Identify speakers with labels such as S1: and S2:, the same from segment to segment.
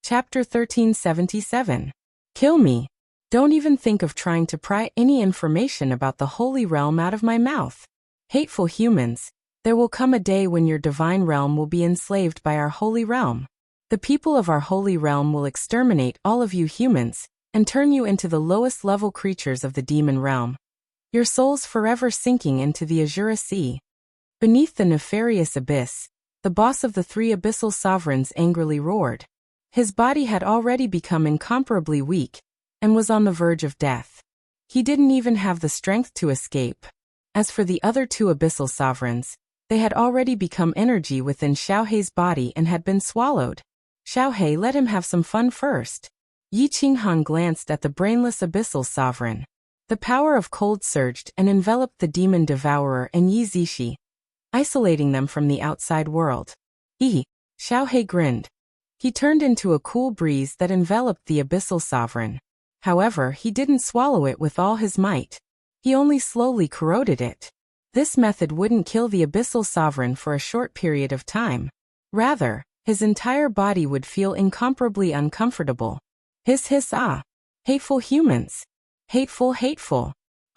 S1: Chapter 1377. Kill me. Don't even think of trying to pry any information about the holy realm out of my mouth. Hateful humans, there will come a day when your divine realm will be enslaved by our holy realm. The people of our holy realm will exterminate all of you humans and turn you into the lowest level creatures of the demon realm. Your souls forever sinking into the Azura Sea. Beneath the nefarious abyss, the boss of the three abyssal sovereigns angrily roared. His body had already become incomparably weak and was on the verge of death. He didn't even have the strength to escape. As for the other two abyssal sovereigns, they had already become energy within Xiaohei's body and had been swallowed. Xiaohei let him have some fun first. Yi Qinghan glanced at the brainless abyssal sovereign. The power of cold surged and enveloped the demon devourer and Yi Zishi, isolating them from the outside world. Xiaohei grinned. He turned into a cool breeze that enveloped the abyssal sovereign. However, he didn't swallow it with all his might. He only slowly corroded it. This method wouldn't kill the abyssal sovereign for a short period of time. Rather, his entire body would feel incomparably uncomfortable. Hiss hiss ah. Hateful humans. Hateful.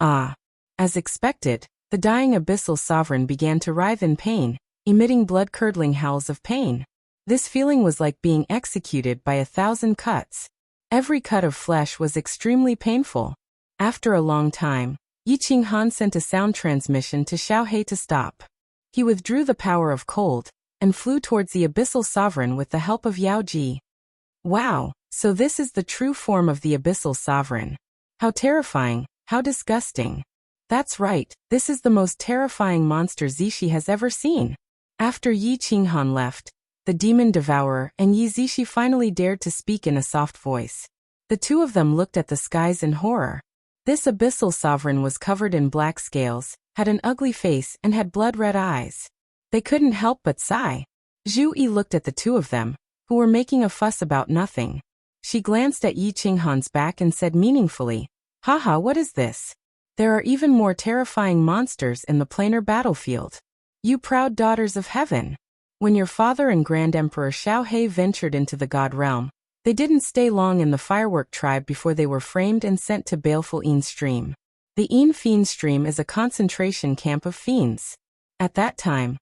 S1: Ah. As expected, the dying abyssal sovereign began to writhe in pain, emitting blood-curdling howls of pain. This feeling was like being executed by 1,000 cuts. Every cut of flesh was extremely painful. After a long time, Yi Qinghan sent a sound transmission to Xiaohei to stop. He withdrew the power of cold and flew towards the abyssal sovereign with the help of Yao Ji. Wow, so this is the true form of the abyssal sovereign. How terrifying, how disgusting. That's right, this is the most terrifying monster Zishi has ever seen. After Yi Qinghan left, the demon devourer and Yi Zishi finally dared to speak in a soft voice. The two of them looked at the skies in horror. This abyssal sovereign was covered in black scales, had an ugly face and had blood-red eyes. They couldn't help but sigh. Zhu Yi looked at the two of them, who were making a fuss about nothing. She glanced at Yi Qinghan's back and said meaningfully, "Haha, what is this? There are even more terrifying monsters in the planar battlefield. You proud daughters of heaven. When your father and Grand Emperor Xiaohei ventured into the God realm, they didn't stay long in the firework tribe before they were framed and sent to baleful Yin Stream. The Yin Fiend Stream is a concentration camp of fiends. At that time,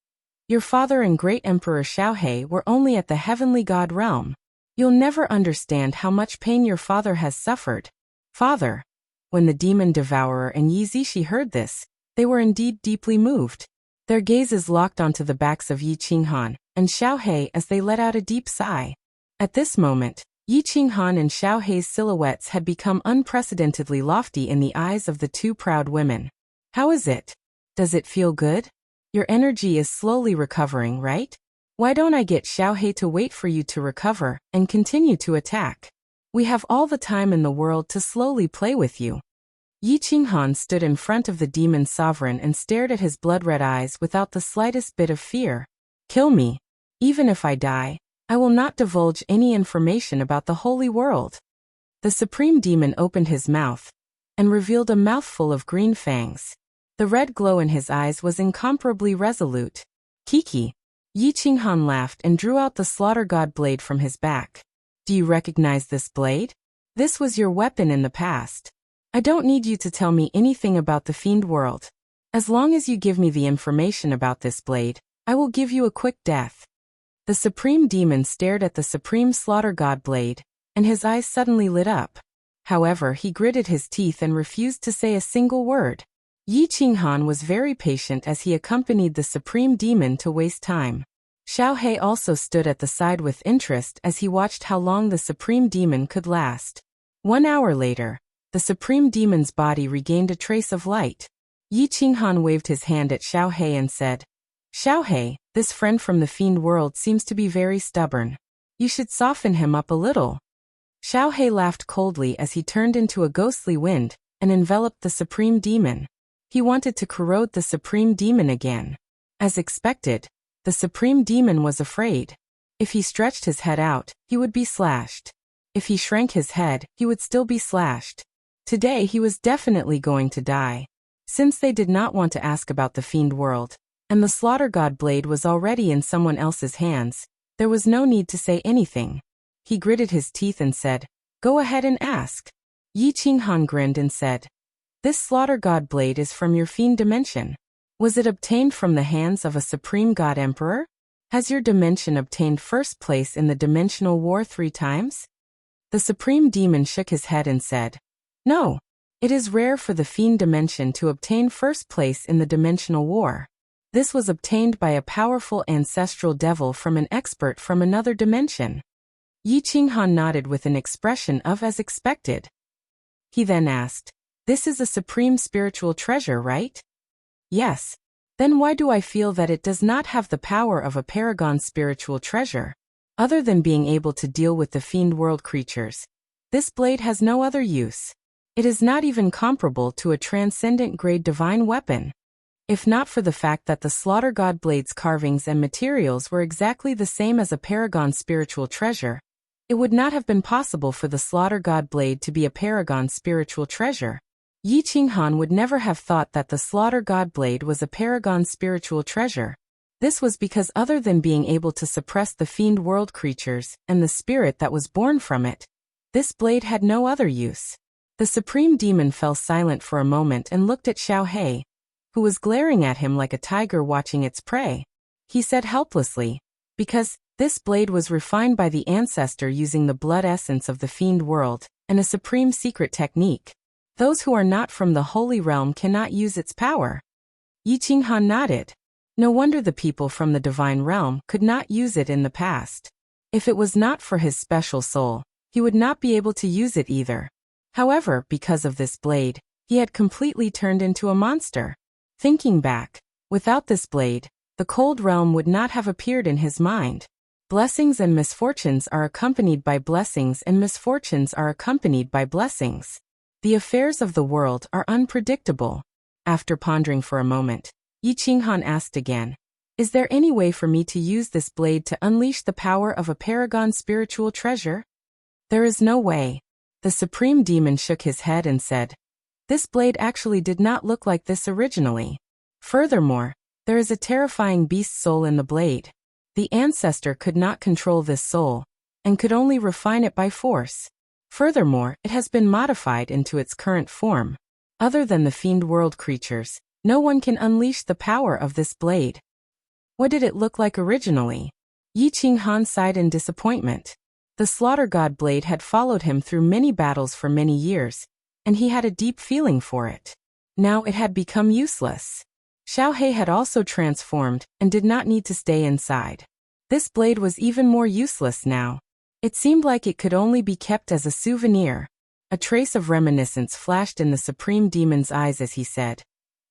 S1: your father and Great Emperor Xiaohei were only at the heavenly God realm. You'll never understand how much pain your father has suffered. Father." When the demon devourer and Yi Zishi heard this, they were indeed deeply moved. Their gazes locked onto the backs of Yi Qinghan and Xiaohei as they let out a deep sigh. At this moment, Yi Qinghan and Xiaohei's silhouettes had become unprecedentedly lofty in the eyes of the two proud women. "How is it? Does it feel good? Your energy is slowly recovering, right? Why don't I get Xiaohei to wait for you to recover and continue to attack? We have all the time in the world to slowly play with you." Yi Qinghan stood in front of the demon sovereign and stared at his blood-red eyes without the slightest bit of fear. "Kill me. Even if I die, I will not divulge any information about the holy world." The supreme demon opened his mouth and revealed a mouthful of green fangs. The red glow in his eyes was incomparably resolute. "Kiki." Yi Qinghan laughed and drew out the slaughter god blade from his back. "Do you recognize this blade? This was your weapon in the past. I don't need you to tell me anything about the fiend world. As long as you give me the information about this blade, I will give you a quick death." The supreme demon stared at the supreme slaughter god blade, and his eyes suddenly lit up. However, he gritted his teeth and refused to say a single word. Yi Qinghan was very patient as he accompanied the supreme demon to waste time. Xiaohei also stood at the side with interest as he watched how long the supreme demon could last. 1 hour later, the supreme demon's body regained a trace of light. Yi Qinghan waved his hand at Xiaohei and said, "Xiaohei, this friend from the fiend world seems to be very stubborn. You should soften him up a little." Xiaohei laughed coldly as he turned into a ghostly wind and enveloped the supreme demon. He wanted to corrode the supreme demon again. As expected, the supreme demon was afraid. If he stretched his head out, he would be slashed. If he shrank his head, he would still be slashed. Today he was definitely going to die. Since they did not want to ask about the fiend world, and the slaughter god blade was already in someone else's hands, there was no need to say anything. He gritted his teeth and said, "Go ahead and ask." Yi Qinghan grinned and said, "This slaughter god blade is from your fiend dimension. Was it obtained from the hands of a supreme god emperor? Has your dimension obtained first place in the dimensional war 3 times? The supreme demon shook his head and said, "No. It is rare for the fiend dimension to obtain first place in the dimensional war. This was obtained by a powerful ancestral devil from an expert from another dimension." Yi Qinghan nodded with an expression of as expected. He then asked, "This is a supreme spiritual treasure, right?" "Yes. Then why do I feel that it does not have the power of a paragon spiritual treasure? Other than being able to deal with the fiend world creatures, this blade has no other use. It is not even comparable to a transcendent grade divine weapon. If not for the fact that the slaughter god blade's carvings and materials were exactly the same as a paragon spiritual treasure, it would not have been possible for the slaughter god blade to be a paragon spiritual treasure. Yi Qinghan would never have thought that the slaughter god blade was a paragon spiritual treasure. This was because other than being able to suppress the fiend world creatures and the spirit that was born from it, this blade had no other use. The supreme demon fell silent for a moment and looked at Xiao He, who was glaring at him like a tiger watching its prey. He said helplessly, "Because this blade was refined by the ancestor using the blood essence of the fiend world and a supreme secret technique. Those who are not from the holy realm cannot use its power." Yi Qinghan nodded. No wonder the people from the divine realm could not use it in the past. If it was not for his special soul, he would not be able to use it either. However, because of this blade, he had completely turned into a monster. Thinking back, without this blade, the cold realm would not have appeared in his mind. Blessings and misfortunes are accompanied by blessings and misfortunes are accompanied by blessings. The affairs of the world are unpredictable. After pondering for a moment, Yi Qinghan asked again, "Is there any way for me to use this blade to unleash the power of a paragon spiritual treasure?" "There is no way." The supreme demon shook his head and said, "This blade actually did not look like this originally. Furthermore, there is a terrifying beast soul in the blade. The ancestor could not control this soul, and could only refine it by force. Furthermore, it has been modified into its current form. Other than the fiend world creatures, no one can unleash the power of this blade." "What did it look like originally?" Yi Qinghan sighed in disappointment. The slaughter god blade had followed him through many battles for many years, and he had a deep feeling for it. Now it had become useless. Xiao He had also transformed and did not need to stay inside. This blade was even more useless now. It seemed like it could only be kept as a souvenir. A trace of reminiscence flashed in the supreme demon's eyes as he said,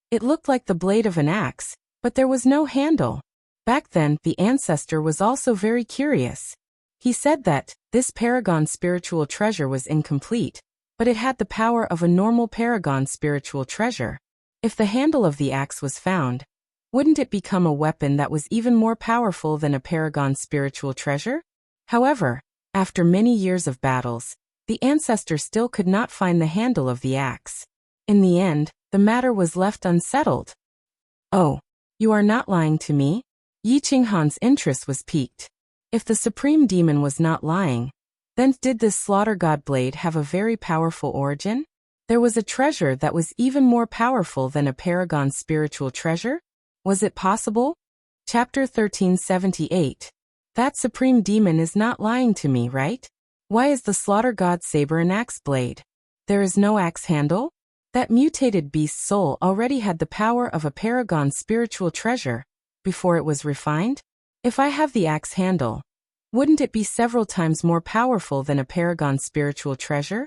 S1: "It looked like the blade of an axe, but there was no handle." Back then, the ancestor was also very curious. He said that this paragon spiritual treasure was incomplete, but it had the power of a normal paragon spiritual treasure. If the handle of the axe was found, wouldn't it become a weapon that was even more powerful than a paragon spiritual treasure? However, after many years of battles, the ancestor still could not find the handle of the axe. In the end, the matter was left unsettled. "Oh, you are not lying to me?" Yi Qinghan's interest was piqued. If the supreme demon was not lying, then did this slaughter god blade have a very powerful origin? There was a treasure that was even more powerful than a paragon spiritual treasure? Was it possible? Chapter 1378. That supreme demon is not lying to me, right? Why is the slaughter god saber an axe blade? There is no axe handle? That mutated beast's soul already had the power of a paragon spiritual treasure before it was refined? If I have the axe handle, wouldn't it be several times more powerful than a paragon spiritual treasure?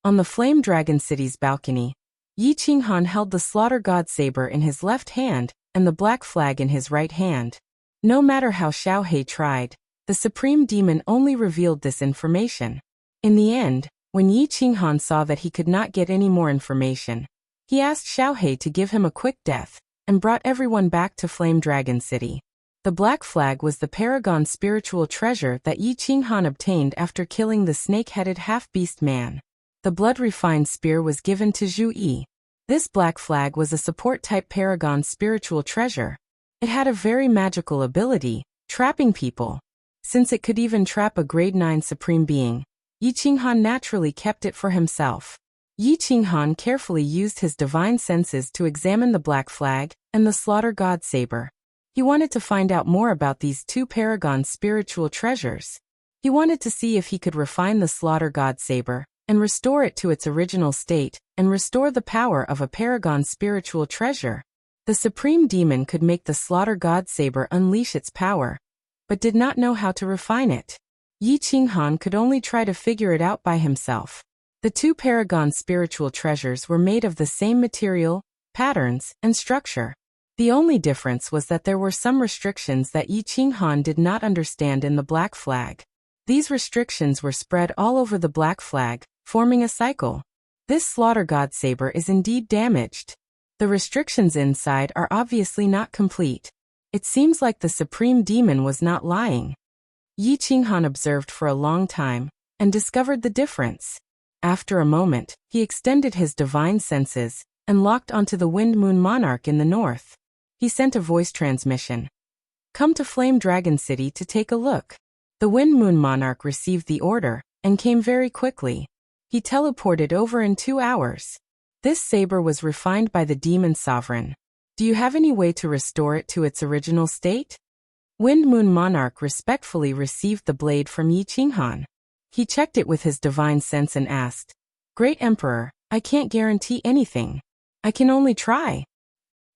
S1: On the Flame Dragon City's balcony, Yi Qinghan held the slaughter god saber in his left hand and the black flag in his right hand. No matter how Xiao He tried, the supreme demon only revealed this information. In the end, when Yi Qinghan saw that he could not get any more information, he asked Xiao He to give him a quick death and brought everyone back to Flame Dragon City. The black flag was the paragon spiritual treasure that Yi Qinghan obtained after killing the snake-headed half-beast man. The blood-refined spear was given to Zhu Yi. This black flag was a support-type paragon spiritual treasure. It had a very magical ability, trapping people. Since it could even trap a grade 9 supreme being, Yi Qinghan naturally kept it for himself. Yi Qinghan carefully used his divine senses to examine the black flag and the slaughter god saber. He wanted to find out more about these two paragon spiritual treasures. He wanted to see if he could refine the slaughter god saber and restore it to its original state and restore the power of a paragon spiritual treasure. The supreme demon could make the slaughter god saber unleash its power, but did not know how to refine it. Yi Qinghan could only try to figure it out by himself. The two paragon spiritual treasures were made of the same material, patterns, and structure. The only difference was that there were some restrictions that Yi Qinghan did not understand in the black flag. These restrictions were spread all over the black flag, forming a cycle. This slaughter god saber is indeed damaged. The restrictions inside are obviously not complete. It seems like the supreme demon was not lying. Yi Qinghan observed for a long time and discovered the difference. After a moment, he extended his divine senses and locked onto the Wind Moon Monarch in the north. He sent a voice transmission. "Come to Flame Dragon City to take a look." The Wind Moon Monarch received the order and came very quickly. He teleported over in 2 hours. This saber was refined by the demon sovereign. Do you have any way to restore it to its original state? Wind Moon Monarch respectfully received the blade from Yi Qinghan. He checked it with his divine sense and asked, "Great Emperor, I can't guarantee anything. I can only try."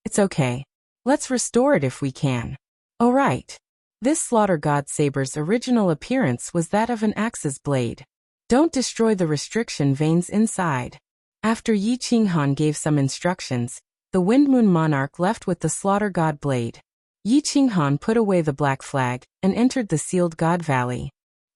S1: "It's okay. Let's restore it if we can." "Oh right." This slaughter god saber's original appearance was that of an axe's blade. Don't destroy the restriction veins inside. After Yi Qinghan gave some instructions, the Wind Moon Monarch left with the slaughter god blade. Yi Qinghan put away the black flag and entered the sealed god valley.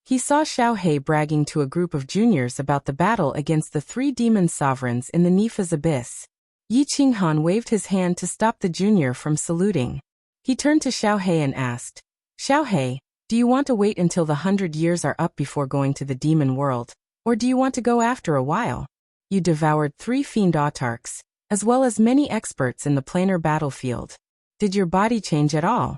S1: He saw Xiao He bragging to a group of juniors about the battle against the 3 demon sovereigns in the Nifa's abyss. Yi Qinghan waved his hand to stop the junior from saluting. He turned to Xiao He and asked, "Xiao He, do you want to wait until the 100 years are up before going to the demon world, or do you want to go after a while? You devoured 3 fiend autarchs, as well as many experts in the planar battlefield. Did your body change at all?"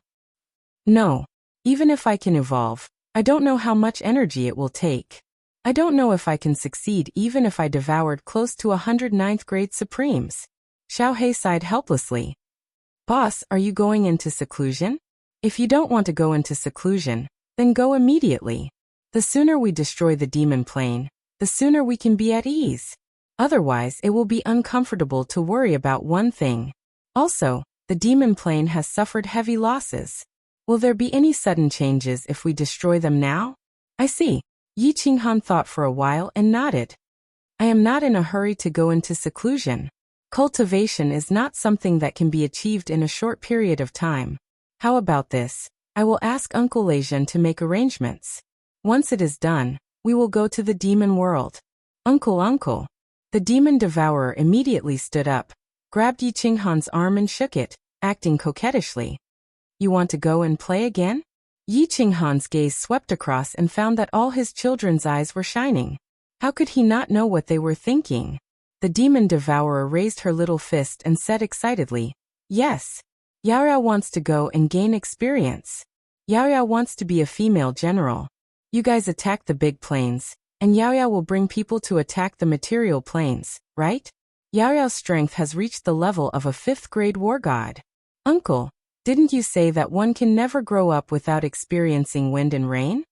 S1: "No. Even if I can evolve, I don't know how much energy it will take. I don't know if I can succeed even if I devoured close to 109th grade supremes." Xiao He sighed helplessly. "Boss, are you going into seclusion? If you don't want to go into seclusion, then go immediately. The sooner we destroy the demon plane, the sooner we can be at ease. Otherwise, it will be uncomfortable to worry about one thing. Also, the demon plane has suffered heavy losses. Will there be any sudden changes if we destroy them now?" "I see." Yi Qinghan thought for a while and nodded. "I am not in a hurry to go into seclusion. Cultivation is not something that can be achieved in a short period of time. How about this? I will ask Uncle Lejeune to make arrangements. Once it is done, we will go to the demon world." Uncle. The demon devourer immediately stood up, grabbed Yi Qinghan's arm and shook it, acting coquettishly. "You want to go and play again?" Yi Qinghan's gaze swept across and found that all his children's eyes were shining. How could he not know what they were thinking? The demon devourer raised her little fist and said excitedly, "Yes. Yaoyao wants to go and gain experience. Yaoyao wants to be a female general. You guys attack the big planes, and Yaoyao will bring people to attack the material planes, right? Yaoyao's strength has reached the level of a 5th grade war god." "Uncle, didn't you say that one can never grow up without experiencing wind and rain?"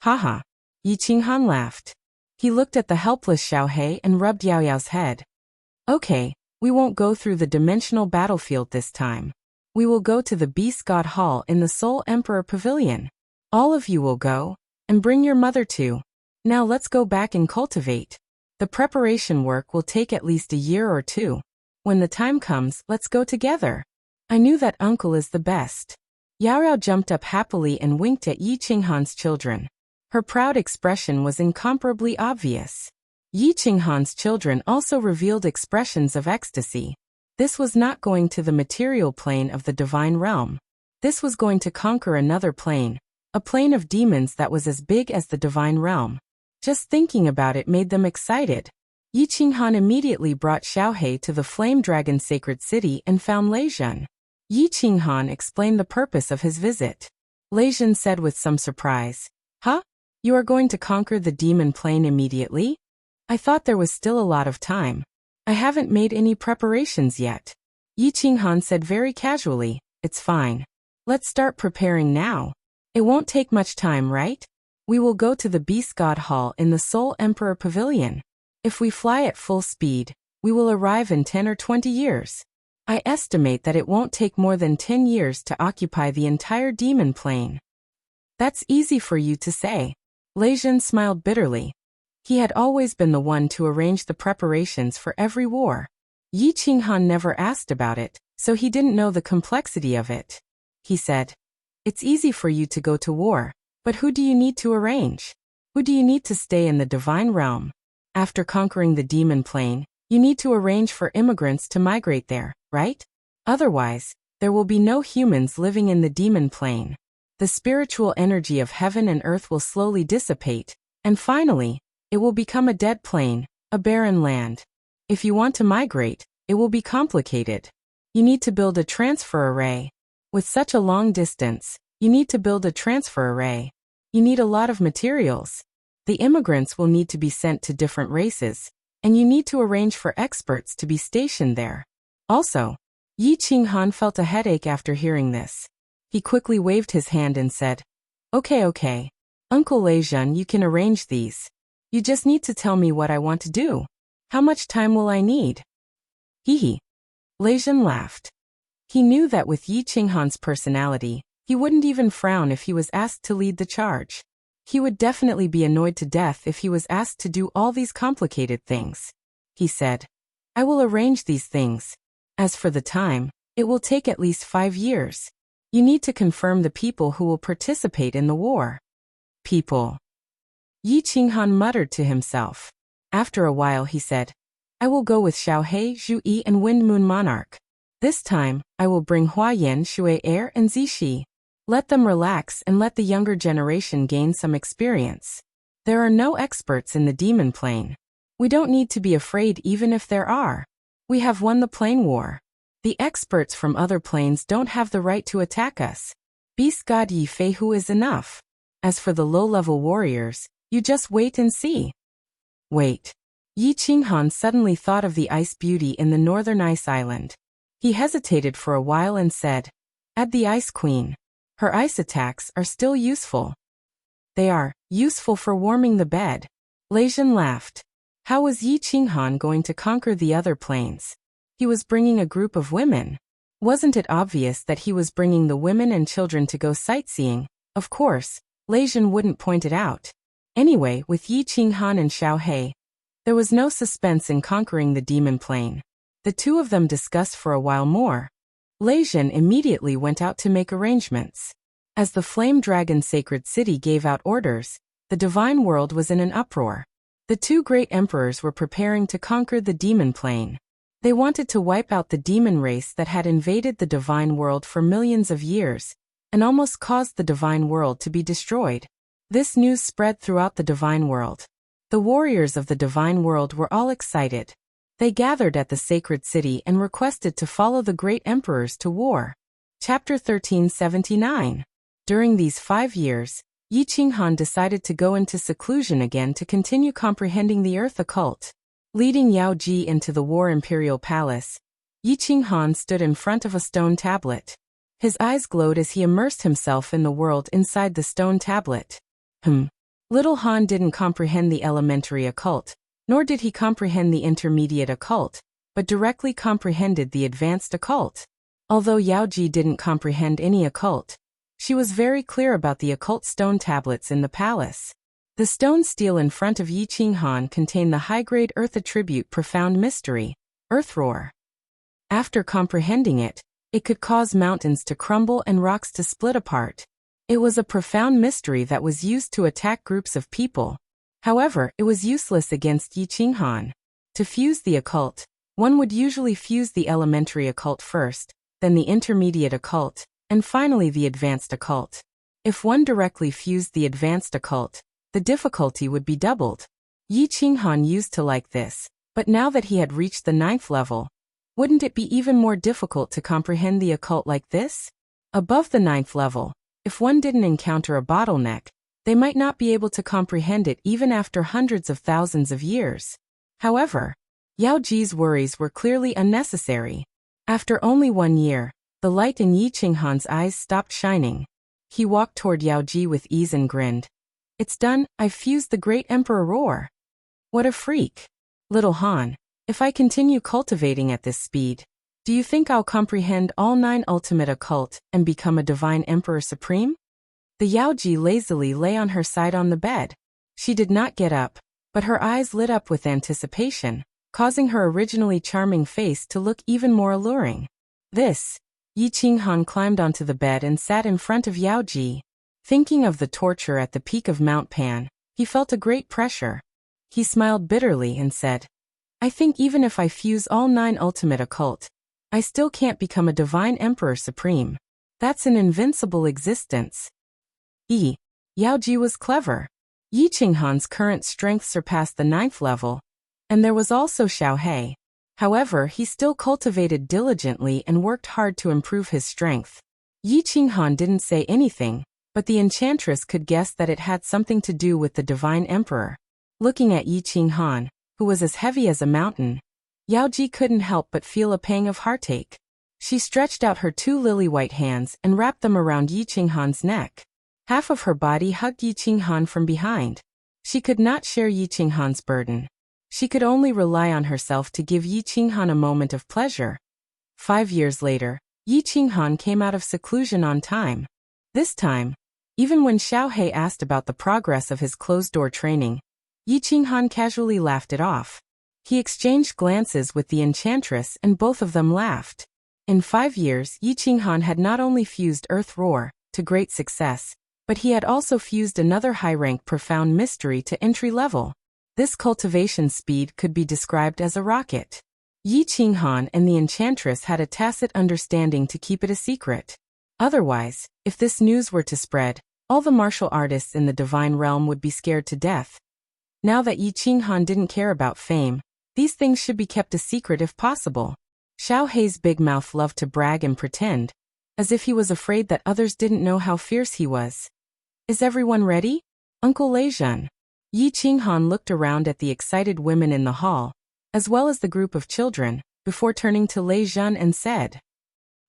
S1: "Haha." Yi Qinghan laughed. He looked at the helpless Xiao He and rubbed Yaoyao's head. "Okay, we won't go through the dimensional battlefield this time. We will go to the Beast God Hall in the Soul Emperor Pavilion. All of you will go, and bring your mother too. Now let's go back and cultivate. The preparation work will take at least a year or 2. When the time comes, let's go together. I knew that uncle is the best." Yaoyao jumped up happily and winked at Yi Qinghan's children. Her proud expression was incomparably obvious. Yi Qinghan's children also revealed expressions of ecstasy. This was not going to the material plane of the divine realm. This was going to conquer another plane, a plane of demons that was as big as the divine realm. Just thinking about it made them excited. Yi Qinghan immediately brought Xiao He to the Flame Dragon Sacred City and found Lejeune. Yi Qinghan explained the purpose of his visit. Lei Jun said with some surprise. Huh? You are going to conquer the demon plane immediately? I thought there was still a lot of time. I haven't made any preparations yet. Yi Qinghan said very casually. It's fine. Let's start preparing now. It won't take much time, right? We will go to the Beast God Hall in the Soul Emperor Pavilion. If we fly at full speed, we will arrive in 10 or 20 years. I estimate that it won't take more than 10 years to occupy the entire demon plane. That's easy for you to say. Lei Jun smiled bitterly. He had always been the one to arrange the preparations for every war. Yi Qinghan never asked about it, so he didn't know the complexity of it. He said, It's easy for you to go to war, but who do you need to arrange? Who do you need to stay in the divine realm? After conquering the demon plane, you need to arrange for immigrants to migrate there, right? Otherwise, there will be no humans living in the demon plane. The spiritual energy of heaven and earth will slowly dissipate, and finally, it will become a dead plane, a barren land. If you want to migrate, it will be complicated. You need to build a transfer array. With such a long distance, you need to build a transfer array. You need a lot of materials. The immigrants will need to be sent to different races, and you need to arrange for experts to be stationed there. Also, Yi Qinghan felt a headache after hearing this. He quickly waved his hand and said, Okay. Uncle Lei Jun, you can arrange these. You just need to tell me what I want to do. How much time will I need? Hee. Lei Jun laughed. He knew that with Yi Qinghan's personality, he wouldn't even frown if he was asked to lead the charge. He would definitely be annoyed to death if he was asked to do all these complicated things. He said, I will arrange these things. As for the time, it will take at least 5 years. You need to confirm the people who will participate in the war. People. Yi Qinghan muttered to himself. After a while he said, I will go with Xiaohe, Zhu Yi and Wind Moon Monarch. This time, I will bring Huayan, Shui Air and Zixi. Let them relax and let the younger generation gain some experience. There are no experts in the demon plane. We don't need to be afraid even if there are. We have won the plane war. The experts from other planes don't have the right to attack us. Beast God Yi Fei Hu is enough. As for the low-level warriors, you just wait and see. Wait. Yi Qinghan suddenly thought of the ice beauty in the northern ice island. He hesitated for a while and said, Add the Ice Queen. Her ice attacks are still useful. They are useful for warming the bed. Lei Jun laughed. How was Yi Qinghan going to conquer the other planes? He was bringing a group of women. Wasn't it obvious that he was bringing the women and children to go sightseeing? Of course, Lei Jun wouldn't point it out. Anyway, with Yi Qinghan and Xiaohe, there was no suspense in conquering the demon plane. The two of them discussed for a while more. Lei Jun immediately went out to make arrangements. As the Flame Dragon Sacred City gave out orders, the divine world was in an uproar. The two great emperors were preparing to conquer the demon plane. They wanted to wipe out the demon race that had invaded the divine world for millions of years, and almost caused the divine world to be destroyed. This news spread throughout the divine world. The warriors of the divine world were all excited. They gathered at the sacred city and requested to follow the great emperors to war. Chapter 1379. During these 5 years, Yi Qinghan decided to go into seclusion again to continue comprehending the earth occult. Leading Yao Ji into the War Imperial Palace, Yi Qinghan stood in front of a stone tablet. His eyes glowed as he immersed himself in the world inside the stone tablet. Little Han didn't comprehend the elementary occult, nor did he comprehend the intermediate occult, but directly comprehended the advanced occult. Although Yao Ji didn't comprehend any occult, she was very clear about the occult stone tablets in the palace. The stone stele in front of Yi Qinghan contained the high-grade earth attribute Profound Mystery, Earth Roar. After comprehending it, it could cause mountains to crumble and rocks to split apart. It was a profound mystery that was used to attack groups of people. However, it was useless against Yi Qinghan. To fuse the occult, one would usually fuse the elementary occult first, then the intermediate occult, and finally the advanced occult. If one directly fused the advanced occult, the difficulty would be doubled. Yi Qinghan used to like this, but now that he had reached the 9th level, wouldn't it be even more difficult to comprehend the occult like this? Above the 9th level, If one didn't encounter a bottleneck, they might not be able to comprehend it even after hundreds of thousands of years. However, Yao Ji's worries were clearly unnecessary. After only 1 year, the light in Yi Qinghan's eyes stopped shining. He walked toward Yao Ji with ease and grinned. It's done, I've fused the great emperor roar. What a freak. Little Han, if I continue cultivating at this speed, do you think I'll comprehend all 9 ultimate occult and become a divine emperor supreme? The Yao Ji lazily lay on her side on the bed. She did not get up, but her eyes lit up with anticipation, causing her originally charming face to look even more alluring. Yi Qinghan climbed onto the bed and sat in front of Yao Ji. Thinking of the torture at the peak of Mount Pan, he felt a great pressure. He smiled bitterly and said, I think even if I fuse all 9 ultimate occult, I still can't become a divine emperor supreme. That's an invincible existence. Yao Ji was clever. Yi Qinghan's current strength surpassed the 9th level, and there was also Xiao He. However, he still cultivated diligently and worked hard to improve his strength. Yi Qinghan didn't say anything, but the enchantress could guess that it had something to do with the divine emperor. Looking at Yi Qinghan, who was as heavy as a mountain, Yao Ji couldn't help but feel a pang of heartache. She stretched out her 2 lily-white hands and wrapped them around Yi Qinghan's neck. Half of her body hugged Yi Qinghan from behind. She could not share Yi Qinghan's burden. She could only rely on herself to give Yi Qinghan a moment of pleasure. 5 years later, Yi Qinghan came out of seclusion on time. This time, even when Xiao He asked about the progress of his closed-door training, Yi Qinghan casually laughed it off. He exchanged glances with the enchantress and both of them laughed. In 5 years, Yi Qinghan had not only fused Earth Roar to great success, but he had also fused another high-rank profound mystery to entry level. This cultivation speed could be described as a rocket. Yi Qinghan and the enchantress had a tacit understanding to keep it a secret. Otherwise, if this news were to spread, all the martial artists in the divine realm would be scared to death. Now that Yi Qinghan didn't care about fame, these things should be kept a secret if possible. Xiao He's big mouth loved to brag and pretend, as if he was afraid that others didn't know how fierce he was. Is everyone ready? Uncle Leijun. Yi Qinghan looked around at the excited women in the hall, as well as the group of children, before turning to Leijun and said,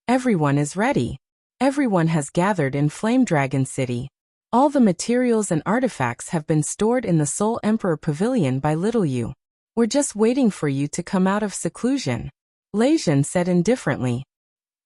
S1: Everyone is ready. Everyone has gathered in Flame Dragon City. All the materials and artifacts have been stored in the Soul Emperor Pavilion by Little You. We're just waiting for you to come out of seclusion. Leijun said indifferently.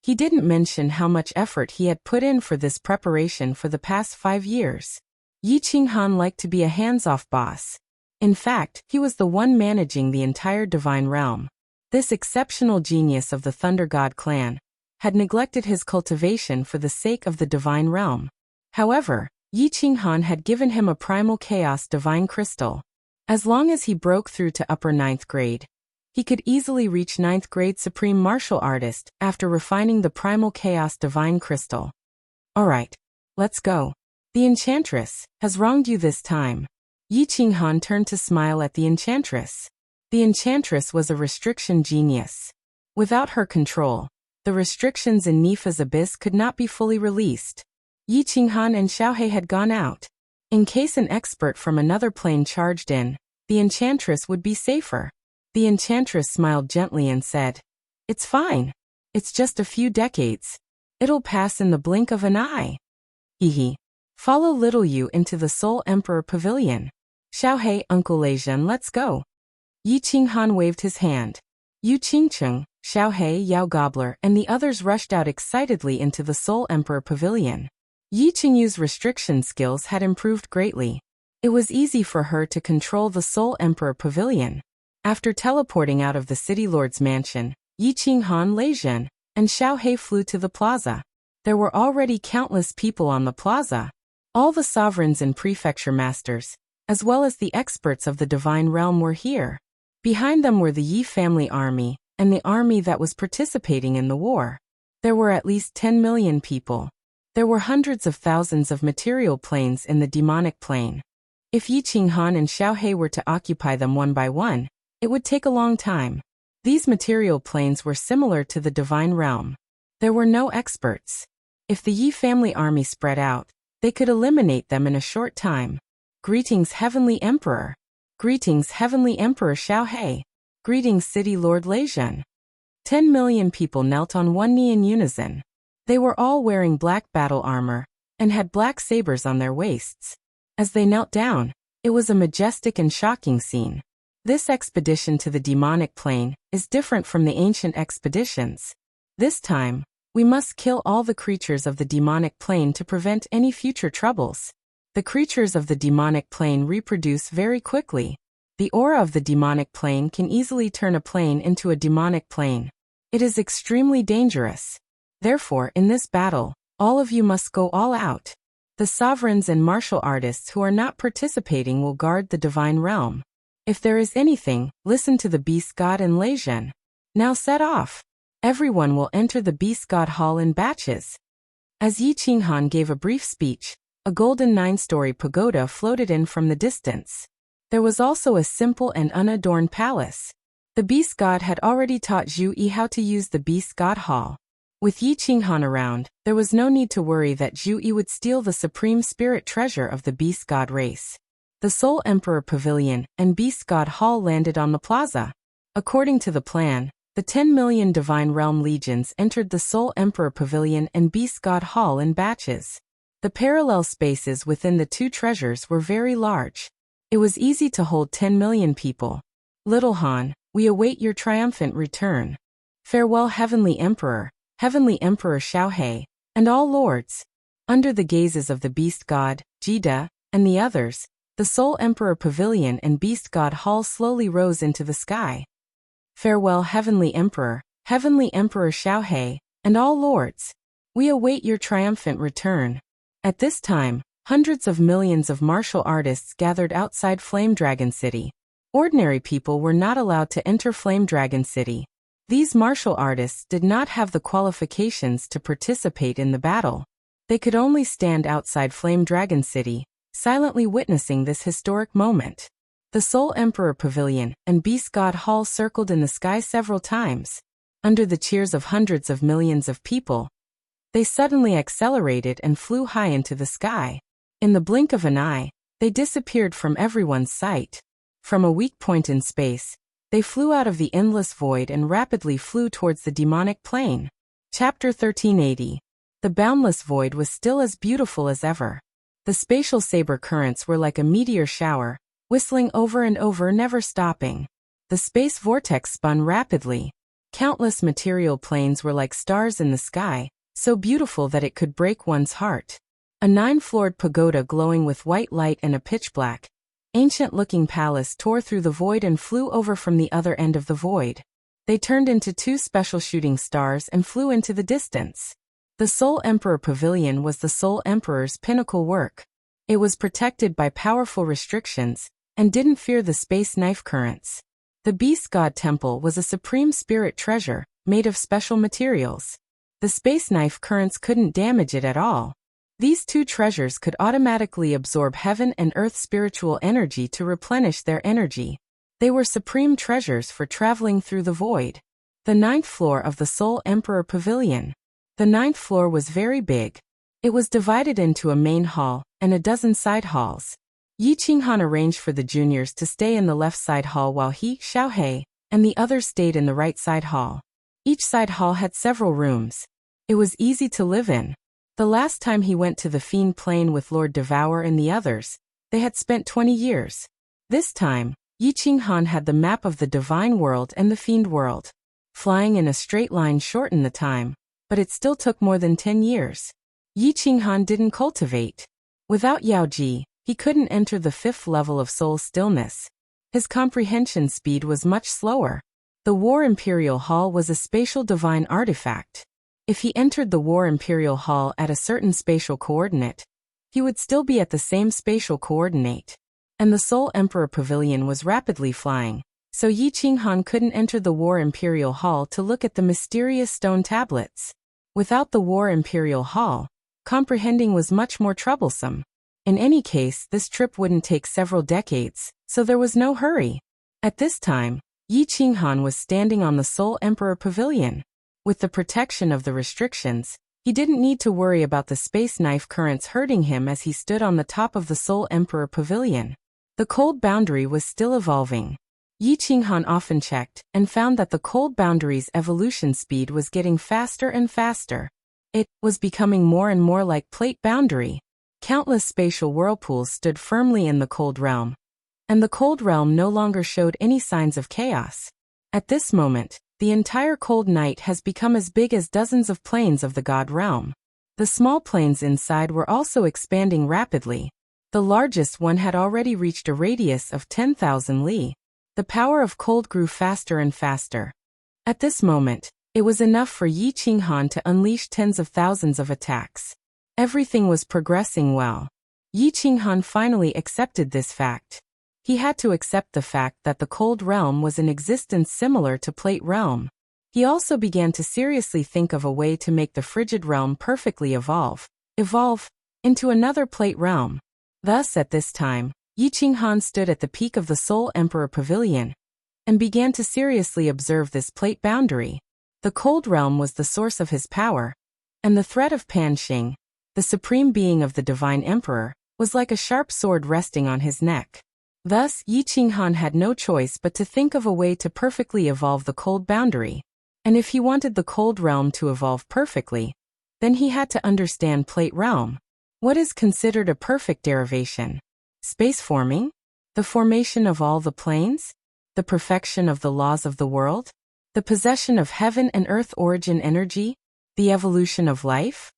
S1: He didn't mention how much effort he had put in for this preparation for the past 5 years. Yi Qinghan liked to be a hands-off boss. In fact, he was the one managing the entire divine realm. This exceptional genius of the Thunder God clan had neglected his cultivation for the sake of the divine realm. However, Yi Qinghan had given him a primal chaos divine crystal. As long as he broke through to upper 9th grade, he could easily reach 9th grade supreme martial artist after refining the primal chaos divine crystal. Alright, let's go. The enchantress has wronged you this time. Yi Qinghan turned to smile at the enchantress. The enchantress was a restriction genius. Without her control, the restrictions in Nifa's abyss could not be fully released. Yi Qinghan and Xiao He had gone out. In case an expert from another plane charged in, the enchantress would be safer. The enchantress smiled gently and said, It's fine. It's just a few decades. It'll pass in the blink of an eye. Hehe. Follow Little You into the Soul Emperor Pavilion. Xiao He, Uncle Leijun, let's go. Yi Qinghan waved his hand. Yu Qingcheng, Xiao He, Yao Gobbler, and the others rushed out excitedly into the Soul Emperor Pavilion. Yi Qingyu's restriction skills had improved greatly. It was easy for her to control the Soul Emperor Pavilion. After teleporting out of the City Lord's mansion, Yi Qinghan, Leijun, and Xiao He flew to the plaza. There were already countless people on the plaza. All the sovereigns and prefecture masters, as well as the experts of the divine realm, were here. Behind them were the Yi family army, and the army that was participating in the war. There were at least 10 million people. There were hundreds of thousands of material planes in the demonic plane. If Yi Qinghan and Xiao He were to occupy them one by one, it would take a long time. These material planes were similar to the divine realm. There were no experts. If the Yi family army spread out, they could eliminate them in a short time. Greetings, Heavenly Emperor. Greetings, Heavenly Emperor Xiaohe. Greetings, City Lord Leijun. 10 million people knelt on one knee in unison. They were all wearing black battle armor and had black sabers on their waists. As they knelt down, it was a majestic and shocking scene. This expedition to the demonic plane is different from the ancient expeditions. This time, we must kill all the creatures of the demonic plane to prevent any future troubles. The creatures of the demonic plane reproduce very quickly. The aura of the demonic plane can easily turn a plane into a demonic plane. It is extremely dangerous. Therefore, in this battle, all of you must go all out. The sovereigns and martial artists who are not participating will guard the divine realm. If there is anything, listen to the Beast God and Leijun. Now set off. Everyone will enter the Beast God Hall in batches. As Yi Qinghan gave a brief speech, a golden 9-story pagoda floated in from the distance. There was also a simple and unadorned palace. The Beast God had already taught Zhu Yi how to use the Beast God Hall. With Yi Qinghan around, there was no need to worry that Zhu Yi would steal the supreme spirit treasure of the Beast God race. The Soul Emperor Pavilion and Beast God Hall landed on the plaza. According to the plan, the 10 million Divine Realm legions entered the Soul Emperor Pavilion and Beast God Hall in batches. The parallel spaces within the two treasures were very large. It was easy to hold 10 million people. Little Han, we await your triumphant return. Farewell, Heavenly Emperor Xiaohe, and all lords. Under the gazes of the Beast God, Jida, and the others, the Soul Emperor Pavilion and Beast God Hall slowly rose into the sky. Farewell, Heavenly Emperor Xiaohe, and all lords. We await your triumphant return. At this time, hundreds of millions of martial artists gathered outside Flame Dragon City. Ordinary people were not allowed to enter Flame Dragon City. These martial artists did not have the qualifications to participate in the battle. They could only stand outside Flame Dragon City, silently witnessing this historic moment. The Soul Emperor Pavilion and Beast God Hall circled in the sky several times. Under the cheers of hundreds of millions of people, they suddenly accelerated and flew high into the sky. In the blink of an eye, they disappeared from everyone's sight. From a weak point in space, they flew out of the endless void and rapidly flew towards the demonic plane. Chapter 1380. The boundless void was still as beautiful as ever. The spatial saber currents were like a meteor shower, whistling over and over, never stopping. The space vortex spun rapidly. Countless material planes were like stars in the sky, so beautiful that it could break one's heart. A 9-floored pagoda glowing with white light and a pitch-black, ancient-looking palace tore through the void and flew over from the other end of the void. They turned into 2 special shooting stars and flew into the distance. The Soul Emperor Pavilion was the Soul Emperor's pinnacle work. It was protected by powerful restrictions and didn't fear the space knife currents. The Beast God Temple was a supreme spirit treasure, made of special materials. The space knife currents couldn't damage it at all. These 2 treasures could automatically absorb heaven and earth spiritual energy to replenish their energy. They were supreme treasures for traveling through the void. The 9th floor of the Soul Emperor Pavilion. The 9th floor was very big. It was divided into a main hall and a dozen side halls. Yi Qinghan arranged for the juniors to stay in the left side hall while he, Xiaohe, and the others stayed in the right side hall. Each side hall had several rooms. It was easy to live in. The last time he went to the Fiend Plane with Lord Devour and the others, they had spent 20 years. This time, Yi Qinghan had the map of the Divine World and the Fiend World. Flying in a straight line shortened the time, but it still took more than 10 years. Yi Qinghan didn't cultivate. Without Yaoji, he couldn't enter the 5th level of soul stillness. His comprehension speed was much slower. The War Imperial Hall was a spatial divine artifact. If he entered the War Imperial Hall at a certain spatial coordinate, he would still be at the same spatial coordinate. And the Soul Emperor Pavilion was rapidly flying, so Yi Qinghan couldn't enter the War Imperial Hall to look at the mysterious stone tablets. Without the War Imperial Hall, comprehending was much more troublesome. In any case, this trip wouldn't take several decades, so there was no hurry. At this time, Yi Qinghan was standing on the Soul Emperor Pavilion. With the protection of the restrictions, He didn't need to worry about the space knife currents hurting him as he stood on the top of the Soul Emperor Pavilion. The cold boundary was still evolving. Yi Qinghan often checked and found that the cold boundary's evolution speed was getting faster and faster. It was becoming more and more like plate boundary. Countless spatial whirlpools stood firmly in the cold realm, and the cold realm no longer showed any signs of chaos. At this moment, the entire cold night has become as big as dozens of planes of the God realm. The small planes inside were also expanding rapidly. The largest one had already reached a radius of 10,000 li. The power of cold grew faster and faster. At this moment, it was enough for Yi Qinghan to unleash tens of thousands of attacks. Everything was progressing well. Yi Qinghan finally accepted this fact. He had to accept the fact that the cold realm was in existence similar to plate realm. He also began to seriously think of a way to make the frigid realm perfectly evolve into another plate realm. Thus at this time, Yi Qinghan stood at the peak of the Soul Emperor Pavilion and began to seriously observe this plate boundary. The cold realm was the source of his power, and the threat of Pan Xing, the supreme being of the divine emperor, was like a sharp sword resting on his neck. Thus, Yi Qinghan had no choice but to think of a way to perfectly evolve the cold boundary. And if he wanted the cold realm to evolve perfectly, then he had to understand plate realm. What is considered a perfect derivation? Space forming? The formation of all the planes? The perfection of the laws of the world? The possession of heaven and earth origin energy? The evolution of life?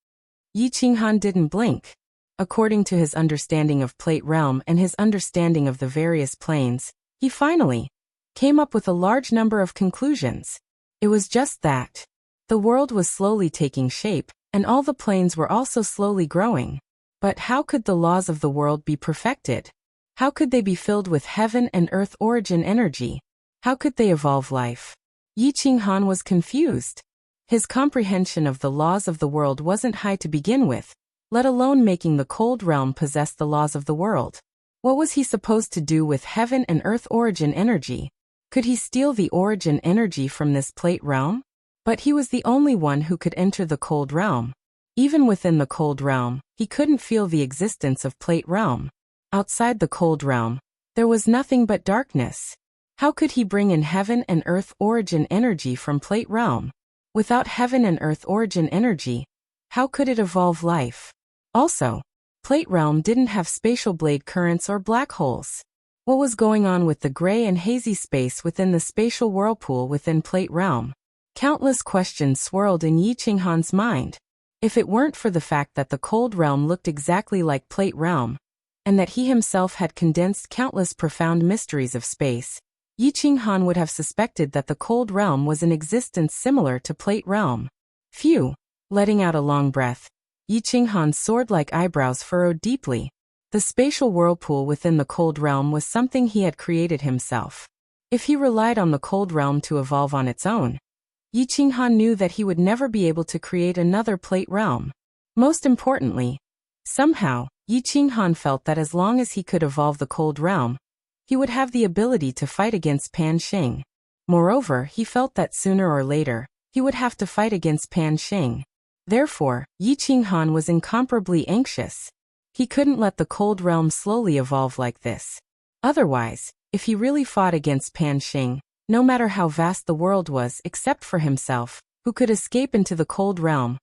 S1: Yi Qinghan didn't blink. According to his understanding of plate realm and his understanding of the various planes, he finally came up with a large number of conclusions. It was just that. The world was slowly taking shape, and all the planes were also slowly growing. But how could the laws of the world be perfected? How could they be filled with heaven and earth origin energy? How could they evolve life? Yi Qinghan was confused. His comprehension of the laws of the world wasn't high to begin with, let alone making the cold realm possess the laws of the world. What was he supposed to do with heaven and earth origin energy? Could he steal the origin energy from this plate realm? But he was the only one who could enter the cold realm. Even within the cold realm, he couldn't feel the existence of plate realm. Outside the cold realm, there was nothing but darkness. How could he bring in heaven and earth origin energy from plate realm? Without heaven and earth origin energy, how could it evolve life? Also, plate realm didn't have spatial blade currents or black holes. What was going on with the gray and hazy space within the spatial whirlpool within plate realm? Countless questions swirled in Yi Qinghan's mind. If it weren't for the fact that the cold realm looked exactly like plate realm, and that he himself had condensed countless profound mysteries of space, Yi Qinghan would have suspected that the cold realm was in existence similar to plate realm. Phew! Letting out a long breath, Yi Qinghan's sword-like eyebrows furrowed deeply. The spatial whirlpool within the cold realm was something he had created himself. If he relied on the cold realm to evolve on its own, Yi Qinghan knew that he would never be able to create another plate realm. Most importantly, somehow, Yi Qinghan felt that as long as he could evolve the cold realm, he would have the ability to fight against Pan Xing. Moreover, he felt that sooner or later, he would have to fight against Pan Xing. Therefore, Yi Qinghan was incomparably anxious. He couldn't let the cold realm slowly evolve like this. Otherwise, if he really fought against Pan Xing, no matter how vast the world was except for himself, who could escape into the cold realm,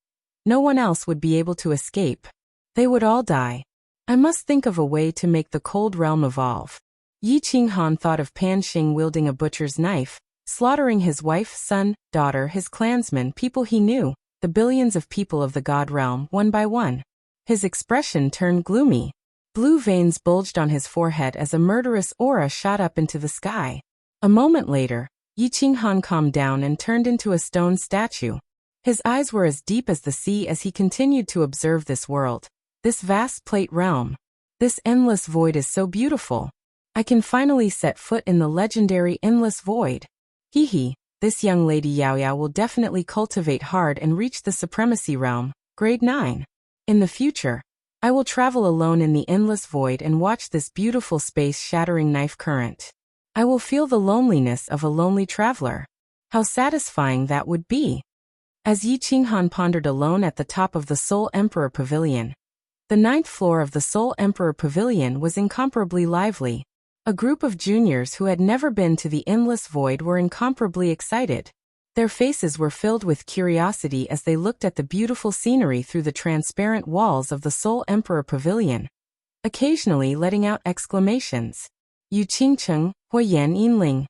S1: no one else would be able to escape. They would all die. I must think of a way to make the cold realm evolve. Yi Qinghan thought of Pan Xing wielding a butcher's knife, slaughtering his wife, son, daughter, his clansmen, people he knew, the billions of people of the God realm, one by one. His expression turned gloomy. Blue veins bulged on his forehead as a murderous aura shot up into the sky. A moment later, Yi Qinghan calmed down and turned into a stone statue. His eyes were as deep as the sea as he continued to observe this world, this vast plate realm. This endless void is so beautiful. I can finally set foot in the legendary endless void. Hee, this young lady Yao Yao will definitely cultivate hard and reach the supremacy realm, grade 9. In the future, I will travel alone in the endless void and watch this beautiful space-shattering knife current. I will feel the loneliness of a lonely traveler. How satisfying that would be. As Yi Qinghan pondered alone at the top of the Soul Emperor Pavilion, the 9th floor of the Soul Emperor Pavilion was incomparably lively. A group of juniors who had never been to the endless void were incomparably excited. Their faces were filled with curiosity as they looked at the beautiful scenery through the transparent walls of the Soul Emperor Pavilion, occasionally letting out exclamations. Yu Qingcheng, Huoyan Yinling,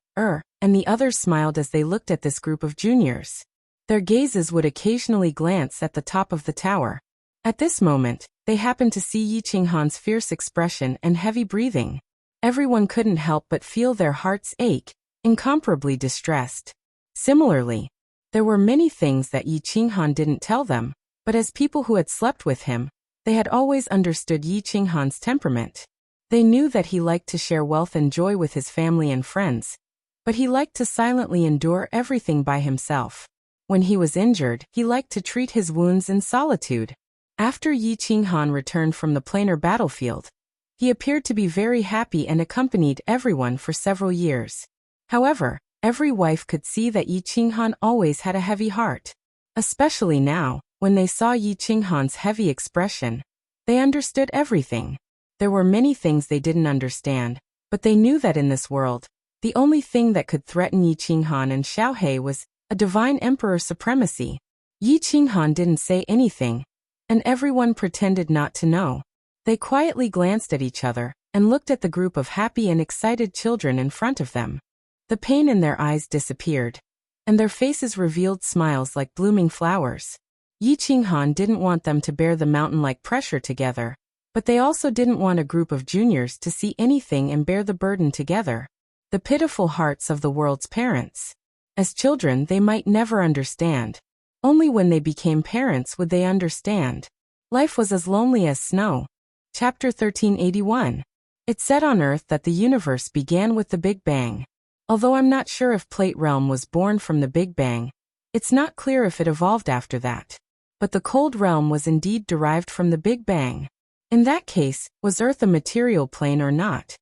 S1: and the others smiled as they looked at this group of juniors. Their gazes would occasionally glance at the top of the tower. At this moment, they happened to see Yi Qinghan's fierce expression and heavy breathing. Everyone couldn't help but feel their hearts ache, incomparably distressed. Similarly, there were many things that Yi Qinghan didn't tell them, but as people who had slept with him, they had always understood Yi Qinghan's temperament. They knew that he liked to share wealth and joy with his family and friends, but he liked to silently endure everything by himself. When he was injured, he liked to treat his wounds in solitude. After Yi Qinghan returned from the planar battlefield, he appeared to be very happy and accompanied everyone for several years. However, every wife could see that Yi Qinghan always had a heavy heart. Especially now, when they saw Yi Qinghan's heavy expression, they understood everything. There were many things they didn't understand, but they knew that in this world, the only thing that could threaten Yi Qinghan and Xiaohe was a divine emperor supremacy. Yi Qinghan didn't say anything, and everyone pretended not to know. They quietly glanced at each other and looked at the group of happy and excited children in front of them. The pain in their eyes disappeared, and their faces revealed smiles like blooming flowers. Yi Qinghan didn't want them to bear the mountain-like pressure together, but they also didn't want a group of juniors to see anything and bear the burden together. The pitiful hearts of the world's parents. As children, they might never understand. Only when they became parents would they understand. Life was as lonely as snow. Chapter 1381. It said on Earth that the universe began with the Big Bang. Although I'm not sure if Plate Realm was born from the Big Bang, it's not clear if it evolved after that. But the Cold Realm was indeed derived from the Big Bang. In that case, was Earth a material plane or not?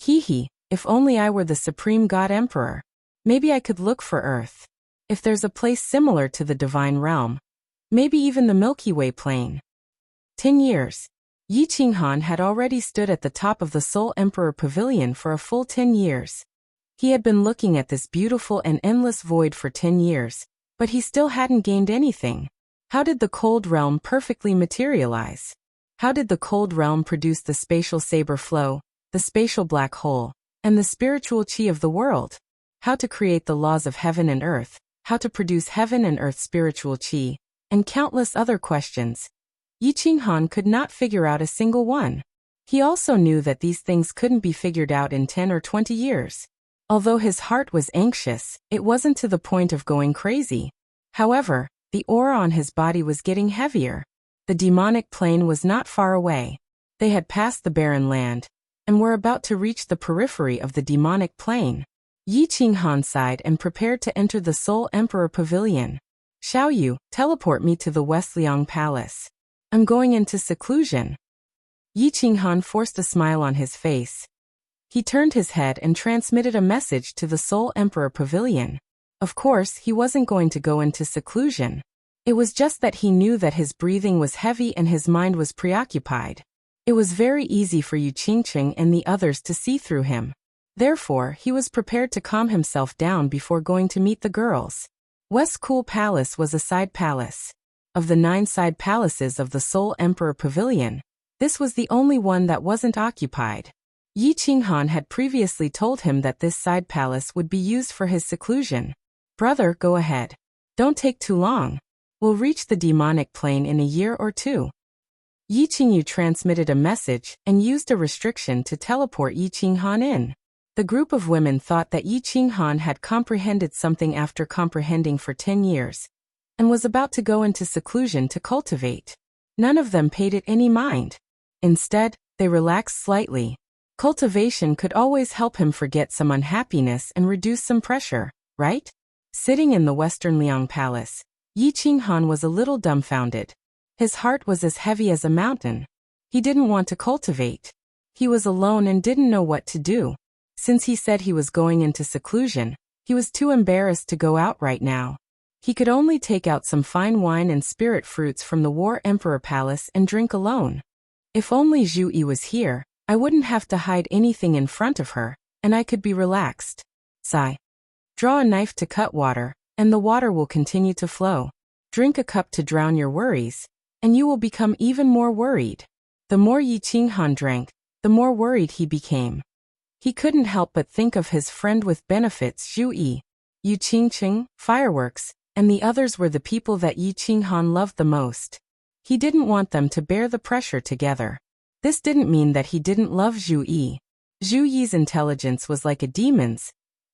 S1: If only I were the Supreme God Emperor. Maybe I could look for Earth. If there's a place similar to the Divine Realm. Maybe even the Milky Way plane. 10 years. Yi Qinghan had already stood at the top of the Soul Emperor Pavilion for a full 10 years. He had been looking at this beautiful and endless void for 10 years, but he still hadn't gained anything. How did the Cold Realm perfectly materialize? How did the Cold Realm produce the spatial saber flow, the spatial black hole, and the spiritual chi of the world? How to create the laws of heaven and earth, how to produce heaven and earth spiritual chi, and countless other questions. Yi Qinghan could not figure out a single one. He also knew that these things couldn't be figured out in 10 or 20 years. Although his heart was anxious, it wasn't to the point of going crazy. However, the aura on his body was getting heavier. The demonic plane was not far away. They had passed the barren land, and were about to reach the periphery of the demonic plane. Yi Qinghan sighed and prepared to enter the Soul Emperor Pavilion. Xiaoyu, teleport me to the Westliang Palace. I'm going into seclusion. Yi Qinghan forced a smile on his face. He turned his head and transmitted a message to the Soul Emperor Pavilion. Of course, he wasn't going to go into seclusion. It was just that he knew that his breathing was heavy and his mind was preoccupied. It was very easy for Yu Qingcheng and the others to see through him. Therefore, he was prepared to calm himself down before going to meet the girls. West Cool Palace was a side palace. Of the 9 side palaces of the Soul Emperor Pavilion, this was the only one that wasn't occupied. Yi Qinghan had previously told him that this side palace would be used for his seclusion. Brother, go ahead. Don't take too long. We'll reach the demonic plane in a year or 2. Yi Qingyu transmitted a message and used a restriction to teleport Yi Qinghan in. The group of women thought that Yi Qinghan had comprehended something after comprehending for 10 years, and was about to go into seclusion to cultivate. None of them paid it any mind. Instead, they relaxed slightly. Cultivation could always help him forget some unhappiness and reduce some pressure, right? Sitting in the Western Liang Palace, Yi Qinghan was a little dumbfounded. His heart was as heavy as a mountain. He didn't want to cultivate. He was alone and didn't know what to do. Since he said he was going into seclusion, he was too embarrassed to go out right now. He could only take out some fine wine and spirit fruits from the War Emperor Palace and drink alone. If only Zhu Yi was here, I wouldn't have to hide anything in front of her, and I could be relaxed. Sigh. Draw a knife to cut water, and the water will continue to flow. Drink a cup to drown your worries, and you will become even more worried. The more Yi Qinghan drank, the more worried he became. He couldn't help but think of his friend with benefits, Zhu Yi. Yu Qingqing, fireworks, and the others were the people that Yi Qinghan loved the most. He didn't want them to bear the pressure together. This didn't mean that he didn't love Zhu Yi. Zhu Yi's intelligence was like a demon's.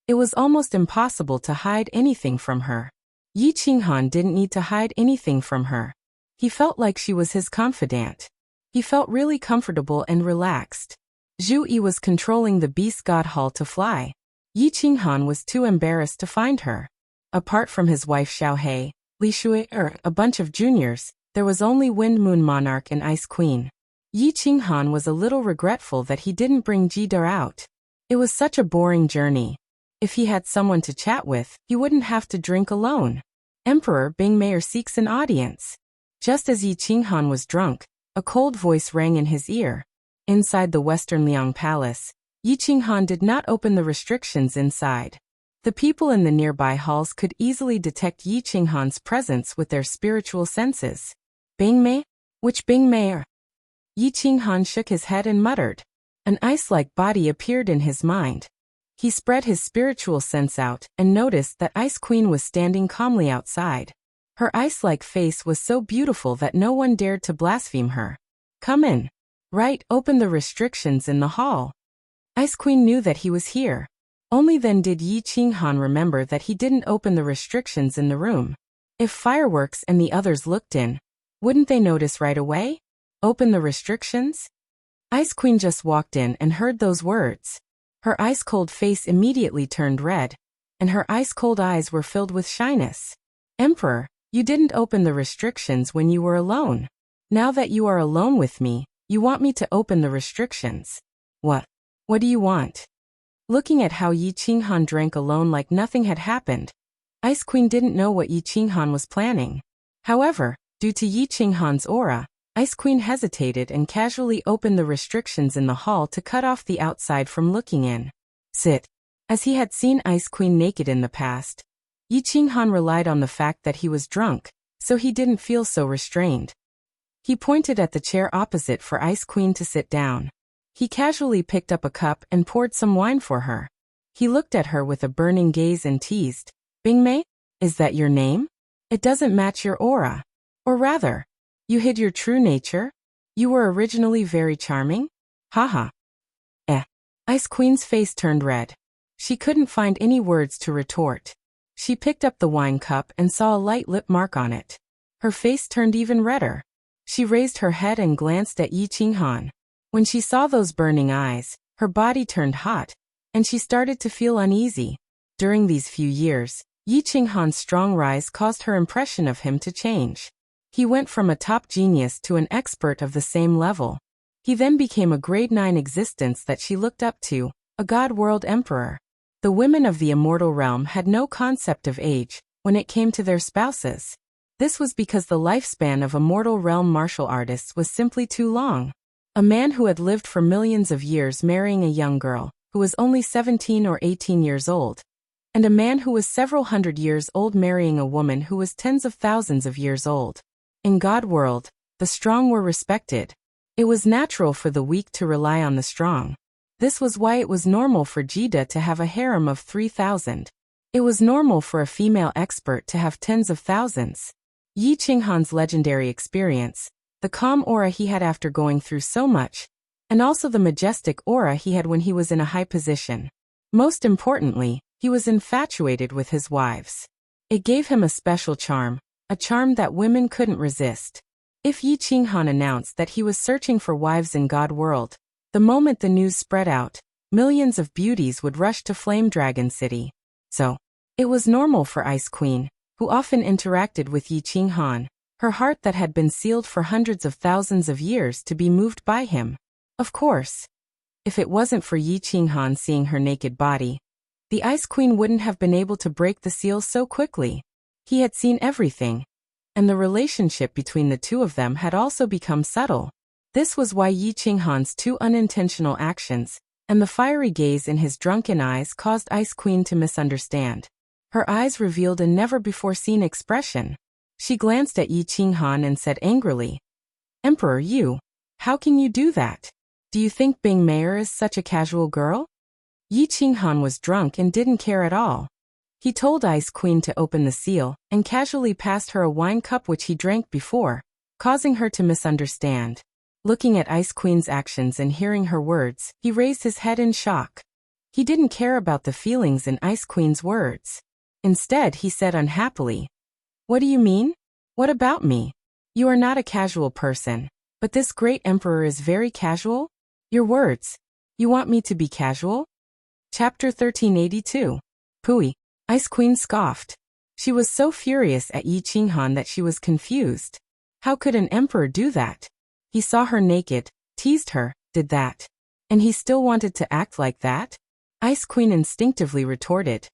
S1: It was almost impossible to hide anything from her. Yi Qinghan didn't need to hide anything from her. He felt like she was his confidant. He felt really comfortable and relaxed. Zhu Yi was controlling the beast god hall to fly. Yi Qinghan was too embarrassed to find her. Apart from his wife Xiaohei, Li Shui, a bunch of juniors, there was only Wind Moon Monarch and Ice Queen. Yi Qinghan was a little regretful that he didn't bring Jida out. It was such a boring journey. If he had someone to chat with, he wouldn't have to drink alone. Emperor Bingmei seeks an audience. Just as Yi Qinghan was drunk, a cold voice rang in his ear. Inside the Western Liang Palace, Yi Qinghan did not open the restrictions inside. The people in the nearby halls could easily detect Yi Qinghan's presence with their spiritual senses. Bingmei? Which Bingmei? Yi Qinghan shook his head and muttered. An ice-like body appeared in his mind. He spread his spiritual sense out and noticed that Ice Queen was standing calmly outside. Her ice-like face was so beautiful that no one dared to blaspheme her. Come in. Right, open the restrictions in the hall. Ice Queen knew that he was here. Only then did Yi Qinghan remember that he didn't open the restrictions in the room. If fireworks and the others looked in, wouldn't they notice right away? Open the restrictions? Ice Queen just walked in and heard those words. Her ice-cold face immediately turned red, and her ice-cold eyes were filled with shyness. Emperor, you didn't open the restrictions when you were alone. Now that you are alone with me, you want me to open the restrictions. What? What do you want? Looking at how Yi Qinghan drank alone like nothing had happened, Ice Queen didn't know what Yi Qinghan was planning. However, due to Yi Qinghan's aura, Ice Queen hesitated and casually opened the restrictions in the hall to cut off the outside from looking in. Sit. As he had seen Ice Queen naked in the past, Yi Qinghan relied on the fact that he was drunk, so he didn't feel so restrained. He pointed at the chair opposite for Ice Queen to sit down. He casually picked up a cup and poured some wine for her. He looked at her with a burning gaze and teased. Bingmei? Is that your name? It doesn't match your aura. Or rather, you hid your true nature? You were originally very charming? Haha. Ice Queen's face turned red. She couldn't find any words to retort. She picked up the wine cup and saw a light lip mark on it. Her face turned even redder. She raised her head and glanced at Yi Qinghan. When she saw those burning eyes, her body turned hot, and she started to feel uneasy. During these few years, Yi Qinghan's strong rise caused her impression of him to change. He went from a top genius to an expert of the same level. He then became a grade 9 existence that she looked up to, a god-world emperor. The women of the immortal realm had no concept of age when it came to their spouses. This was because the lifespan of immortal realm martial artists was simply too long. A man who had lived for millions of years marrying a young girl, who was only 17 or 18 years old, and a man who was several hundred years old marrying a woman who was tens of thousands of years old. In God world, the strong were respected. It was natural for the weak to rely on the strong. This was why it was normal for Jida to have a harem of 3,000. It was normal for a female expert to have tens of thousands. Yi Qinghan's legendary experience, the calm aura he had after going through so much, and also the majestic aura he had when he was in a high position. Most importantly, he was infatuated with his wives. It gave him a special charm, a charm that women couldn't resist. If Yi Qinghan announced that he was searching for wives in God world, the moment the news spread out, millions of beauties would rush to Flame Dragon City. So, it was normal for Ice Queen, who often interacted with Yi Qinghan, her heart that had been sealed for hundreds of thousands of years, to be moved by him. Of course, if it wasn't for Yi Qinghan seeing her naked body, the Ice Queen wouldn't have been able to break the seal so quickly. He had seen everything, and the relationship between the two of them had also become subtle. This was why Yi Qinghan's two unintentional actions and the fiery gaze in his drunken eyes caused Ice Queen to misunderstand. Her eyes revealed a never-before-seen expression. She glanced at Yi Qinghan and said angrily, "Emperor Yu, how can you do that? Do you think Bing Mayer is such a casual girl?" Yi Qinghan was drunk and didn't care at all. He told Ice Queen to open the seal and casually passed her a wine cup which he drank before, causing her to misunderstand. Looking at Ice Queen's actions and hearing her words, he raised his head in shock. He didn't care about the feelings in Ice Queen's words. Instead, he said unhappily, "What do you mean? What about me? You are not a casual person, but this great emperor is very casual? Your words. You want me to be casual?" Chapter 1382. Pui. Ice Queen scoffed. She was so furious at Yi Qinghan that she was confused. How could an emperor do that? He saw her naked, teased her, did that. And he still wanted to act like that? Ice Queen instinctively retorted,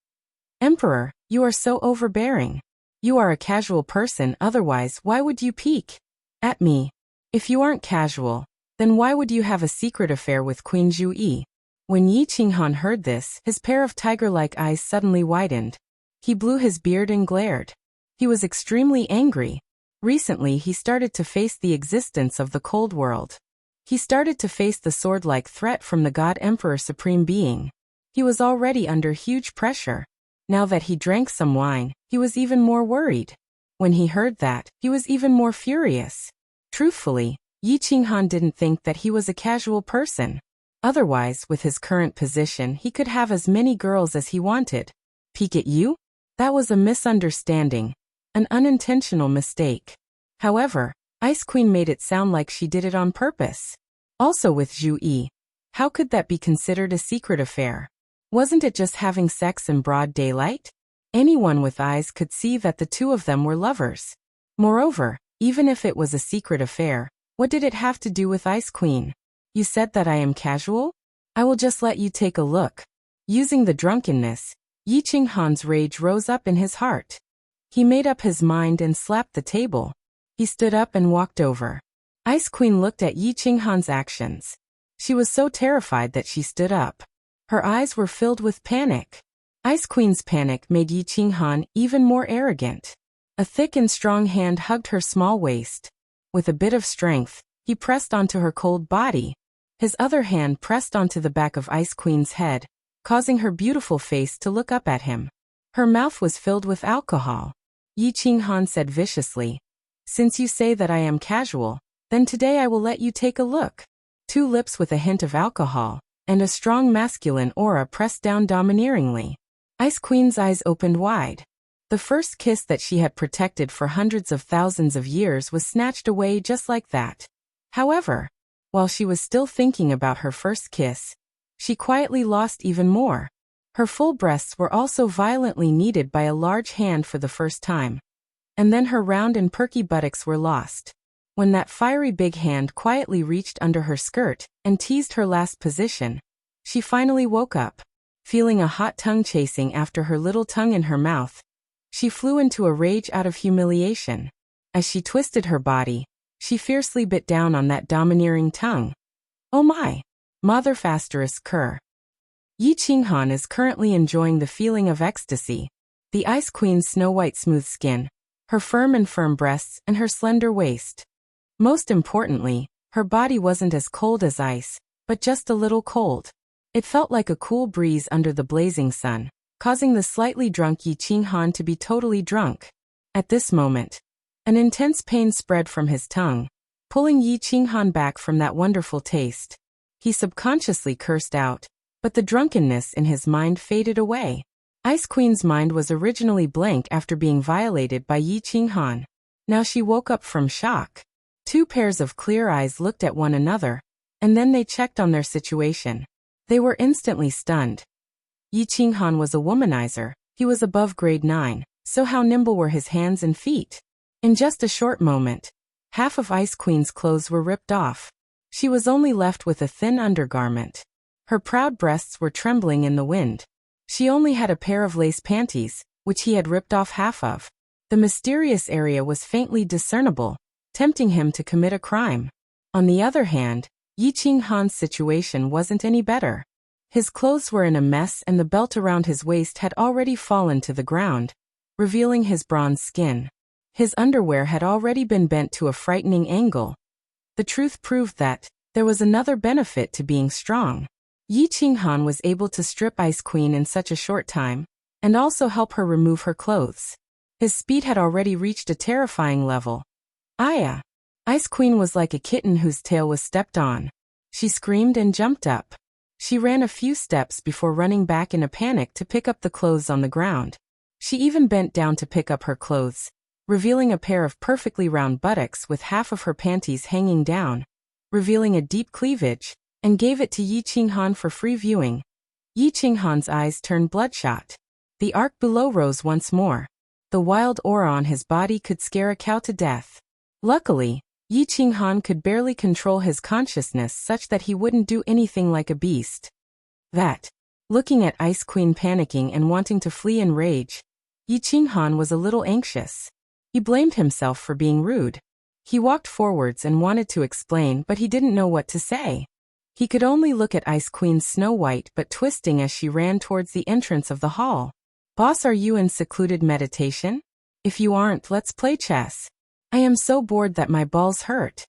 S1: "Emperor, you are so overbearing. You are a casual person, otherwise why would you peek at me? If you aren't casual, then why would you have a secret affair with Queen Zhu Yi?" When Yi Qinghan heard this, his pair of tiger-like eyes suddenly widened. He blew his beard and glared. He was extremely angry. Recently he started to face the existence of the cold world. He started to face the sword-like threat from the God Emperor Supreme Being. He was already under huge pressure. Now that he drank some wine, he was even more worried. When he heard that, he was even more furious. Truthfully, Yi Qinghan didn't think that he was a casual person. Otherwise, with his current position, he could have as many girls as he wanted. Peek at you? That was a misunderstanding. An unintentional mistake. However, Ice Queen made it sound like she did it on purpose. Also with Zhu Yi. How could that be considered a secret affair? Wasn't it just having sex in broad daylight? Anyone with eyes could see that the two of them were lovers. Moreover, even if it was a secret affair, what did it have to do with Ice Queen? You said that I am casual? I will just let you take a look. Using the drunkenness, Yi Qinghan's rage rose up in his heart. He made up his mind and slapped the table. He stood up and walked over. Ice Queen looked at Yi Qinghan's actions. She was so terrified that she stood up. Her eyes were filled with panic. Ice Queen's panic made Yi Qinghan even more arrogant. A thick and strong hand hugged her small waist. With a bit of strength, he pressed onto her cold body. His other hand pressed onto the back of Ice Queen's head, causing her beautiful face to look up at him. Her mouth was filled with alcohol. Yi Qinghan said viciously, "Since you say that I am casual, then today I will let you take a look." Two lips with a hint of alcohol, and a strong masculine aura pressed down domineeringly. Ice Queen's eyes opened wide. The first kiss that she had protected for hundreds of thousands of years was snatched away just like that. However, while she was still thinking about her first kiss, she quietly lost even more. Her full breasts were also violently kneaded by a large hand for the first time. And then her round and perky buttocks were lost. When that fiery big hand quietly reached under her skirt and teased her last position, she finally woke up. Feeling a hot tongue chasing after her little tongue in her mouth, she flew into a rage out of humiliation. As she twisted her body, she fiercely bit down on that domineering tongue. Oh my! Mother Fasterus Kerr. Yi Qinghan is currently enjoying the feeling of ecstasy. The Ice Queen's snow-white smooth skin, her firm breasts, and her slender waist. Most importantly, her body wasn't as cold as ice, but just a little cold. It felt like a cool breeze under the blazing sun, causing the slightly drunk Yi Qinghan to be totally drunk. At this moment, an intense pain spread from his tongue, pulling Yi Qinghan back from that wonderful taste. He subconsciously cursed out, but the drunkenness in his mind faded away. Ice Queen's mind was originally blank after being violated by Yi Qinghan. Now she woke up from shock. Two pairs of clear eyes looked at one another, and then they checked on their situation. They were instantly stunned. Yi Qinghan was a womanizer. He was above grade 9, so how nimble were his hands and feet? In just a short moment, half of Ice Queen's clothes were ripped off. She was only left with a thin undergarment. Her proud breasts were trembling in the wind. She only had a pair of lace panties, which he had ripped off half of. The mysterious area was faintly discernible, tempting him to commit a crime. On the other hand, Yi Qinghan's situation wasn't any better. His clothes were in a mess and the belt around his waist had already fallen to the ground, revealing his bronze skin. His underwear had already been bent to a frightening angle. The truth proved that there was another benefit to being strong. Yi Qinghan was able to strip Ice Queen in such a short time, and also help her remove her clothes. His speed had already reached a terrifying level. Aya! Ice Queen was like a kitten whose tail was stepped on. She screamed and jumped up. She ran a few steps before running back in a panic to pick up the clothes on the ground. She even bent down to pick up her clothes, revealing a pair of perfectly round buttocks with half of her panties hanging down, revealing a deep cleavage, and gave it to Yi Qinghan for free viewing. Yi Qinghan's eyes turned bloodshot. The arc below rose once more. The wild aura on his body could scare a cow to death. Luckily, Yi Qinghan could barely control his consciousness such that he wouldn't do anything like a beast. Looking at Ice Queen panicking and wanting to flee in rage, Yi Qinghan was a little anxious. He blamed himself for being rude. He walked forwards and wanted to explain, but he didn't know what to say. He could only look at Ice Queen's snow white but twisting as she ran towards the entrance of the hall. Boss, are you in secluded meditation? If you aren't, let's play chess. I am so bored that my balls hurt.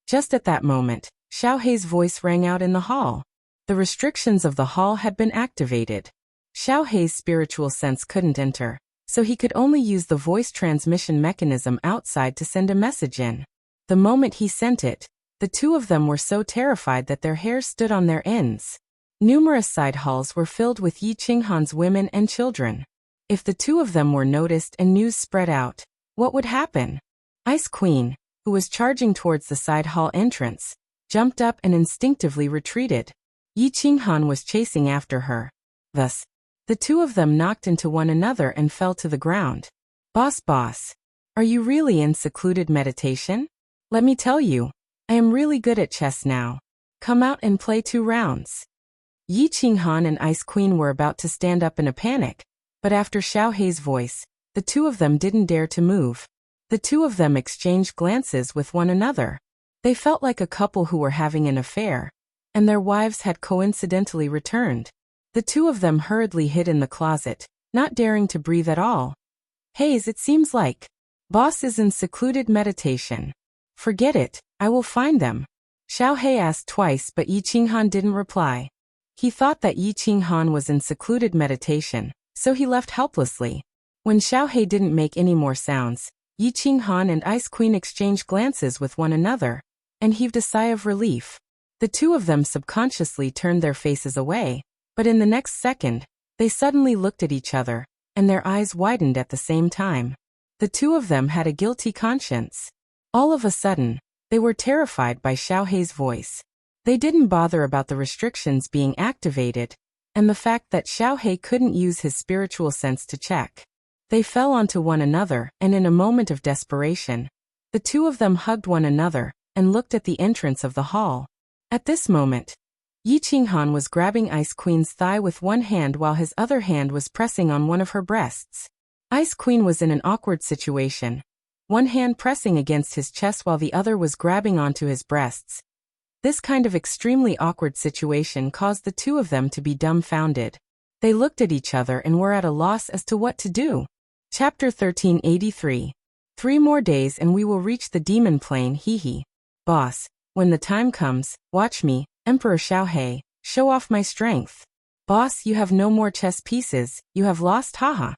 S1: Just at that moment, Xiaohei's voice rang out in the hall. The restrictions of the hall had been activated. Xiaohei's spiritual sense couldn't enter, so he could only use the voice transmission mechanism outside to send a message in. The moment he sent it, the two of them were so terrified that their hair stood on their ends. Numerous side halls were filled with Yi Qinghan's women and children. If the two of them were noticed and news spread out, what would happen? Ice Queen, who was charging towards the side hall entrance, jumped up and instinctively retreated. Yi Qinghan was chasing after her. Thus, the two of them knocked into one another and fell to the ground. Boss, are you really in secluded meditation? Let me tell you, I am really good at chess now. Come out and play 2 rounds. Yi Qinghan and Ice Queen were about to stand up in a panic, but after Xiaohei's voice, the two of them didn't dare to move. The two of them exchanged glances with one another. They felt like a couple who were having an affair, and their wives had coincidentally returned. The two of them hurriedly hid in the closet, not daring to breathe at all. Hayes, it seems like boss is in secluded meditation. Forget it, I will find them. Xiaohei asked twice, but Yi Qinghan didn't reply. He thought that Yi Qinghan was in secluded meditation, so he left helplessly. When Xiaohei didn't make any more sounds, Yi Qinghan and Ice Queen exchanged glances with one another, and heaved a sigh of relief. The two of them subconsciously turned their faces away, but in the next second, they suddenly looked at each other, and their eyes widened at the same time. The two of them had a guilty conscience. All of a sudden, they were terrified by Xiaohei's voice. They didn't bother about the restrictions being activated, and the fact that Xiaohei couldn't use his spiritual sense to check. They fell onto one another, and in a moment of desperation, the two of them hugged one another and looked at the entrance of the hall. At this moment, Yi Qinghan was grabbing Ice Queen's thigh with one hand while his other hand was pressing on one of her breasts. Ice Queen was in an awkward situation, one hand pressing against his chest while the other was grabbing onto his breasts. This kind of extremely awkward situation caused the two of them to be dumbfounded. They looked at each other and were at a loss as to what to do. Chapter 1383. 3 more days and we will reach the demon plane, hee. Boss, when the time comes, watch me, Emperor Xiaohei, show off my strength. Boss, you have no more chess pieces, you have lost, haha.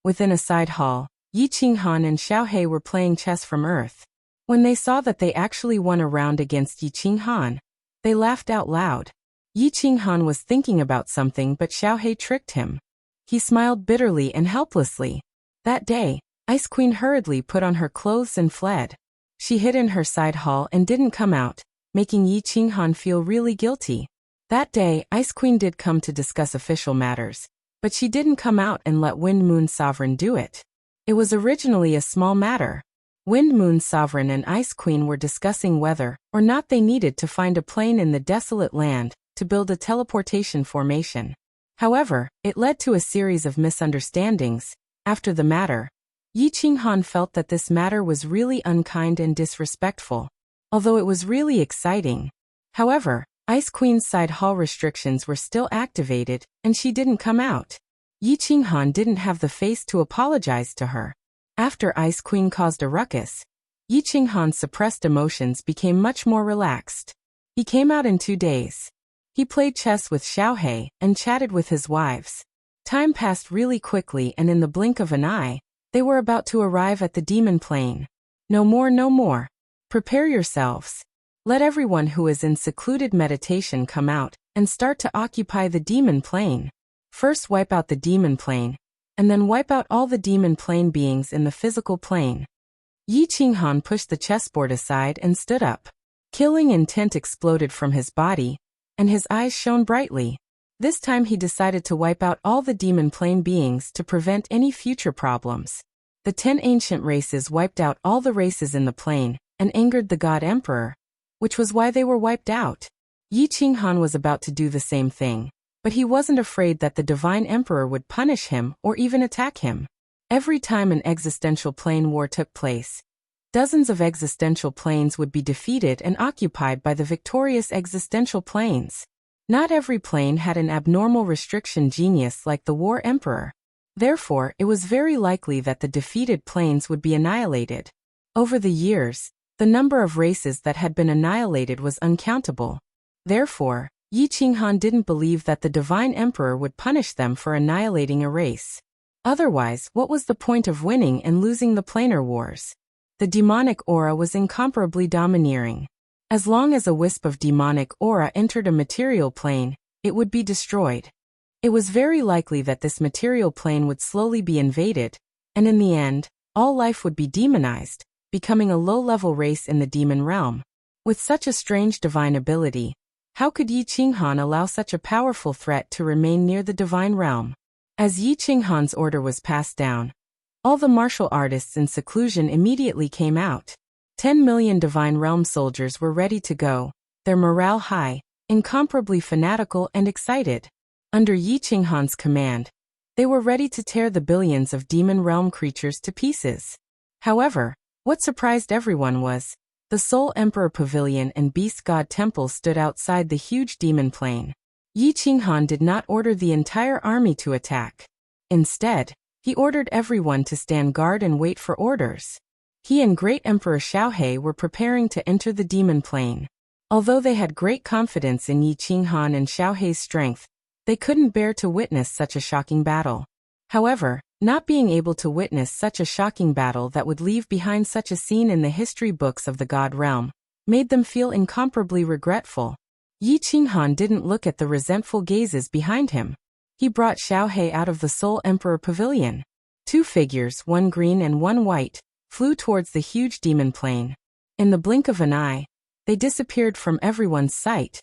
S1: Within a side hall, Yi Qinghan and Xiaohei were playing chess from Earth. When they saw that they actually won a round against Yi Qinghan, they laughed out loud. Yi Qinghan was thinking about something, but Xiaohei tricked him. He smiled bitterly and helplessly. That day, Ice Queen hurriedly put on her clothes and fled. She hid in her side hall and didn't come out, making Yi Qinghan feel really guilty. That day, Ice Queen did come to discuss official matters, but she didn't come out and let Wind Moon Sovereign do it. It was originally a small matter. Wind Moon Sovereign and Ice Queen were discussing whether or not they needed to find a plane in the desolate land to build a teleportation formation. However, it led to a series of misunderstandings. After the matter, Yi Qinghan felt that this matter was really unkind and disrespectful, although it was really exciting. However, Ice Queen's side hall restrictions were still activated, and she didn't come out. Yi Qinghan didn't have the face to apologize to her. After Ice Queen caused a ruckus, Yi Qinghan's suppressed emotions became much more relaxed. He came out in 2 days. He played chess with Xiaohe and chatted with his wives. Time passed really quickly, and in the blink of an eye, they were about to arrive at the demon plane. No more, no more. Prepare yourselves. Let everyone who is in secluded meditation come out and start to occupy the demon plane. First wipe out the demon plane, and then wipe out all the demon plane beings in the physical plane. Yi Qinghan pushed the chessboard aside and stood up. Killing intent exploded from his body, and his eyes shone brightly. This time he decided to wipe out all the demon plane beings to prevent any future problems. The 10 ancient races wiped out all the races in the plane, and angered the God Emperor, which was why they were wiped out. Yi Qinghan was about to do the same thing, but he wasn't afraid that the Divine Emperor would punish him or even attack him. Every time an existential plane war took place, dozens of existential planes would be defeated and occupied by the victorious existential planes. Not every plane had an abnormal restriction genius like the War Emperor. Therefore, it was very likely that the defeated planes would be annihilated. Over the years, the number of races that had been annihilated was uncountable. Therefore, Yi Qinghan didn't believe that the Divine Emperor would punish them for annihilating a race. Otherwise, what was the point of winning and losing the planar wars? The demonic aura was incomparably domineering. As long as a wisp of demonic aura entered a material plane, it would be destroyed. It was very likely that this material plane would slowly be invaded, and in the end, all life would be demonized, becoming a low-level race in the demon realm. With such a strange divine ability, how could Yi Qinghan allow such a powerful threat to remain near the divine realm? As Yi Qinghan's order was passed down, all the martial artists in seclusion immediately came out. 10 million Divine Realm soldiers were ready to go, their morale high, incomparably fanatical and excited. Under Yi Qinghan's command, they were ready to tear the billions of Demon Realm creatures to pieces. However, what surprised everyone was, the Soul Emperor Pavilion and Beast God Temple stood outside the huge demon plane. Yi Qinghan did not order the entire army to attack. Instead, he ordered everyone to stand guard and wait for orders. He and Great Emperor Xiaohe were preparing to enter the demon plane. Although they had great confidence in Yi Qinghan and Xiaohe's strength, they couldn't bear to witness such a shocking battle. However, not being able to witness such a shocking battle that would leave behind such a scene in the history books of the God realm, made them feel incomparably regretful. Yi Qinghan didn't look at the resentful gazes behind him. He brought Xiaohe out of the Soul Emperor Pavilion. 2 figures, one green and one white, flew towards the huge demon plane. In the blink of an eye, they disappeared from everyone's sight.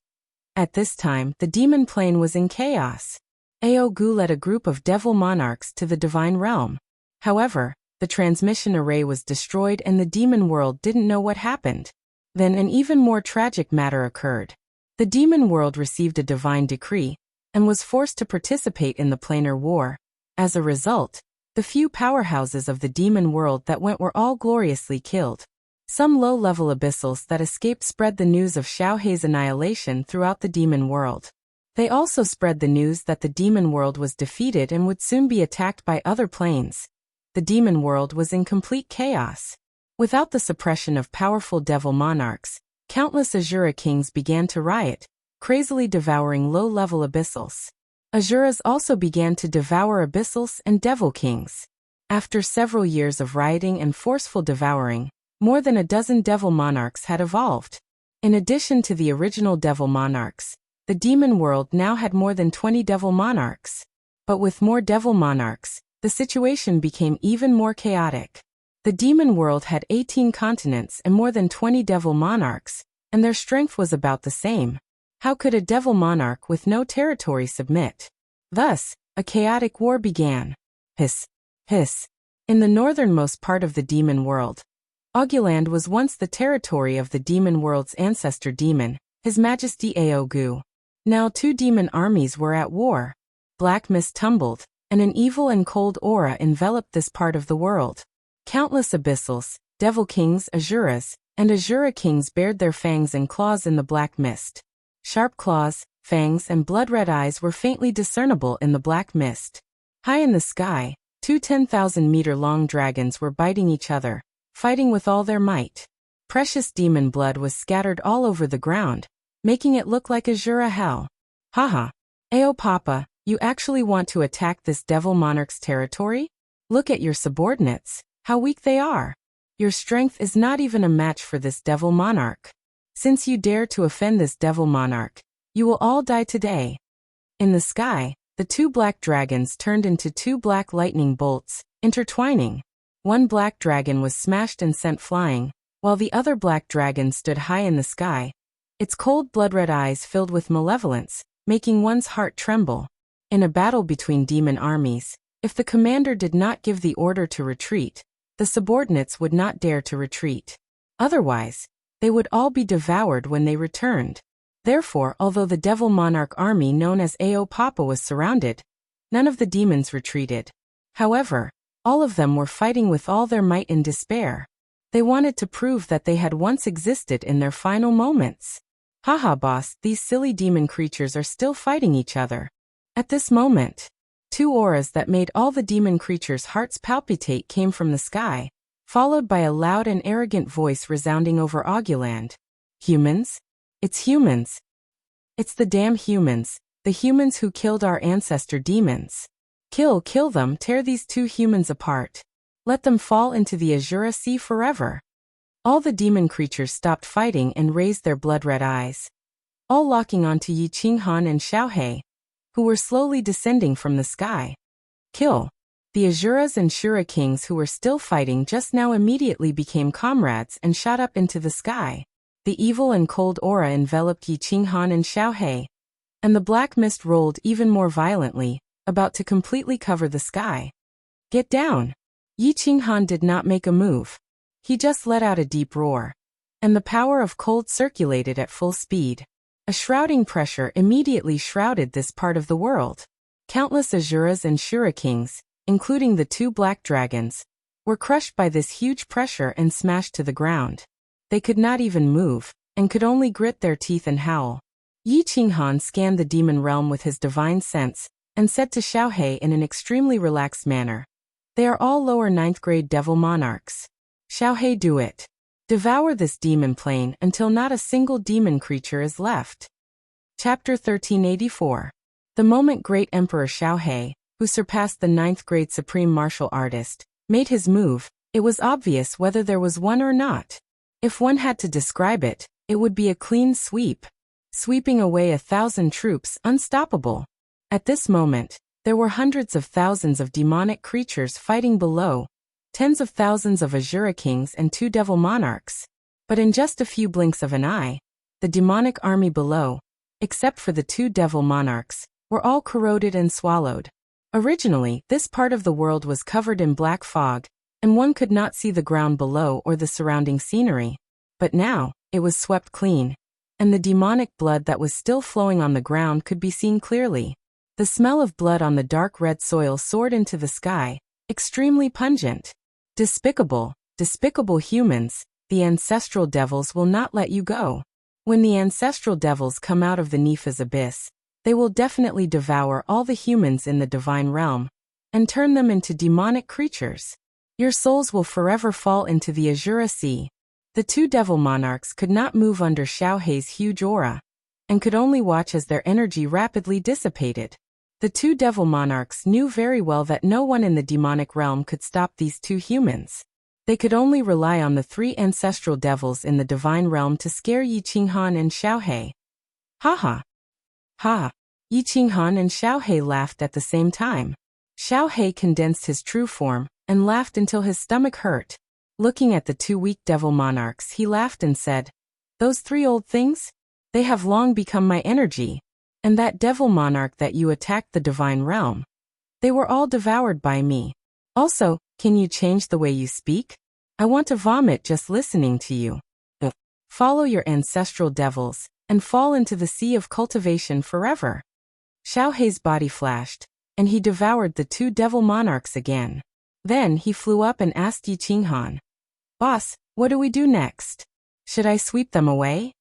S1: At this time, the demon plane was in chaos. Ao Gu led a group of devil monarchs to the divine realm. However, the transmission array was destroyed and the demon world didn't know what happened. Then an even more tragic matter occurred. The demon world received a divine decree and was forced to participate in the planar war. As a result, the few powerhouses of the demon world that went were all gloriously killed. Some low-level abyssals that escaped spread the news of Xiaohe's annihilation throughout the demon world. They also spread the news that the demon world was defeated and would soon be attacked by other planes. The demon world was in complete chaos. Without the suppression of powerful devil monarchs, countless Azura kings began to riot, crazily devouring low-level abyssals. Azuras also began to devour abyssals and devil kings. After several years of rioting and forceful devouring, more than a dozen devil monarchs had evolved. In addition to the original devil monarchs, the demon world now had more than 20 devil monarchs. But with more devil monarchs, the situation became even more chaotic. The demon world had 18 continents and more than 20 devil monarchs, and their strength was about the same. How could a devil monarch with no territory submit? Thus, a chaotic war began. Hiss. Hiss. In the northernmost part of the demon world, Auguland was once the territory of the demon world's ancestor demon, His Majesty Ao Gu. Now 2 demon armies were at war. Black mist tumbled, and an evil and cold aura enveloped this part of the world. Countless abyssals, devil kings, asuras, and asura kings bared their fangs and claws in the black mist. Sharp claws, fangs, and blood-red eyes were faintly discernible in the black mist. High in the sky, two 10,000-meter-long dragons were biting each other, fighting with all their might. Precious demon blood was scattered all over the ground, making it look like Asura hell. Haha. Ayo Papa, you actually want to attack this devil monarch's territory? Look at your subordinates, how weak they are. Your strength is not even a match for this devil monarch. Since you dare to offend this devil monarch, you will all die today. In the sky, the two black dragons turned into two black lightning bolts, intertwining. One black dragon was smashed and sent flying, while the other black dragon stood high in the sky, its cold blood-red eyes filled with malevolence, making one's heart tremble. In a battle between demon armies, if the commander did not give the order to retreat, the subordinates would not dare to retreat. Otherwise, they would all be devoured when they returned. Therefore, although the devil monarch army known as Ayo Papa was surrounded, none of the demons retreated. However, all of them were fighting with all their might in despair. They wanted to prove that they had once existed in their final moments. Haha boss, these silly demon creatures are still fighting each other. At this moment, two auras that made all the demon creatures' hearts palpitate came from the sky, followed by a loud and arrogant voice resounding over Auguland. Humans? It's humans. It's the damn humans, the humans who killed our ancestor demons. Kill them, tear these two humans apart. Let them fall into the Azura Sea forever. All the demon creatures stopped fighting and raised their blood-red eyes, all locking onto Yi Qinghan and Xiaohei, who were slowly descending from the sky. Kill. The Asuras and Shura kings who were still fighting just now immediately became comrades and shot up into the sky. The evil and cold aura enveloped Yi Qinghan and Xiaohei, and the black mist rolled even more violently, about to completely cover the sky. Get down! Yi Qinghan did not make a move. He just let out a deep roar, and the power of cold circulated at full speed. A shrouding pressure immediately shrouded this part of the world. Countless Asuras and Shura kings, including the two black dragons, were crushed by this huge pressure and smashed to the ground. They could not even move, and could only grit their teeth and howl. Yi Qinghan scanned the demon realm with his divine sense, and said to Xiaohei in an extremely relaxed manner, "They are all lower 9th grade devil monarchs. Xiaohei, do it. Devour this demon plane until not a single demon creature is left." Chapter 1384. The moment Great Emperor Xiaohei, who surpassed the 9th grade supreme martial artist, made his move, it was obvious whether there was one or not. If one had to describe it, it would be a clean sweep, sweeping away 1,000 troops, unstoppable. At this moment, there were hundreds of thousands of demonic creatures fighting below, tens of thousands of Asura kings and two devil monarchs. But in just a few blinks of an eye, the demonic army below, except for the two devil monarchs, were all corroded and swallowed. Originally, this part of the world was covered in black fog, and one could not see the ground below or the surrounding scenery. But now, it was swept clean, and the demonic blood that was still flowing on the ground could be seen clearly. The smell of blood on the dark red soil soared into the sky, extremely pungent. Despicable, despicable humans, the ancestral devils will not let you go. When the ancestral devils come out of the Nepha's abyss, they will definitely devour all the humans in the divine realm, and turn them into demonic creatures. Your souls will forever fall into the Azura Sea. The two devil monarchs could not move under Xiaohei's huge aura, and could only watch as their energy rapidly dissipated. The two devil monarchs knew very well that no one in the demonic realm could stop these two humans. They could only rely on the three ancestral devils in the divine realm to scare Yi Qinghan and Xiaohei. Ha ha! Ha! Yi Qinghan and Xiaohei laughed at the same time. Xiaohei condensed his true form, and laughed until his stomach hurt. Looking at the two weak devil monarchs, he laughed and said, "Those three old things? They have long become my energy. And that devil monarch that you attacked the divine realm. They were all devoured by me. Also, can you change the way you speak? I want to vomit just listening to you. Follow your ancestral devils, and fall into the sea of cultivation forever." Xiaohei's body flashed, and he devoured the two devil monarchs again. Then he flew up and asked Yi Qinghan, "Boss, what do we do next? Should I sweep them away?"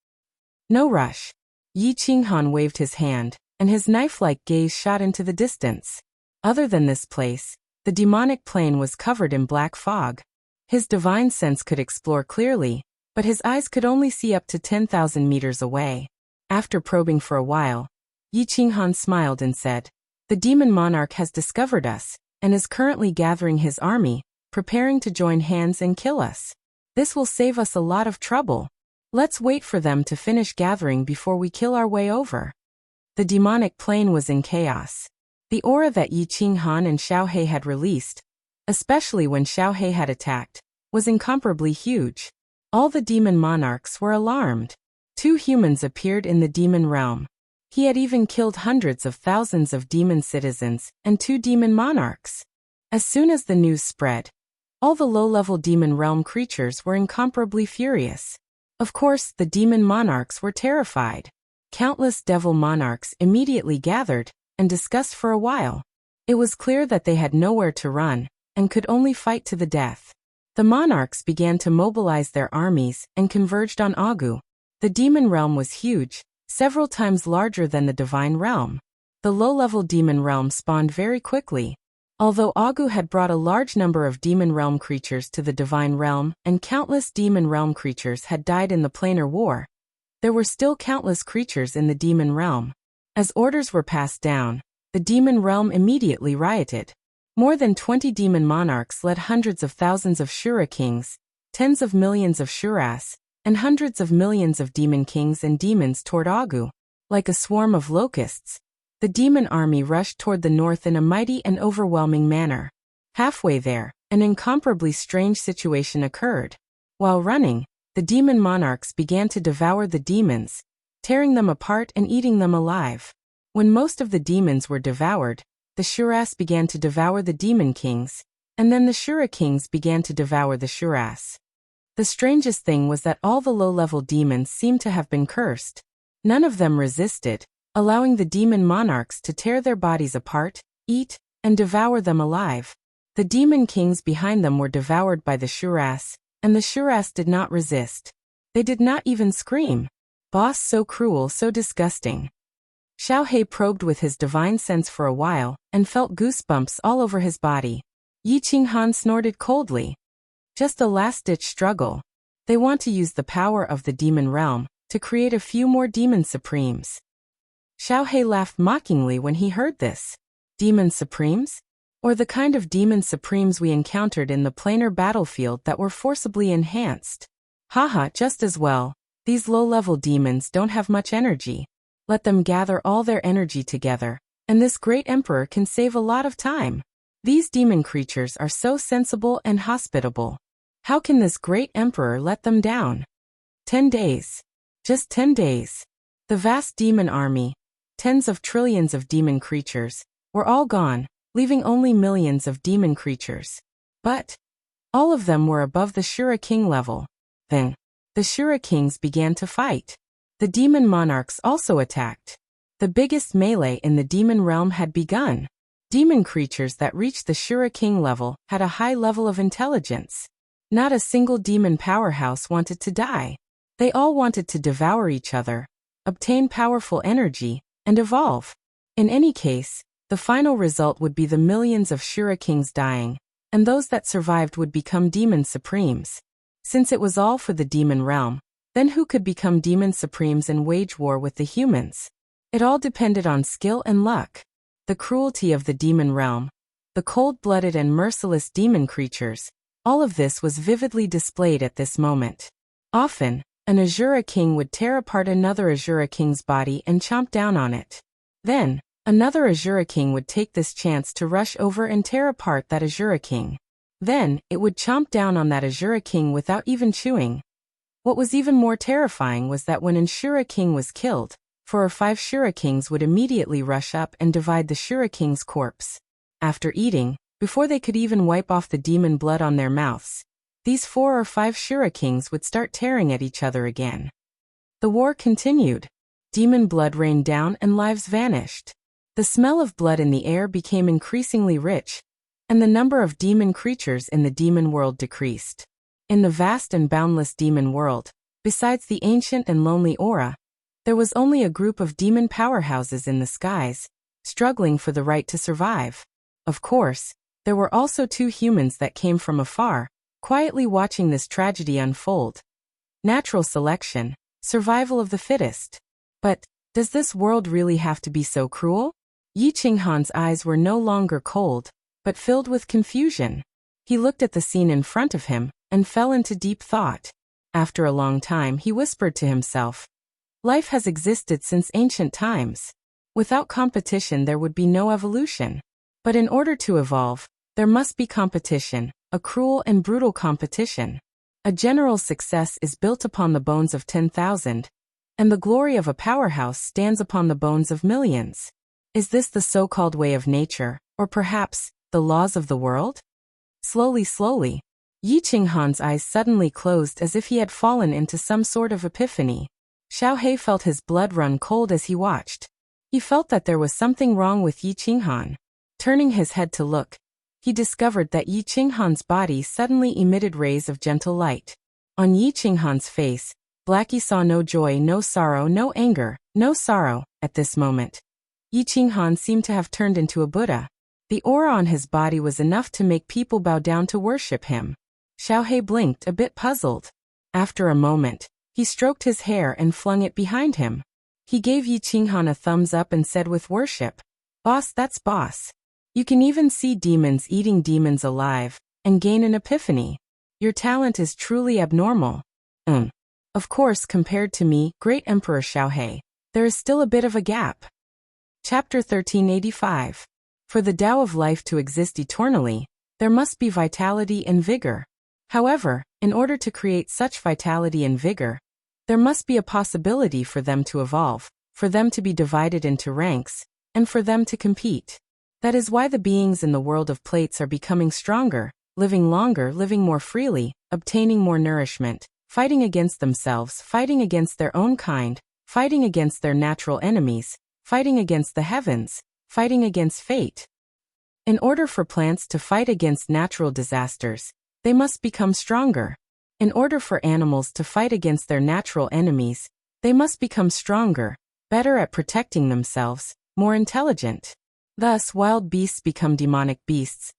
S1: "No rush." Yi Qinghan waved his hand, and his knife-like gaze shot into the distance. Other than this place, the demonic plane was covered in black fog. His divine sense could explore clearly, but his eyes could only see up to 10,000 meters away. After probing for a while, Yi Qinghan smiled and said, "The demon monarch has discovered us, and is currently gathering his army, preparing to join hands and kill us. This will save us a lot of trouble. Let's wait for them to finish gathering before we kill our way over." The demonic plane was in chaos. The aura that Yi Qinghan and Xiaohe had released, especially when Xiaohe had attacked, was incomparably huge. All the demon monarchs were alarmed. 2 humans appeared in the demon realm. He had even killed hundreds of thousands of demon citizens and 2 demon monarchs. As soon as the news spread, all the low-level demon realm creatures were incomparably furious. Of course, the demon monarchs were terrified. Countless devil monarchs immediately gathered and discussed for a while. It was clear that they had nowhere to run and could only fight to the death. The monarchs began to mobilize their armies and converged on Agu. The demon realm was huge, several times larger than the divine realm. The low-level demon realm spawned very quickly. Although Agu had brought a large number of demon realm creatures to the divine realm and countless demon realm creatures had died in the planar war, there were still countless creatures in the demon realm. As orders were passed down, the demon realm immediately rioted. More than 20 demon monarchs led hundreds of thousands of Shura kings, tens of millions of Shuras, and hundreds of millions of demon kings and demons toward Agu. Like a swarm of locusts, the demon army rushed toward the north in a mighty and overwhelming manner. Halfway there, an incomparably strange situation occurred. While running, the demon monarchs began to devour the demons, tearing them apart and eating them alive. When most of the demons were devoured, the Shuras began to devour the demon kings, and then the Shura kings began to devour the Shuras. The strangest thing was that all the low-level demons seemed to have been cursed. None of them resisted, allowing the demon monarchs to tear their bodies apart, eat, and devour them alive. The demon kings behind them were devoured by the Shuras, and the Shuras did not resist. They did not even scream. "Boss, so cruel, so disgusting." Xiaohe probed with his divine sense for a while, and felt goosebumps all over his body. Yi Qinghan snorted coldly. Just a last-ditch struggle. They want to use the power of the demon realm to create a few more demon supremes. Xiaohe laughed mockingly when he heard this. Demon supremes? Or the kind of demon supremes we encountered in the planar battlefield that were forcibly enhanced? Haha, just as well. These low-level demons don't have much energy. Let them gather all their energy together, and this great emperor can save a lot of time. These demon creatures are so sensible and hospitable. How can this great emperor let them down? 10 days. Just 10 days. The vast demon army, tens of trillions of demon creatures, were all gone, leaving only millions of demon creatures. But all of them were above the Shura king level. Then, the Shura kings began to fight. The demon monarchs also attacked. The biggest melee in the demon realm had begun. Demon creatures that reached the Shura king level had a high level of intelligence. Not a single demon powerhouse wanted to die. They all wanted to devour each other, obtain powerful energy, and evolve. In any case, the final result would be the millions of Shura kings dying, and those that survived would become demon supremes. Since it was all for the demon realm, then who could become demon supremes and wage war with the humans? It all depended on skill and luck. The cruelty of the demon realm, the cold-blooded and merciless demon creatures, all of this was vividly displayed at this moment. Often, an Azura king would tear apart another Azura king's body and chomp down on it. Then, another Azura king would take this chance to rush over and tear apart that Azura king. Then, it would chomp down on that Azura king without even chewing. What was even more terrifying was that when an Shura king was killed, 4 or 5 Shura kings would immediately rush up and divide the Shura king's corpse. After eating, before they could even wipe off the demon blood on their mouths, these 4 or 5 Shura kings would start tearing at each other again. The war continued. Demon blood rained down and lives vanished. The smell of blood in the air became increasingly rich, and the number of demon creatures in the demon world decreased. In the vast and boundless demon world, besides the ancient and lonely aura, there was only a group of demon powerhouses in the skies, struggling for the right to survive. Of course, there were also 2 humans that came from afar, quietly watching this tragedy unfold. Natural selection, survival of the fittest. But, does this world really have to be so cruel? Yi Qinghan's eyes were no longer cold, but filled with confusion. He looked at the scene in front of him, and fell into deep thought. After a long time he whispered to himself, "Life has existed since ancient times. Without competition there would be no evolution. But in order to evolve, there must be competition, a cruel and brutal competition. A general's success is built upon the bones of 10,000, and the glory of a powerhouse stands upon the bones of millions. Is this the so-called way of nature, or perhaps, the laws of the world?" Slowly, Yi Qinghan's eyes suddenly closed as if he had fallen into some sort of epiphany. Xiaohei felt his blood run cold as he watched. He felt that there was something wrong with Yi Qinghan. Turning his head to look, he discovered that Yi Qinghan's body suddenly emitted rays of gentle light. On Yi Qinghan's face, Blackie saw no joy, no sorrow, no anger, no sorrow, at this moment. Yi Qinghan seemed to have turned into a Buddha. The aura on his body was enough to make people bow down to worship him. Xiaohei blinked, a bit puzzled. After a moment, he stroked his hair and flung it behind him. He gave Yi Qinghan a thumbs up and said with worship, "Boss, that's boss. You can even see demons eating demons alive, and gain an epiphany. Your talent is truly abnormal." Of course, compared to me, Great Emperor Xiaohei, there is still a bit of a gap. Chapter 1385. For the Tao of life to exist eternally, there must be vitality and vigor. However, in order to create such vitality and vigor, there must be a possibility for them to evolve, for them to be divided into ranks, and for them to compete. That is why the beings in the world of plates are becoming stronger, living longer, living more freely, obtaining more nourishment, fighting against themselves, fighting against their own kind, fighting against their natural enemies, fighting against the heavens, fighting against fate. In order for plants to fight against natural disasters, they must become stronger. In order for animals to fight against their natural enemies, they must become stronger, better at protecting themselves, more intelligent. Thus, wild beasts become demonic beasts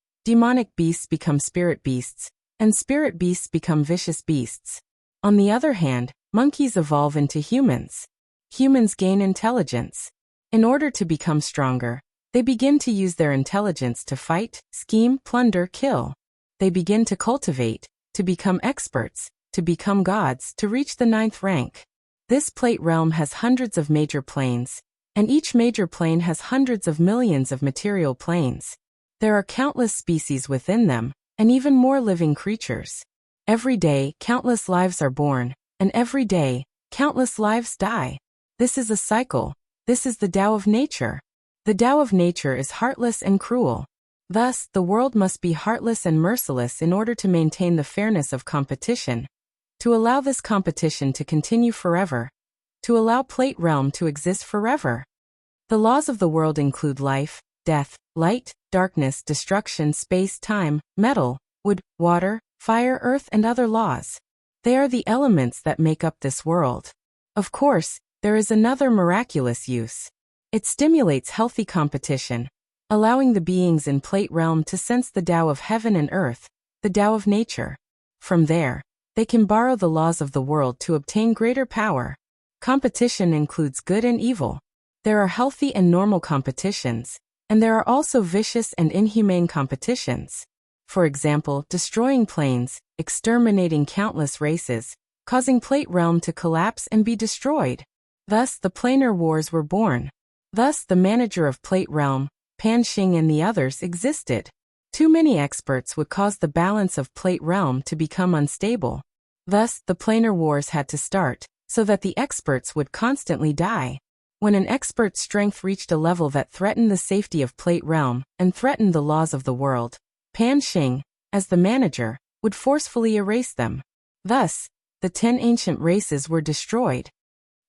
S1: become spirit beasts, and spirit beasts become vicious beasts. On the other hand, monkeys evolve into humans. Humans gain intelligence. In order to become stronger, they begin to use their intelligence to fight, scheme, plunder, kill. They begin to cultivate, to become experts, to become gods, to reach the 9th rank. This plate realm has hundreds of major planes, and each major plane has hundreds of millions of material planes. There are countless species within them, and even more living creatures. Every day, countless lives are born, and every day, countless lives die. This is a cycle. This is the Tao of nature. The Tao of nature is heartless and cruel. Thus, the world must be heartless and merciless in order to maintain the fairness of competition, to allow this competition to continue forever, to allow plate realm to exist forever. The laws of the world include life, death, light, darkness, destruction, space, time, metal, wood, water, fire, earth, and other laws. They are the elements that make up this world. Of course, there is another miraculous use. It stimulates healthy competition, allowing the beings in plate realm to sense the Tao of heaven and earth, the Tao of nature. From there, they can borrow the laws of the world to obtain greater power. Competition includes good and evil. There are healthy and normal competitions, and there are also vicious and inhumane competitions. For example, destroying planes, exterminating countless races, causing plate realm to collapse and be destroyed. Thus, the planar wars were born. Thus, the manager of plate realm, Pan Xing, and the others existed. Too many experts would cause the balance of plate realm to become unstable. Thus, the planar wars had to start, so that the experts would constantly die. When an expert's strength reached a level that threatened the safety of plate realm and threatened the laws of the world, Pan Xing, as the manager, would forcefully erase them. Thus, the 10 ancient races were destroyed.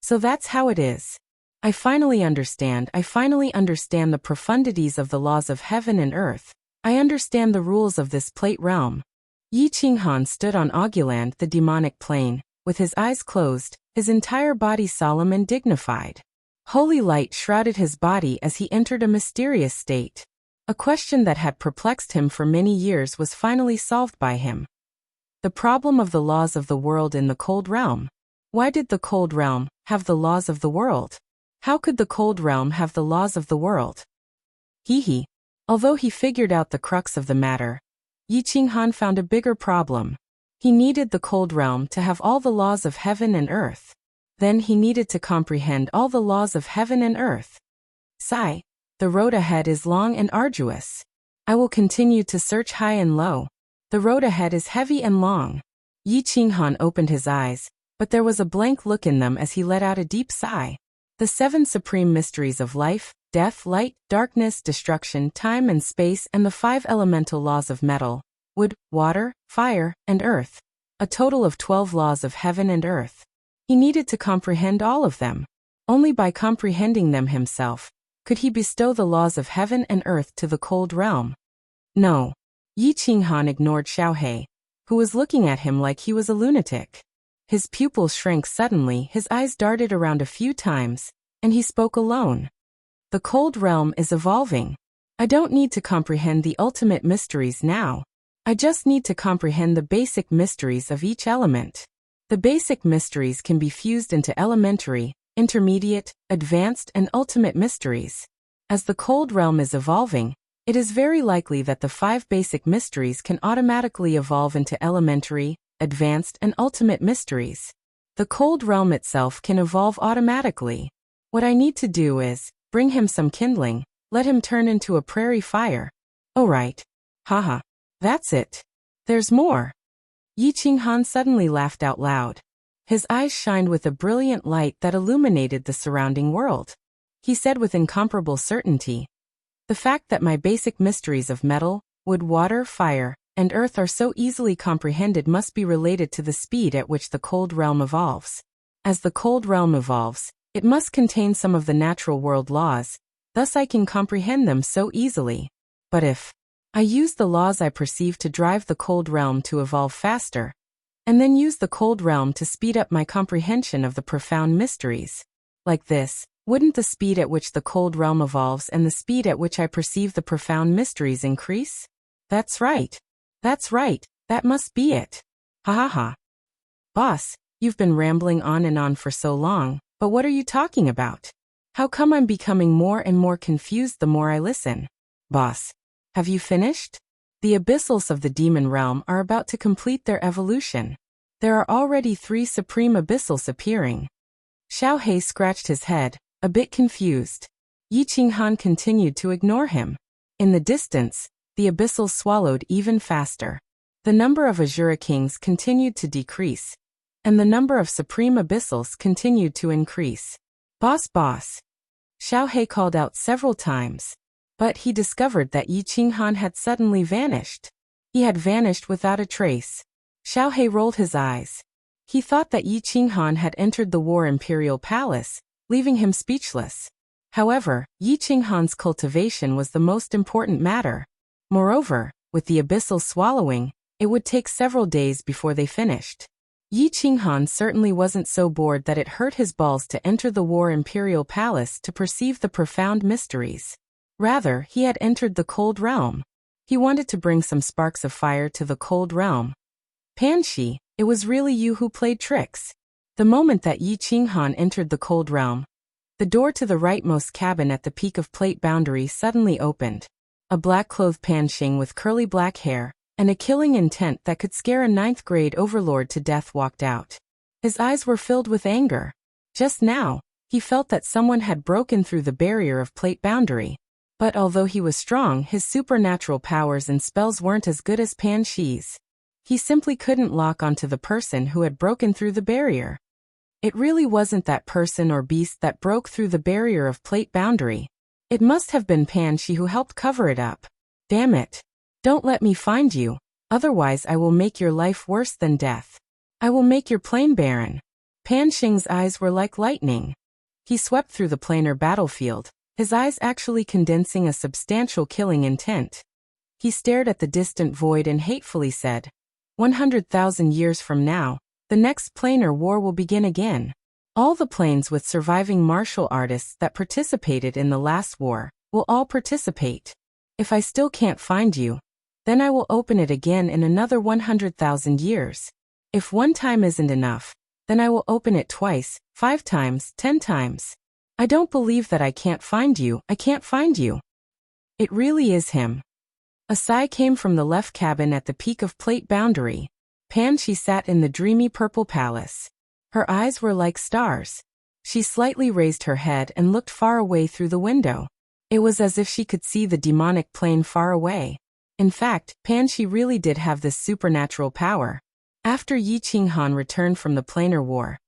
S1: So that's how it is. I finally understand the profundities of the laws of heaven and earth. I understand the rules of this plate realm. Yi Qinghan stood on Augurland, the demonic plane, with his eyes closed, his entire body solemn and dignified. Holy light shrouded his body as he entered a mysterious state. A question that had perplexed him for many years was finally solved by him. The problem of the laws of the world in the cold realm. Why did the cold realm have the laws of the world? How could the cold realm have the laws of the world? He. Although he figured out the crux of the matter, Yi Qinghan found a bigger problem. He needed the cold realm to have all the laws of heaven and earth. Then he needed to comprehend all the laws of heaven and earth. Sigh. The road ahead is long and arduous. I will continue to search high and low. The road ahead is heavy and long. Yi Qinghan opened his eyes, but there was a blank look in them as he let out a deep sigh. The 7 supreme mysteries of life, death, light, darkness, destruction, time and space, and the 5 elemental laws of metal, wood, water, fire, and earth. A total of 12 laws of heaven and earth. He needed to comprehend all of them. Only by comprehending them himself could he bestow the laws of heaven and earth to the cold realm. No. Yi Qinghan ignored Xiaohe, who was looking at him like he was a lunatic. His pupils shrank suddenly, his eyes darted around a few times, and he spoke alone. The cold realm is evolving. I don't need to comprehend the ultimate mysteries now. I just need to comprehend the basic mysteries of each element. The basic mysteries can be fused into elementary, intermediate, advanced, and ultimate mysteries. As the cold realm is evolving, it is very likely that the 5 basic mysteries can automatically evolve into elementary, advanced, and ultimate mysteries. The cold realm itself can evolve automatically. What I need to do is bring him some kindling, let him turn into a prairie fire. Oh right. Haha. That's it. There's more. Yi Qinghan suddenly laughed out loud. His eyes shined with a brilliant light that illuminated the surrounding world. He said with incomparable certainty, "The fact that my basic mysteries of metal, wood, water, fire, and earth are so easily comprehended must be related to the speed at which the cold realm evolves. As the cold realm evolves, it must contain some of the natural world laws, thus I can comprehend them so easily. But if I use the laws I perceive to drive the cold realm to evolve faster, and then use the cold realm to speed up my comprehension of the profound mysteries. Like this, wouldn't the speed at which the cold realm evolves and the speed at which I perceive the profound mysteries increase? That's right. That's right, that must be it. Ha ha ha. Boss, you've been rambling on and on for so long, but what are you talking about? How come I'm becoming more and more confused the more I listen? Boss, have you finished? The abyssals of the demon realm are about to complete their evolution. There are already 3 supreme abyssals appearing. Xiaohe scratched his head, a bit confused. Yi Qinghan continued to ignore him. In the distance, the abyssals swallowed even faster. The number of Azura kings continued to decrease, and the number of supreme abyssals continued to increase. Boss, boss. Xiaohe called out several times. But he discovered that Yi Qinghan had suddenly vanished. He had vanished without a trace. Xiaohe rolled his eyes. He thought that Yi Qinghan had entered the War Imperial Palace, leaving him speechless. However, Yi Qinghan's cultivation was the most important matter. Moreover, with the abyssal swallowing, it would take several days before they finished. Yi Qinghan certainly wasn't so bored that it hurt his balls to enter the War Imperial Palace to perceive the profound mysteries. Rather, he had entered the cold realm. He wanted to bring some sparks of fire to the cold realm. Panshi, it was really you who played tricks. The moment that Yi Qinghan entered the cold realm, the door to the rightmost cabin at the peak of plate boundary suddenly opened. A black-clothed Panshing with curly black hair and a killing intent that could scare a 9th-grade overlord to death walked out. His eyes were filled with anger. Just now, he felt that someone had broken through the barrier of plate boundary. But although he was strong, his supernatural powers and spells weren't as good as Pan Shi's. He simply couldn't lock onto the person who had broken through the barrier. It really wasn't that person or beast that broke through the barrier of plate boundary. It must have been Pan Shi who helped cover it up. Damn it. Don't let me find you, otherwise I will make your life worse than death. I will make your plane barren. Pan Xing's eyes were like lightning. He swept through the planar battlefield, his eyes actually condensing a substantial killing intent. He stared at the distant void and hatefully said, 100,000 years from now, the next planar war will begin again. All the planes with surviving martial artists that participated in the last war will all participate. If I still can't find you, then I will open it again in another 100,000 years. If one time isn't enough, then I will open it twice, 5 times, 10 times. I don't believe that I can't find you. I can't find you. It really is him. A sigh came from the left cabin at the peak of plate boundary. She sat in the dreamy purple palace. Her eyes were like stars. She slightly raised her head and looked far away through the window. It was as if she could see the demonic plane far away. In fact, she really did have this supernatural power. After Yi Qinghan returned from the planar war,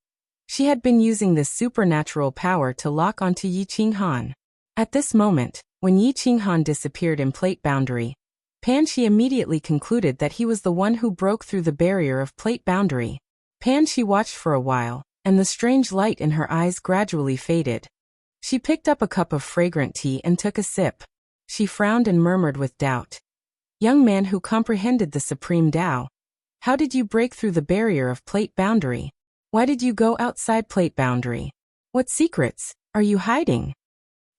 S1: she had been using this supernatural power to lock onto Yi Qinghan. At this moment, when Yi Qinghan disappeared in plate boundary, Shi immediately concluded that he was the one who broke through the barrier of plate boundary. Shi watched for a while, and the strange light in her eyes gradually faded. She picked up a cup of fragrant tea and took a sip. She frowned and murmured with doubt. Young man who comprehended the supreme Tao, how did you break through the barrier of plate boundary? Why did you go outside plate boundary? What secrets are you hiding?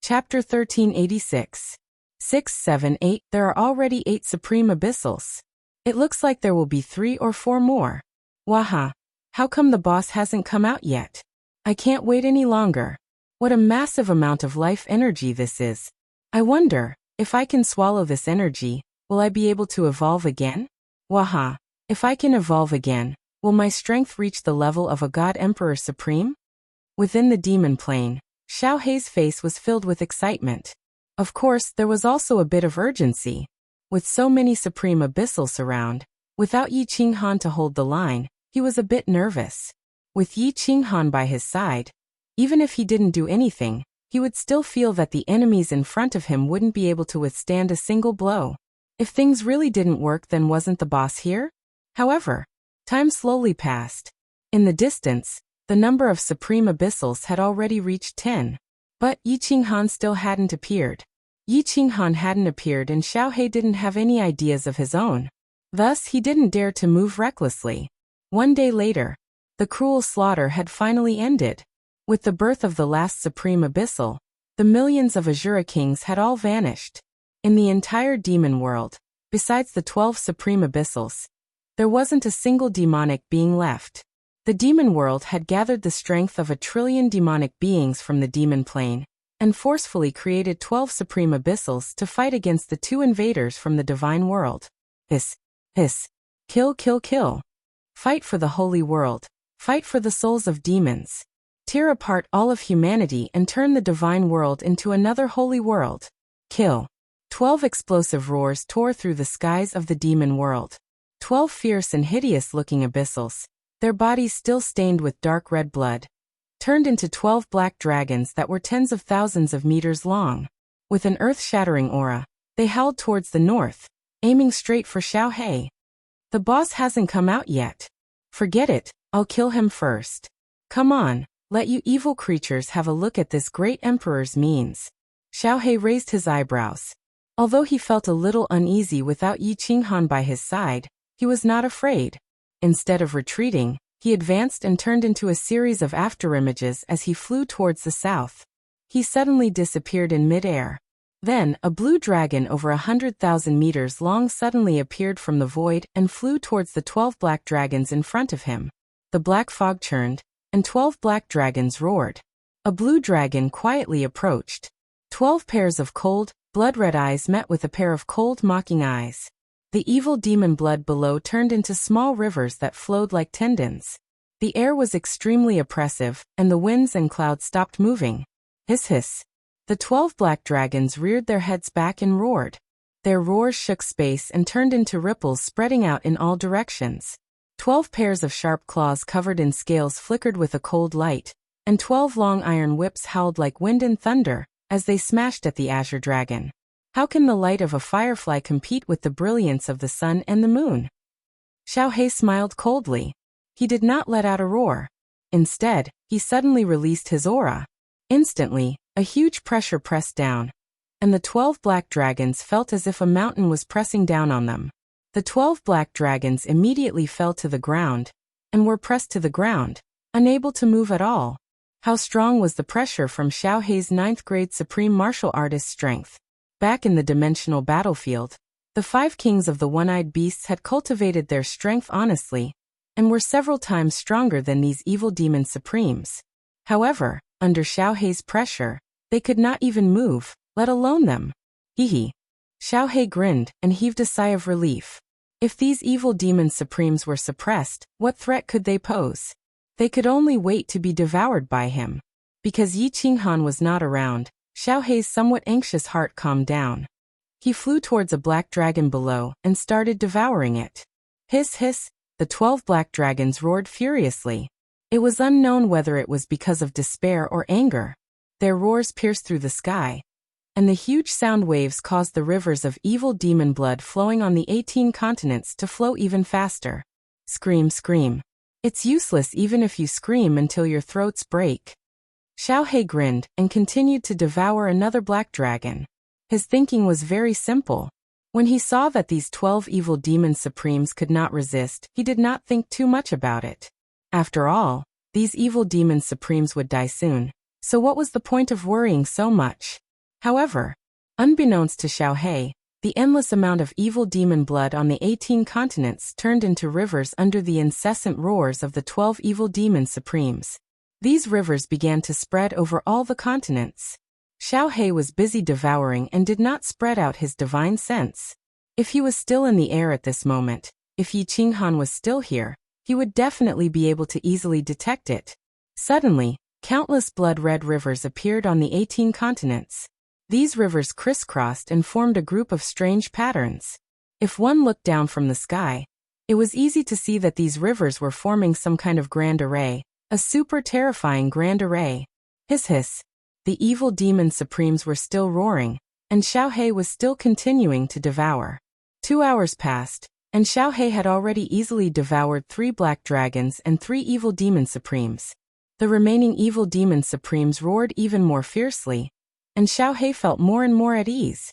S1: Chapter 1386. 6, 7, 8. There are already 8 supreme abyssals. It looks like there will be 3 or 4 more. Waha. How come the boss hasn't come out yet? I can't wait any longer. What a massive amount of life energy this is. I wonder, if I can swallow this energy, will I be able to evolve again? Waha. If I can evolve again, will my strength reach the level of a God Emperor Supreme? Within the demon plane, Xiao Hei's face was filled with excitement. Of course, there was also a bit of urgency. With so many supreme abyssals around, without Yi Qinghan to hold the line, he was a bit nervous. With Yi Qinghan by his side, even if he didn't do anything, he would still feel that the enemies in front of him wouldn't be able to withstand a single blow. If things really didn't work, then wasn't the boss here? However, time slowly passed. In the distance, the number of supreme abyssals had already reached 10. But Yi Qinghan still hadn't appeared. Yi Qinghan hadn't appeared and Xiao Hei didn't have any ideas of his own. Thus, he didn't dare to move recklessly. One day later, the cruel slaughter had finally ended. With the birth of the last supreme abyssal, the millions of Azura kings had all vanished. In the entire demon world, besides the 12 supreme abyssals, there wasn't a single demonic being left. The demon world had gathered the strength of 1 trillion demonic beings from the demon plane, and forcefully created 12 supreme abyssals to fight against the 2 invaders from the divine world. Hiss. Kill, kill, kill. Fight for the holy world. Fight for the souls of demons. Tear apart all of humanity and turn the divine world into another holy world. Kill. 12 explosive roars tore through the skies of the demon world. 12 fierce and hideous-looking abyssals, their bodies still stained with dark red blood, turned into 12 black dragons that were tens of thousands of meters long. With an earth-shattering aura, they howled towards the north, aiming straight for Xiao Hei. The boss hasn't come out yet. Forget it, I'll kill him first. Come on, let you evil creatures have a look at this great emperor's means. Xiao Hei raised his eyebrows. Although he felt a little uneasy without Yi Qinghan by his side, he was not afraid. Instead of retreating, he advanced and turned into a series of afterimages as he flew towards the south. He suddenly disappeared in midair. Then, a blue dragon over 100,000 meters long suddenly appeared from the void and flew towards the 12 black dragons in front of him. The black fog churned, and 12 black dragons roared. A blue dragon quietly approached. 12 pairs of cold, blood-red eyes met with a pair of cold, mocking eyes. The evil demon blood below turned into small rivers that flowed like tendons. The air was extremely oppressive, and the winds and clouds stopped moving. Hiss hiss. The 12 black dragons reared their heads back and roared. Their roars shook space and turned into ripples spreading out in all directions. 12 pairs of sharp claws covered in scales flickered with a cold light, and 12 long iron whips howled like wind and thunder as they smashed at the azure dragon. How can the light of a firefly compete with the brilliance of the sun and the moon? Xiao Hei smiled coldly. He did not let out a roar. Instead, he suddenly released his aura. Instantly, a huge pressure pressed down. and the 12 black dragons felt as if a mountain was pressing down on them. The 12 black dragons immediately fell to the ground, and were pressed to the ground, unable to move at all. How strong was the pressure from Xiao Hei's 9th grade supreme martial artist strength? Back in the dimensional battlefield, the 5 kings of the one-eyed beasts had cultivated their strength honestly, and were several times stronger than these evil demon supremes. However, under Xiao Hei's pressure, they could not even move, let alone them. Hee. Xiao Hei grinned and heaved a sigh of relief. If these evil demon supremes were suppressed, what threat could they pose? They could only wait to be devoured by him. Because Yi Qinghan was not around, Xiao Hei's somewhat anxious heart calmed down. He flew towards a black dragon below and started devouring it. Hiss hiss, the 12 black dragons roared furiously. It was unknown whether it was because of despair or anger. Their roars pierced through the sky, and the huge sound waves caused the rivers of evil demon blood flowing on the 18 continents to flow even faster. Scream, scream. It's useless even if you scream until your throats break. Xiao Hei grinned and continued to devour another black dragon. His thinking was very simple. When he saw that these 12 evil demon supremes could not resist, he did not think too much about it. After all, these evil demon supremes would die soon, so what was the point of worrying so much? However, unbeknownst to Xiao Hei, the endless amount of evil demon blood on the 18 continents turned into rivers under the incessant roars of the 12 evil demon supremes. These rivers began to spread over all the continents. Xiao Hei was busy devouring and did not spread out his divine sense. If he was still in the air at this moment, if Yi Qinghan was still here, he would definitely be able to easily detect it. Suddenly, countless blood-red rivers appeared on the 18 continents. These rivers crisscrossed and formed a group of strange patterns. If one looked down from the sky, it was easy to see that these rivers were forming some kind of grand array, a super terrifying grand array. Hiss hiss. The evil demon supremes were still roaring, and Xiao Hei was still continuing to devour. 2 hours passed, and Xiao Hei had already easily devoured 3 black dragons and 3 evil demon supremes. The remaining evil demon supremes roared even more fiercely, and Xiao Hei felt more and more at ease.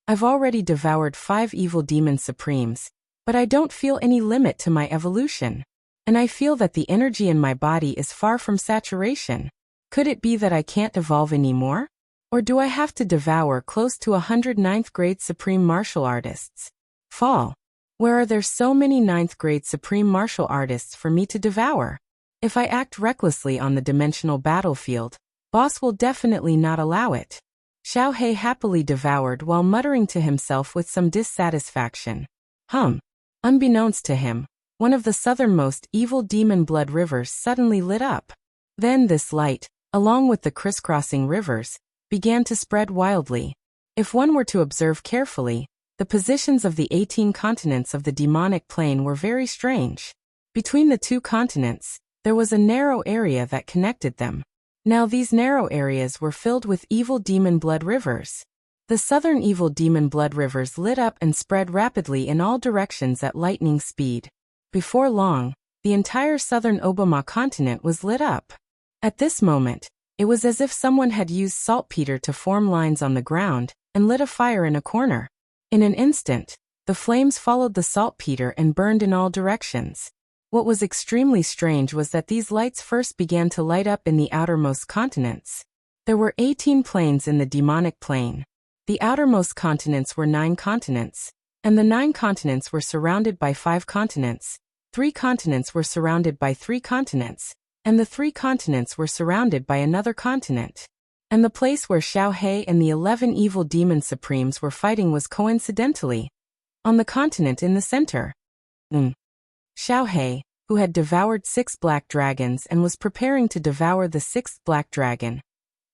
S1: I've already devoured 5 evil demon supremes, but I don't feel any limit to my evolution. And I feel that the energy in my body is far from saturation. Could it be that I can't evolve anymore? Or do I have to devour close to 100 9th grade supreme martial artists? Fall. Where are there so many 9th grade supreme martial artists for me to devour? If I act recklessly on the dimensional battlefield, boss will definitely not allow it. Xiao Hei happily devoured while muttering to himself with some dissatisfaction. Unbeknownst to him, one of the southernmost evil demon blood rivers suddenly lit up. Then this light, along with the crisscrossing rivers, began to spread wildly. If one were to observe carefully, the positions of the 18 continents of the demonic plane were very strange. Between the 2 continents, there was a narrow area that connected them. Now these narrow areas were filled with evil demon blood rivers. The southern evil demon blood rivers lit up and spread rapidly in all directions at lightning speed. Before long, the entire southern Obama continent was lit up. At this moment, it was as if someone had used saltpeter to form lines on the ground and lit a fire in a corner. In an instant, the flames followed the saltpeter and burned in all directions. What was extremely strange was that these lights first began to light up in the outermost continents. There were 18 planes in the demonic plane. The outermost continents were 9 continents, and the 9 continents were surrounded by 5 continents. 3 continents were surrounded by 3 continents, and the 3 continents were surrounded by another continent. And the place where Xiao Hei and the 11 evil demon supremes were fighting was coincidentally on the continent in the center. Xiao Hei, who had devoured 6 black dragons and was preparing to devour the 6th black dragon,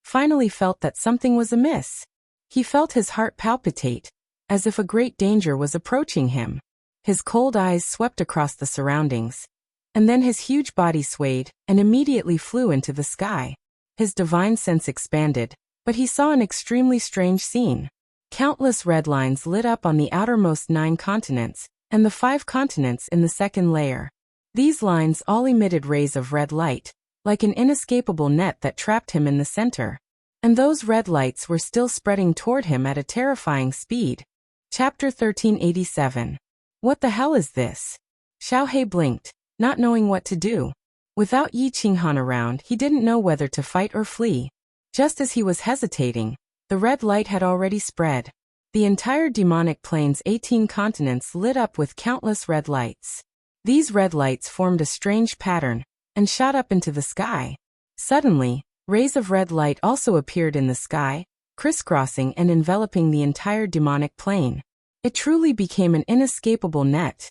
S1: finally felt that something was amiss. He felt his heart palpitate, as if a great danger was approaching him. His cold eyes swept across the surroundings, and then his huge body swayed and immediately flew into the sky. His divine sense expanded, but he saw an extremely strange scene. Countless red lines lit up on the outermost 9 continents, and the 5 continents in the second layer. These lines all emitted rays of red light, like an inescapable net that trapped him in the center. And those red lights were still spreading toward him at a terrifying speed. Chapter 1387. What the hell is this? Xiaohei blinked, not knowing what to do. Without Yi Qinghan around, he didn't know whether to fight or flee. Just as he was hesitating, the red light had already spread. The entire demonic plane's 18 continents lit up with countless red lights. These red lights formed a strange pattern and shot up into the sky. Suddenly, rays of red light also appeared in the sky, crisscrossing and enveloping the entire demonic plane. It truly became an inescapable net.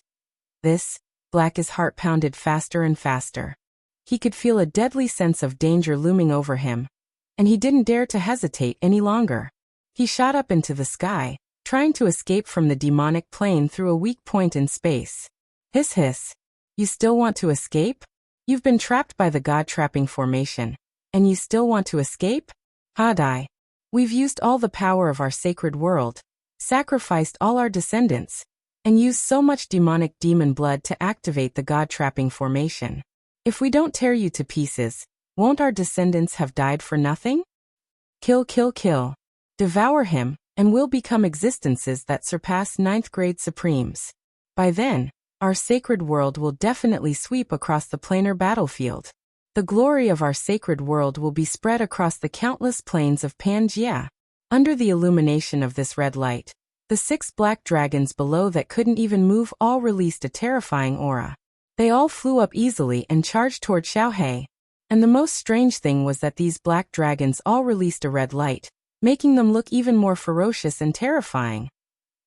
S1: Black's heart pounded faster and faster. He could feel a deadly sense of danger looming over him, and he didn't dare to hesitate any longer. He shot up into the sky, trying to escape from the demonic plane through a weak point in space. Hiss hiss. You still want to escape? You've been trapped by the god-trapping formation, and you still want to escape? Hadai. We've used all the power of our sacred world, sacrificed all our descendants, and used so much demonic demon blood to activate the god-trapping formation. If we don't tear you to pieces, won't our descendants have died for nothing? Kill, kill, kill. Devour him, and we'll become existences that surpass 9th grade supremes. By then, our sacred world will definitely sweep across the planar battlefield. The glory of our sacred world will be spread across the countless plains of Pangaea. Under the illumination of this red light, the 6 black dragons below that couldn't even move all released a terrifying aura. They all flew up easily and charged toward Xiaohei. And the most strange thing was that these black dragons all released a red light, making them look even more ferocious and terrifying.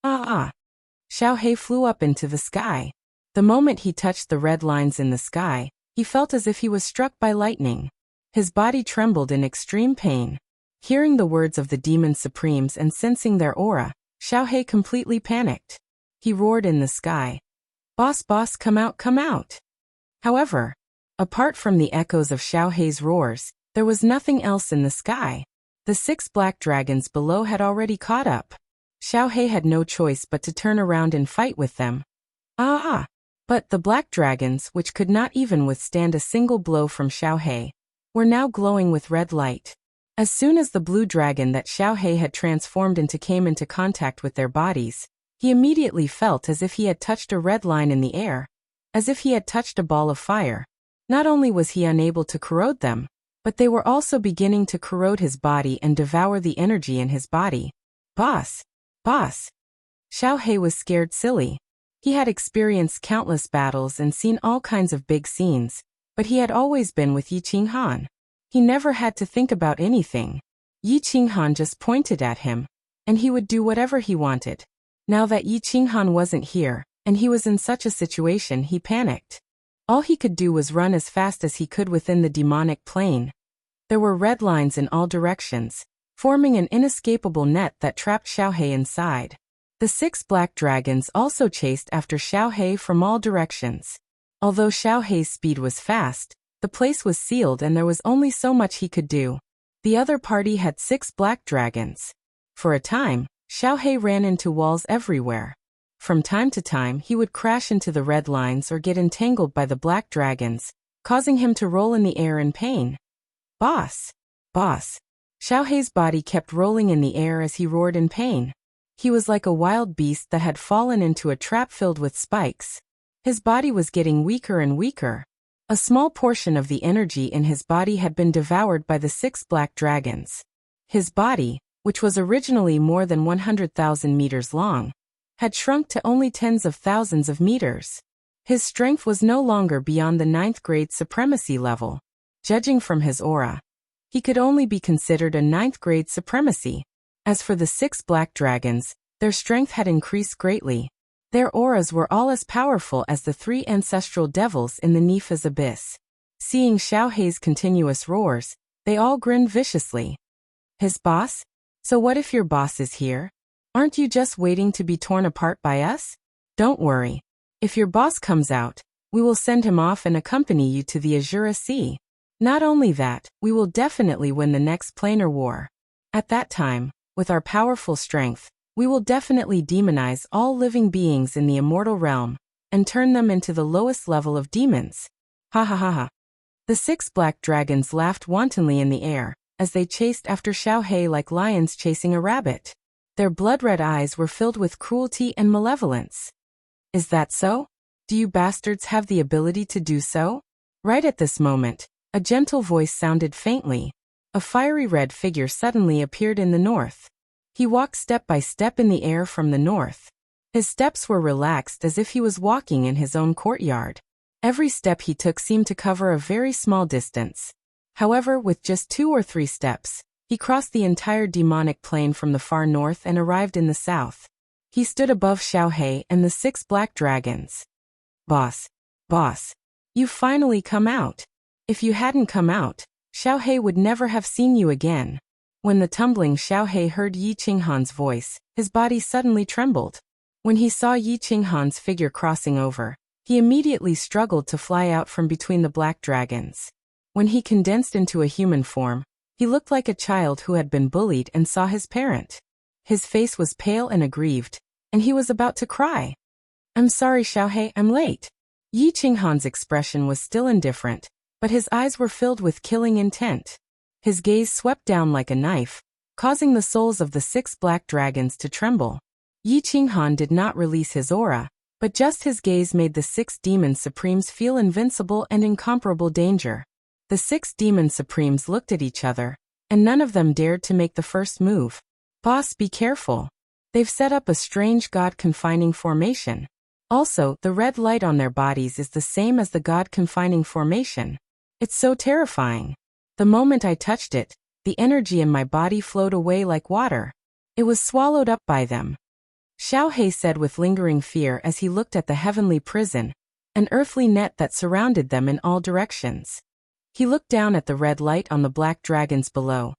S1: Xiaohei flew up into the sky. The moment he touched the red lines in the sky, he felt as if he was struck by lightning. His body trembled in extreme pain. Hearing the words of the demon supremes and sensing their aura, Xiaohei completely panicked. He roared in the sky. Boss, boss, come out, come out. However, apart from the echoes of Xiaohei's roars, there was nothing else in the sky. The 6 black dragons below had already caught up. Xiaohei had no choice but to turn around and fight with them. But the black dragons, which could not even withstand a single blow from Xiaohei, were now glowing with red light. As soon as the blue dragon that Xiaohei had transformed into came into contact with their bodies, he immediately felt as if he had touched a red line in the air, as if he had touched a ball of fire. Not only was he unable to corrode them, but they were also beginning to corrode his body and devour the energy in his body. Boss! Boss! Xiaohei was scared silly. He had experienced countless battles and seen all kinds of big scenes, but he had always been with Yi Qinghan. He never had to think about anything. Yi Qinghan just pointed at him, and he would do whatever he wanted. Now that Yi Qinghan wasn't here, and he was in such a situation, he panicked. All he could do was run as fast as he could within the demonic plane. There were red lines in all directions, forming an inescapable net that trapped Xiaohei inside. The 6 black dragons also chased after Xiaohei from all directions. Although Xiaohei's speed was fast, the place was sealed and there was only so much he could do. The other party had 6 black dragons. For a time, Xiaohei ran into walls everywhere. From time to time, he would crash into the red lines or get entangled by the black dragons, causing him to roll in the air in pain. Boss! Boss! Xiaohei's body kept rolling in the air as he roared in pain. He was like a wild beast that had fallen into a trap filled with spikes. His body was getting weaker and weaker. A small portion of the energy in his body had been devoured by the 6 black dragons. His body, which was originally more than 100,000 meters long, had shrunk to only tens of thousands of meters. His strength was no longer beyond the 9th grade supremacy level. Judging from his aura, he could only be considered a 9th grade supremacy. As for the 6 black dragons, their strength had increased greatly. Their auras were all as powerful as the 3 ancestral devils in the Nifa's abyss. Seeing Xiaohei's continuous roars, they all grinned viciously. His boss? So what if your boss is here? Aren't you just waiting to be torn apart by us? Don't worry. If your boss comes out, we will send him off and accompany you to the Azura Sea. Not only that, we will definitely win the next planar war. At that time, with our powerful strength, we will definitely demonize all living beings in the immortal realm, and turn them into the lowest level of demons. Ha ha ha ha. The 6 black dragons laughed wantonly in the air, as they chased after Xiaohei like lions chasing a rabbit. Their blood-red eyes were filled with cruelty and malevolence. Is that so? Do you bastards have the ability to do so? Right at this moment, a gentle voice sounded faintly. A fiery red figure suddenly appeared in the north. He walked step by step in the air from the north. His steps were relaxed as if he was walking in his own courtyard. Every step he took seemed to cover a very small distance. However, with just 2 or 3 steps, he crossed the entire demonic plain from the far north and arrived in the south. He stood above Xiaohei and the 6 black dragons. Boss, you've finally come out. If you hadn't come out, Xiaohei would never have seen you again. When the tumbling Xiaohei heard Yi Qinghan's voice, his body suddenly trembled. When he saw Yi Qinghan's figure crossing over, he immediately struggled to fly out from between the black dragons. When he condensed into a human form, he looked like a child who had been bullied and saw his parent. His face was pale and aggrieved, and he was about to cry. I'm sorry, Xiaohei, I'm late. Yi Qinghan's expression was still indifferent, but his eyes were filled with killing intent. His gaze swept down like a knife, causing the souls of the 6 black dragons to tremble. Yi Qinghan did not release his aura, but just his gaze made the 6 demon supremes feel invincible and incomparable danger. The 6 demon supremes looked at each other, and none of them dared to make the first move. Boss, be careful. They've set up a strange god-confining formation. Also, the red light on their bodies is the same as the god-confining formation. It's so terrifying. The moment I touched it, the energy in my body flowed away like water. It was swallowed up by them. Xiaohei said with lingering fear as he looked at the heavenly prison, an earthly net that surrounded them in all directions. He looked down at the red light on the black dragons below,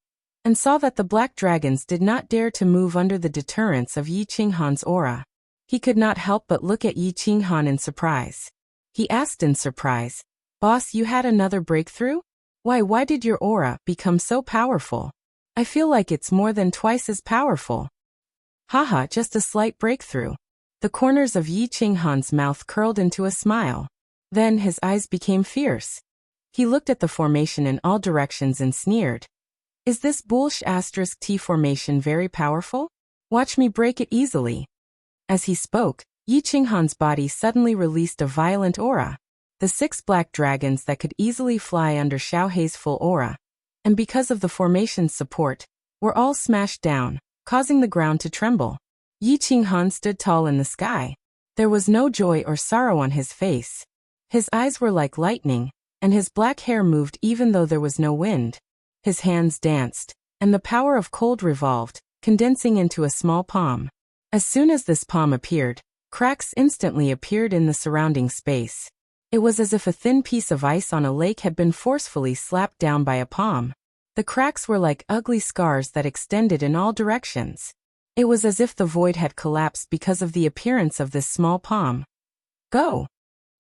S1: and saw that the black dragons did not dare to move under the deterrence of Yi Qinghan's aura. He could not help but look at Yi Qinghan in surprise. He asked in surprise, Boss, you had another breakthrough? Why did your aura become so powerful? I feel like it's more than twice as powerful. Haha, just a slight breakthrough. The corners of Yi Qinghan's mouth curled into a smile. Then his eyes became fierce. He looked at the formation in all directions and sneered. Is this *T formation very powerful? Watch me break it easily. As he spoke, Yi Qinghan's body suddenly released a violent aura. The 6 black dragons that could easily fly under Xiaohei's full aura, and because of the formation's support, were all smashed down, causing the ground to tremble. Yi Qinghan stood tall in the sky. There was no joy or sorrow on his face. His eyes were like lightning, and his black hair moved even though there was no wind. His hands danced, and the power of cold revolved, condensing into a small palm. As soon as this palm appeared, cracks instantly appeared in the surrounding space. It was as if a thin piece of ice on a lake had been forcefully slapped down by a palm. The cracks were like ugly scars that extended in all directions. It was as if the void had collapsed because of the appearance of this small palm. Go!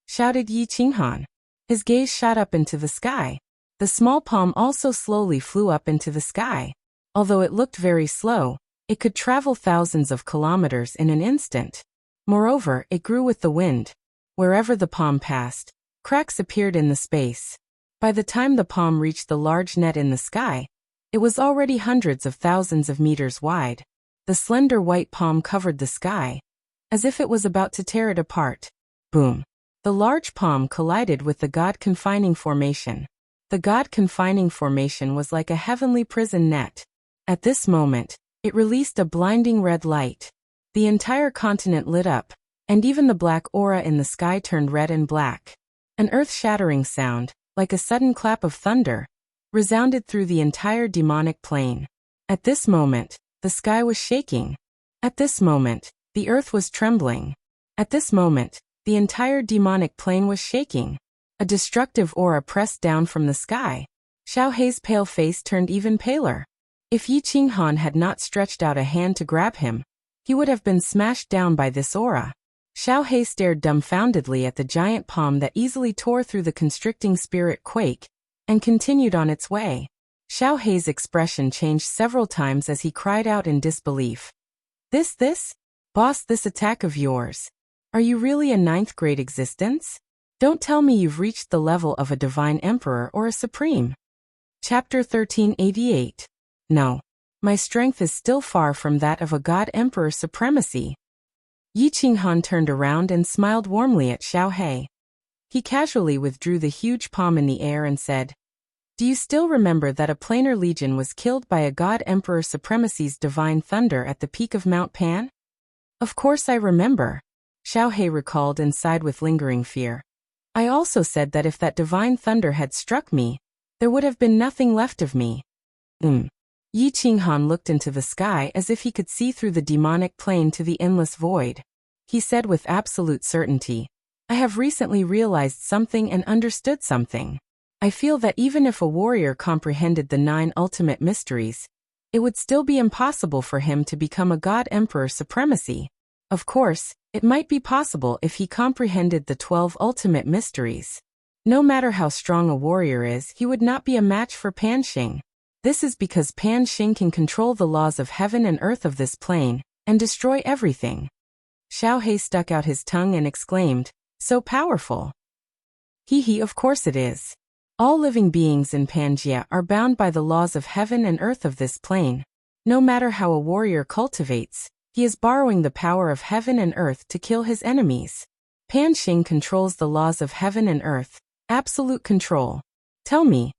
S1: Shouted Yi Qinghan. His gaze shot up into the sky. The small palm also slowly flew up into the sky. Although it looked very slow, it could travel thousands of kilometers in an instant. Moreover, it grew with the wind. Wherever the palm passed, cracks appeared in the space. By the time the palm reached the large net in the sky, it was already hundreds of thousands of meters wide. The slender white palm covered the sky, as if it was about to tear it apart. Boom! The large palm collided with the god-confining formation. The god-confining formation was like a heavenly prison net. At this moment, it released a blinding red light. The entire continent lit up, and even the black aura in the sky turned red and black. An earth-shattering sound, like a sudden clap of thunder, resounded through the entire demonic plain. At this moment, the sky was shaking. At this moment, the earth was trembling. At this moment, the entire demonic plain was shaking. A destructive aura pressed down from the sky. Xiaohei's pale face turned even paler. If Yi Qinghan had not stretched out a hand to grab him, he would have been smashed down by this aura. Xiaohei stared dumbfoundedly at the giant palm that easily tore through the constricting spirit quake, and continued on its way. Xiaohei's expression changed several times as he cried out in disbelief. This? Boss, this attack of yours. Are you really a 9th grade existence? Don't tell me you've reached the level of a divine emperor or a supreme. Chapter 1388. No. My strength is still far from that of a god emperor's supremacy. Yi Qinghan turned around and smiled warmly at Xiao He. He casually withdrew the huge palm in the air and said, "Do you still remember that a planar legion was killed by a god emperor supremacy's divine thunder at the peak of Mount Pan?" "Of course I remember," Xiao He recalled and sighed with lingering fear. "I also said that if that divine thunder had struck me, there would have been nothing left of me." Yi Qinghan looked into the sky as if he could see through the demonic plane to the endless void. He said with absolute certainty, "I have recently realized something and understood something. I feel that even if a warrior comprehended the 9 ultimate mysteries, it would still be impossible for him to become a god emperor supremacy. Of course, it might be possible if he comprehended the 12 ultimate mysteries. No matter how strong a warrior is, he would not be a match for Pan Xing. This is because Pan Xing can control the laws of heaven and earth of this plane, and destroy everything." Xiao He stuck out his tongue and exclaimed, "So powerful." "Hee, of course it is. All living beings in Pangaea are bound by the laws of heaven and earth of this plane. No matter how a warrior cultivates, he is borrowing the power of heaven and earth to kill his enemies. Pan Xing controls the laws of heaven and earth, absolute control. Tell me,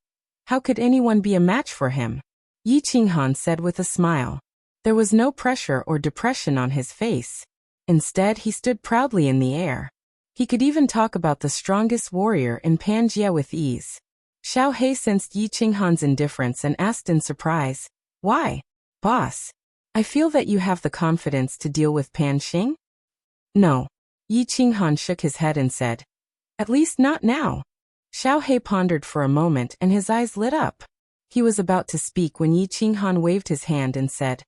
S1: how could anyone be a match for him?" Yi Qinghan said with a smile. There was no pressure or depression on his face. Instead, he stood proudly in the air. He could even talk about the strongest warrior in Pangaea with ease. Xiao He sensed Yi Qinghan's indifference and asked in surprise, "Why, boss? I feel that you have the confidence to deal with Pan Xing?" "No." Yi Qinghan shook his head and said, "At least not now." Xiao He pondered for a moment and his eyes lit up. He was about to speak when Yi Qinghan waved his hand and said,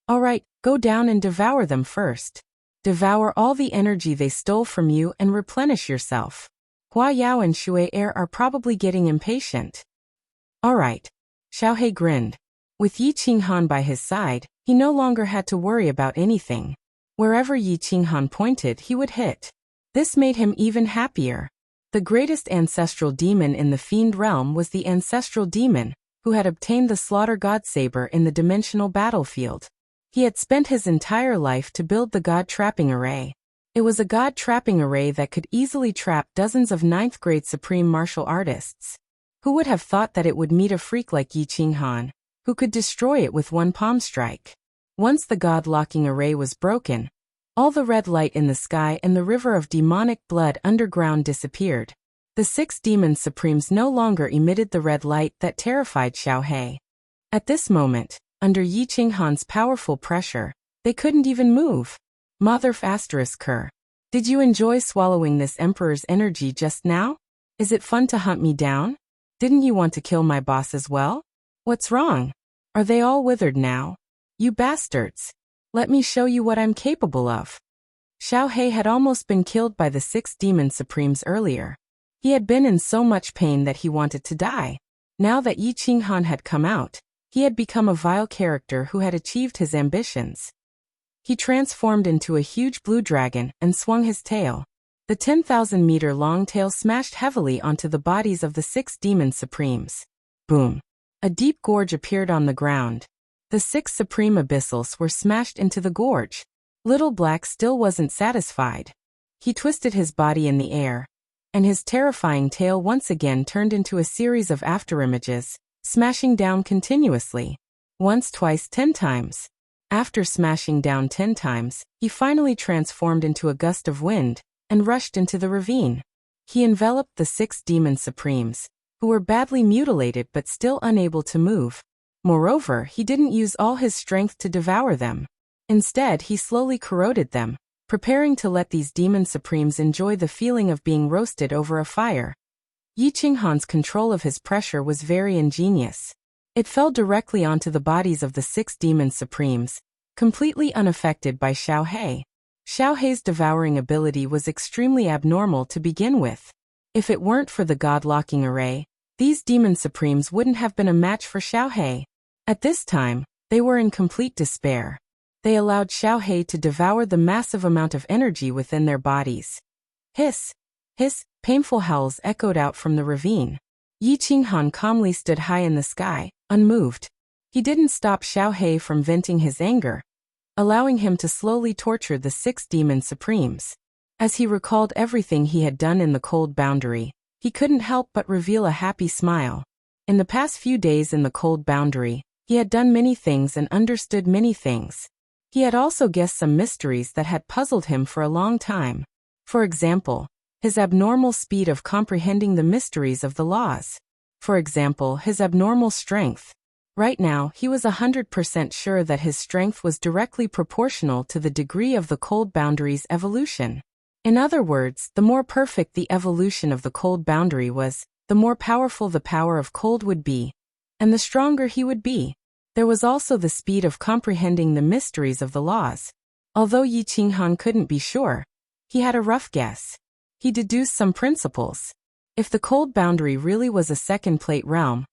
S1: "All right, go down and devour them first. Devour all the energy they stole from you and replenish yourself. Hua Yao and Shui Er are probably getting impatient." "All right." Xiao He grinned. With Yi Qinghan by his side, he no longer had to worry about anything. Wherever Yi Qinghan pointed, he would hit. This made him even happier. The greatest ancestral demon in the fiend realm was the ancestral demon, who had obtained the slaughter god saber in the dimensional battlefield. He had spent his entire life to build the god trapping array. It was a god trapping array that could easily trap dozens of 9th grade supreme martial artists. Who would have thought that it would meet a freak like Yi Qinghan, who could destroy it with one palm strike? Once the god locking array was broken, all the red light in the sky and the river of demonic blood underground disappeared. The 6 demon supremes no longer emitted the red light that terrified Xiao He. At this moment, under Yi Qinghan's powerful pressure, they couldn't even move. Motherf ***. Did you enjoy swallowing this emperor's energy just now? Is it fun to hunt me down? Didn't you want to kill my boss as well? What's wrong? Are they all withered now? You bastards! Let me show you what I'm capable of." Xiao He had almost been killed by the 6 demon supremes earlier. He had been in so much pain that he wanted to die. Now that Yi Qinghan had come out, he had become a vile character who had achieved his ambitions. He transformed into a huge blue dragon and swung his tail. The 10,000-meter long tail smashed heavily onto the bodies of the 6 demon supremes. Boom! A deep gorge appeared on the ground. The 6 supreme abyssals were smashed into the gorge. Little Black still wasn't satisfied. He twisted his body in the air, and his terrifying tail once again turned into a series of afterimages, smashing down continuously. Once, twice, 10 times. After smashing down 10 times, he finally transformed into a gust of wind and rushed into the ravine. He enveloped the 6 demon supremes, who were badly mutilated but still unable to move. Moreover, he didn't use all his strength to devour them. Instead, he slowly corroded them, preparing to let these demon supremes enjoy the feeling of being roasted over a fire. Yi Qinghan's control of his pressure was very ingenious. It fell directly onto the bodies of the 6 demon supremes, completely unaffected by Xiao He. Xiao He's devouring ability was extremely abnormal to begin with. If it weren't for the god-locking array, these demon supremes wouldn't have been a match for Xiao He. At this time, they were in complete despair. They allowed Xiao He to devour the massive amount of energy within their bodies. Hiss! Hiss! Painful howls echoed out from the ravine. Yi Qinghan calmly stood high in the sky, unmoved. He didn't stop Xiaohe from venting his anger, allowing him to slowly torture the 6 demon supremes. As he recalled everything he had done in the cold boundary, he couldn't help but reveal a happy smile. In the past few days in the cold boundary, he had done many things and understood many things. He had also guessed some mysteries that had puzzled him for a long time. For example, his abnormal speed of comprehending the mysteries of the laws. For example, his abnormal strength. Right now, he was 100% sure that his strength was directly proportional to the degree of the cold boundary's evolution. In other words, the more perfect the evolution of the cold boundary was, the more powerful the power of cold would be, and the stronger he would be. There was also the speed of comprehending the mysteries of the laws. Although Yi Qinghan couldn't be sure, he had a rough guess. He deduced some principles. If the cold boundary really was a second plate realm,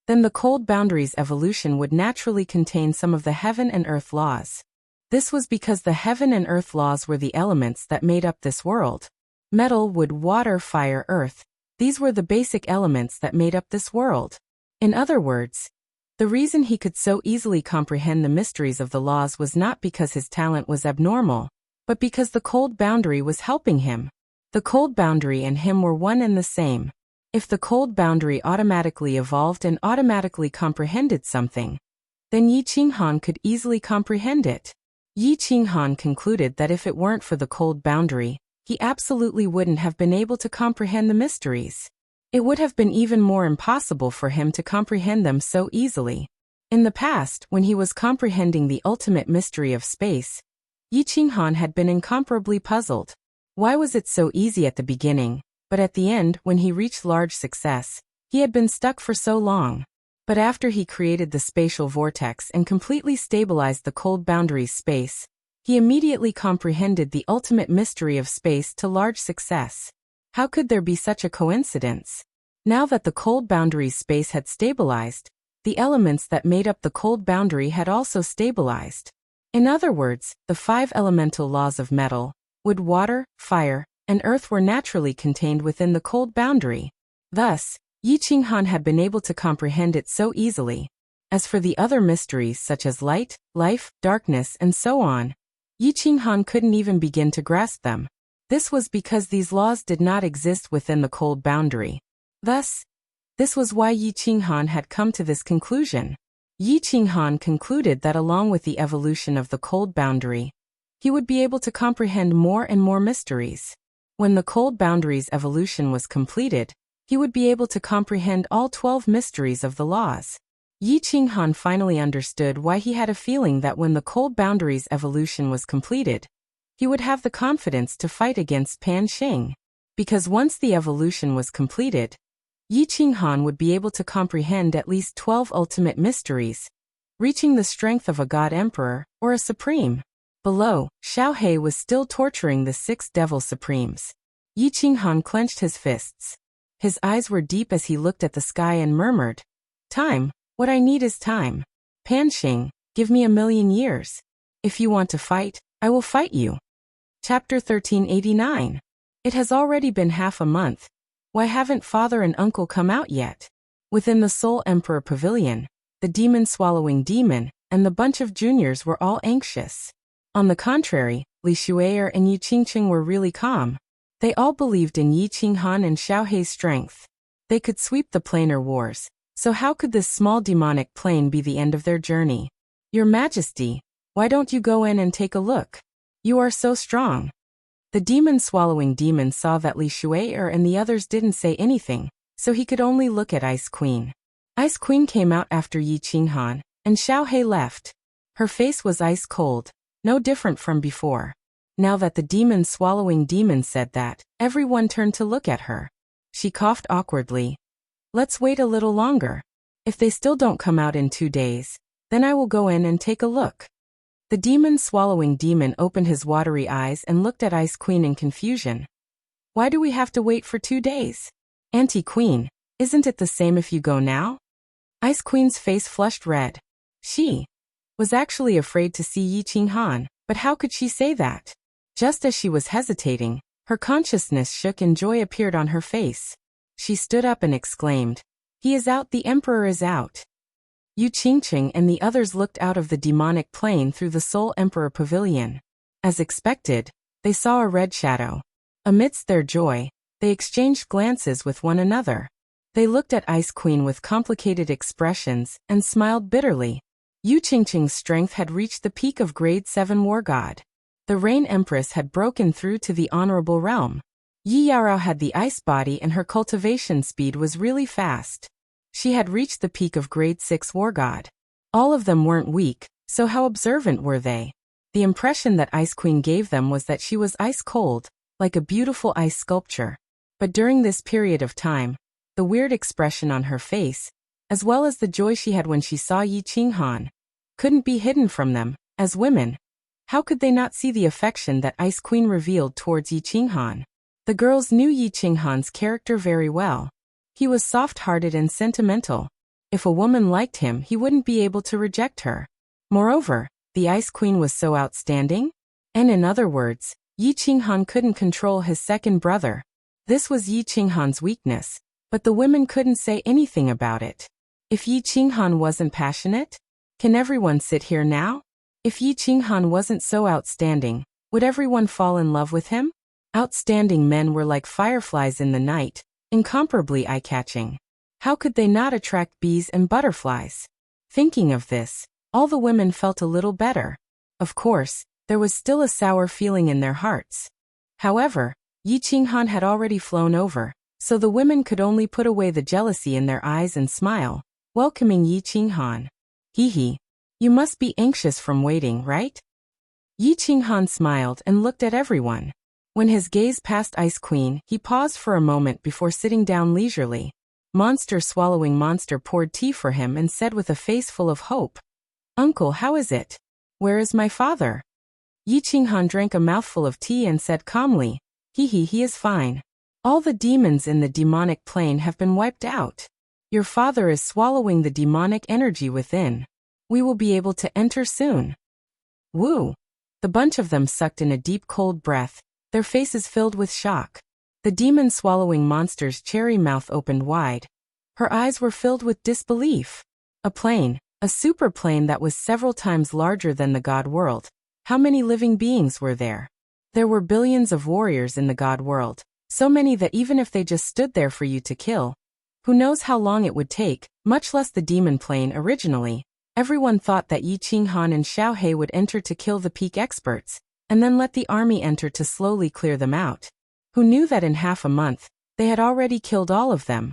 S1: then the cold boundary's evolution would naturally contain some of the heaven and earth laws. This was because the heaven and earth laws were the elements that made up this world. Metal, wood, water, fire, earth. These were the basic elements that made up this world. In other words, the reason he could so easily comprehend the mysteries of the laws was not because his talent was abnormal, but because the cold boundary was helping him. The cold boundary and him were one and the same. If the cold boundary automatically evolved and automatically comprehended something, then Yi Qinghan could easily comprehend it. Yi Qinghan concluded that if it weren't for the cold boundary, he absolutely wouldn't have been able to comprehend the mysteries. It would have been even more impossible for him to comprehend them so easily. In the past, when he was comprehending the ultimate mystery of space, Yi Qinghan had been incomparably puzzled. Why was it so easy at the beginning, but at the end, when he reached large success, he had been stuck for so long? But after he created the spatial vortex and completely stabilized the cold boundary's space, he immediately comprehended the ultimate mystery of space to large success. How could there be such a coincidence? Now that the cold boundary's space had stabilized, the elements that made up the cold boundary had also stabilized. In other words, the 5 elemental laws of metal, wood, water, fire, and earth were naturally contained within the cold boundary. Thus, Yi Qinghan had been able to comprehend it so easily. As for the other mysteries such as light, life, darkness, and so on, Yi Qinghan couldn't even begin to grasp them. This was because these laws did not exist within the cold boundary. Thus, this was why Yi Qinghan had come to this conclusion. Yi Qinghan concluded that along with the evolution of the cold boundary, he would be able to comprehend more and more mysteries. When the cold boundary's evolution was completed, he would be able to comprehend all 12 mysteries of the laws. Yi Qinghan finally understood why he had a feeling that when the cold boundary's evolution was completed, he would have the confidence to fight against Pan Xing. Because once the evolution was completed, Yi Qinghan would be able to comprehend at least 12 ultimate mysteries, reaching the strength of a god emperor or a supreme. Below, Xiaohe was still torturing the 6 devil supremes. Yi Qinghan clenched his fists. His eyes were deep as he looked at the sky and murmured, "Time, what I need is time. Pan Xing, give me 1,000,000 years. If you want to fight, I will fight you." Chapter 1389. It has already been half a month. Why haven't father and uncle come out yet? Within the Soul Emperor Pavilion, the demon-swallowing demon and the bunch of juniors were all anxious. On the contrary, Li Xue'er and Yi Qingqing were really calm. They all believed in Yi Qinghan and Xiaohe's strength. They could sweep the planar wars, so how could this small demonic plane be the end of their journey? "Your Majesty, why don't you go in and take a look? You are so strong." The demon-swallowing demon saw that Li Xue'er and the others didn't say anything, so he could only look at Ice Queen. Ice Queen came out after Yi Qinghan, and Xiaohe left. Her face was ice cold, no different from before. Now that the demon-swallowing demon said that, everyone turned to look at her. She coughed awkwardly. "Let's wait a little longer. If they still don't come out in 2 days, then I will go in and take a look." The demon-swallowing demon opened his watery eyes and looked at Ice Queen in confusion. "Why do we have to wait for 2 days? Auntie Queen, isn't it the same if you go now?" Ice Queen's face flushed red. She was actually afraid to see Yi Qinghan, but how could she say that? Just as she was hesitating, her consciousness shook and joy appeared on her face. She stood up and exclaimed, "He is out, the emperor is out." Yu Qingqing and the others looked out of the demonic plane through the Soul Emperor Pavilion. As expected, they saw a red shadow. Amidst their joy, they exchanged glances with one another. They looked at Ice Queen with complicated expressions and smiled bitterly. Yu Qingqing's strength had reached the peak of Grade 7 War God. The Rain Empress had broken through to the Honorable Realm. Yi Yaorao had the ice body and her cultivation speed was really fast. She had reached the peak of Grade 6 War God. All of them weren't weak, so how observant were they? The impression that Ice Queen gave them was that she was ice cold, like a beautiful ice sculpture. But during this period of time, the weird expression on her face, as well as the joy she had when she saw Yi Qinghan, couldn't be hidden from them. As women, how could they not see the affection that Ice Queen revealed towards Yi Qinghan? The girls knew Yi Qinghan's character very well. He was soft-hearted and sentimental. If a woman liked him, he wouldn't be able to reject her. Moreover, the Ice Queen was so outstanding. And in other words, Yi Qinghan couldn't control his second brother. This was Yi Qinghan's weakness, but the women couldn't say anything about it. If Yi Qinghan wasn't passionate, can everyone sit here now? If Yi Qinghan wasn't so outstanding, would everyone fall in love with him? Outstanding men were like fireflies in the night, incomparably eye-catching. How could they not attract bees and butterflies? Thinking of this, all the women felt a little better. Of course, there was still a sour feeling in their hearts. However, Yi Qinghan had already flown over, so the women could only put away the jealousy in their eyes and smile, welcoming Yi Qinghan. Hee. You must be anxious from waiting, right? Yi Qinghan smiled and looked at everyone. When his gaze passed Ice Queen, he paused for a moment before sitting down leisurely. Monster swallowing monster poured tea for him and said with a face full of hope, "Uncle, how is it? Where is my father?" Yi Qinghan drank a mouthful of tea and said calmly, he is fine. All the demons in the demonic plane have been wiped out. Your father is swallowing the demonic energy within. We will be able to enter soon." Woo! The bunch of them sucked in a deep cold breath, their faces filled with shock. The demon-swallowing monster's cherry mouth opened wide. Her eyes were filled with disbelief. A plane, a super plane that was several times larger than the God world. How many living beings were there? There were billions of warriors in the God world, so many that even if they just stood there for you to kill, who knows how long it would take, much less the demon plane originally. Everyone thought that Yi Qinghan and Xiao He would enter to kill the peak experts, and then let the army enter to slowly clear them out. Who knew that in half a month, they had already killed all of them?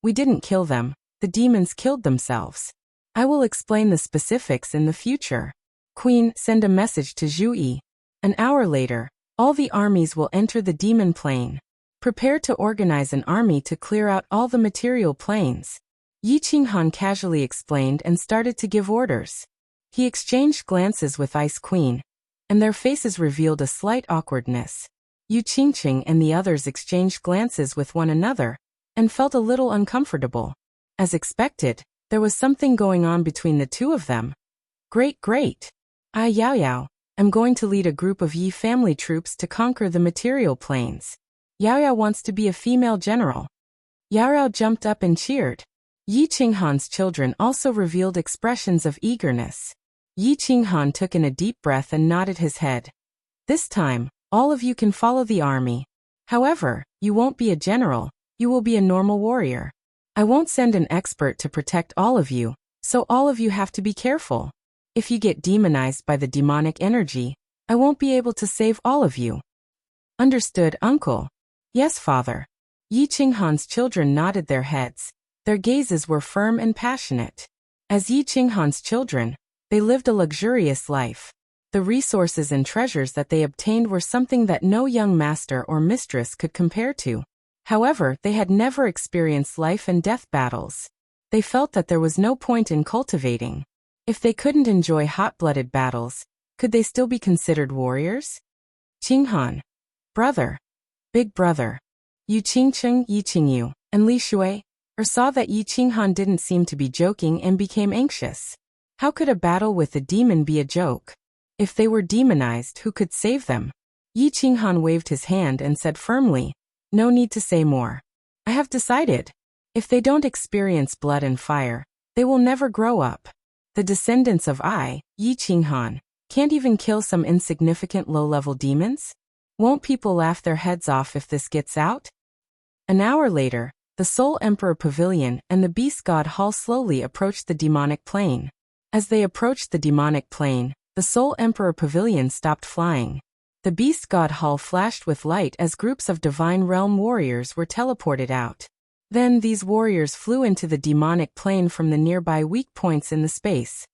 S1: We didn't kill them, the demons killed themselves. I will explain the specifics in the future. Queen, send a message to Zhu Yi. An hour later, all the armies will enter the demon plane. Prepare to organize an army to clear out all the material planes. Yi Qinghan casually explained and started to give orders. He exchanged glances with Ice Queen, and their faces revealed a slight awkwardness. Yu Qingqing and the others exchanged glances with one another, and felt a little uncomfortable. As expected, there was something going on between the two of them. Great. I Yaoyao, am going to lead a group of Yi family troops to conquer the material planes. Yaoyao wants to be a female general. Yaoyao jumped up and cheered. Yi Qinghan's children also revealed expressions of eagerness. Yi Qinghan took in a deep breath and nodded his head. This time, all of you can follow the army. However, you won't be a general, you will be a normal warrior. I won't send an expert to protect all of you, so all of you have to be careful. If you get demonized by the demonic energy, I won't be able to save all of you. Understood, uncle? Yes, father. Yi Qinghan's children nodded their heads. Their gazes were firm and passionate. As Yi Qinghan's children, they lived a luxurious life. The resources and treasures that they obtained were something that no young master or mistress could compare to. However, they had never experienced life and death battles. They felt that there was no point in cultivating. If they couldn't enjoy hot-blooded battles, could they still be considered warriors? Qinghan, brother, big brother, Yu Qingqing, Yi Qingyu, and Li Shui, saw that Yi Qinghan didn't seem to be joking and became anxious. How could a battle with a demon be a joke? If they were demonized, who could save them? Yi Qinghan waved his hand and said firmly, no need to say more. I have decided. If they don't experience blood and fire, they will never grow up. The descendants of Yi Qinghan, can't even kill some insignificant low-level demons? Won't people laugh their heads off if this gets out? An hour later, the Soul Emperor Pavilion and the Beast God Hall slowly approached the demonic plane. As they approached the demonic plane, the Soul Emperor Pavilion stopped flying. The Beast God Hall flashed with light as groups of Divine Realm warriors were teleported out. Then these warriors flew into the demonic plane from the nearby weak points in the space.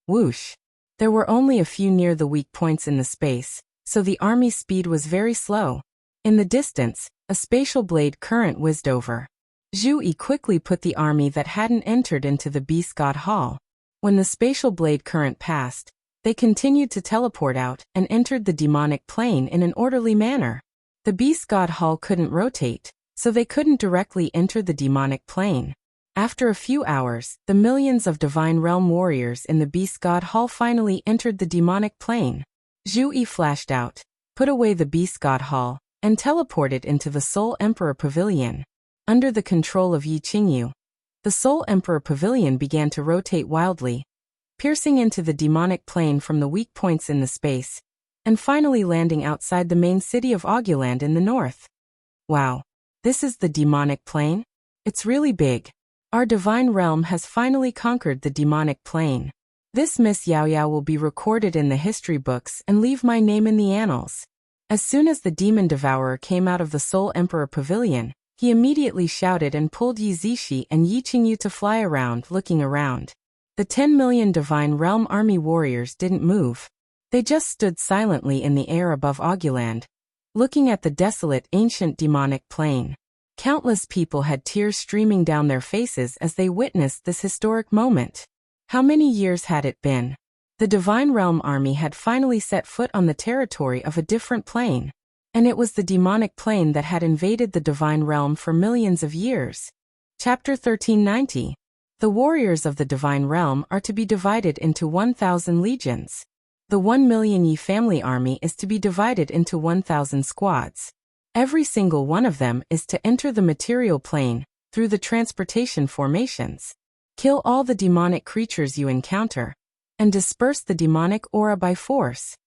S1: Whoosh! There were only a few near the weak points in the space, so the army's speed was very slow. In the distance, a spatial blade current whizzed over. Zhu Yi quickly put the army that hadn't entered into the Beast God Hall. When the spatial blade current passed, they continued to teleport out and entered the demonic plane in an orderly manner. The Beast God Hall couldn't rotate, so they couldn't directly enter the demonic plane. After a few hours, the millions of Divine Realm warriors in the Beast God Hall finally entered the demonic plane. Zhu Yi flashed out, put away the Beast God Hall, and teleported into the Soul Emperor Pavilion. Under the control of Yi Qingyu, the Soul Emperor Pavilion began to rotate wildly, piercing into the demonic plane from the weak points in the space, and finally landing outside the main city of Auguland in the north. Wow! This is the demonic plane? It's really big. Our divine realm has finally conquered the demonic plane. This Miss Yao Yao will be recorded in the history books and leave my name in the annals. As soon as the demon devourer came out of the Soul Emperor Pavilion, he immediately shouted and pulled Yi Zishi and Yi Qingyu to fly around, looking around. The 10 million Divine Realm army warriors didn't move. They just stood silently in the air above Auguland, looking at the desolate ancient demonic plane. Countless people had tears streaming down their faces as they witnessed this historic moment. How many years had it been? The Divine Realm army had finally set foot on the territory of a different plane. And it was the demonic plane that had invaded the Divine Realm for millions of years. Chapter 1390. The warriors of the Divine Realm are to be divided into 1,000 legions. The 1 million Yi family army is to be divided into 1,000 squads. Every single one of them is to enter the material plane through the transportation formations. Kill all the demonic creatures you encounter, and disperse the demonic aura by force.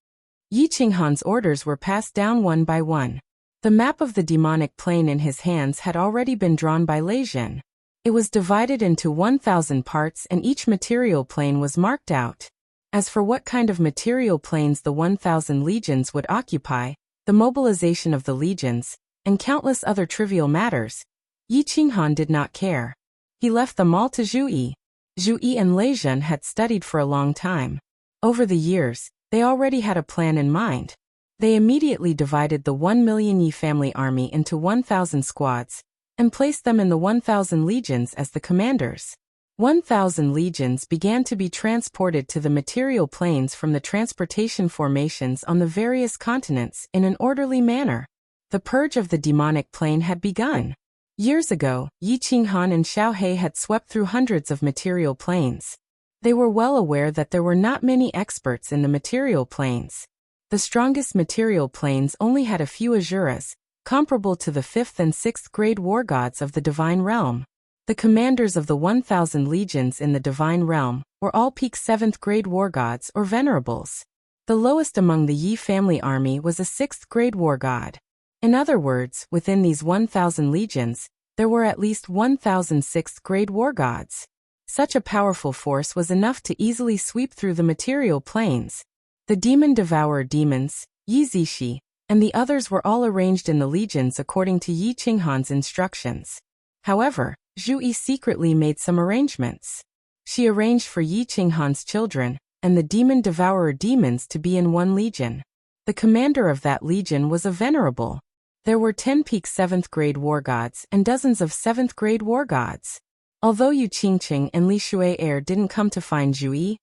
S1: Yi Qinghan's orders were passed down one by one. The map of the demonic plane in his hands had already been drawn by Lei Zhen. It was divided into 1,000 parts and each material plane was marked out. As for what kind of material planes the 1,000 legions would occupy, the mobilization of the legions, and countless other trivial matters, Yi Qinghan did not care. He left them all to Zhu Yi. Zhu Yi and Lei Zhen had studied for a long time. Over the years, they already had a plan in mind. They immediately divided the 1 million Yi family army into 1,000 squads, and placed them in the 1,000 legions as the commanders. 1,000 legions began to be transported to the material planes from the transportation formations on the various continents in an orderly manner. The purge of the demonic plane had begun. Years ago, Yi Qinghan and Xiao He had swept through hundreds of material planes. They were well aware that there were not many experts in the material planes. The strongest material planes only had a few asuras, comparable to the 5th and 6th grade war gods of the Divine Realm. The commanders of the 1,000 legions in the Divine Realm were all peak 7th grade war gods or venerables. The lowest among the Yi family army was a 6th grade war god. In other words, within these 1,000 legions, there were at least 1,000 6th grade war gods. Such a powerful force was enough to easily sweep through the material planes. The demon devourer demons, Yi Zishi, and the others were all arranged in the legions according to Yi Qinghan's instructions. However, Zhu Yi secretly made some arrangements. She arranged for Yi Qinghan's children and the demon devourer demons to be in one legion. The commander of that legion was a venerable. There were 10 peak 7th grade war gods and dozens of 7th grade war gods. Although Yu Qingqing and Li Shuai didn't come to find Zhu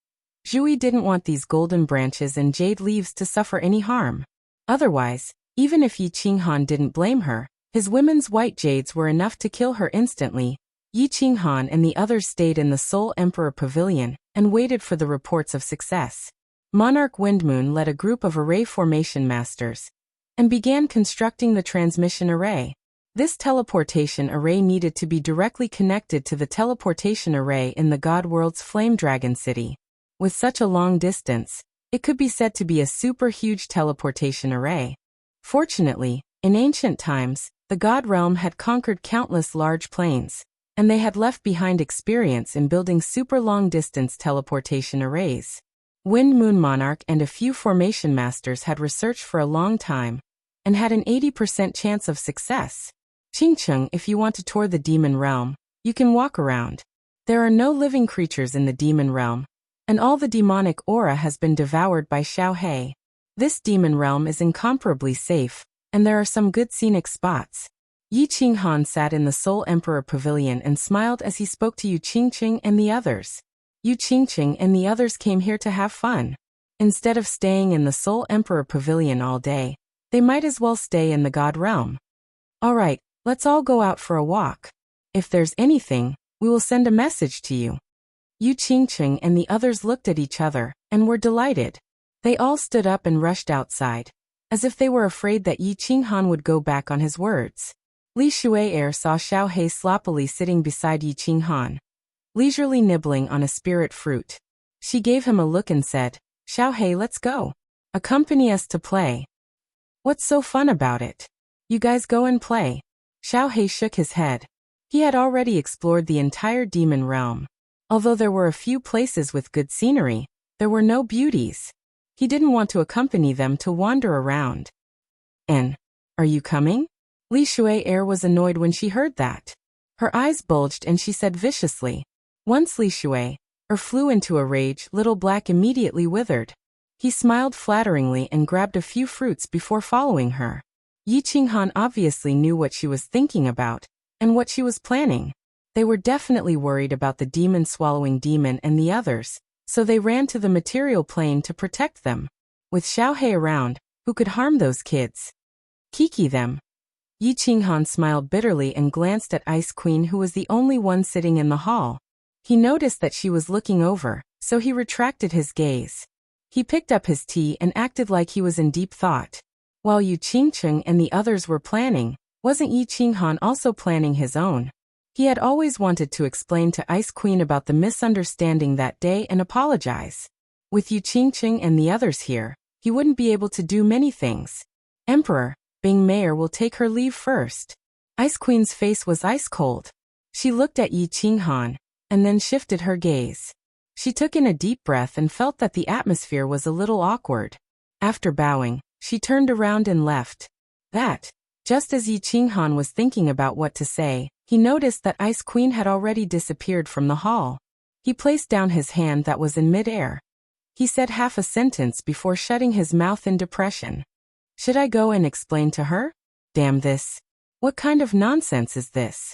S1: Yi didn't want these golden branches and jade leaves to suffer any harm. Otherwise, even if Yi Qinghan didn't blame her, his women's white jades were enough to kill her instantly. Yi Qinghan and the others stayed in the Soul Emperor Pavilion and waited for the reports of success. Monarch Windmoon led a group of array formation masters and began constructing the transmission array. This teleportation array needed to be directly connected to the teleportation array in the God World's Flame Dragon City. With such a long distance, it could be said to be a super huge teleportation array. Fortunately, in ancient times, the God Realm had conquered countless large planes, and they had left behind experience in building super long-distance teleportation arrays. Wind Moon Monarch and a few formation masters had researched for a long time, and had an 80% chance of success. Qingcheng, if you want to tour the demon realm, you can walk around. There are no living creatures in the demon realm, and all the demonic aura has been devoured by Xiaohei. This demon realm is incomparably safe, and there are some good scenic spots. Yi Qinghan sat in the Soul Emperor Pavilion and smiled as he spoke to Yu Qingqing and the others. Yu Qingqing and the others came here to have fun. Instead of staying in the Soul Emperor Pavilion all day, they might as well stay in the God Realm. Alright, let's all go out for a walk. If there's anything, we will send a message to you. Yu Qingqing and the others looked at each other, and were delighted. They all stood up and rushed outside, as if they were afraid that Yi Qinghan would go back on his words. Li Shuai saw Xiaohei sloppily sitting beside Yi Qinghan, leisurely nibbling on a spirit fruit. She gave him a look and said, "Xiaohei, let's go. Accompany us to play." "What's so fun about it? You guys go and play." Xiaohei shook his head. He had already explored the entire demon realm. Although there were a few places with good scenery, there were no beauties. He didn't want to accompany them to wander around. "And, are you coming?" Li Shuai was annoyed when she heard that. Her eyes bulged and she said viciously. Once Li Shuai flew into a rage, Little Black immediately withered. He smiled flatteringly and grabbed a few fruits before following her. Yi Qinghan obviously knew what she was thinking about, and what she was planning. They were definitely worried about the demon-swallowing demon and the others, so they ran to the material plane to protect them. With Xiaohei around, who could harm those kids? Kiki them. Yi Qinghan smiled bitterly and glanced at Ice Queen, who was the only one sitting in the hall. He noticed that she was looking over, so he retracted his gaze. He picked up his tea and acted like he was in deep thought. While Yu Qingqing and the others were planning, wasn't Yi Qinghan also planning his own? He had always wanted to explain to Ice Queen about the misunderstanding that day and apologize. With Yu Qingqing and the others here, he wouldn't be able to do many things. Emperor, Bing Mayor will take her leave first. Ice Queen's face was ice cold. She looked at Yi Qinghan, and then shifted her gaze. She took in a deep breath and felt that the atmosphere was a little awkward. After bowing, she turned around and left. Just as Yi Qinghan was thinking about what to say, he noticed that Ice Queen had already disappeared from the hall. He placed down his hand that was in mid-air. He said half a sentence before shutting his mouth in depression. Should I go and explain to her? Damn this. What kind of nonsense is this?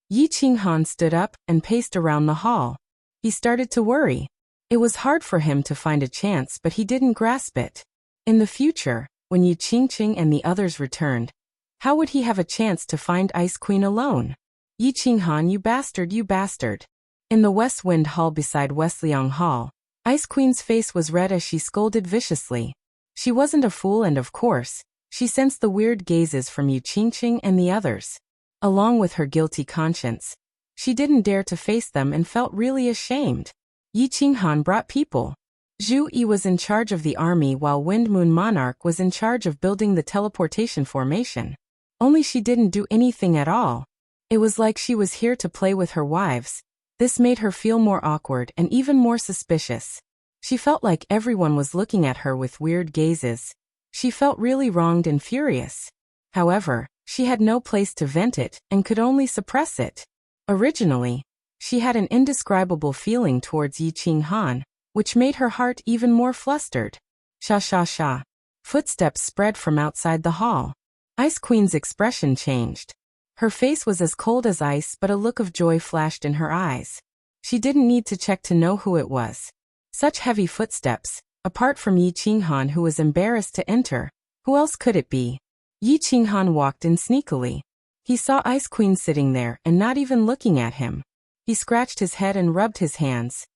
S1: Yi Qinghan stood up and paced around the hall. He started to worry. It was hard for him to find a chance, but he didn't grasp it. In the future, when Yu Qingqing and the others returned, how would he have a chance to find Ice Queen alone? Yi Qinghan, you bastard, you bastard. In the West Wind Hall beside Westliang Hall, Ice Queen's face was red as she scolded viciously. She wasn't a fool and of course, she sensed the weird gazes from Yu Qingqing and the others. Along with her guilty conscience, she didn't dare to face them and felt really ashamed. Yi Qinghan brought people. Zhu Yi was in charge of the army while Wind Moon Monarch was in charge of building the teleportation formation. Only she didn't do anything at all. It was like she was here to play with her wives. This made her feel more awkward and even more suspicious. She felt like everyone was looking at her with weird gazes. She felt really wronged and furious. However, she had no place to vent it and could only suppress it. Originally, she had an indescribable feeling towards Yi Qinghan, which made her heart even more flustered. Sha sha sha. Footsteps spread from outside the hall. Ice Queen's expression changed. Her face was as cold as ice, but a look of joy flashed in her eyes. She didn't need to check to know who it was. Such heavy footsteps, apart from Yi Qinghan, who was embarrassed to enter. Who else could it be? Yi Qinghan walked in sneakily. He saw Ice Queen sitting there and not even looking at him. He scratched his head and rubbed his hands.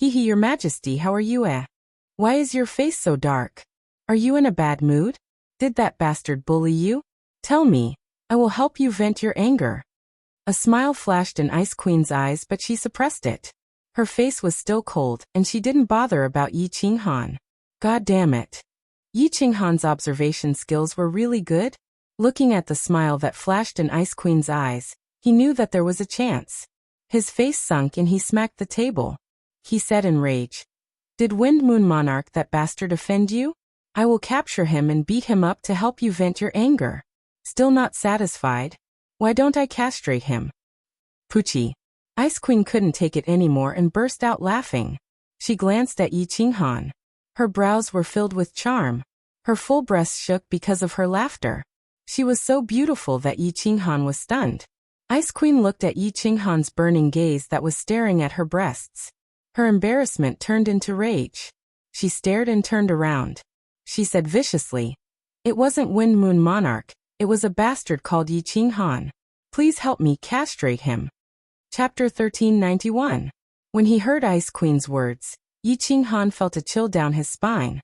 S1: Hehe, Your Majesty, how are you? Why is your face so dark? Are you in a bad mood? Did that bastard bully you? Tell me, I will help you vent your anger. A smile flashed in Ice Queen's eyes, but she suppressed it. Her face was still cold, and she didn't bother about Yi Qinghan. God damn it. Yi Qinghan's observation skills were really good? Looking at the smile that flashed in Ice Queen's eyes, he knew that there was a chance. His face sunk and he smacked the table. He said in rage, "Did Wind Moon Monarch, that bastard, offend you? I will capture him and beat him up to help you vent your anger." Still not satisfied? Why don't I castrate him? Poochie. Ice Queen couldn't take it anymore and burst out laughing. She glanced at Yi Qinghan. Her brows were filled with charm. Her full breast shook because of her laughter. She was so beautiful that Yi Qinghan was stunned. Ice Queen looked at Yi Qinghan's burning gaze that was staring at her breasts. Her embarrassment turned into rage. She stared and turned around. She said viciously, "It wasn't Wind Moon Monarch, it was a bastard called Yi Qinghan. Please help me castrate him." Chapter 1391. When he heard Ice Queen's words, Yi Qinghan felt a chill down his spine.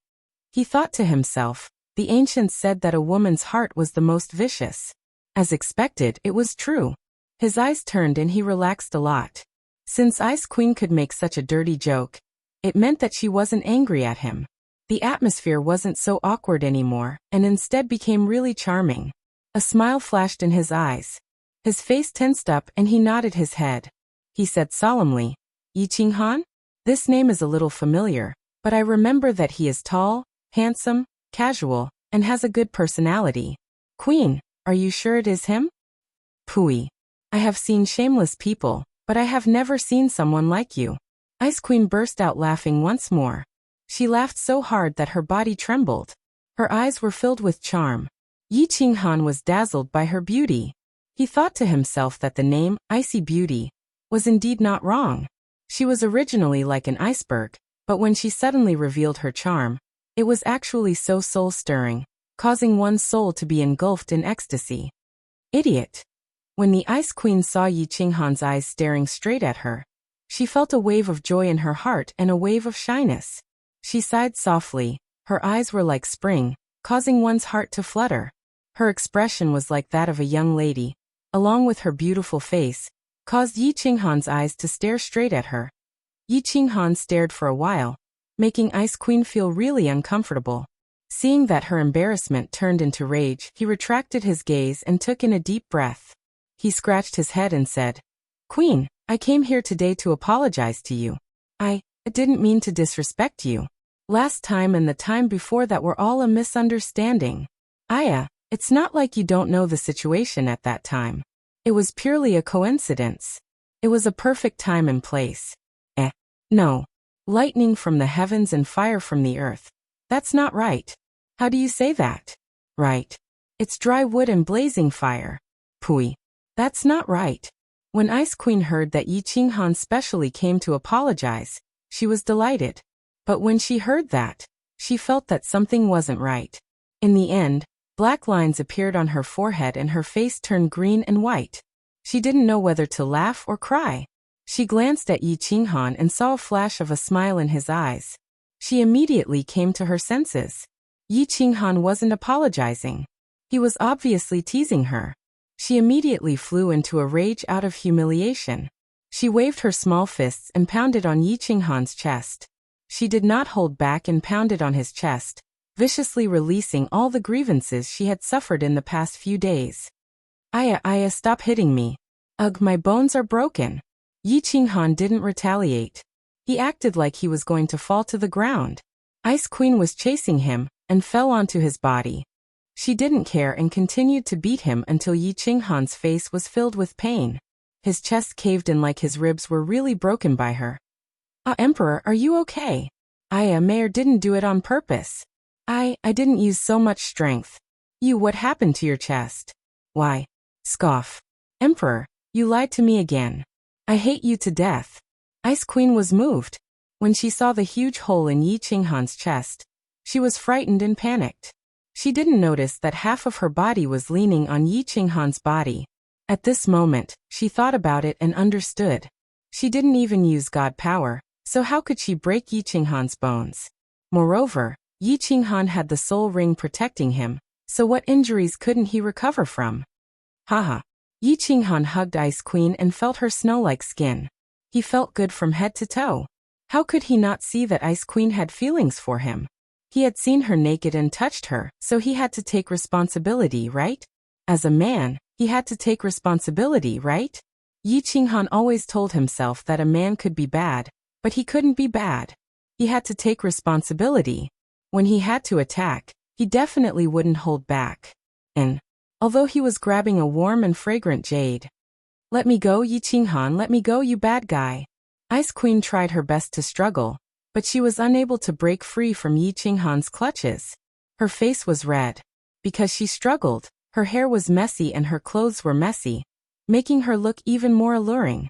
S1: He thought to himself, the ancients said that a woman's heart was the most vicious. As expected, it was true. His eyes turned and he relaxed a lot. Since Ice Queen could make such a dirty joke, it meant that she wasn't angry at him. The atmosphere wasn't so awkward anymore, and instead became really charming. A smile flashed in his eyes. His face tensed up and he nodded his head. He said solemnly, "Yi Qinghan? This name is a little familiar, but I remember that he is tall, handsome, casual, and has a good personality. Queen, are you sure it is him?" Pooey. I have seen shameless people, but I have never seen someone like you. Ice Queen burst out laughing once more. She laughed so hard that her body trembled. Her eyes were filled with charm. Yi Qinghan was dazzled by her beauty. He thought to himself that the name, Icy Beauty, was indeed not wrong. She was originally like an iceberg, but when she suddenly revealed her charm, it was actually so soul-stirring, causing one's soul to be engulfed in ecstasy. Idiot. When the Ice Queen saw Yi Qinghan's eyes staring straight at her, she felt a wave of joy in her heart and a wave of shyness. She sighed softly. Her eyes were like spring, causing one's heart to flutter. Her expression was like that of a young lady, along with her beautiful face, caused Yi Qinghan's eyes to stare straight at her. Yi Qinghan stared for a while, making Ice Queen feel really uncomfortable. Seeing that her embarrassment turned into rage, he retracted his gaze and took in a deep breath. He scratched his head and said, "Queen, I came here today to apologize to you. I didn't mean to disrespect you. Last time and the time before that were all a misunderstanding. It's not like you don't know the situation at that time. It was purely a coincidence. It was a perfect time and place. No. Lightning from the heavens and fire from the earth. That's not right. How do you say that? Right. It's dry wood and blazing fire. Pooey. That's not right." When Ice Queen heard that Yi Qinghan specially came to apologize, she was delighted. But when she heard that, she felt that something wasn't right. In the end, black lines appeared on her forehead and her face turned green and white. She didn't know whether to laugh or cry. She glanced at Yi Qinghan and saw a flash of a smile in his eyes. She immediately came to her senses. Yi Qinghan wasn't apologizing. He was obviously teasing her. She immediately flew into a rage out of humiliation. She waved her small fists and pounded on Yi Qinghan's chest. She did not hold back and pounded on his chest, viciously releasing all the grievances she had suffered in the past few days. Aya, stop hitting me. Ugh, my bones are broken." Yi Qinghan didn't retaliate. He acted like he was going to fall to the ground. Ice Queen was chasing him and fell onto his body. She didn't care and continued to beat him until Yi Qinghan's face was filled with pain. His chest caved in like his ribs were really broken by her. Emperor, are you okay? Mayor didn't do it on purpose. I didn't use so much strength. What happened to your chest? Why? Scoff. Emperor, you lied to me again. I hate you to death. Ice Queen was moved. When she saw the huge hole in Yi Qinghan's chest, she was frightened and panicked. She didn't notice that half of her body was leaning on Yi Qinghan's body. At this moment, she thought about it and understood. She didn't even use God power, so how could she break Yi Qinghan's bones? Moreover, Yi Qinghan had the soul ring protecting him, so what injuries couldn't he recover from? Haha. Yi Qinghan hugged Ice Queen and felt her snow-like skin. He felt good from head to toe. How could he not see that Ice Queen had feelings for him? He had seen her naked and touched her, so he had to take responsibility, right? As a man, he had to take responsibility, right? Yi Qinghan always told himself that a man could be bad, but he couldn't be bad. He had to take responsibility. When he had to attack, he definitely wouldn't hold back. And, although he was grabbing a warm and fragrant jade. Let me go, Yi Qinghan, let me go, you bad guy. Ice Queen tried her best to struggle, but she was unable to break free from Yi Qinghan's clutches. Her face was red. Because she struggled, her hair was messy and her clothes were messy, making her look even more alluring.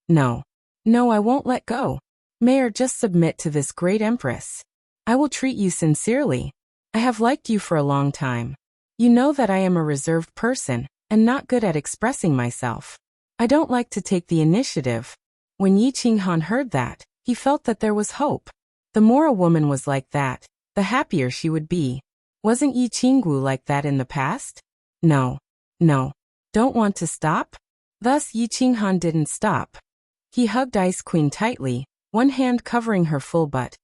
S1: No. No, I won't let go. Mayor, just submit to this great empress. I will treat you sincerely. I have liked you for a long time. You know that I am a reserved person, and not good at expressing myself. I don't like to take the initiative. When Yi Qinghan heard that, he felt that there was hope. The more a woman was like that, the happier she would be. Wasn't Yi Qinggu like that in the past? No. No. Don't want to stop? Thus Yi Qinghan didn't stop. He hugged Ice Queen tightly, one hand covering her full butt,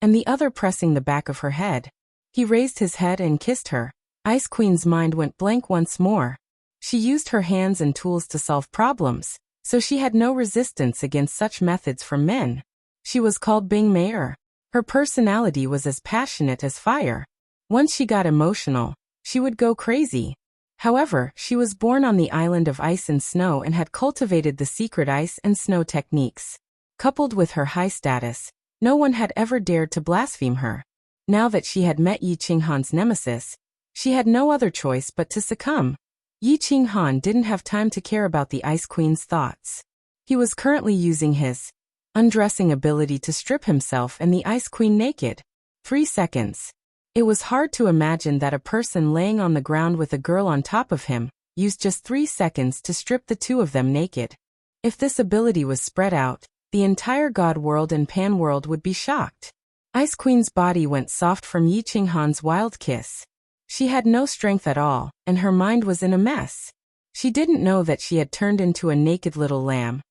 S1: and the other pressing the back of her head. He raised his head and kissed her. Ice Queen's mind went blank once more. She used her hands and tools to solve problems, so she had no resistance against such methods from men. She was called Bing Mayor. Her personality was as passionate as fire. Once she got emotional, she would go crazy. However, she was born on the island of ice and snow and had cultivated the secret ice and snow techniques. Coupled with her high status, no one had ever dared to blaspheme her. Now that she had met Yi Qinghan's nemesis, she had no other choice but to succumb. Yi Qinghan didn't have time to care about the Ice Queen's thoughts. He was currently using his undressing ability to strip himself and the Ice Queen naked. 3 seconds. It was hard to imagine that a person laying on the ground with a girl on top of him used just 3 seconds to strip the two of them naked. If this ability was spread out, the entire God world and Pan world would be shocked. Ice Queen's body went soft from Yi Qinghan's wild kiss. She had no strength at all, and her mind was in a mess. She didn't know that she had turned into a naked little lamb,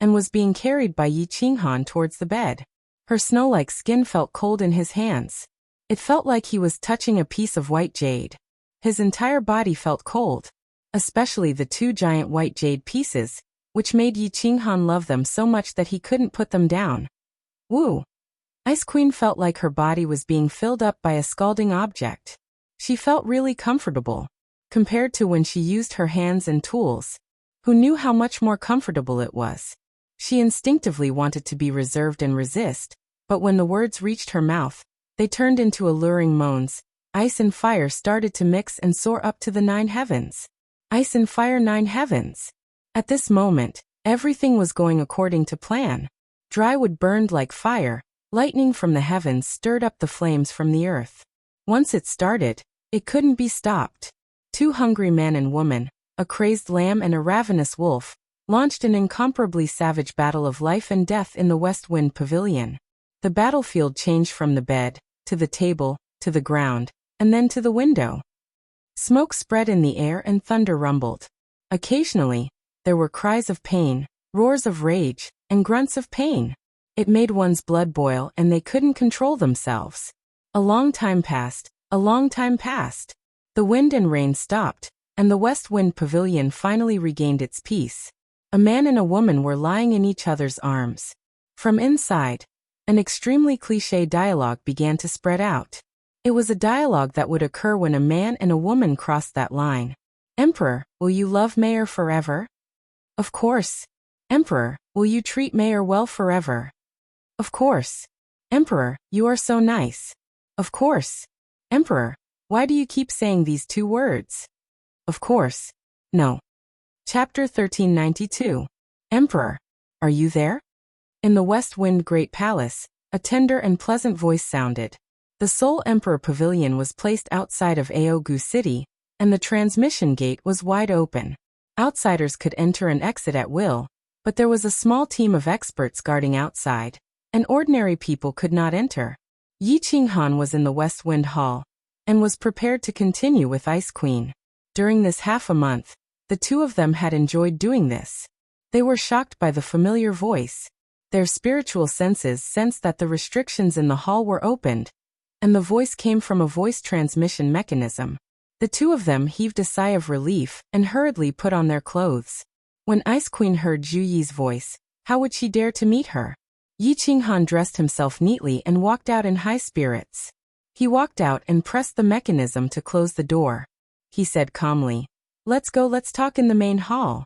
S1: and was being carried by Yi Qinghan towards the bed. Her snow-like skin felt cold in his hands. It felt like he was touching a piece of white jade. His entire body felt cold, especially the 2 giant white jade pieces, which made Yi Qinghan love them so much that he couldn't put them down. Woo! Ice Queen felt like her body was being filled up by a scalding object. She felt really comfortable, compared to when she used her hands and tools. Who knew how much more comfortable it was? She instinctively wanted to be reserved and resist, but when the words reached her mouth, they turned into alluring moans. Ice and fire started to mix and soar up to the 9 heavens. Ice and fire 9 heavens. At this moment, everything was going according to plan. Dry wood burned like fire, lightning from the heavens stirred up the flames from the earth. Once it started, it couldn't be stopped. 2 hungry men and women, a crazed lamb and a ravenous wolf, launched an incomparably savage battle of life and death in the West Wind Pavilion. The battlefield changed from the bed, to the table, to the ground, and then to the window. Smoke spread in the air and thunder rumbled. Occasionally, there were cries of pain, roars of rage, and grunts of pain. It made one's blood boil and they couldn't control themselves. A long time passed, a long time passed. The wind and rain stopped, and the West Wind Pavilion finally regained its peace. A man and a woman were lying in each other's arms. From inside, an extremely cliché dialogue began to spread out. It was a dialogue that would occur when a man and a woman crossed that line. Emperor, will you love Mayor forever? Of course. Emperor, will you treat Mayor well forever? Of course. Emperor, you are so nice. Of course. Emperor, why do you keep saying these 2 words? Of course. No. Chapter 1392. Emperor, are you there? In the West Wind Great Palace, a tender and pleasant voice sounded. The Seoul Emperor Pavilion was placed outside of Aogu City, and the transmission gate was wide open. Outsiders could enter and exit at will, but there was a small team of experts guarding outside, and ordinary people could not enter. Yi Qinghan was in the West Wind Hall, and was prepared to continue with Ice Queen. During this half a month, The two of them had enjoyed doing this. They were shocked by the familiar voice. Their spiritual senses sensed that the restrictions in the hall were opened, and the voice came from a voice transmission mechanism. The two of them heaved a sigh of relief and hurriedly put on their clothes. When Ice Queen heard Zhu Yi's voice, how would she dare to meet her? Yi Qinghan dressed himself neatly and walked out in high spirits. He walked out and pressed the mechanism to close the door. He said calmly, let's talk in the main hall.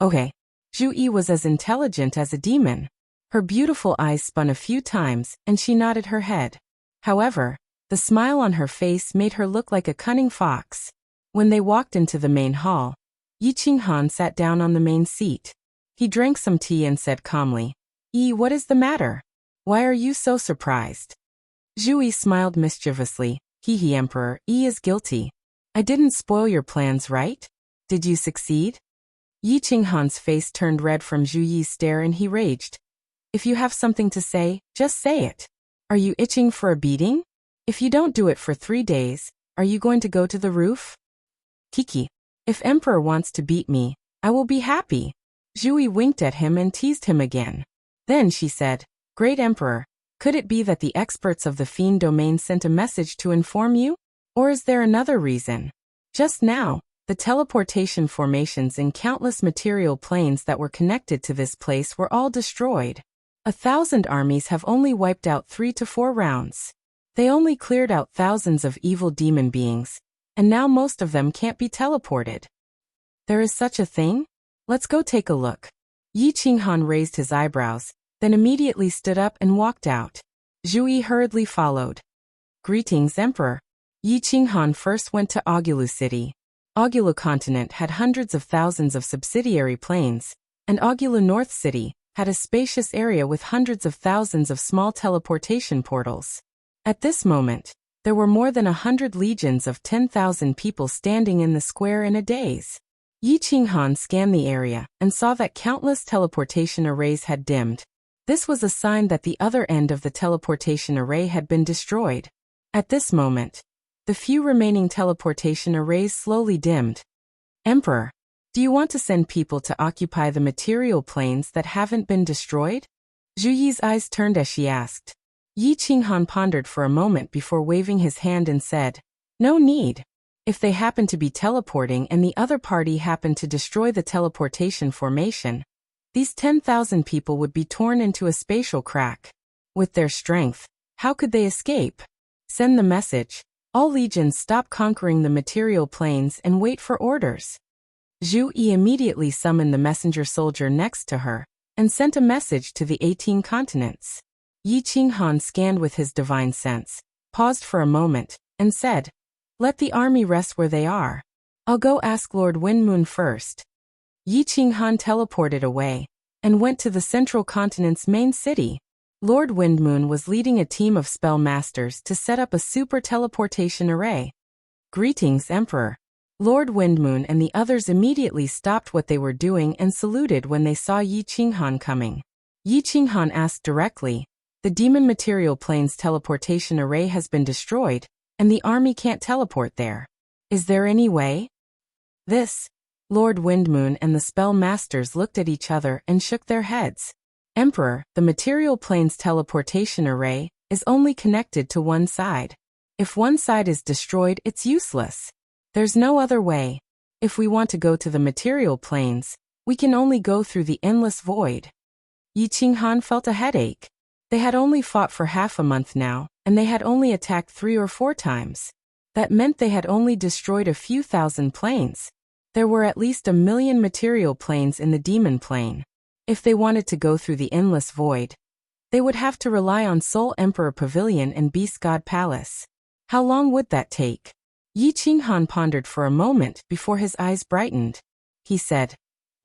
S1: Okay. Zhu Yi was as intelligent as a demon. Her beautiful eyes spun a few times, and she nodded her head. However, the smile on her face made her look like a cunning fox. When they walked into the main hall, Yi Qinghan sat down on the main seat. He drank some tea and said calmly, Yi, what is the matter? Why are you so surprised? Zhu Yi smiled mischievously. He Emperor, Yi is guilty. I didn't spoil your plans, right? Did you succeed? Yi Qinghan's face turned red from Zhu Yi's stare and he raged. If you have something to say, just say it. Are you itching for a beating? If you don't do it for 3 days, are you going to go to the roof? Kiki. If Emperor wants to beat me, I will be happy. Zhu Yi winked at him and teased him again. Then she said, Great Emperor, could it be that the experts of the Fiend domain sent a message to inform you? Or is there another reason? Just now, the teleportation formations in countless material planes that were connected to this place were all destroyed. 1,000 armies have only wiped out 3 to 4 rounds. They only cleared out thousands of evil demon beings, and now most of them can't be teleported. There is such a thing? Let's go take a look. Yi Qinghan raised his eyebrows, then immediately stood up and walked out. Zhu Yi hurriedly followed. Greetings, Emperor. Yi Qinghan first went to Augulu City. Augulu Continent had hundreds of thousands of subsidiary planes, and Augulu North City had a spacious area with hundreds of thousands of small teleportation portals. At this moment, there were more than 100 legions of 10,000 people standing in the square in a daze. Yi Qinghan scanned the area and saw that countless teleportation arrays had dimmed. This was a sign that the other end of the teleportation array had been destroyed. At this moment, the few remaining teleportation arrays slowly dimmed. Emperor, do you want to send people to occupy the material planes that haven't been destroyed? Zhu Yi's eyes turned as she asked. Yi Qinghan pondered for a moment before waving his hand and said, No need. If they happen to be teleporting and the other party happened to destroy the teleportation formation, these 10,000 people would be torn into a spatial crack. With their strength, how could they escape? Send the message. All legions stop conquering the material planes and wait for orders. Zhu Yi immediately summoned the messenger soldier next to her and sent a message to the 18 continents. Yi Qinghan scanned with his divine sense, paused for a moment, and said, Let the army rest where they are. I'll go ask Lord Windmoon first. Yi Qinghan teleported away and went to the central continent's main city. Lord Windmoon was leading a team of spell masters to set up a super teleportation array. Greetings, Emperor. Lord Windmoon and the others immediately stopped what they were doing and saluted when they saw Yi Qinghan coming. Yi Qinghan asked directly, The demon material plane's teleportation array has been destroyed, and the army can't teleport there. Is there any way? Lord Windmoon and the spell masters looked at each other and shook their heads. Emperor, the material plane's teleportation array is only connected to one side. If one side is destroyed, it's useless. There's no other way. If we want to go to the material planes, we can only go through the endless void. Yi Qinghan felt a headache. They had only fought for half a month now, and they had only attacked 3 or 4 times. That meant they had only destroyed a few thousand planes. There were at least 1 million material planes in the demon plane. If they wanted to go through the endless void, they would have to rely on Soul Emperor Pavilion and Beast God Palace. How long would that take? Yi Qinghan pondered for a moment before his eyes brightened. He said,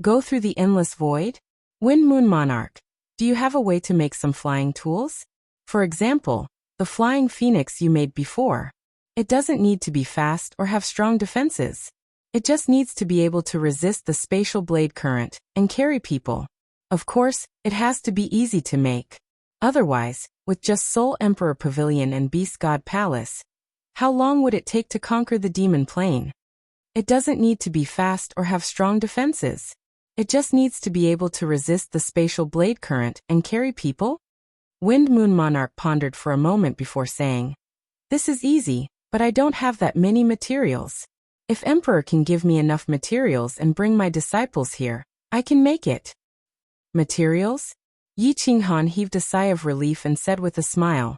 S1: Go through the endless void? Wind Moon Monarch, do you have a way to make some flying tools? For example, the flying phoenix you made before. It doesn't need to be fast or have strong defenses. It just needs to be able to resist the spatial blade current and carry people. Of course, it has to be easy to make. Otherwise, with just Soul Emperor Pavilion and Beast God Palace, how long would it take to conquer the demon plane? It doesn't need to be fast or have strong defenses. It just needs to be able to resist the spatial blade current and carry people? Wind Moon Monarch pondered for a moment before saying, "This is easy, but I don't have that many materials. If Emperor can give me enough materials and bring my disciples here, I can make it." Materials? Yi Qinghan heaved a sigh of relief and said with a smile,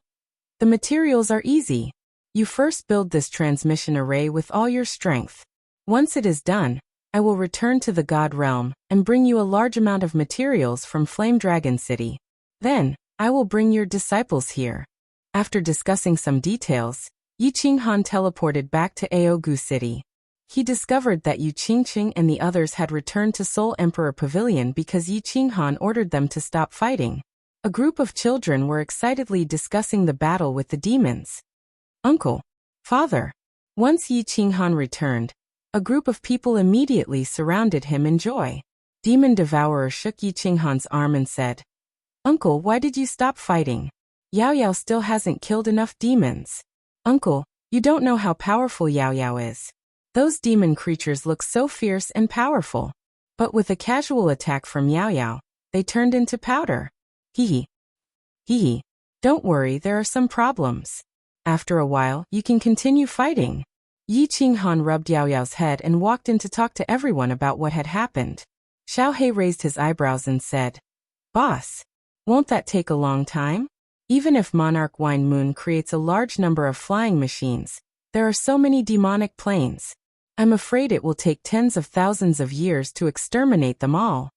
S1: "The materials are easy. You first build this transmission array with all your strength. Once it is done, I will return to the God Realm and bring you a large amount of materials from Flame Dragon City. Then, I will bring your disciples here." After discussing some details, Yi Qinghan teleported back to Aogu City. He discovered that Yu Qingqing and the others had returned to Soul Emperor Pavilion because Yi Qinghan ordered them to stop fighting. A group of children were excitedly discussing the battle with the demons. "Uncle, Father." Once Yi Qinghan returned, a group of people immediately surrounded him in joy. Demon Devourer shook Yi Qinghan's arm and said, "Uncle, why did you stop fighting? Yao Yao still hasn't killed enough demons." "Uncle, you don't know how powerful Yao Yao is. Those demon creatures look so fierce and powerful. But with a casual attack from Yao Yao, they turned into powder. Hee hee. Don't worry, there are some problems. After a while, you can continue fighting." Yi Qinghan rubbed Yao Yao's head and walked in to talk to everyone about what had happened. Xiao He raised his eyebrows and said, "Boss, won't that take a long time? Even if Monarch Wine Moon creates a large number of flying machines, there are so many demonic planes. I'm afraid it will take tens of thousands of years to exterminate them all."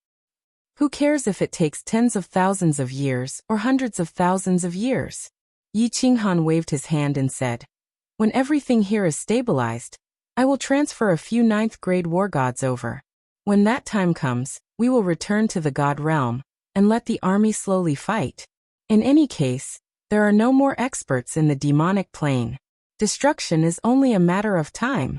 S1: "Who cares if it takes tens of thousands of years or hundreds of thousands of years?" Yi Qinghan waved his hand and said, "When everything here is stabilized, I will transfer a few 9th grade war gods over. When that time comes, we will return to the God Realm and let the army slowly fight. In any case, there are no more experts in the demonic plane. Destruction is only a matter of time."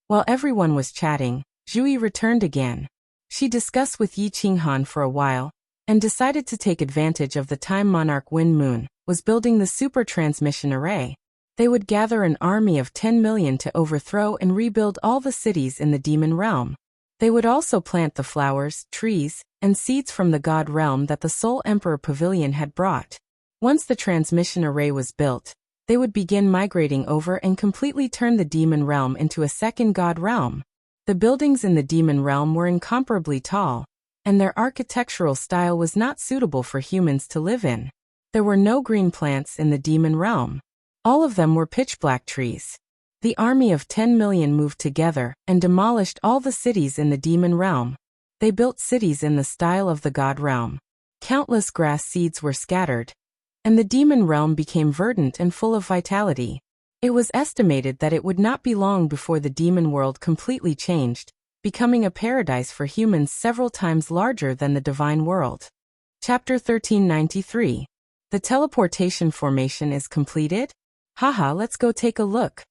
S1: While everyone was chatting, Zhui returned again. She discussed with Yi Qinghan for a while and decided to take advantage of the time Monarch Wind Moon was building the super transmission array. They would gather an army of 10 million to overthrow and rebuild all the cities in the demon realm. They would also plant the flowers, trees, and seeds from the God Realm that the Soul Emperor Pavilion had brought. Once the transmission array was built, they would begin migrating over and completely turn the demon realm into a second God Realm. The buildings in the demon realm were incomparably tall, and their architectural style was not suitable for humans to live in. There were no green plants in the demon realm. All of them were pitch-black trees. The army of 10 million moved together and demolished all the cities in the demon realm. They built cities in the style of the God Realm. Countless grass seeds were scattered, and the demon realm became verdant and full of vitality. It was estimated that it would not be long before the demon world completely changed, becoming a paradise for humans several times larger than the divine world. Chapter 1393. The teleportation formation is completed? Haha, let's go take a look.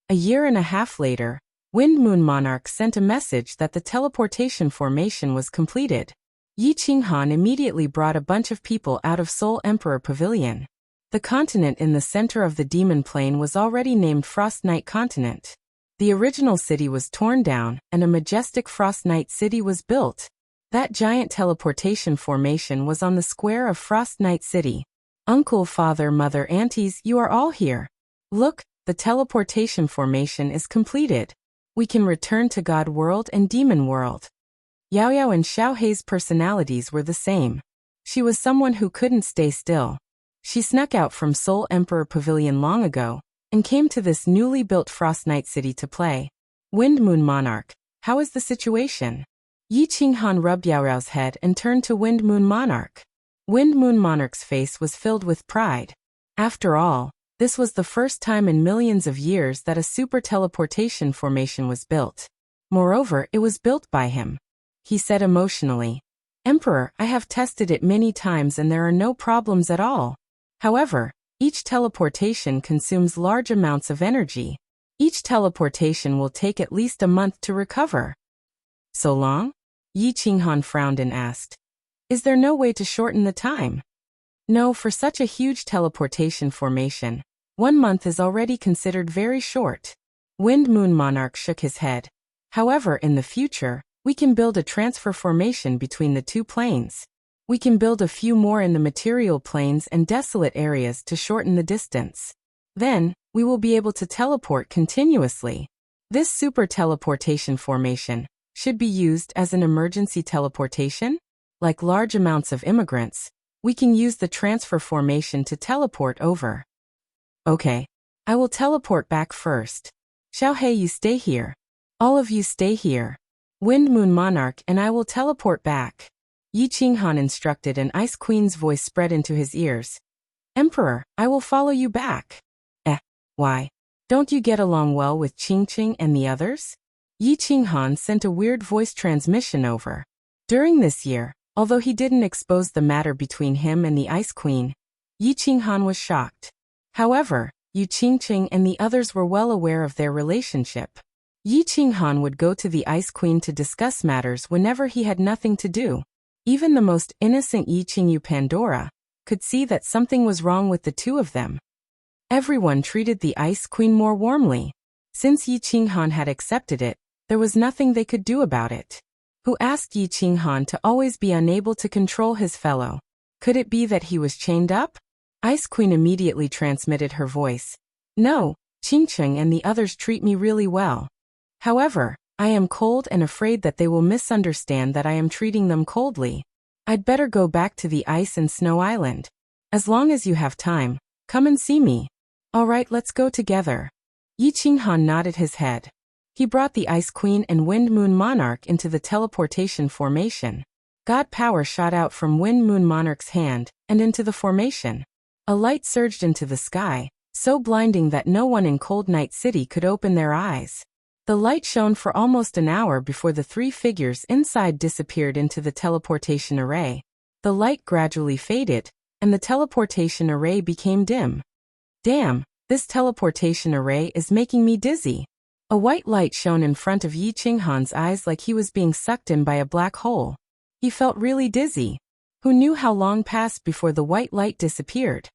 S1: A year and a half later, Wind Moon Monarch sent a message that the teleportation formation was completed. Yi Qinghan immediately brought a bunch of people out of Soul Emperor Pavilion. The continent in the center of the demon plain was already named Frost Knight Continent. The original city was torn down, and a majestic Frost Knight city was built. That giant teleportation formation was on the square of Frost Knight City. "Uncle, father, mother, aunties, you are all here. Look, the teleportation formation is completed. We can return to God World and Demon World." Yao Yao and Xiao Hei's personalities were the same. She was someone who couldn't stay still. She snuck out from Soul Emperor Pavilion long ago and came to this newly built Frost Knight City to play. "Wind Moon Monarch, how is the situation?" Yi Qinghan rubbed Yao Yao's head and turned to Wind Moon Monarch. Wind Moon Monarch's face was filled with pride. After all, this was the first time in millions of years that a super teleportation formation was built. Moreover, it was built by him. He said emotionally, "Emperor, I have tested it many times and there are no problems at all. However, each teleportation consumes large amounts of energy. Each teleportation will take at least a month to recover." "So long?" Yi Qinghan frowned and asked, "Is there no way to shorten the time?" "No, for such a huge teleportation formation, 1 month is already considered very short." Wind Moon Monarch shook his head. However, in the future, we can build a transfer formation between the two planes. We can build a few more in the material planes and desolate areas to shorten the distance. Then, we will be able to teleport continuously. This super teleportation formation should be used as an emergency teleportation. Like large amounts of immigrants, we can use the transfer formation to teleport over. Okay. I will teleport back first. Xiaohei, you stay here. All of you stay here. Wind Moon Monarch and I will teleport back. Yi Qinghan instructed, and Ice Queen's voice spread into his ears. Emperor, I will follow you back. Why? Don't you get along well with Qingqing and the others? Yi Qinghan sent a weird voice transmission over. During this year, although he didn't expose the matter between him and the Ice Queen, Yi Qinghan was shocked. However, Yu Qingqing and the others were well aware of their relationship. Yi Qinghan would go to the Ice Queen to discuss matters whenever he had nothing to do. Even the most innocent Yi Qingyu Pandora could see that something was wrong with the two of them. Everyone treated the Ice Queen more warmly. Since Yi Qinghan had accepted it, there was nothing they could do about it. Who asked Yi Qinghan to always be unable to control his fellow? Could it be that he was chained up? Ice Queen immediately transmitted her voice. No, Qingqing and the others treat me really well. However, I am cold and afraid that they will misunderstand that I am treating them coldly. I'd better go back to the Ice and Snow Island. As long as you have time, come and see me. All right, let's go together. Yi Qinghan nodded his head. He brought the Ice Queen and Wind Moon Monarch into the teleportation formation. God power shot out from Wind Moon Monarch's hand and into the formation. A light surged into the sky, so blinding that no one in Cold Night City could open their eyes. The light shone for almost an hour before the three figures inside disappeared into the teleportation array. The light gradually faded, and the teleportation array became dim. Damn, this teleportation array is making me dizzy. A white light shone in front of Yi Qinghan's eyes like he was being sucked in by a black hole. He felt really dizzy. Who knew how long passed before the white light disappeared?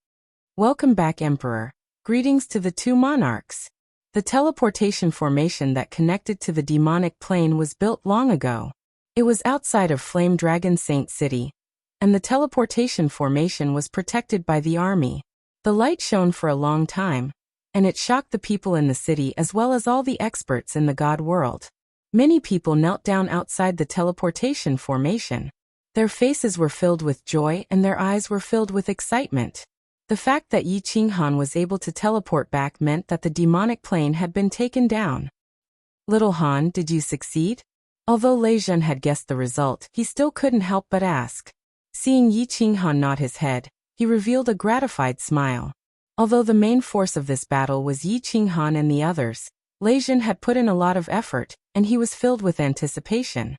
S1: Welcome back, Emperor. Greetings to the two monarchs. The teleportation formation that connected to the demonic plane was built long ago. It was outside of Flame Dragon Saint City, and the teleportation formation was protected by the army. The light shone for a long time, and it shocked the people in the city as well as all the experts in the God world. Many people knelt down outside the teleportation formation. Their faces were filled with joy and their eyes were filled with excitement. The fact that Yi Qinghan was able to teleport back meant that the demonic plane had been taken down. Little Han, did you succeed? Although Lei Zhen had guessed the result, he still couldn't help but ask. Seeing Yi Qinghan nod his head, he revealed a gratified smile. Although the main force of this battle was Yi Qinghan and the others, Lei Zhen had put in a lot of effort, and he was filled with anticipation.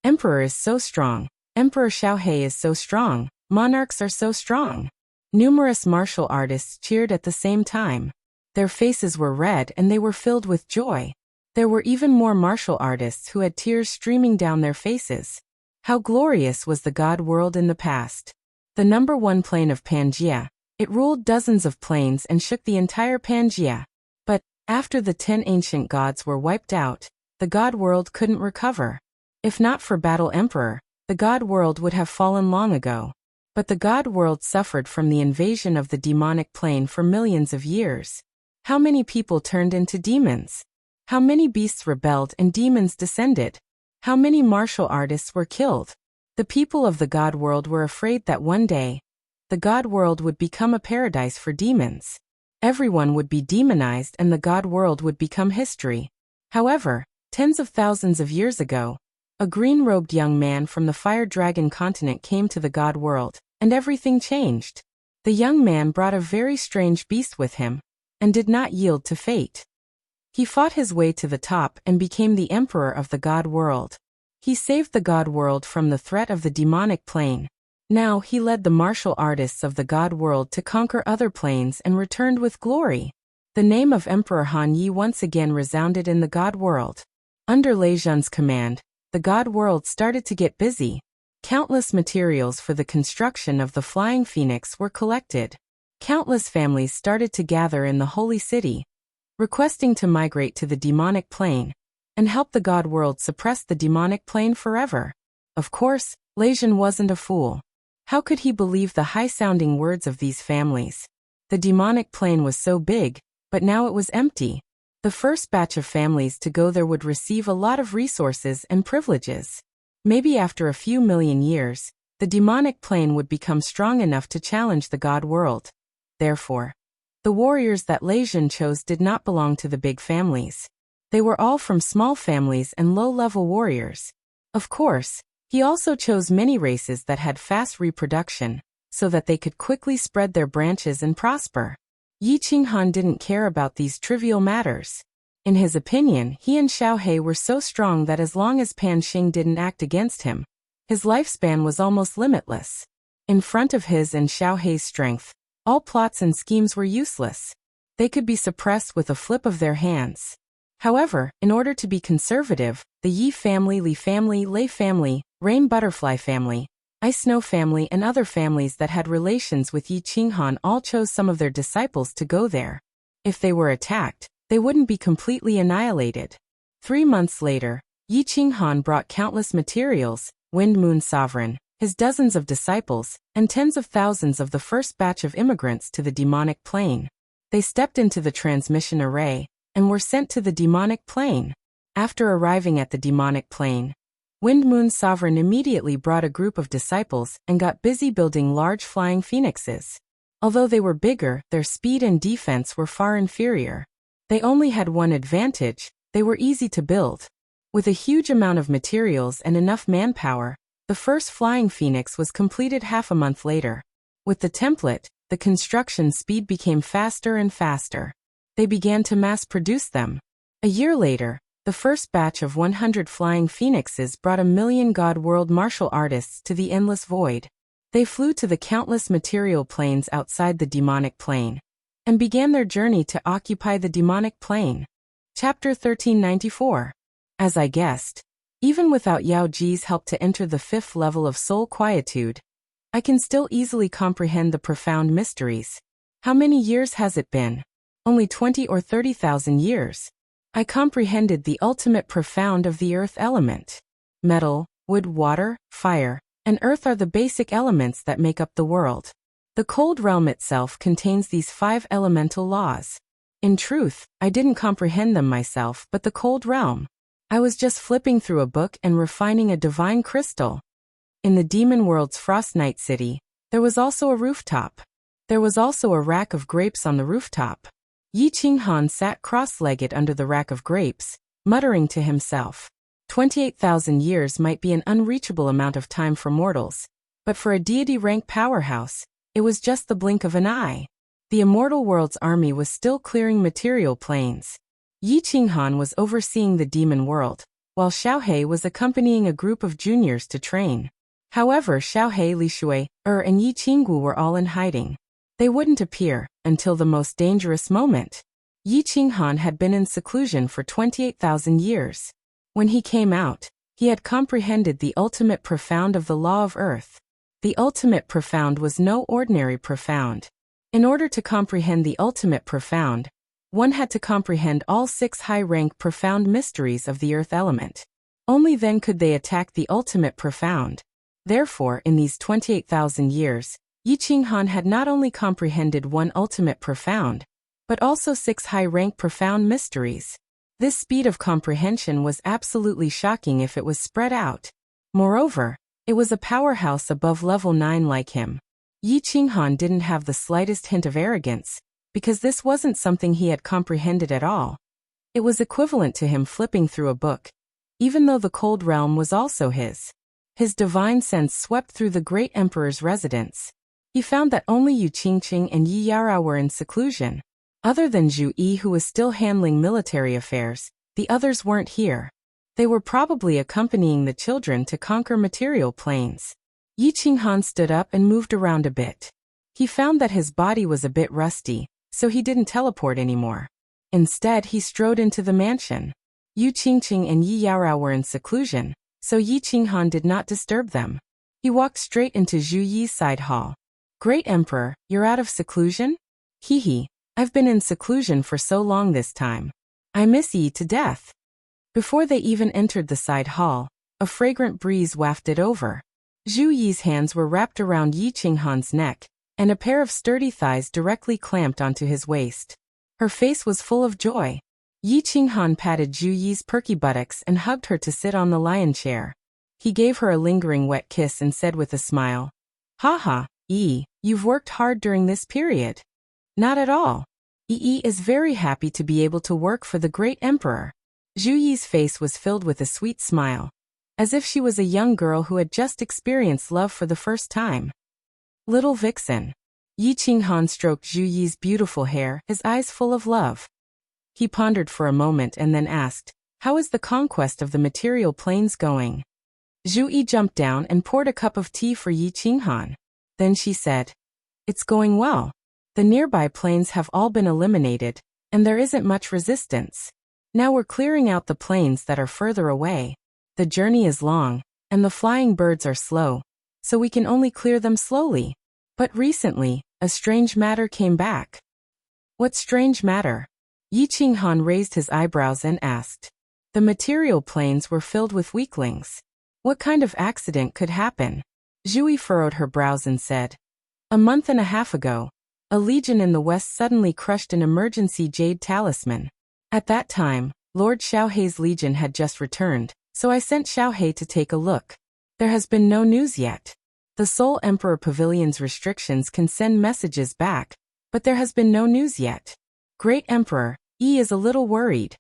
S1: Emperor is so strong. Emperor Xiaohei is so strong. Monarchs are so strong. Numerous martial artists cheered at the same time. Their faces were red and they were filled with joy. There were even more martial artists who had tears streaming down their faces. How glorious was the God world in the past. The number one plane of Pangaea. It ruled dozens of planes and shook the entire Pangaea. But, after the 10 ancient gods were wiped out, the God world couldn't recover. If not for Battle Emperor, the God world would have fallen long ago. But the God world suffered from the invasion of the demonic plane for millions of years. How many people turned into demons? How many beasts rebelled and demons descended? How many martial artists were killed? The people of the God world were afraid that one day, the God world would become a paradise for demons. Everyone would be demonized and the God world would become history. However, tens of thousands of years ago, a green-robed young man from the Fire Dragon continent came to the God world, and everything changed. The young man brought a very strange beast with him, and did not yield to fate. He fought his way to the top and became the emperor of the God world. He saved the God world from the threat of the demonic plane. Now he led the martial artists of the God world to conquer other planes and returned with glory. The name of Emperor Han Yi once again resounded in the God world. Under Lei Zhen's command, the God world started to get busy. Countless materials for the construction of the Flying Phoenix were collected. Countless families started to gather in the Holy City, requesting to migrate to the demonic plane, and help the god world suppress the demonic plane forever. Of course, Lesion wasn't a fool. How could he believe the high-sounding words of these families? The demonic plane was so big, but now it was empty. The first batch of families to go there would receive a lot of resources and privileges. Maybe after a few million years, the demonic plane would become strong enough to challenge the god world. Therefore, the warriors that Lesion chose did not belong to the big families. They were all from small families and low-level warriors. Of course, he also chose many races that had fast reproduction, so that they could quickly spread their branches and prosper. Yi Qinghan didn't care about these trivial matters. In his opinion, he and Xiao He were so strong that as long as Pan Xing didn't act against him, his lifespan was almost limitless. In front of his and Xiao He's strength, all plots and schemes were useless. They could be suppressed with a flip of their hands. However, in order to be conservative, the Yi family, Li family, Lei family, Rain Butterfly family, Ice Snow family and other families that had relations with Yi Qinghan all chose some of their disciples to go there. If they were attacked, they wouldn't be completely annihilated. 3 months later, Yi Qinghan brought countless materials, Wind Moon Sovereign, his dozens of disciples, and tens of thousands of the first batch of immigrants to the demonic plane. They stepped into the transmission array, and were sent to the demonic plane. After arriving at the demonic plane, Wind Moon Sovereign immediately brought a group of disciples and got busy building large flying phoenixes. Although they were bigger, their speed and defense were far inferior. They only had one advantage: they were easy to build. With a huge amount of materials and enough manpower, the first flying phoenix was completed half a month later. With the template, the construction speed became faster and faster. They began to mass-produce them. A year later, the first batch of 100 flying phoenixes brought 1,000,000 god world martial artists to the endless void. They flew to the countless material planes outside the demonic plane, and began their journey to occupy the demonic plane. Chapter 1394. As I guessed, even without Yao Ji's help to enter the 5th level of soul quietude, I can still easily comprehend the profound mysteries. How many years has it been? Only 20 or 30,000 years. I comprehended the ultimate profound of the earth element. Metal, wood, water, fire, and earth are the basic elements that make up the world. The cold realm itself contains these 5 elemental laws. In truth, I didn't comprehend them myself, but the cold realm. I was just flipping through a book and refining a divine crystal. In the demon world's Frost Night City, there was also a rooftop. There was also a rack of grapes on the rooftop. Yi Qinghan sat cross-legged under the rack of grapes, muttering to himself. 28,000 years might be an unreachable amount of time for mortals, but for a deity-rank powerhouse, it was just the blink of an eye. The immortal world's army was still clearing material planes. Yi Qinghan was overseeing the demon world, while Xiao He was accompanying a group of juniors to train. However, Xiao He, Li Shui, and Yi Qinggu were all in hiding. They wouldn't appear until the most dangerous moment. Yi Qinghan had been in seclusion for 28,000 years. When he came out, he had comprehended the ultimate profound of the law of earth. The ultimate profound was no ordinary profound. In order to comprehend the ultimate profound, one had to comprehend all 6 high-rank profound mysteries of the earth element. Only then could they attack the ultimate profound. Therefore, in these 28,000 years, Yi Qinghan had not only comprehended one ultimate profound, but also 6 high-rank profound mysteries. This speed of comprehension was absolutely shocking if it was spread out. Moreover, it was a powerhouse above level 9 like him. Yi Qinghan didn't have the slightest hint of arrogance, because this wasn't something he had comprehended at all. It was equivalent to him flipping through a book, even though the cold realm was also his. His divine sense swept through the great emperor's residence. He found that only Yu Qingqing and Yi Yarao were in seclusion. Other than Zhu Yi, who was still handling military affairs, the others weren't here. They were probably accompanying the children to conquer material planes. Yi Qinghan stood up and moved around a bit. He found that his body was a bit rusty, so he didn't teleport anymore. Instead, he strode into the mansion. Yu Qingqing and Yi Yarao were in seclusion, so Yi Qinghan did not disturb them. He walked straight into Zhu Yi's side hall. "Great Emperor, you're out of seclusion?" "Hee, I've been in seclusion for so long this time. I miss Yi to death." Before they even entered the side hall, a fragrant breeze wafted over. Zhu Yi's hands were wrapped around Yi Qinghan's neck, and a pair of sturdy thighs directly clamped onto his waist. Her face was full of joy. Yi Qinghan patted Zhu Yi's perky buttocks and hugged her to sit on the lion chair. He gave her a lingering wet kiss and said with a smile, "Ha ha, Yi, you've worked hard during this period." "Not at all. Yi is very happy to be able to work for the great emperor." Zhu Yi's face was filled with a sweet smile, as if she was a young girl who had just experienced love for the first time. "Little vixen." Yi Qinghan stroked Zhu Yi's beautiful hair, his eyes full of love. He pondered for a moment and then asked, "How is the conquest of the material planes going?" Zhu Yi jumped down and poured a cup of tea for Yi Qinghan. Then she said, "It's going well. The nearby planes have all been eliminated, and there isn't much resistance. Now we're clearing out the planes that are further away. The journey is long, and the flying birds are slow, so we can only clear them slowly. But recently, a strange matter came back." "What strange matter?" Yi Qinghan raised his eyebrows and asked. "The material planes were filled with weaklings. What kind of accident could happen?" Zhu Yi furrowed her brows and said, "A month and a half ago, a legion in the west suddenly crushed an emergency jade talisman. At that time, Lord Xiaohei's legion had just returned, so I sent Xiaohei to take a look. There has been no news yet. The Soul Emperor Pavilion's restrictions can send messages back, but there has been no news yet. Great Emperor, Yi is a little worried."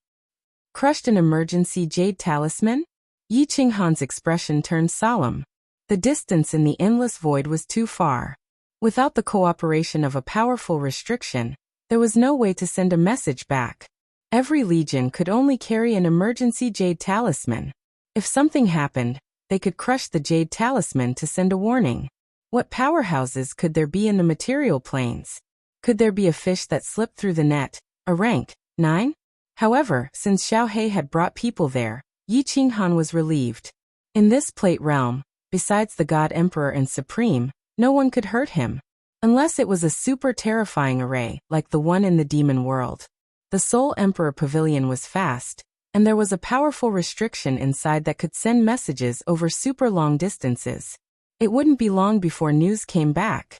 S1: "Crushed an emergency jade talisman?" Yi Qinghan's expression turned solemn. The distance in the endless void was too far. Without the cooperation of a powerful restriction, there was no way to send a message back. Every legion could only carry an emergency jade talisman. If something happened, they could crush the jade talisman to send a warning. What powerhouses could there be in the material planes? Could there be a fish that slipped through the net, a rank 9? However, since Xiaohei had brought people there, Yi Qinghan was relieved. In this plate realm, besides the God Emperor and Supreme, no one could hurt him. Unless it was a super terrifying array, like the one in the demon world. The Soul Emperor Pavilion was fast, and there was a powerful restriction inside that could send messages over super long distances. It wouldn't be long before news came back.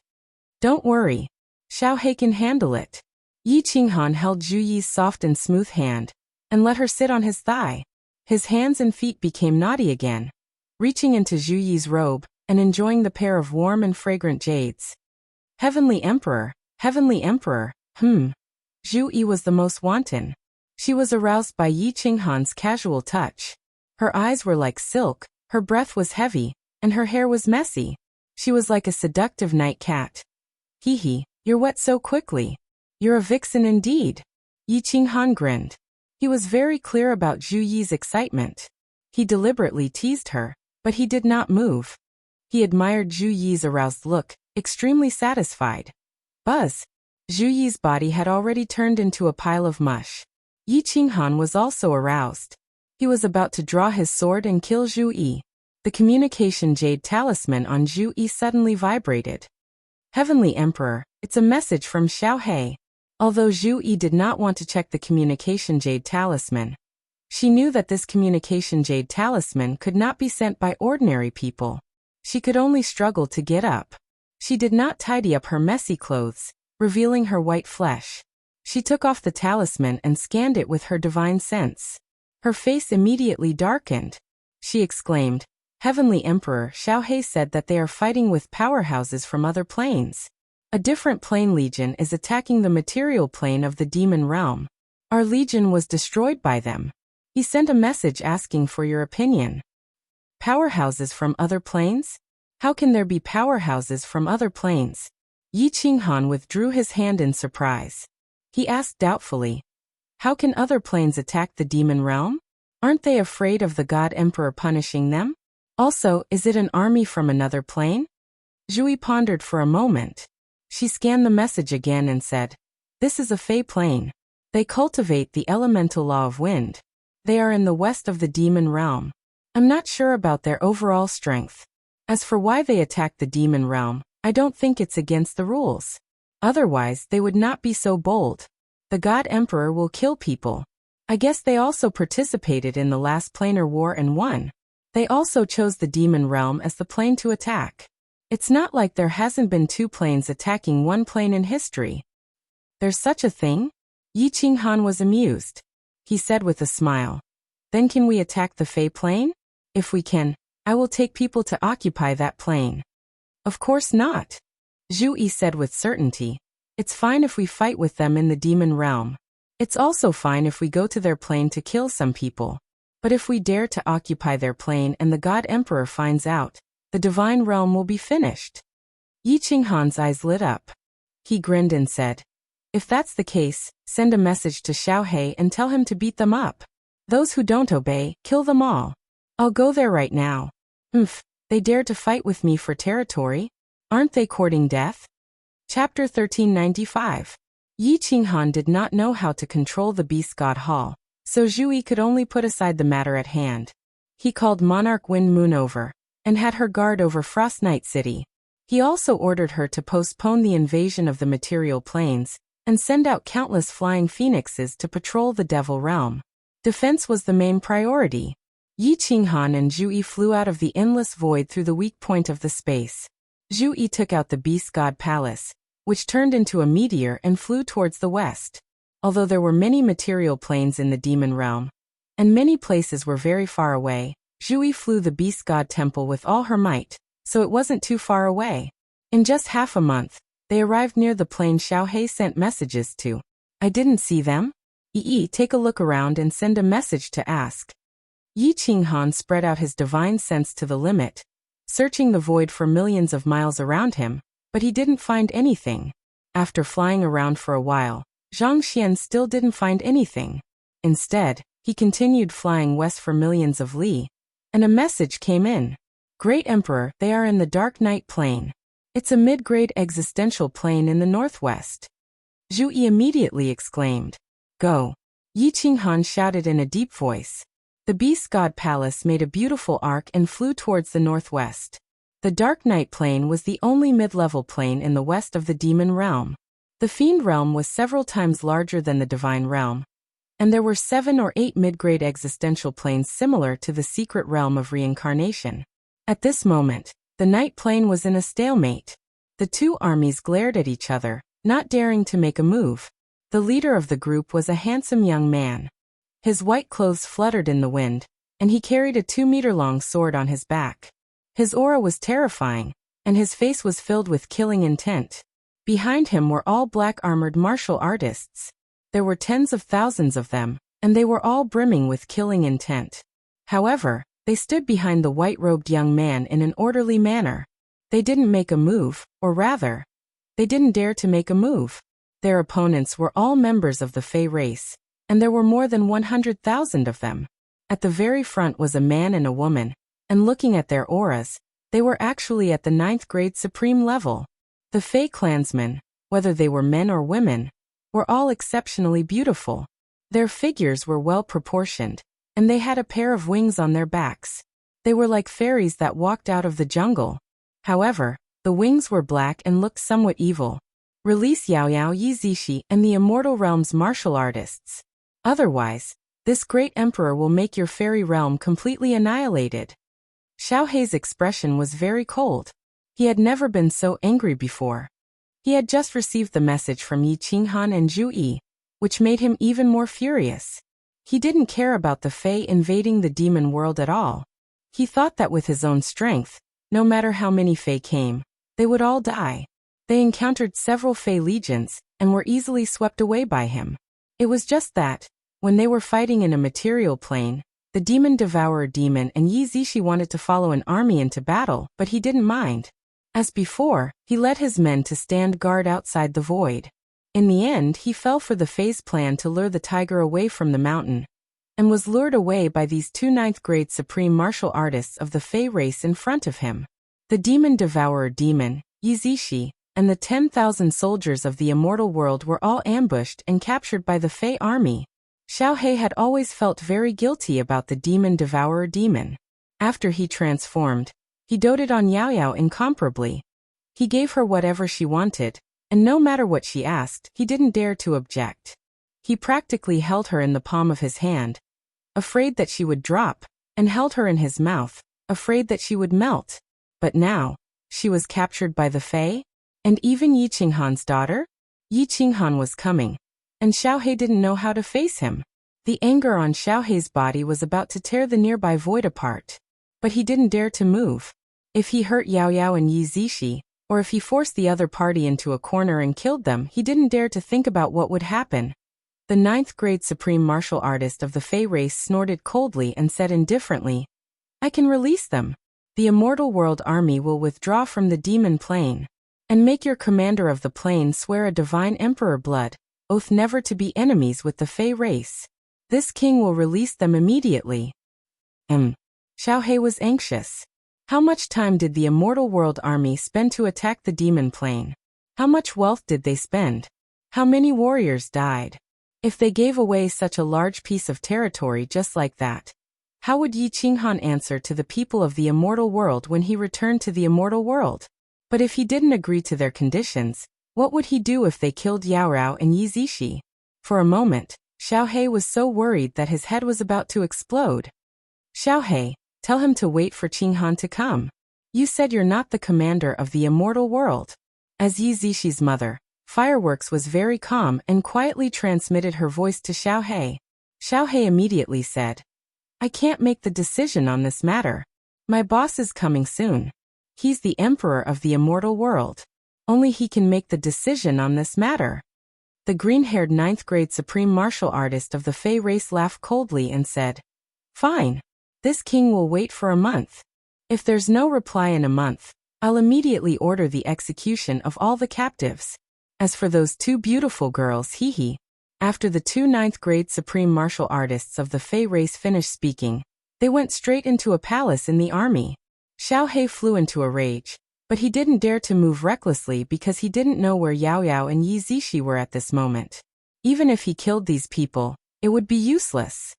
S1: "Don't worry. Xiaohei can handle it." Yi Qinghan held Zhu Yi's soft and smooth hand, and let her sit on his thigh. His hands and feet became naughty again, reaching into Zhu Yi's robe, and enjoying the pair of warm and fragrant jades. Heavenly Emperor, Zhu Yi was the most wanton. She was aroused by Yi Qinghan's casual touch. Her eyes were like silk, her breath was heavy, and her hair was messy. She was like a seductive night cat. "Hee, you're wet so quickly. You're a vixen indeed." Yi Qinghan grinned. He was very clear about Zhu Yi's excitement. He deliberately teased her, but he did not move. He admired Zhu Yi's aroused look, extremely satisfied. Buzz. Zhu Yi's body had already turned into a pile of mush. Yi Qinghan was also aroused. He was about to draw his sword and kill Zhu Yi. The communication jade talisman on Zhu Yi suddenly vibrated. "Heavenly Emperor, it's a message from Xiaohei." Although Zhu Yi did not want to check the communication jade talisman, she knew that this communication jade talisman could not be sent by ordinary people. She could only struggle to get up. She did not tidy up her messy clothes, revealing her white flesh. She took off the talisman and scanned it with her divine sense. Her face immediately darkened. She exclaimed, "Heavenly Emperor, Xiaohei said that they are fighting with powerhouses from other planes. A different plane legion is attacking the material plane of the demon realm. Our legion was destroyed by them. He sent a message asking for your opinion." Powerhouses from other planes? How can there be powerhouses from other planes? Yi Qinghan withdrew his hand in surprise. He asked doubtfully, "How can other planes attack the demon realm? Aren't they afraid of the God Emperor punishing them? Also, is it an army from another plane?" Zhu Yi pondered for a moment. She scanned the message again and said, "This is a Fey plane. They cultivate the elemental law of wind. They are in the west of the demon realm. I'm not sure about their overall strength. As for why they attack the demon realm, I don't think it's against the rules. Otherwise, they would not be so bold. The God Emperor will kill people. I guess they also participated in the last planar war and won. They also chose the demon realm as the plane to attack. It's not like there hasn't been two planes attacking one plane in history. There's such a thing? Yi Qinghan was amused. He said with a smile. Then can we attack the Fey plane? If we can, I will take people to occupy that plane. Of course not. Zhu Yi said with certainty. It's fine if we fight with them in the demon realm. It's also fine if we go to their plane to kill some people. But if we dare to occupy their plane and the God Emperor finds out, the divine realm will be finished. Yi Qinghan's eyes lit up. He grinned and said, if that's the case, send a message to Xiaohei and tell him to beat them up. Those who don't obey, kill them all. I'll go there right now. They dare to fight with me for territory? Aren't they courting death? Chapter 1395. Yi Qinghan did not know how to control the Beast God Hall, so Zhu Yi could only put aside the matter at hand. He called Monarch Wind Moon over, and had her guard over Frost Night City. He also ordered her to postpone the invasion of the material planes, and send out countless flying phoenixes to patrol the Devil Realm. Defense was the main priority. Yi Qinghan and Zhu Yi flew out of the endless void through the weak point of the space. Zhu Yi took out the Beast God Palace, which turned into a meteor and flew towards the west. Although there were many material planes in the demon realm, and many places were very far away, Zhu Yi flew the Beast God Temple with all her might, so it wasn't too far away. In just half a month, they arrived near the plane Xiaohei sent messages to. I didn't see them. Yi, take a look around and send a message to ask. Yi Qinghan spread out his divine sense to the limit, searching the void for millions of miles around him, but he didn't find anything. After flying around for a while, Zhang Xian still didn't find anything. Instead, he continued flying west for millions of li, and a message came in. Great Emperor, they are in the Dark Night Plane. It's a mid-grade existential plane in the northwest. Zhu Yi immediately exclaimed. Go. Yi Qinghan shouted in a deep voice. The Beast God Palace made a beautiful arc and flew towards the northwest. The Dark Night Plane was the only mid-level plane in the west of the Demon Realm. The Fiend Realm was several times larger than the Divine Realm, and there were 7 or 8 mid-grade existential planes similar to the Secret Realm of Reincarnation. At this moment, the Night Plane was in a stalemate. The two armies glared at each other, not daring to make a move. The leader of the group was a handsome young man. His white clothes fluttered in the wind, and he carried a 2-meter-long sword on his back. His aura was terrifying, and his face was filled with killing intent. Behind him were all black-armored martial artists. There were tens of thousands of them, and they were all brimming with killing intent. However, they stood behind the white-robed young man in an orderly manner. They didn't make a move, or rather, they didn't dare to make a move. Their opponents were all members of the Fey race, and there were more than 100,000 of them. At the very front was a man and a woman, and looking at their auras, they were actually at the 9th grade supreme level. The Fey clansmen, whether they were men or women, were all exceptionally beautiful. Their figures were well proportioned, and they had a pair of wings on their backs. They were like fairies that walked out of the jungle. However, the wings were black and looked somewhat evil. Release Yao Yao Yi Zishi and the Immortal Realm's martial artists. Otherwise, this great emperor will make your fairy realm completely annihilated. Xiaohei's expression was very cold. He had never been so angry before. He had just received the message from Yi Qinghan and Zhu Yi, which made him even more furious. He didn't care about the Fey invading the demon world at all. He thought that with his own strength, no matter how many Fey came, they would all die. They encountered several Fey legions, and were easily swept away by him. It was just that, when they were fighting in a material plane, the demon devourer demon and Yi Zishi wanted to follow an army into battle, but he didn't mind. As before, he led his men to stand guard outside the void. In the end, he fell for the Fey's plan to lure the tiger away from the mountain, and was lured away by these 2 9th-grade supreme martial artists of the Fey race in front of him. The demon devourer demon, Yi Zishi, and the 10,000 soldiers of the immortal world were all ambushed and captured by the Fey army. Xiaohei had always felt very guilty about the demon devourer demon. After he transformed, he doted on Yao Yao incomparably. He gave her whatever she wanted, and no matter what she asked, he didn't dare to object. He practically held her in the palm of his hand, afraid that she would drop, and held her in his mouth, afraid that she would melt. But now, she was captured by the Fae? And even Yi Qinghan's daughter? Yi Qinghan was coming, and Xiaohe didn't know how to face him. The anger on Xiaohe's body was about to tear the nearby void apart. But he didn't dare to move. If he hurt Yao Yao and Yi Zishi, or if he forced the other party into a corner and killed them, he didn't dare to think about what would happen. The 9th grade supreme martial artist of the Fey race snorted coldly and said indifferently, "I can release them. The immortal world army will withdraw from the demon plane. And make your commander of the plane swear a divine emperor blood oath never to be enemies with the Fey race. This king will release them immediately." Xiaohe was anxious. How much time did the immortal world army spend to attack the demon plane? How much wealth did they spend? How many warriors died? If they gave away such a large piece of territory just like that, how would Yi Qinghan answer to the people of the immortal world when he returned to the immortal world? But if he didn't agree to their conditions, what would he do if they killed Yao Rao and Yi Zishi? For a moment, Xiaohe was so worried that his head was about to explode. "Xiaohe, tell him to wait for Qinghan to come. You said you're not the commander of the immortal world." As Yi Zishi's mother, Fireworks was very calm and quietly transmitted her voice to Xiaohe. Xiaohe immediately said, "I can't make the decision on this matter. My boss is coming soon. He's the emperor of the immortal world. Only he can make the decision on this matter." The green-haired 9th grade supreme martial artist of the Fey race laughed coldly and said, "Fine. This king will wait for a month. If there's no reply in a month, I'll immediately order the execution of all the captives. As for those 2 beautiful girls, hee." After the 2 9th grade supreme martial artists of the Fey race finished speaking, they went straight into a palace in the army. Xiaohe flew into a rage, but he didn't dare to move recklessly because he didn't know where Yao Yao and Yi Zishi were at this moment. Even if he killed these people, it would be useless.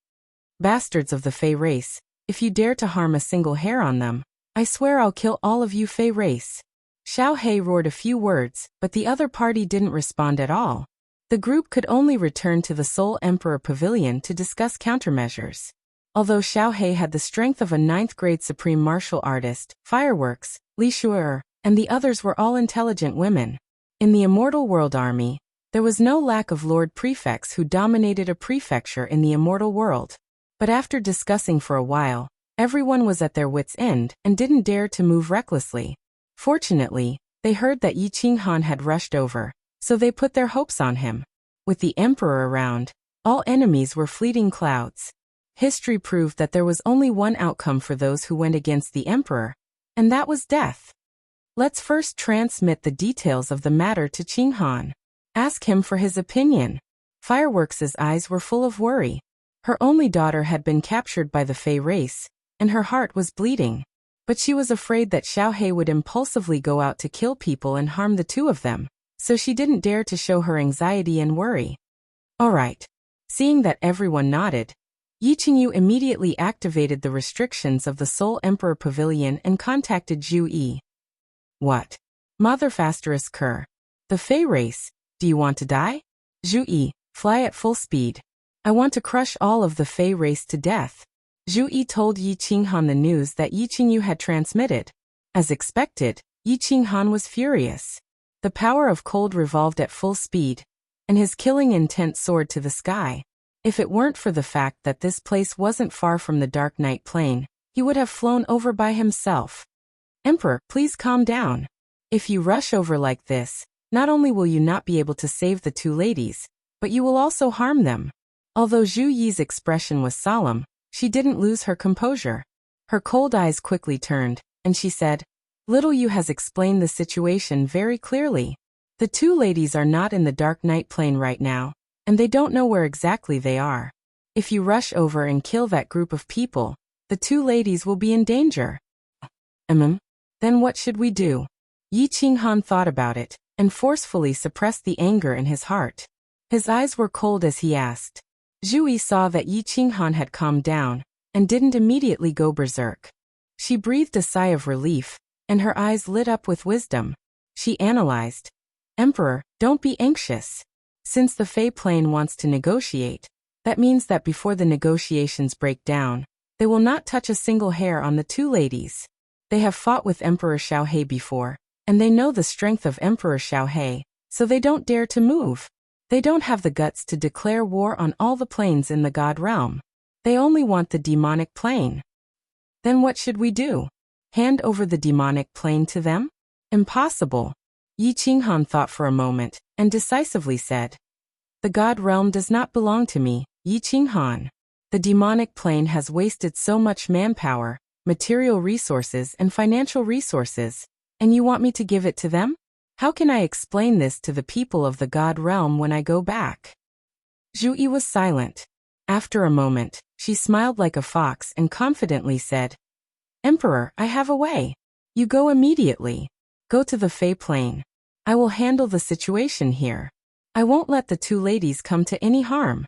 S1: "Bastards of the Fey race, if you dare to harm a single hair on them, I swear I'll kill all of you Fey race." Xiaohe roared a few words, but the other party didn't respond at all. The group could only return to the Soul Emperor Pavilion to discuss countermeasures. Although Xiaohe had the strength of a 9th grade supreme martial artist, Fireworks, Li Shuer, and the others were all intelligent women. In the Immortal World Army, there was no lack of lord prefects who dominated a prefecture in the immortal world. But after discussing for a while, everyone was at their wits' end and didn't dare to move recklessly. Fortunately, they heard that Yi Qinghan had rushed over, so they put their hopes on him. With the emperor around, all enemies were fleeting clouds. History proved that there was only one outcome for those who went against the emperor, and that was death. Let's first transmit the details of the matter to Qinghan. Ask him for his opinion. Fireworks' eyes were full of worry. Her only daughter had been captured by the Fey race, and her heart was bleeding. But she was afraid that Xiaohe would impulsively go out to kill people and harm the 2 of them, so she didn't dare to show her anxiety and worry. "All right." Seeing that everyone nodded, Yi Qingyu immediately activated the restrictions of the Soul Emperor Pavilion and contacted Zhu Yi. "What? Mother Fasterus Kerr. The Fey race, do you want to die?" "Zhu Yi, fly at full speed. I want to crush all of the Fey race to death." Zhu Yi told Yi Qinghan the news that Yi Qingyu had transmitted. As expected, Yi Qinghan was furious. The power of cold revolved at full speed, and his killing intent soared to the sky. If it weren't for the fact that this place wasn't far from the Dark Night Plain, he would have flown over by himself. "Emperor, please calm down. If you rush over like this, not only will you not be able to save the 2 ladies, but you will also harm them." Although Zhu Yi's expression was solemn, she didn't lose her composure. Her cold eyes quickly turned, and she said, "Little Yu has explained the situation very clearly. The 2 ladies are not in the Dark Night Plain right now, and they don't know where exactly they are. If you rush over and kill that group of people, the 2 ladies will be in danger." Then what should we do?" Yi Qinghan thought about it, and forcefully suppressed the anger in his heart. His eyes were cold as he asked. Zhu Yi saw that Yi Qinghan had calmed down, and didn't immediately go berserk. She breathed a sigh of relief, and her eyes lit up with wisdom. She analyzed. "Emperor, don't be anxious. Since the Fey plane wants to negotiate, that means that before the negotiations break down, they will not touch a single hair on the two ladies. They have fought with Emperor Xiaohe before, and they know the strength of Emperor Xiaohe, so they don't dare to move. They don't have the guts to declare war on all the planes in the God realm. They only want the demonic plane. Then what should we do? Hand over the demonic plane to them? Impossible. Yi Qinghan thought for a moment, and decisively said, "The God realm does not belong to me, Yi Qinghan. The demonic plane has wasted so much manpower, material resources and financial resources, and you want me to give it to them? How can I explain this to the people of the God realm when I go back?" Zhu Yi was silent. After a moment, she smiled like a fox and confidently said, "Emperor, I have a way. You go immediately. Go to the Fey plane. I will handle the situation here. I won't let the two ladies come to any harm."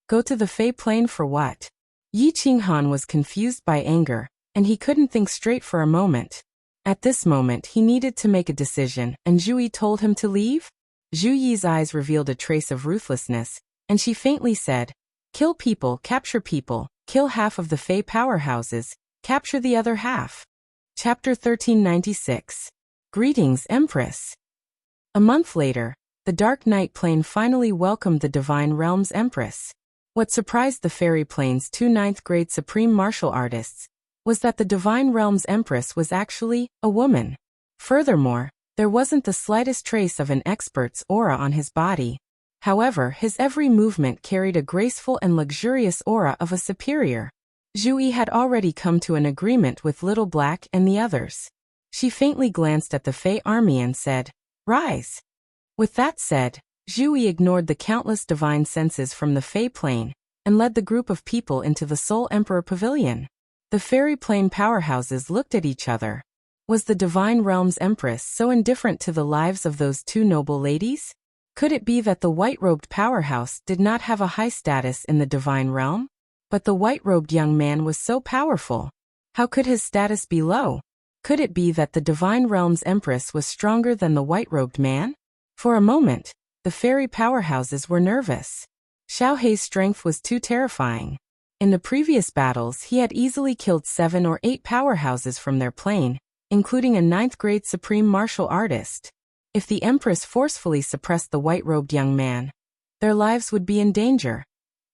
S1: Go to the Fey plane for what? Yi Qinghan was confused by anger, and he couldn't think straight for a moment. At this moment he needed to make a decision, and Zhu Yi told him to leave? Zhu Yi's eyes revealed a trace of ruthlessness, and she faintly said, "Kill people, capture people, kill half of the Fey powerhouses, capture the other half." Chapter 1396. Greetings, Empress. A month later, the Dark Night plane finally welcomed the Divine Realm's Empress. What surprised the Fairy plane's two ninth-grade supreme martial artists was that the Divine Realm's Empress was actually a woman. Furthermore, there wasn't the slightest trace of an expert's aura on his body. However, his every movement carried a graceful and luxurious aura of a superior. Zhu Yi had already come to an agreement with Little Black and the others. She faintly glanced at the Fey army and said, "Rise." With that said, Zhu Yi ignored the countless divine senses from the Fey plane and led the group of people into the Soul Emperor Pavilion. The Fairy plane powerhouses looked at each other. Was the Divine Realm's Empress so indifferent to the lives of those two noble ladies? Could it be that the white-robed powerhouse did not have a high status in the Divine Realm? But the white-robed young man was so powerful. How could his status be low? Could it be that the Divine Realm's Empress was stronger than the white-robed man? For a moment, the fairy powerhouses were nervous. Xiaohe's strength was too terrifying. In the previous battles he had easily killed 7 or 8 powerhouses from their plane, including a 9th-grade supreme martial artist. If the Empress forcefully suppressed the white-robed young man, their lives would be in danger.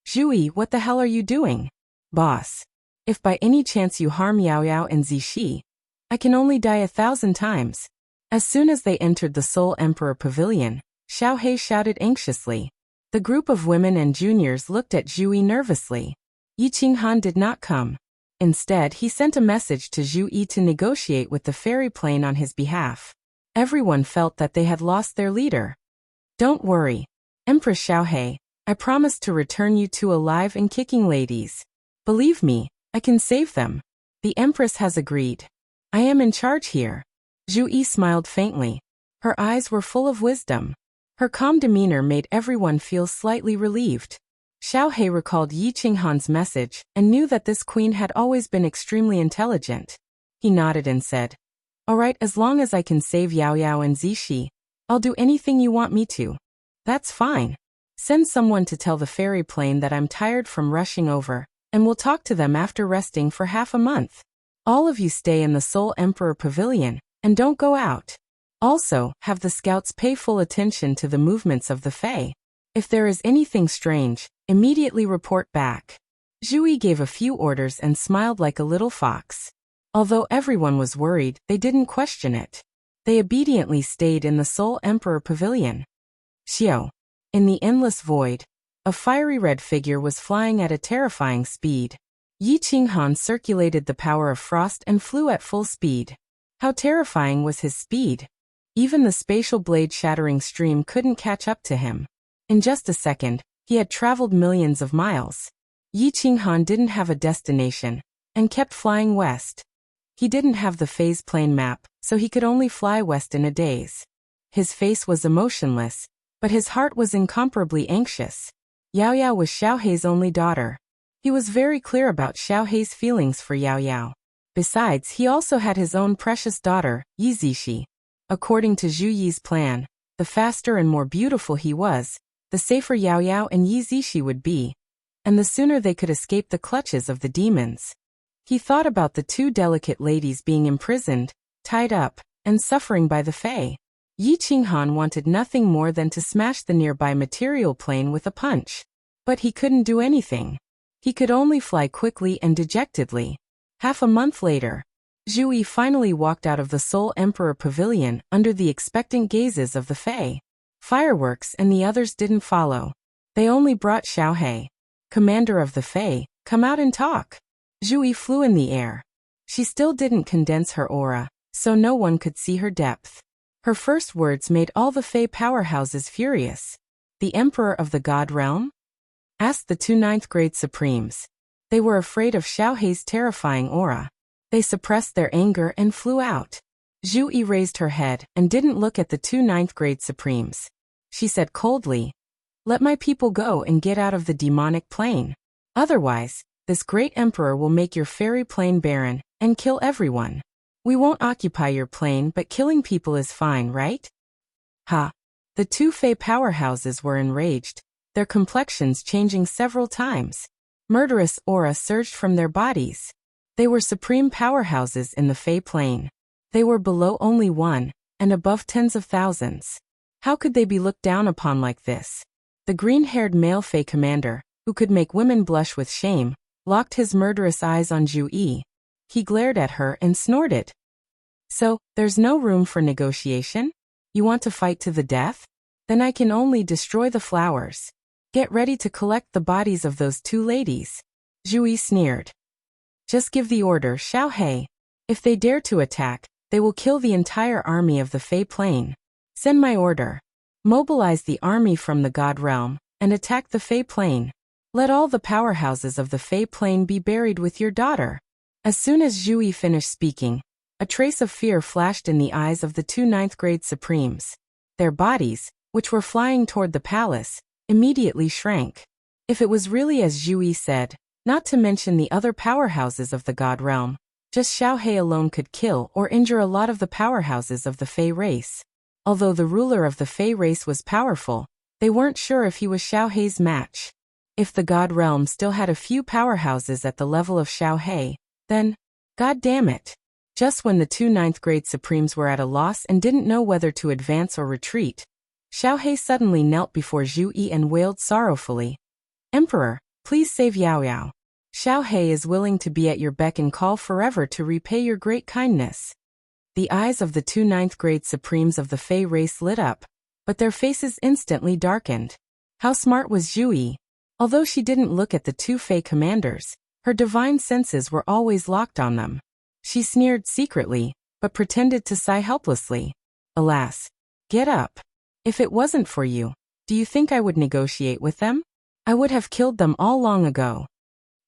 S1: "Zhu Yi, what the hell are you doing?" "Boss, if by any chance you harm Yao Yao and Zixi, I can only die 1,000 times. As soon as they entered the Soul Emperor Pavilion, Xiaohe shouted anxiously. The group of women and juniors looked at Zhu Yi nervously. Yi Qinghan did not come. Instead, he sent a message to Zhu Yi to negotiate with the fairy plane on his behalf. Everyone felt that they had lost their leader. "Don't worry, Empress Xiaohe, I promise to return you two alive and kicking ladies. Believe me, I can save them. The Empress has agreed. I am in charge here." Zhu Yi smiled faintly. Her eyes were full of wisdom. Her calm demeanor made everyone feel slightly relieved. Xiaohe recalled Yi Qinghan's message and knew that this queen had always been extremely intelligent. He nodded and said, "All right, as long as I can save Yao Yao and Zixi, I'll do anything you want me to." "That's fine. Send someone to tell the fairy plane that I'm tired from rushing over, and we'll talk to them after resting for half a month. All of you stay in the Soul Emperor Pavilion, and don't go out. Also, have the scouts pay full attention to the movements of the Fae. If there is anything strange, immediately report back." Zhu Yi gave a few orders and smiled like a little fox. Although everyone was worried, they didn't question it. They obediently stayed in the Soul Emperor Pavilion. Xiao. In the endless void, a fiery red figure was flying at a terrifying speed. Yi Qinghan circulated the power of frost and flew at full speed. How terrifying was his speed! Even the spatial blade-shattering stream couldn't catch up to him. In just a second, he had traveled millions of miles. Yi Qinghan didn't have a destination, and kept flying west. He didn't have the phase plane map, so he could only fly west in a daze. His face was emotionless, but his heart was incomparably anxious. Yao Yao was Xiaohe's only daughter. He was very clear about Xiaohe's feelings for Yao Yao. Besides, he also had his own precious daughter, Yi Zixi. According to Zhu Yi's plan, the faster and more beautiful he was, the safer Yao Yao and Yi Zishi would be, and the sooner they could escape the clutches of the demons. He thought about the two delicate ladies being imprisoned, tied up, and suffering by the Fae. Yi Qinghan wanted nothing more than to smash the nearby material plane with a punch. But he couldn't do anything. He could only fly quickly and dejectedly. Half a month later, Zhu Yi finally walked out of the Soul Emperor Pavilion under the expectant gazes of the Fae. Fireworks and the others didn't follow. They only brought Xiaohe. Commander of the Fae, come out and talk. Zhu Yi flew in the air. She still didn't condense her aura, so no one could see her depth. Her first words made all the Fae powerhouses furious. The Emperor of the God Realm? Asked the two ninth-grade Supremes. They were afraid of Xiaohe's terrifying aura. They suppressed their anger and flew out. Zhu Yi raised her head and didn't look at the two ninth-grade Supremes. She said coldly, "Let my people go and get out of the demonic plane. Otherwise, this great emperor will make your fairy plane barren and kill everyone. We won't occupy your plane, but killing people is fine, right?" Ha! The two Fae powerhouses were enraged, their complexions changing several times. Murderous aura surged from their bodies. They were supreme powerhouses in the Fae plane. They were below only one, and above tens of thousands. How could they be looked down upon like this? The green-haired male Fae commander, who could make women blush with shame, locked his murderous eyes on Zhu Yi. He glared at her and snorted. "So, there's no room for negotiation? You want to fight to the death? Then I can only destroy the flowers. Get ready to collect the bodies of those two ladies." Zhu Yi sneered. "Just give the order, Xiaohe. If they dare to attack, they will kill the entire army of the Fae plane. Send my order. Mobilize the army from the God Realm, and attack the Fae plane. Let all the powerhouses of the Fae plane be buried with your daughter." As soon as Zhu Yi finished speaking, a trace of fear flashed in the eyes of the two ninth-grade Supremes. Their bodies, which were flying toward the palace, immediately shrank. If it was really as Zhu Yi said, not to mention the other powerhouses of the God Realm, just Xiaohe alone could kill or injure a lot of the powerhouses of the Fae race. Although the ruler of the Fae race was powerful, they weren't sure if he was Xiaohe's match. If the God Realm still had a few powerhouses at the level of Xiaohe, then, god damn it. Just when the two ninth-grade Supremes were at a loss and didn't know whether to advance or retreat, Xiaohe suddenly knelt before Zhu Yi and wailed sorrowfully, "Emperor, please save Yao Yao. Xiaohe is willing to be at your beck and call forever to repay your great kindness." The eyes of the two ninth-grade Supremes of the Fae race lit up, but their faces instantly darkened. How smart was Zhu Yi? Although she didn't look at the two Fae commanders, her divine senses were always locked on them. She sneered secretly, but pretended to sigh helplessly. "Alas. Get up. If it wasn't for you, do you think I would negotiate with them? I would have killed them all long ago."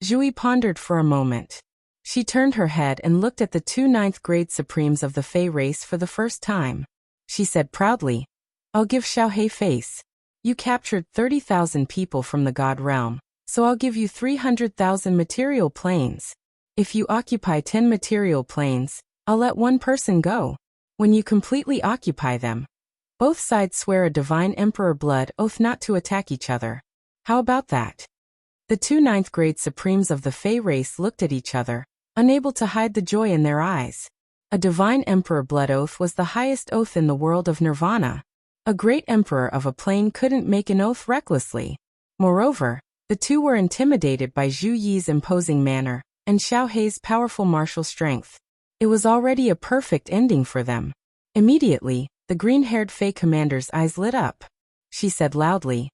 S1: Zhu Yi pondered for a moment. She turned her head and looked at the two ninth-grade Supremes of the Fae race for the first time. She said proudly, "I'll give Xiaohe face. You captured 30,000 people from the God Realm, so I'll give you 300,000 material planes. If you occupy 10 material planes, I'll let one person go. When you completely occupy them, both sides swear a divine emperor blood oath not to attack each other. How about that?" The two ninth-grade Supremes of the Fae race looked at each other, unable to hide the joy in their eyes. A divine emperor blood oath was the highest oath in the world of nirvana. A great emperor of a plane couldn't make an oath recklessly. Moreover, the two were intimidated by Zhu Yi's imposing manner and Xiaohe's powerful martial strength. It was already a perfect ending for them. Immediately, the green-haired Fae commander's eyes lit up. She said loudly,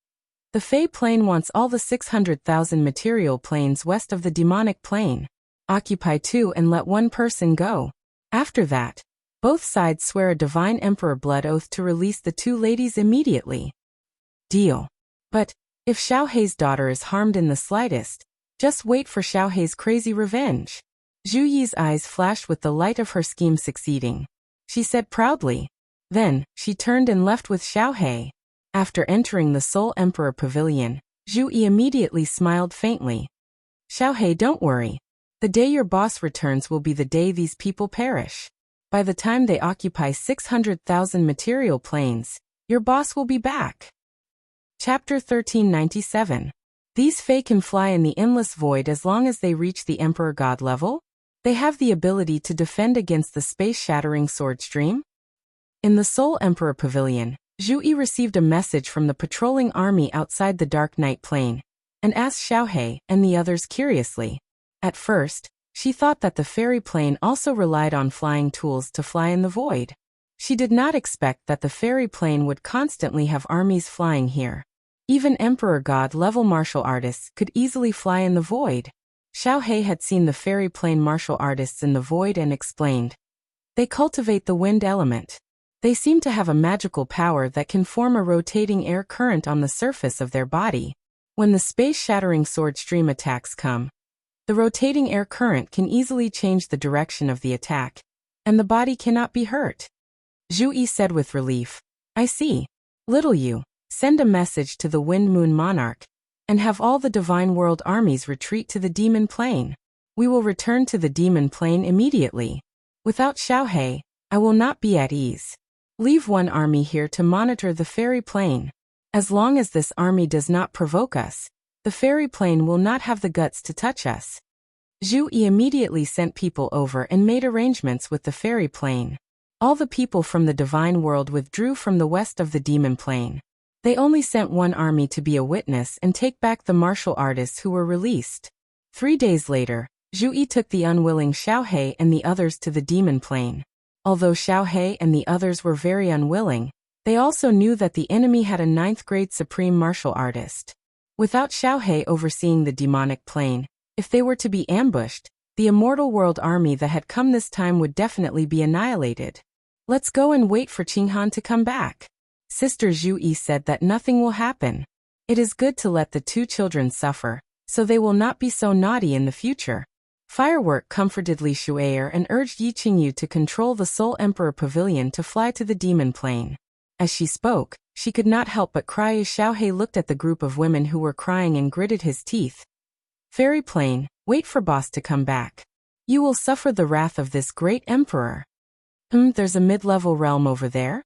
S1: "The Fae plane wants all the 600,000 material planes west of the demonic plane. Occupy 2 and let one person go. After that, both sides swear a divine emperor blood oath to release the two ladies immediately." Deal. But, if Xiaohe's daughter is harmed in the slightest, just wait for Xiaohe's crazy revenge. Zhu Yi's eyes flashed with the light of her scheme succeeding. She said proudly. Then, she turned and left with Xiaohe. After entering the Soul Emperor Pavilion, Zhu Yi immediately smiled faintly. "Xiaohe, don't worry. The day your boss returns will be the day these people perish. By the time they occupy 600,000 material planes, your boss will be back." Chapter 1397. These Fae can fly in the endless void as long as they reach the Emperor God level? They have the ability to defend against the space-shattering sword stream? In the Soul Emperor Pavilion, Zhu Yi received a message from the patrolling army outside the Dark Night Plain, and asked Xiaohe and the others curiously. At first, she thought that the fairy plane also relied on flying tools to fly in the void. She did not expect that the fairy plane would constantly have armies flying here. Even Emperor God-level martial artists could easily fly in the void. Xiaohe had seen the fairy plane martial artists in the void and explained. They cultivate the wind element. They seem to have a magical power that can form a rotating air current on the surface of their body. When the space-shattering sword stream attacks come, the rotating air current can easily change the direction of the attack, and the body cannot be hurt. Zhu Yi said with relief. I see. Little you, send a message to the Wind Moon Monarch, and have all the Divine World armies retreat to the Demon Plane. We will return to the Demon Plane immediately. Without Xiaohe, I will not be at ease. Leave one army here to monitor the fairy plane. As long as this army does not provoke us, the fairy plane will not have the guts to touch us. Zhu Yi immediately sent people over and made arrangements with the fairy plane. All the people from the Divine World withdrew from the west of the Demon Plane. They only sent one army to be a witness and take back the martial artists who were released. 3 days later, Zhu Yi took the unwilling Xiaohe and the others to the Demon Plane. Although Xiaohe and the others were very unwilling, they also knew that the enemy had a 9th-grade supreme martial artist. Without Xiaohe overseeing the demonic plane, if they were to be ambushed, the Immortal World army that had come this time would definitely be annihilated. Let's go and wait for Qinghan to come back. Sister Zhu Yi said that nothing will happen. It is good to let the 2 children suffer, so they will not be so naughty in the future. Firework comforted Li Shu'er and urged Yi Qingyu to control the Soul Emperor Pavilion to fly to the Demon Plane. As she spoke, she could not help but cry as Xiaohe looked at the group of women who were crying and gritted his teeth. Fairy Plane, wait for boss to come back. You will suffer the wrath of this great emperor. There's a mid-level realm over there?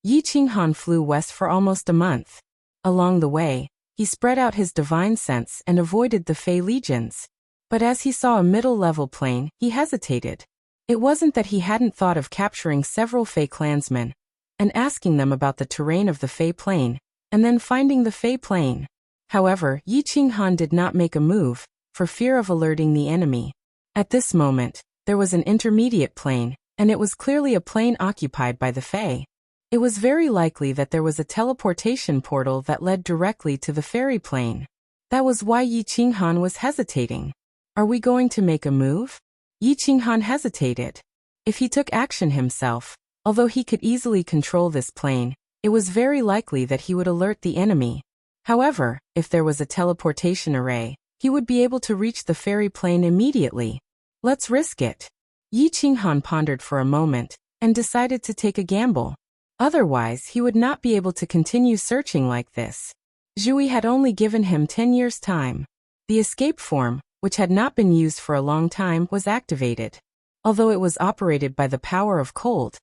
S1: Yi Qinghan flew west for almost a month. Along the way, he spread out his divine sense and avoided the Fey legions. But as he saw a middle-level plane, he hesitated. It wasn't that he hadn't thought of capturing several Fey clansmen and asking them about the terrain of the Fey plane, and then finding the Fey plane. However, Yi Qinghan did not make a move, for fear of alerting the enemy. At this moment, there was an intermediate plane, and it was clearly a plane occupied by the Fey. It was very likely that there was a teleportation portal that led directly to the fairy plane. That was why Yi Qinghan was hesitating. Are we going to make a move? Yi Qinghan hesitated. If he took action himself, although he could easily control this plane, it was very likely that he would alert the enemy. However, if there was a teleportation array, he would be able to reach the fairy plane immediately. Let's risk it. Yi Qinghan pondered for a moment, and decided to take a gamble. Otherwise, he would not be able to continue searching like this. Zhu Yi had only given him 10 years' time. The escape form, which had not been used for a long time, was activated. Although it was operated by the power of cold,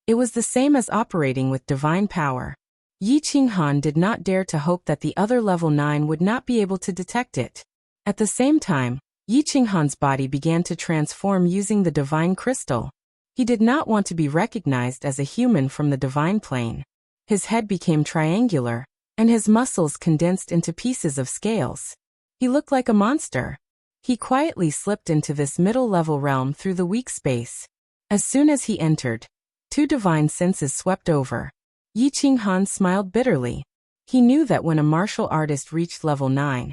S1: it was the same as operating with divine power. Yi Qinghan did not dare to hope that the other level 9 would not be able to detect it. At the same time, Yi Qinghan's body began to transform using the divine crystal. He did not want to be recognized as a human from the divine plane. His head became triangular, and his muscles condensed into pieces of scales. He looked like a monster. He quietly slipped into this middle-level realm through the weak space. As soon as he entered, 2 divine senses swept over. Yi Qinghan smiled bitterly. He knew that when a martial artist reached level 9,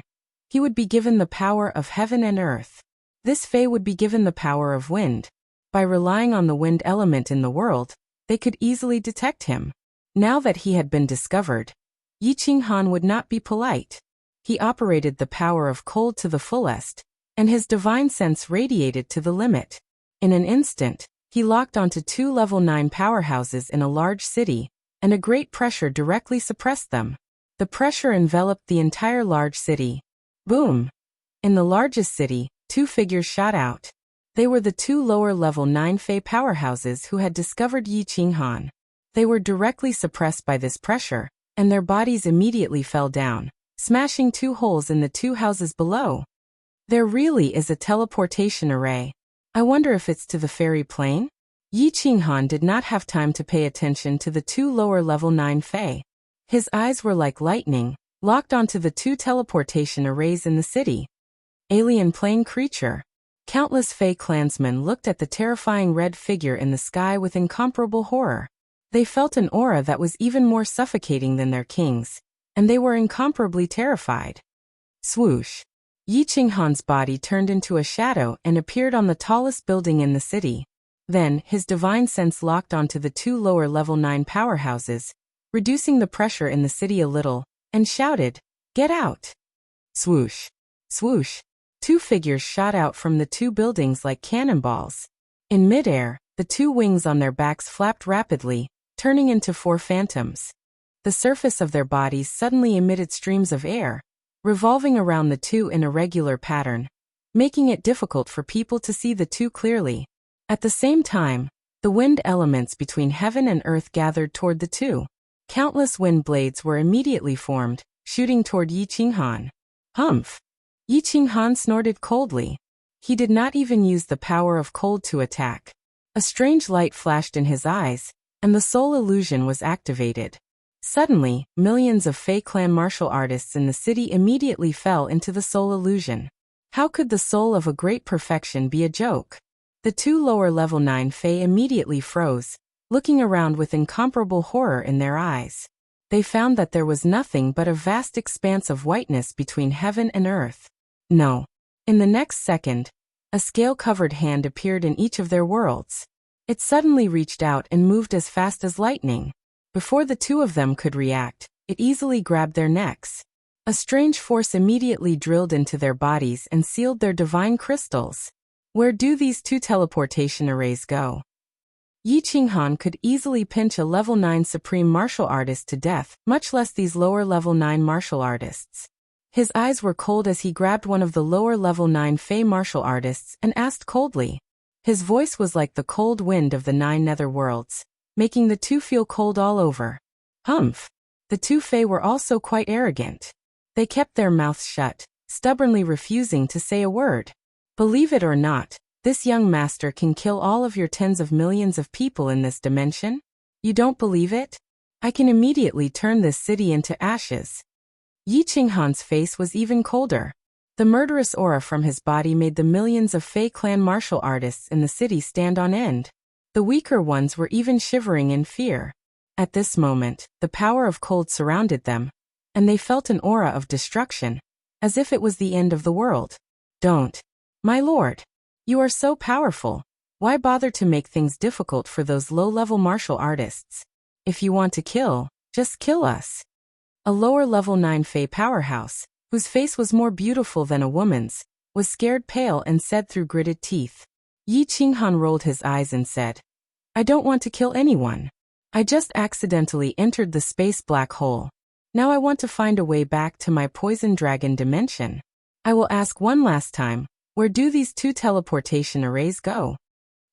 S1: he would be given the power of heaven and earth. This Fey would be given the power of wind. By relying on the wind element in the world, they could easily detect him. Now that he had been discovered, Yi Qinghan would not be polite. He operated the power of cold to the fullest, and his divine sense radiated to the limit. In an instant, he locked onto 2 level 9 powerhouses in a large city, and a great pressure directly suppressed them. The pressure enveloped the entire large city. Boom! In the largest city, 2 figures shot out. They were the 2 lower level 9 Fey powerhouses who had discovered Yi Qinghan. They were directly suppressed by this pressure, and their bodies immediately fell down, smashing 2 holes in the 2 houses below. There really is a teleportation array. I wonder if it's to the fairy plane? Yi Qinghan did not have time to pay attention to the 2 lower level 9 Fae. His eyes were like lightning, locked onto the 2 teleportation arrays in the city. Alien plane creature. Countless Fae clansmen looked at the terrifying red figure in the sky with incomparable horror. They felt an aura that was even more suffocating than their king's, and they were incomparably terrified. Swoosh. Yi Qinghan's body turned into a shadow and appeared on the tallest building in the city. Then, his divine sense locked onto the 2 lower level 9 powerhouses, reducing the pressure in the city a little, and shouted, "Get out!" Swoosh. Swoosh. 2 figures shot out from the 2 buildings like cannonballs. In midair, the 2 wings on their backs flapped rapidly, turning into 4 phantoms. The surface of their bodies suddenly emitted streams of air, revolving around the 2 in a regular pattern, making it difficult for people to see the 2 clearly. At the same time, the wind elements between heaven and earth gathered toward the 2. Countless wind blades were immediately formed, shooting toward Yi Qinghan. Humph! Yi Qinghan snorted coldly. He did not even use the power of cold to attack. A strange light flashed in his eyes, and the soul illusion was activated. Suddenly, millions of Fae clan martial artists in the city immediately fell into the soul illusion. How could the soul of a great perfection be a joke? The 2 lower level 9 Fae immediately froze, looking around with incomparable horror in their eyes. They found that there was nothing but a vast expanse of whiteness between heaven and earth. No. In the next second, a scale-covered hand appeared in each of their worlds. It suddenly reached out and moved as fast as lightning. Before the 2 of them could react, it easily grabbed their necks. A strange force immediately drilled into their bodies and sealed their divine crystals. Where do these 2 teleportation arrays go? Yi Qinghan could easily pinch a level 9 supreme martial artist to death, much less these lower level 9 martial artists. His eyes were cold as he grabbed one of the lower level 9 Fae martial artists and asked coldly. His voice was like the cold wind of the 9 nether worlds, making the 2 feel cold all over. Humph! The 2 Fae were also quite arrogant. They kept their mouths shut, stubbornly refusing to say a word. Believe it or not, this young master can kill all of your tens of millions of people in this dimension? You don't believe it? I can immediately turn this city into ashes. Yi Qinghan's face was even colder. The murderous aura from his body made the millions of Fae clan martial artists in the city stand on end. The weaker ones were even shivering in fear. At this moment, the power of cold surrounded them, and they felt an aura of destruction, as if it was the end of the world. Don't. My lord. You are so powerful. Why bother to make things difficult for those low-level martial artists? If you want to kill, just kill us. A lower level 9 Fae powerhouse, whose face was more beautiful than a woman's, was scared pale and said through gritted teeth. Yi Qinghan rolled his eyes and said, I don't want to kill anyone. I just accidentally entered the space black hole. Now I want to find a way back to my poison dragon dimension. I will ask one last time, where do these 2 teleportation arrays go?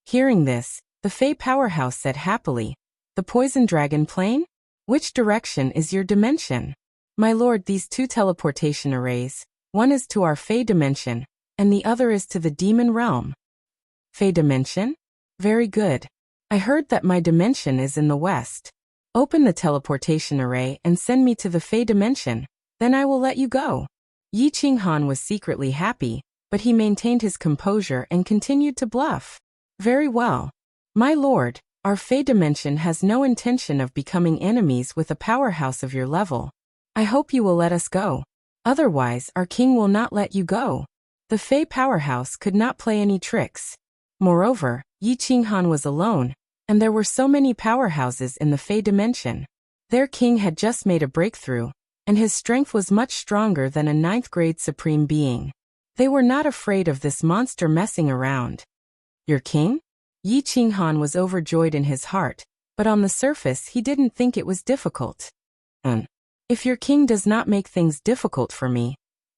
S1: Hearing this, the Fae powerhouse said happily, the poison dragon plane? Which direction is your dimension? My lord, these 2 teleportation arrays, one is to our Fae dimension, and the other is to the demon realm. Fae dimension? Very good. I heard that my dimension is in the west. Open the teleportation array and send me to the Fae dimension, then I will let you go. Yi Qinghan was secretly happy, but he maintained his composure and continued to bluff. Very well. My lord, our Fae dimension has no intention of becoming enemies with a powerhouse of your level. I hope you will let us go. Otherwise, our king will not let you go. The Fae powerhouse could not play any tricks. Moreover, Yi Qinghan was alone, and there were so many powerhouses in the Fae dimension. Their king had just made a breakthrough, and his strength was much stronger than a 9th-grade supreme being. They were not afraid of this monster messing around. Your king? Yi Qinghan was overjoyed in his heart, but on the surface he didn't think it was difficult. If your king does not make things difficult for me,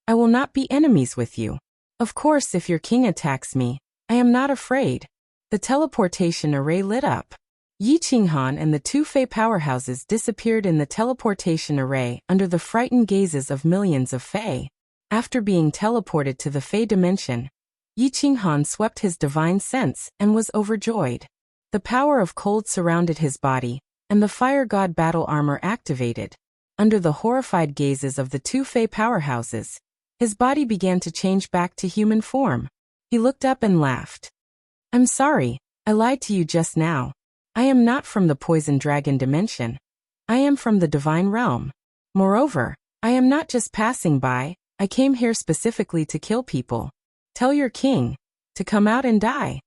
S1: I will not be enemies with you. Of course, if your king attacks me, I am not afraid. The teleportation array lit up. Yi Qinghan and the two Fey powerhouses disappeared in the teleportation array under the frightened gazes of millions of Fey. After being teleported to the Fey dimension, Yi Qinghan swept his divine sense and was overjoyed. The power of cold surrounded his body, and the fire god battle armor activated. Under the horrified gazes of the two Fey powerhouses, his body began to change back to human form. He looked up and laughed. "I'm sorry, I lied to you just now. I am not from the poison dragon dimension. I am from the divine realm. Moreover, I am not just passing by, I came here specifically to kill people. Tell your king to come out and die."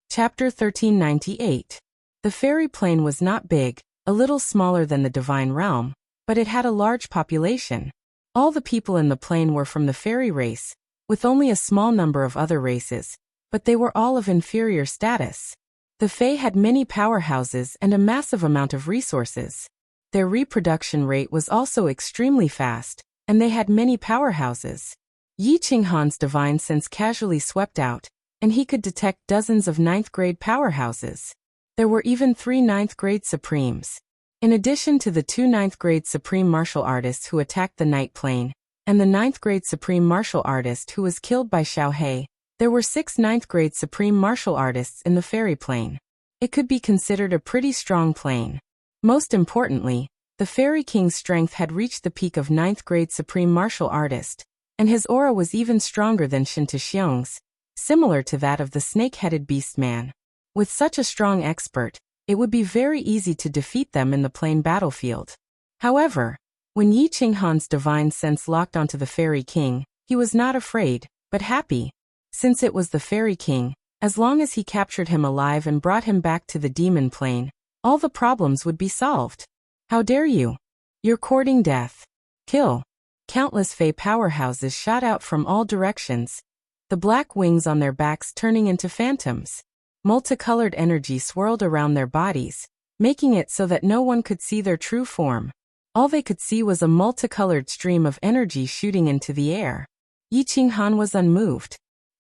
S1: Chapter 1398. The fairy plane was not big, a little smaller than the divine realm, but it had a large population. All the people in the plane were from the fairy race, with only a small number of other races, but they were all of inferior status. The Fae had many powerhouses and a massive amount of resources. Their reproduction rate was also extremely fast, and they had many powerhouses. Yi Qinghan's divine sense casually swept out, and he could detect dozens of 9th-grade powerhouses. There were even 3 9th-grade supremes. In addition to the 2 9th-grade supreme martial artists who attacked the night plane, and the 9th-grade supreme martial artist who was killed by Xiao He, there were 6 9th-grade supreme martial artists in the fairy plane. It could be considered a pretty strong plane. Most importantly, the fairy king's strength had reached the peak of 9th-grade supreme martial artist, and his aura was even stronger than Shin Taxiong's, similar to that of the snake-headed beastman. With such a strong expert, it would be very easy to defeat them in the plain battlefield. However, when Yi Qinghan's divine sense locked onto the fairy king, he was not afraid, but happy. Since it was the fairy king, as long as he captured him alive and brought him back to the demon plane, all the problems would be solved. "How dare you? You're courting death. Kill." Countless Fey powerhouses shot out from all directions, the black wings on their backs turning into phantoms. Multicolored energy swirled around their bodies, making it so that no one could see their true form. All they could see was a multicolored stream of energy shooting into the air. Yi Qinghan was unmoved.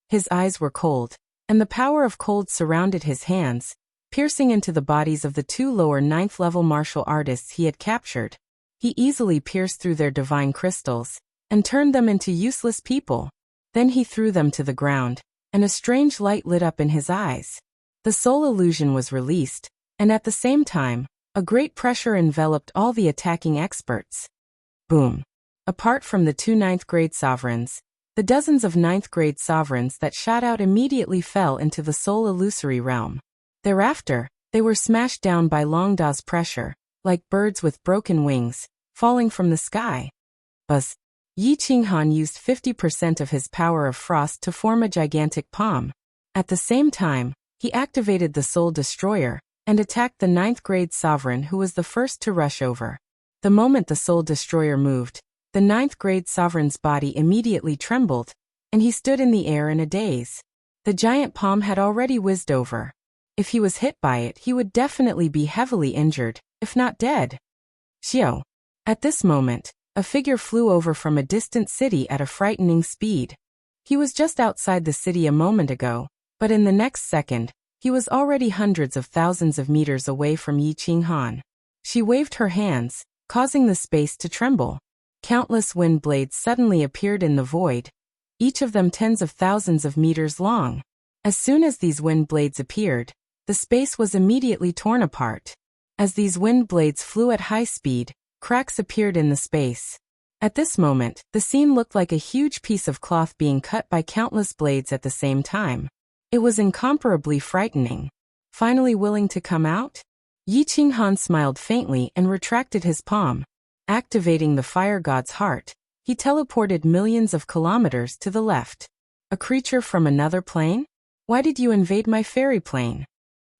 S1: His eyes were cold, and the power of cold surrounded his hands, piercing into the bodies of the 2 lower 9th-level martial artists he had captured. He easily pierced through their divine crystals, and turned them into useless people. Then he threw them to the ground, and a strange light lit up in his eyes. The soul illusion was released, and at the same time, a great pressure enveloped all the attacking experts. Boom! Apart from the 2 9th-grade sovereigns, the dozens of 9th-grade sovereigns that shot out immediately fell into the soul illusory realm. Thereafter, they were smashed down by Long Da's pressure, like birds with broken wings, falling from the sky. Buzz! Yi Qinghan used 50% of his power of frost to form a gigantic palm. At the same time, he activated the Soul Destroyer, and attacked the 9th-grade sovereign who was the first to rush over. The moment the Soul Destroyer moved, the 9th-grade sovereign's body immediately trembled, and he stood in the air in a daze. The giant palm had already whizzed over. If he was hit by it, he would definitely be heavily injured, if not dead. Xiao. At this moment, a figure flew over from a distant city at a frightening speed. He was just outside the city a moment ago, but in the next second, he was already hundreds of thousands of meters away from Yi Qinghan. She waved her hands, causing the space to tremble. Countless wind blades suddenly appeared in the void, each of them tens of thousands of meters long. As soon as these wind blades appeared, the space was immediately torn apart. As these wind blades flew at high speed, cracks appeared in the space. At this moment, the scene looked like a huge piece of cloth being cut by countless blades at the same time. It was incomparably frightening. Finally willing to come out? Yi Qinghan smiled faintly and retracted his palm. Activating the fire god's heart, he teleported millions of kilometers to the left. A creature from another plane? Why did you invade my fairy plane?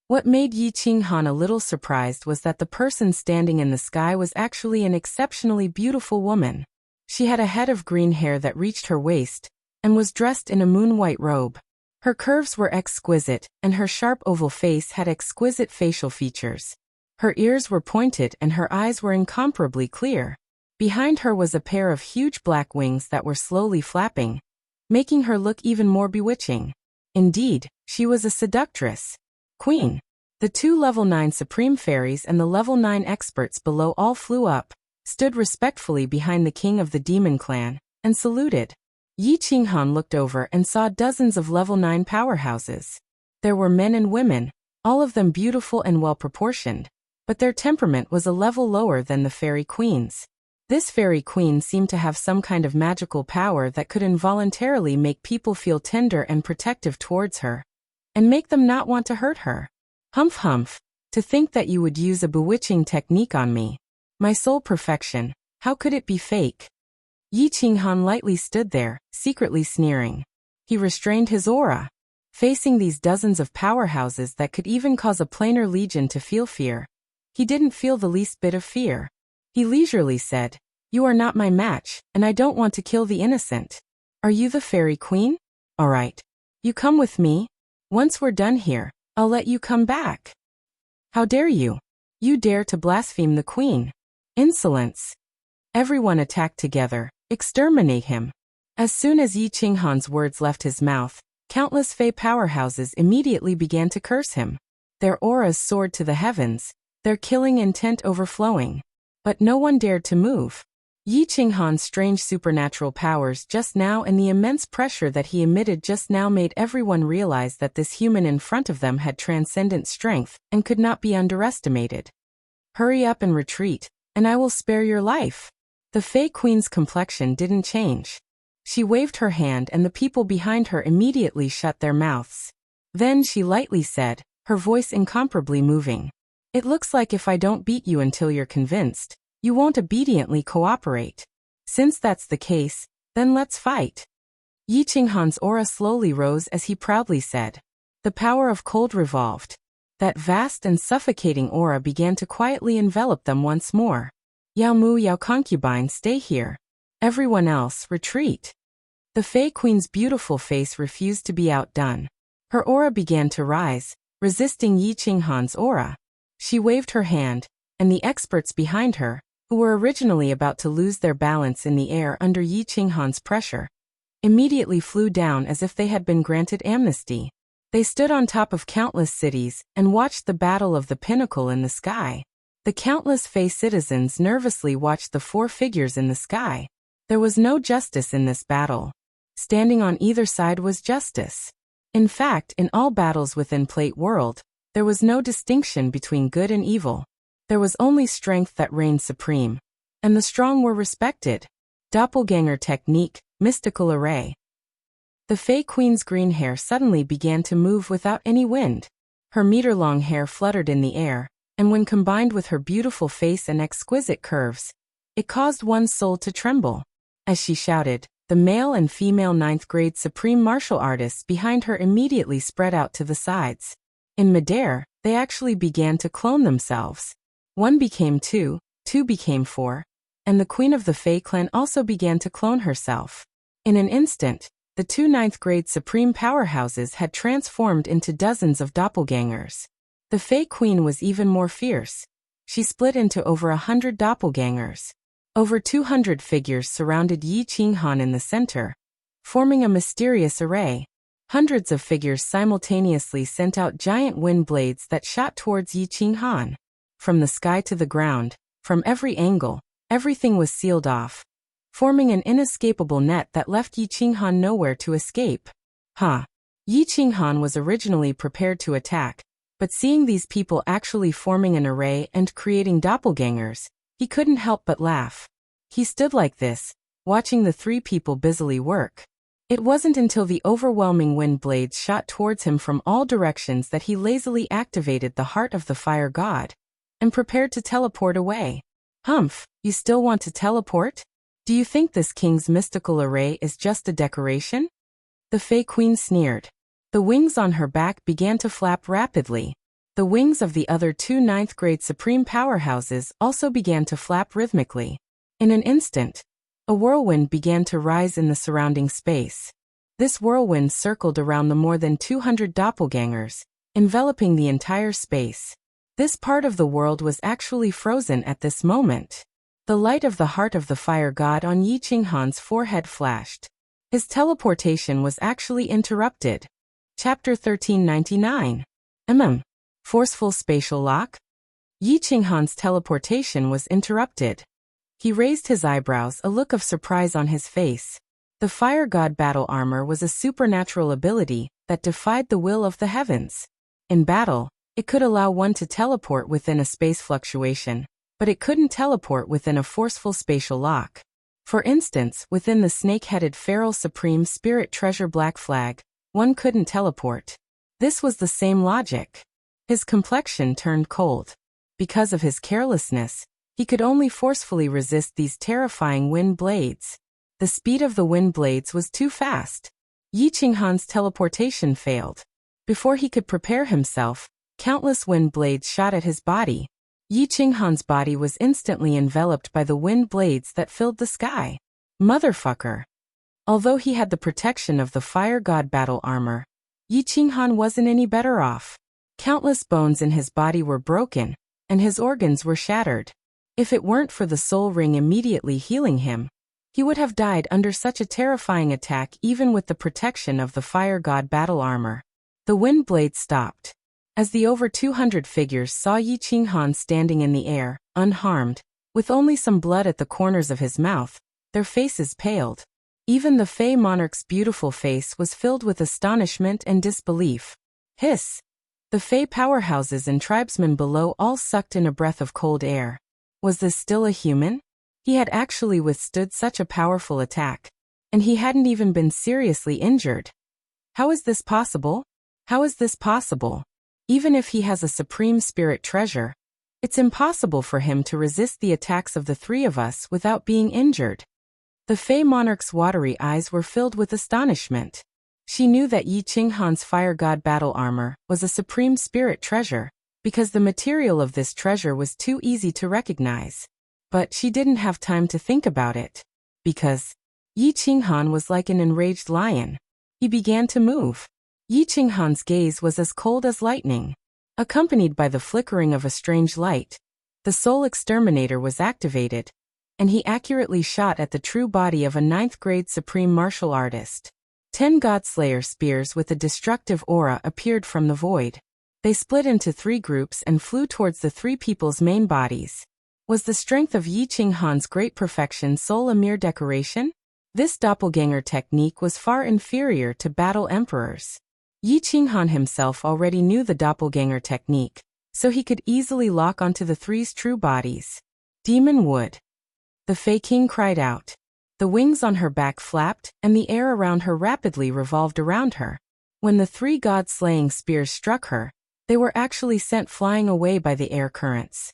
S1: What made Yi Qinghan a little surprised was that the person standing in the sky was actually an exceptionally beautiful woman. She had a head of green hair that reached her waist, and was dressed in a moon-white robe. Her curves were exquisite, and her sharp oval face had exquisite facial features. Her ears were pointed and her eyes were incomparably clear. Behind her was a pair of huge black wings that were slowly flapping, making her look even more bewitching. Indeed, she was a seductress. Queen. The two level 9 supreme fairies and the level 9 experts below all flew up, stood respectfully behind the king of the demon clan, and saluted. Yi Qinghan looked over and saw dozens of level 9 powerhouses. There were men and women, all of them beautiful and well-proportioned, but their temperament was a level lower than the fairy queen's. This fairy queen seemed to have some kind of magical power that could involuntarily make people feel tender and protective towards her, and make them not want to hurt her. Humph humph, to think that you would use a bewitching technique on me. My soul perfection, how could it be fake? Yi Qinghan lightly stood there, secretly sneering. He restrained his aura. Facing these dozens of powerhouses that could even cause a planar legion to feel fear, he didn't feel the least bit of fear. He leisurely said, "You are not my match, and I don't want to kill the innocent. Are you the fairy queen? All right. You come with me. Once we're done here, I'll let you come back." "How dare you? You dare to blaspheme the queen. Insolence." Everyone attacked together. Exterminate him. As soon as Yi Qinghan's words left his mouth, countless Fey powerhouses immediately began to curse him. Their auras soared to the heavens, their killing intent overflowing. But no one dared to move. Yi Qinghan's strange supernatural powers just now and the immense pressure that he emitted just now made everyone realize that this human in front of them had transcendent strength and could not be underestimated. "Hurry up and retreat, and I will spare your life." The Fey Queen's complexion didn't change. She waved her hand and the people behind her immediately shut their mouths. Then she lightly said, her voice incomparably moving, "It looks like if I don't beat you until you're convinced, you won't obediently cooperate. Since that's the case, then let's fight." Yi Qinghan's aura slowly rose as he proudly said. The power of cold revolved. That vast and suffocating aura began to quietly envelop them once more. "Yao Mu, Yao concubine, stay here. Everyone else, retreat." The Fey Queen's beautiful face refused to be outdone. Her aura began to rise, resisting Yi Qinghan's aura. She waved her hand, and the experts behind her, who were originally about to lose their balance in the air under Yi Qinghan's pressure, immediately flew down as if they had been granted amnesty. They stood on top of countless cities and watched the battle of the pinnacle in the sky. The countless Fey citizens nervously watched the four figures in the sky. There was no justice in this battle. Standing on either side was justice. In fact, in all battles within Plate World, there was no distinction between good and evil. There was only strength that reigned supreme, and the strong were respected. Doppelganger technique, mystical array. The Fey Queen's green hair suddenly began to move without any wind. Her meter-long hair fluttered in the air, and when combined with her beautiful face and exquisite curves, it caused one's soul to tremble. As she shouted, the male and female 9th grade supreme martial artists behind her immediately spread out to the sides. In midair, they actually began to clone themselves. 1 became 2, 2 became 4, and the queen of the Fey clan also began to clone herself. In an instant, the two 9th grade supreme powerhouses had transformed into dozens of doppelgangers. The Fey Queen was even more fierce. She split into over 100 doppelgangers. Over 200 figures surrounded Yi Qinghan in the center, forming a mysterious array. Hundreds of figures simultaneously sent out giant wind blades that shot towards Yi Qinghan. From the sky to the ground, from every angle, everything was sealed off, forming an inescapable net that left Yi Qinghan nowhere to escape. Yi Qinghan was originally prepared to attack, but seeing these people actually forming an array and creating doppelgangers, he couldn't help but laugh. He stood like this, watching the three people busily work. It wasn't until the overwhelming wind blades shot towards him from all directions that he lazily activated the heart of the fire god, and prepared to teleport away. "Humph, you still want to teleport? Do you think this king's mystical array is just a decoration?" The Fey Queen sneered. The wings on her back began to flap rapidly. The wings of the other two 9th grade supreme powerhouses also began to flap rhythmically. In an instant, a whirlwind began to rise in the surrounding space. This whirlwind circled around the more than 200 doppelgangers, enveloping the entire space. This part of the world was actually frozen at this moment. The light of the heart of the fire god on Yi Qinghan's forehead flashed. His teleportation was actually interrupted. Chapter 1399. Forceful spatial lock? Yi Qinghan's teleportation was interrupted. He raised his eyebrows, a look of surprise on his face. The fire god battle armor was a supernatural ability that defied the will of the heavens. In battle, it could allow one to teleport within a space fluctuation, but it couldn't teleport within a forceful spatial lock. For instance, within the snake-headed feral supreme spirit treasure Black Flag, one couldn't teleport. This was the same logic. His complexion turned cold. Because of his carelessness, he could only forcefully resist these terrifying wind blades. The speed of the wind blades was too fast. Yi Qinghan's teleportation failed. Before he could prepare himself, countless wind blades shot at his body. Yi Qinghan's body was instantly enveloped by the wind blades that filled the sky. Motherfucker. Although he had the protection of the fire god battle armor, Yi Qinghan wasn't any better off. Countless bones in his body were broken, and his organs were shattered. If it weren't for the soul ring immediately healing him, he would have died under such a terrifying attack even with the protection of the fire god battle armor. The wind blades stopped. As the over 200 figures saw Yi Qinghan standing in the air, unharmed, with only some blood at the corners of his mouth, their faces paled. Even the Fey monarch's beautiful face was filled with astonishment and disbelief. Hiss! The Fey powerhouses and tribesmen below all sucked in a breath of cold air. Was this still a human? He had actually withstood such a powerful attack. And he hadn't even been seriously injured. How is this possible? How is this possible? Even if he has a supreme spirit treasure, it's impossible for him to resist the attacks of the three of us without being injured. The Fey monarch's watery eyes were filled with astonishment. She knew that Yi Qinghan's fire god battle armor was a supreme spirit treasure, because the material of this treasure was too easy to recognize. But she didn't have time to think about it. Because Yi Qinghan was like an enraged lion. He began to move. Yi Qinghan's gaze was as cold as lightning. Accompanied by the flickering of a strange light, the soul exterminator was activated, and he accurately shot at the true body of a 9th-grade supreme martial artist. 10 Godslayer spears with a destructive aura appeared from the void. They split into 3 groups and flew towards the 3 people's main bodies. Was the strength of Yi Qinghan's great perfection soul a mere decoration? This doppelganger technique was far inferior to battle emperors. Yi Qinghan himself already knew the doppelganger technique, so he could easily lock onto the 3's true bodies. Demon wood. The Fey King cried out. The wings on her back flapped, and the air around her rapidly revolved around her. When the 3 god-slaying spears struck her, they were actually sent flying away by the air currents.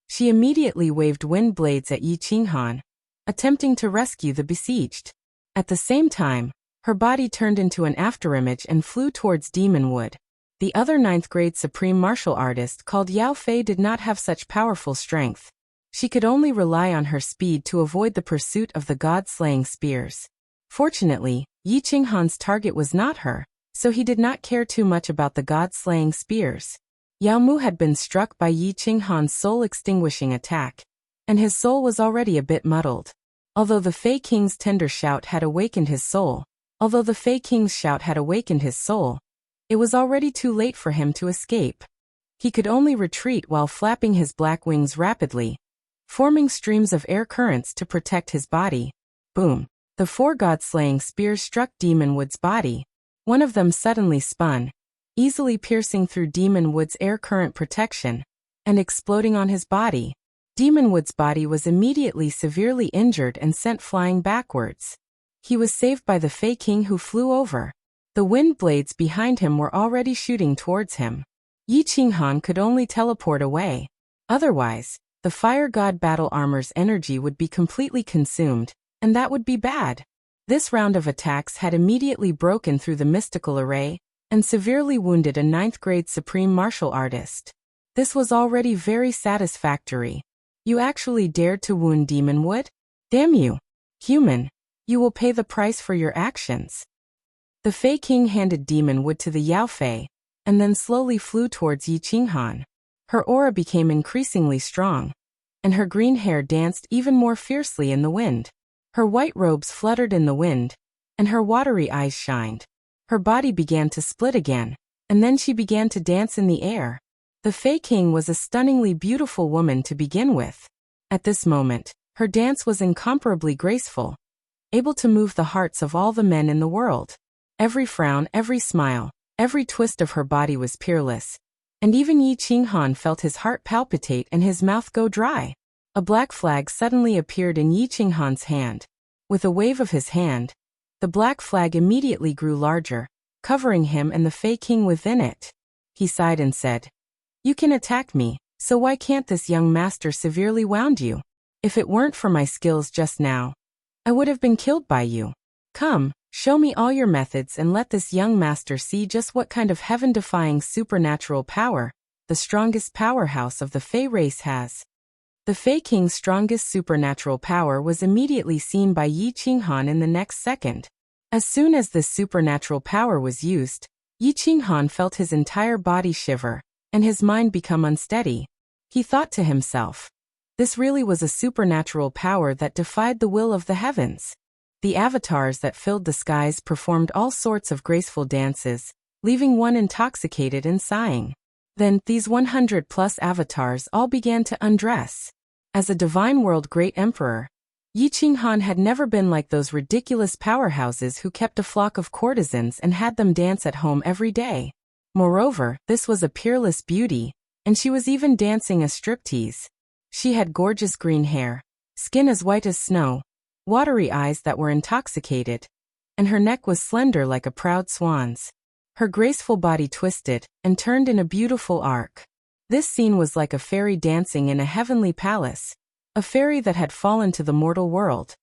S1: She immediately waved wind blades at Yi Qinghan, attempting to rescue the besieged. At the same time, her body turned into an afterimage and flew towards Demon Wood. The other 9th-grade supreme martial artist called Yao Fei did not have such powerful strength. She could only rely on her speed to avoid the pursuit of the god-slaying spears. Fortunately, Yi Qinghan's target was not her, so he did not care too much about the god-slaying spears. Yao Mu had been struck by Yi Qinghan's soul-extinguishing attack, and his soul was already a bit muddled. Although the Fey King's tender shout had awakened his soul, it was already too late for him to escape. He could only retreat while flapping his black wings rapidly, forming streams of air currents to protect his body. Boom! The 4 god-slaying spears struck Demon Wood's body. One of them suddenly spun, easily piercing through Demon Wood's air current protection, and exploding on his body. Demon Wood's body was immediately severely injured and sent flying backwards. He was saved by the Fey King, who flew over. The wind blades behind him were already shooting towards him. Yi Qinghan could only teleport away. Otherwise, the fire god battle armor's energy would be completely consumed, and that would be bad. This round of attacks had immediately broken through the mystical array, and severely wounded a 9th-grade supreme martial artist. This was already very satisfactory. You actually dared to wound Demon Wood? Damn you! Human, you will pay the price for your actions. The Fey King handed Demon Wood to the Yao Fei, and then slowly flew towards Yi Qinghan. Her aura became increasingly strong, and her green hair danced even more fiercely in the wind. Her white robes fluttered in the wind, and her watery eyes shined. Her body began to split again, and then she began to dance in the air. The Fey King was a stunningly beautiful woman to begin with. At this moment, her dance was incomparably graceful, able to move the hearts of all the men in the world. Every frown, every smile, every twist of her body was peerless, and even Yi Qinghan felt his heart palpitate and his mouth go dry. A black flag suddenly appeared in Yi Qinghan's hand. With a wave of his hand, the black flag immediately grew larger, covering him and the Fey King within it. He sighed and said, "You can attack me, so why can't this young master severely wound you? If it weren't for my skills just now, I would have been killed by you. Come, show me all your methods and let this young master see just what kind of heaven-defying supernatural power the strongest powerhouse of the Fey race has." The Fey King's strongest supernatural power was immediately seen by Yi Qinghan in the next second. As soon as this supernatural power was used, Yi Qinghan felt his entire body shiver, and his mind become unsteady. He thought to himself, this really was a supernatural power that defied the will of the heavens. The avatars that filled the skies performed all sorts of graceful dances, leaving one intoxicated and sighing. Then, these 100+ avatars all began to undress. As a divine world great emperor, Yi Qinghan had never been like those ridiculous powerhouses who kept a flock of courtesans and had them dance at home every day. Moreover, this was a peerless beauty, and she was even dancing a striptease. She had gorgeous green hair, skin as white as snow, watery eyes that were intoxicated, and her neck was slender like a proud swan's. Her graceful body twisted and turned in a beautiful arc. This scene was like a fairy dancing in a heavenly palace, a fairy that had fallen to the mortal world.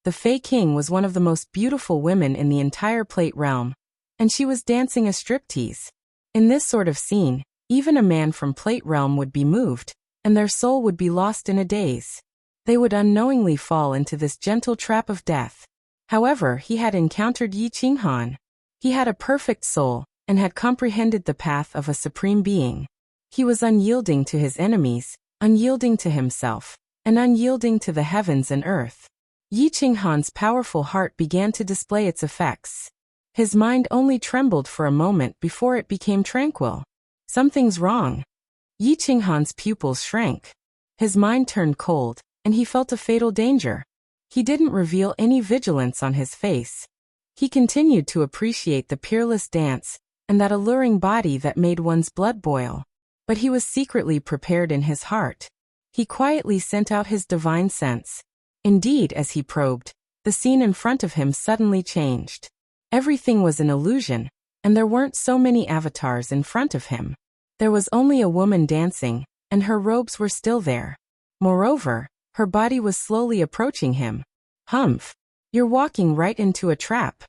S1: The Fey King was one of the most beautiful women in the entire Plate realm, and she was dancing a striptease. In this sort of scene, even a man from Plate realm would be moved, and their soul would be lost in a daze. They would unknowingly fall into this gentle trap of death. However, he had encountered Yi Qinghan. He had a perfect soul, and had comprehended the path of a supreme being. He was unyielding to his enemies, unyielding to himself, and unyielding to the heavens and earth. Yi Qinghan's powerful heart began to display its effects. His mind only trembled for a moment before it became tranquil. Something's wrong. Yi Qinghan's pupils shrank. His mind turned cold, and he felt a fatal danger. He didn't reveal any vigilance on his face. He continued to appreciate the peerless dance, and that alluring body that made one's blood boil. But he was secretly prepared in his heart. He quietly sent out his divine sense. Indeed, as he probed, the scene in front of him suddenly changed. Everything was an illusion, and there weren't so many avatars in front of him. There was only a woman dancing, and her robes were still there. Moreover, her body was slowly approaching him. Humph! You're walking right into a trap.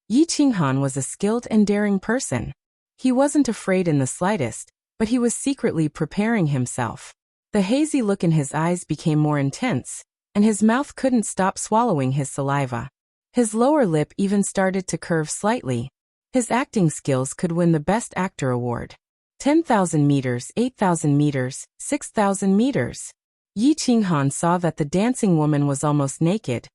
S1: Yi Qinghan was a skilled and daring person. He wasn't afraid in the slightest, but he was secretly preparing himself. The hazy look in his eyes became more intense, and his mouth couldn't stop swallowing his saliva. His lower lip even started to curve slightly. His acting skills could win the Best Actor award. 10,000 meters, 8,000 meters, 6,000 meters. Yi Qinghan saw that the dancing woman was almost naked,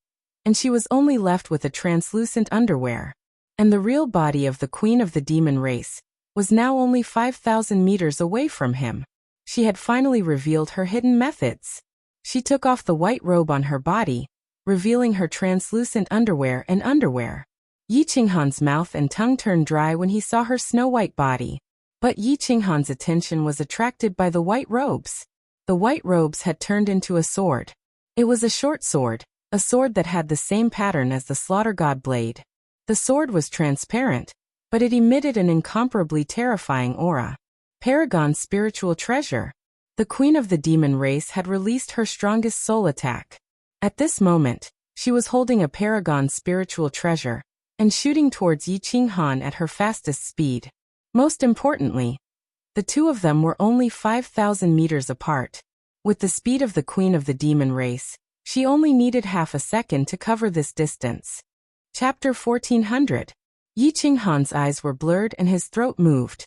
S1: and she was only left with a translucent underwear. And the real body of the queen of the demon race was now only 5,000 meters away from him. She had finally revealed her hidden methods. She took off the white robe on her body, revealing her translucent underwear and underwear. Yi Qinghan's mouth and tongue turned dry when he saw her snow-white body. But Yi Qinghan's attention was attracted by the white robes. The white robes had turned into a sword. It was a short sword, a sword that had the same pattern as the slaughter god blade. The sword was transparent, but it emitted an incomparably terrifying aura. Paragon's spiritual treasure. The queen of the demon race had released her strongest soul attack. At this moment, she was holding a paragon spiritual treasure, and shooting towards Yi Qinghan at her fastest speed. Most importantly, the two of them were only 5,000 meters apart. With the speed of the queen of the demon race, she only needed half a second to cover this distance. Chapter 1400. Yi Qinghan's eyes were blurred and his throat moved.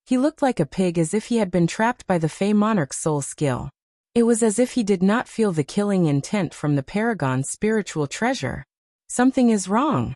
S1: He looked like a pig, as if he had been trapped by the Fey monarch's soul skill. It was as if he did not feel the killing intent from the paragon's spiritual treasure. Something is wrong.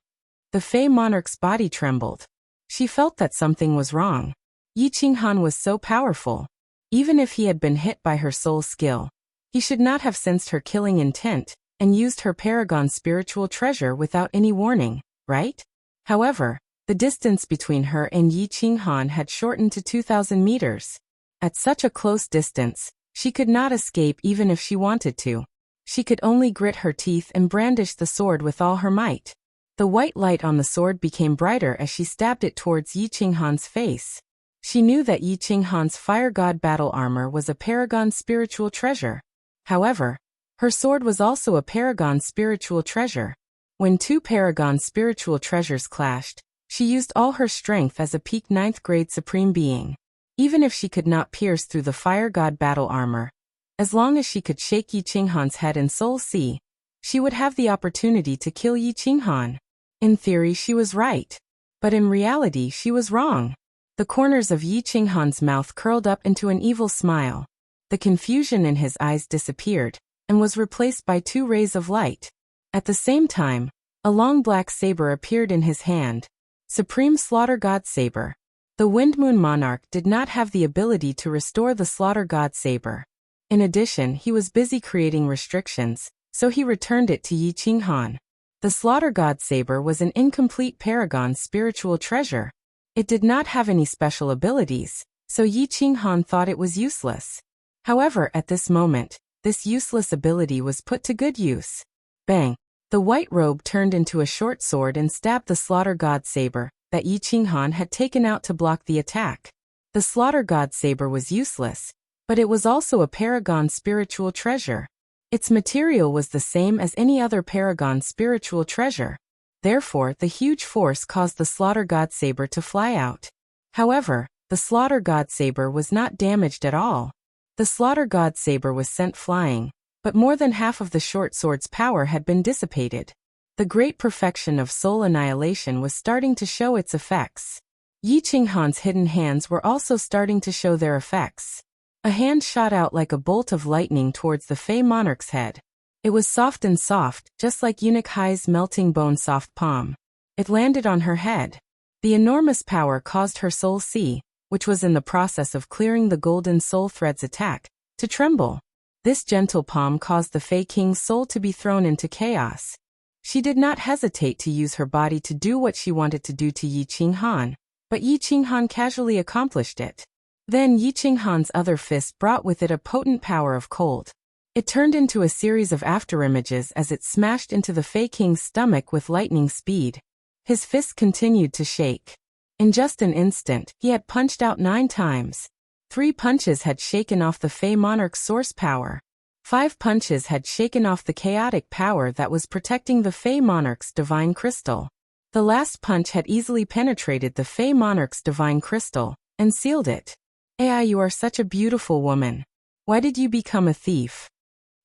S1: The Fey monarch's body trembled. She felt that something was wrong. Yi Qinghan was so powerful. Even if he had been hit by her soul skill, he should not have sensed her killing intent and used her paragon spiritual treasure without any warning, right? However, the distance between her and Yi Qinghan had shortened to 2,000 meters. At such a close distance, she could not escape even if she wanted to. She could only grit her teeth and brandish the sword with all her might. The white light on the sword became brighter as she stabbed it towards Yi Qinghan's face. She knew that Yi Qinghan's fire god battle armor was a paragon spiritual treasure. However, her sword was also a paragon spiritual treasure. When two paragon spiritual treasures clashed, she used all her strength as a peak 9th grade supreme being. Even if she could not pierce through the fire god battle armor, as long as she could shake Yi Qinghan's head and soul see, she would have the opportunity to kill Yi Qinghan. In theory she was right, but in reality she was wrong. The corners of Yi Qinghan's mouth curled up into an evil smile. The confusion in his eyes disappeared, and was replaced by 2 rays of light. At the same time, a long black saber appeared in his hand. Supreme Slaughter God Saber. The Wind Moon Monarch did not have the ability to restore the Slaughter God Saber. In addition, he was busy creating restrictions, so he returned it to Yi Qinghan. The Slaughter God Saber was an incomplete paragon spiritual treasure. It did not have any special abilities, so Yi Qinghan thought it was useless. However, at this moment, this useless ability was put to good use. Bang! The white robe turned into a short sword and stabbed the Slaughter God Saber that Yi Qinghan had taken out to block the attack. The Slaughter God Saber was useless, but it was also a paragon spiritual treasure. Its material was the same as any other paragon spiritual treasure. Therefore, the huge force caused the Slaughter God Saber to fly out. However, the Slaughter God Saber was not damaged at all. The Slaughter God Saber was sent flying, but more than half of the short sword's power had been dissipated. The great perfection of soul annihilation was starting to show its effects. Yi Qinghan's hidden hands were also starting to show their effects. A hand shot out like a bolt of lightning towards the Fey Monarch's head. It was soft and soft, just like Eunuch Hai's melting bone soft palm. It landed on her head. The enormous power caused her soul sea, which was in the process of clearing the golden soul thread's attack, to tremble. This gentle palm caused the Fey King's soul to be thrown into chaos. She did not hesitate to use her body to do what she wanted to do to Yi Qinghan, but Yi Qinghan casually accomplished it. Then Yi Qinghan's other fist brought with it a potent power of cold. It turned into a series of afterimages as it smashed into the Fey King's stomach with lightning speed. His fist continued to shake. In just an instant, he had punched out 9 times. 3 punches had shaken off the Fey Monarch's source power. 5 punches had shaken off the chaotic power that was protecting the Fey Monarch's divine crystal. The last punch had easily penetrated the Fey Monarch's divine crystal and sealed it. Ai, you are such a beautiful woman. Why did you become a thief?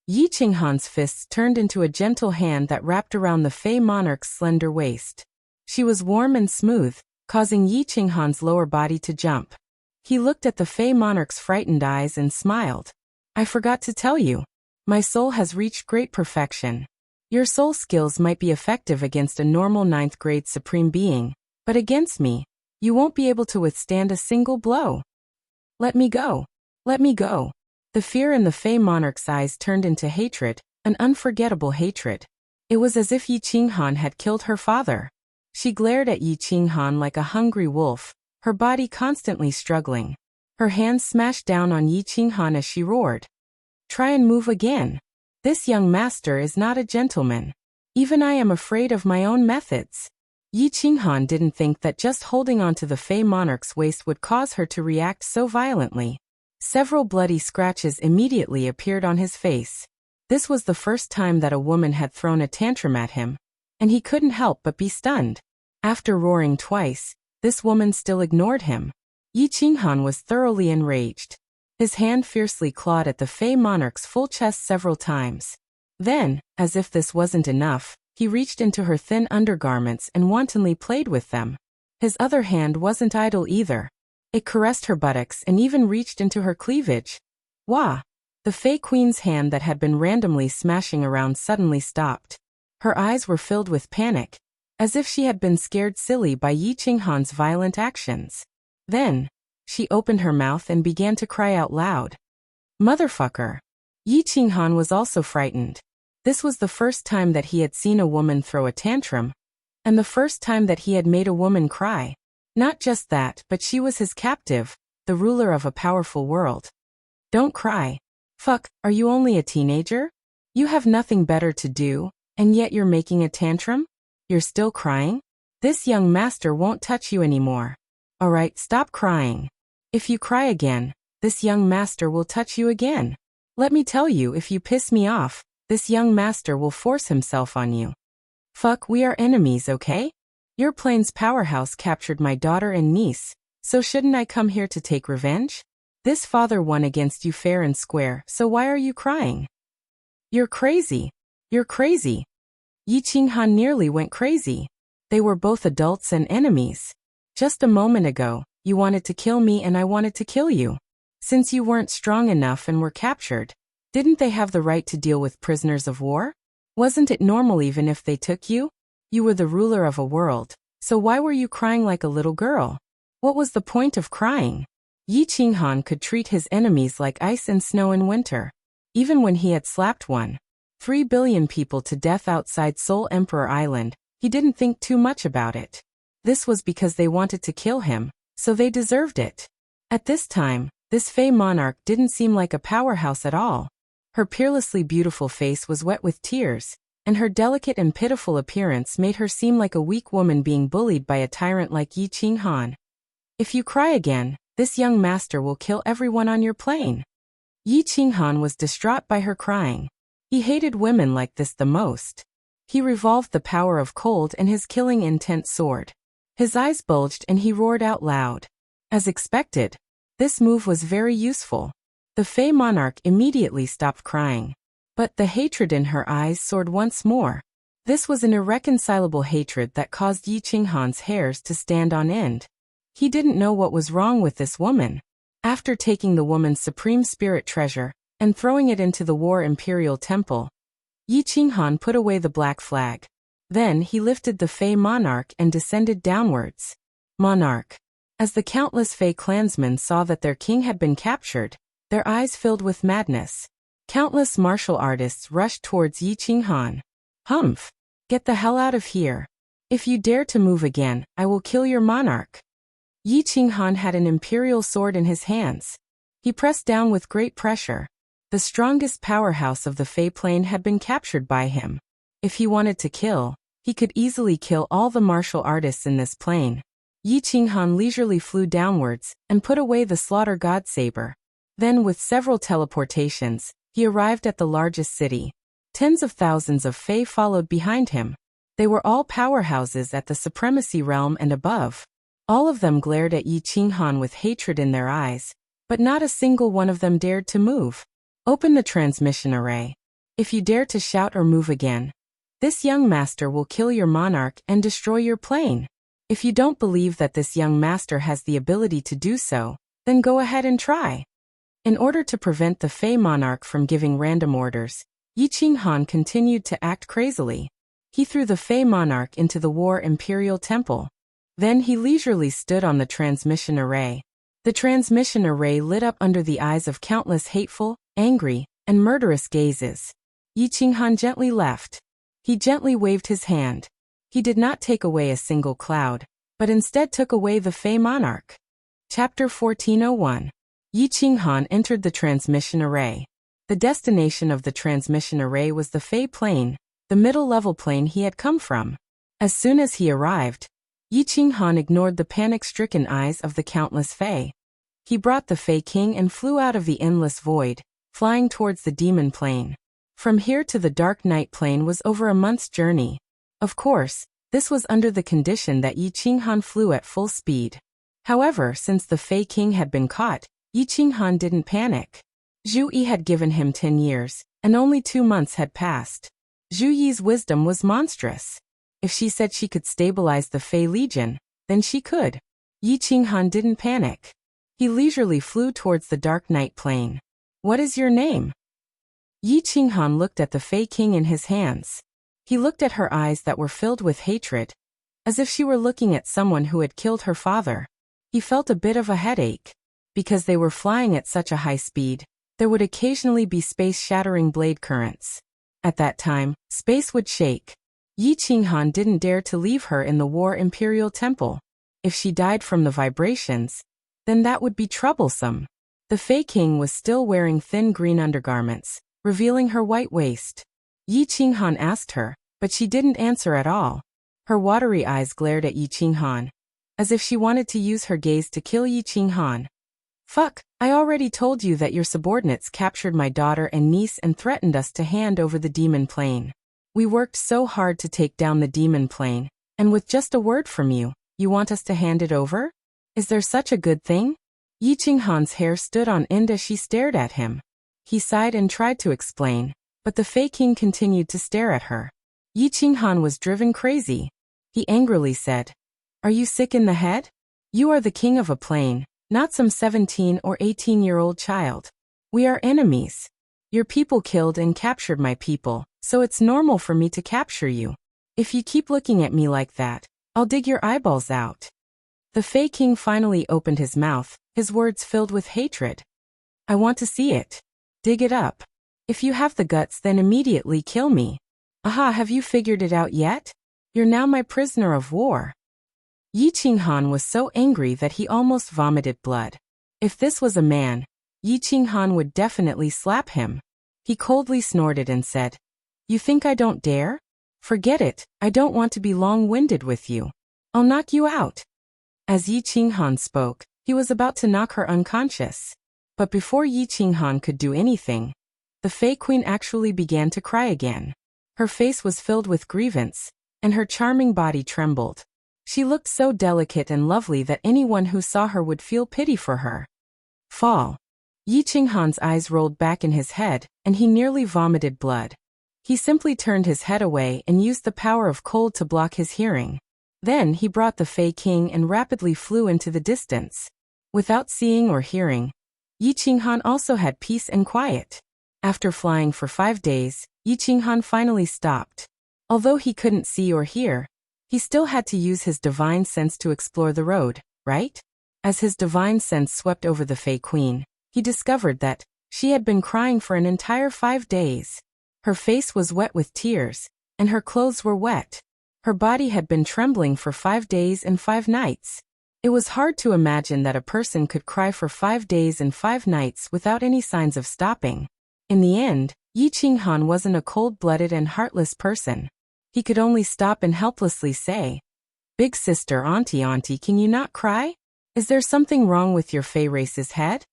S1: Yi Qinghan's fists turned into a gentle hand that wrapped around the Fey Monarch's slender waist. She was warm and smooth, causing Yi Qinghan's lower body to jump. He looked at the Fey Monarch's frightened eyes and smiled. I forgot to tell you. My soul has reached great perfection. Your soul skills might be effective against a normal 9th grade supreme being, but against me, you won't be able to withstand a single blow. Let me go. Let me go. The fear in the Fey Monarch's eyes turned into hatred, an unforgettable hatred. It was as if Yi Qinghan had killed her father. She glared at Yi Qinghan like a hungry wolf, her body constantly struggling. Her hands smashed down on Yi Qinghan as she roared. Try and move again. This young master is not a gentleman. Even I am afraid of my own methods. Yi Qinghan didn't think that just holding onto the Fey Monarch's waist would cause her to react so violently. Several bloody scratches immediately appeared on his face. This was the first time that a woman had thrown a tantrum at him, and he couldn't help but be stunned. After roaring twice, this woman still ignored him. Yi Qinghan was thoroughly enraged. His hand fiercely clawed at the Fey Monarch's full chest several times. Then, as if this wasn't enough, he reached into her thin undergarments and wantonly played with them. His other hand wasn't idle either. It caressed her buttocks and even reached into her cleavage. Wah! The Fey Queen's hand that had been randomly smashing around suddenly stopped. Her eyes were filled with panic, as if she had been scared silly by Yi Qinghan's violent actions. Then, She opened her mouth and began to cry out loud. Motherfucker! Yi Qinghan was also frightened. This was the first time that he had seen a woman throw a tantrum, and the first time that he had made a woman cry. Not just that, but she was his captive, the ruler of a powerful world. Don't cry. Fuck, are you only a teenager? You have nothing better to do, and yet you're making a tantrum? You're still crying? This young master won't touch you anymore. Alright, stop crying. If you cry again, this young master will touch you again. Let me tell you, if you piss me off, this young master will force himself on you. Fuck, we are enemies, okay? Your plane's powerhouse captured my daughter and niece, so shouldn't I come here to take revenge? This father won against you fair and square, so why are you crying? You're crazy. You're crazy. Yi Qinghan nearly went crazy. They were both adults and enemies. Just a moment ago, you wanted to kill me and I wanted to kill you. Since you weren't strong enough and were captured, didn't they have the right to deal with prisoners of war? Wasn't it normal even if they took you? You were the ruler of a world, so why were you crying like a little girl? What was the point of crying? Yi Qinghan could treat his enemies like ice and snow in winter. Even when he had slapped 1.3 billion people to death outside Seoul Emperor Island, he didn't think too much about it. This was because they wanted to kill him, so they deserved it. At this time, this Fey monarch didn't seem like a powerhouse at all. Her peerlessly beautiful face was wet with tears, and her delicate and pitiful appearance made her seem like a weak woman being bullied by a tyrant like Yi Qinghan. If you cry again, this young master will kill everyone on your plane. Yi Qinghan was distraught by her crying. He hated women like this the most. He revolved the power of cold and his killing intent sword. His eyes bulged and he roared out loud. As expected, this move was very useful. The Fey monarch immediately stopped crying. But the hatred in her eyes soared once more. This was an irreconcilable hatred that caused Yi Qinghan's hairs to stand on end. He didn't know what was wrong with this woman. After taking the woman's supreme spirit treasure and throwing it into the War Imperial Temple, Yi Qinghan put away the black flag. Then he lifted the Fey monarch and descended downwards. Monarch. As the countless Fey clansmen saw that their king had been captured, their eyes filled with madness. Countless martial artists rushed towards Yi Qinghan. Humph! Get the hell out of here. If you dare to move again, I will kill your monarch. Yi Qinghan had an imperial sword in his hands. He pressed down with great pressure. The strongest powerhouse of the Fey plane had been captured by him. If he wanted to kill, he could easily kill all the martial artists in this plane. Yi Qinghan leisurely flew downwards and put away the slaughter god saber. Then with several teleportations, he arrived at the largest city. Tens of thousands of Fey followed behind him. They were all powerhouses at the supremacy realm and above. All of them glared at Yi Qinghan with hatred in their eyes, but not a single one of them dared to move. Open the transmission array. If you dare to shout or move again, this young master will kill your monarch and destroy your plane. If you don't believe that this young master has the ability to do so, then go ahead and try. In order to prevent the Fey monarch from giving random orders, Yi Qinghan continued to act crazily. He threw the Fey monarch into the War Imperial Temple. Then he leisurely stood on the transmission array. The transmission array lit up under the eyes of countless hateful, angry, and murderous gazes. Yi Qinghan gently left. He gently waved his hand. He did not take away a single cloud, but instead took away the Fey monarch. Chapter 1401. Yi Qinghan entered the transmission array. The destination of the transmission array was the Fey plane, the middle-level plane he had come from. As soon as he arrived, Yi Qinghan ignored the panic-stricken eyes of the countless Fey. He brought the Fey king and flew out of the endless void, flying towards the demon plane. From here to the dark night plane was over a month's journey. Of course, this was under the condition that Yi Qinghan flew at full speed. However, since the Fey king had been caught, Yi Qinghan didn't panic. Zhu Yi had given him 10 years, and only 2 months had passed. Zhu Yi's wisdom was monstrous. If she said she could stabilize the Fey Legion, then she could. Yi Qinghan didn't panic. He leisurely flew towards the dark night plane. What is your name? Yi Qinghan looked at the Fey king in his hands. He looked at her eyes that were filled with hatred, as if she were looking at someone who had killed her father. He felt a bit of a headache. Because they were flying at such a high speed, there would occasionally be space-shattering blade currents. At that time, space would shake. Yi Qinghan didn't dare to leave her in the War Imperial Temple. If she died from the vibrations, then that would be troublesome. The Fey King was still wearing thin green undergarments, revealing her white waist. Yi Qinghan asked her, but she didn't answer at all. Her watery eyes glared at Yi Qinghan, as if she wanted to use her gaze to kill Yi Qinghan. Fuck, I already told you that your subordinates captured my daughter and niece and threatened us to hand over the demon plane. We worked so hard to take down the demon plane, and with just a word from you, you want us to hand it over? Is there such a good thing? Yi Qinghan's hair stood on end as she stared at him. He sighed and tried to explain, but the Fey King continued to stare at her. Yi Qinghan was driven crazy. He angrily said, "Are you sick in the head? You are the king of a plane, not some 17 or 18-year-old child. We are enemies. Your people killed and captured my people, so it's normal for me to capture you. If you keep looking at me like that, I'll dig your eyeballs out." The Fey King finally opened his mouth, his words filled with hatred. "I want to see it. Dig it up. If you have the guts, then immediately kill me. Aha, have you figured it out yet? You're now my prisoner of war." Yi Qinghan was so angry that he almost vomited blood. If this was a man, Yi Qinghan would definitely slap him. He coldly snorted and said, "You think I don't dare? Forget it, I don't want to be long-winded with you. I'll knock you out." As Yi Qinghan spoke, he was about to knock her unconscious. But before Yi Qinghan could do anything, the Fey Queen actually began to cry again. Her face was filled with grievance, and her charming body trembled. She looked so delicate and lovely that anyone who saw her would feel pity for her. Fall. Yi Qinghan's eyes rolled back in his head, and he nearly vomited blood. He simply turned his head away and used the power of cold to block his hearing. Then he brought the Fey King and rapidly flew into the distance. Without seeing or hearing, Yi Qinghan also had peace and quiet. After flying for 5 days, Yi Qinghan finally stopped. Although he couldn't see or hear, he still had to use his divine sense to explore the road, right? As his divine sense swept over the Fey Queen, he discovered that she had been crying for an entire 5 days. Her face was wet with tears, and her clothes were wet. Her body had been trembling for 5 days and 5 nights. It was hard to imagine that a person could cry for 5 days and 5 nights without any signs of stopping. In the end, Yi Qinghan wasn't a cold-blooded and heartless person. He could only stop and helplessly say, "Big sister, auntie, can you not cry? Is there something wrong with your Fey race's head?"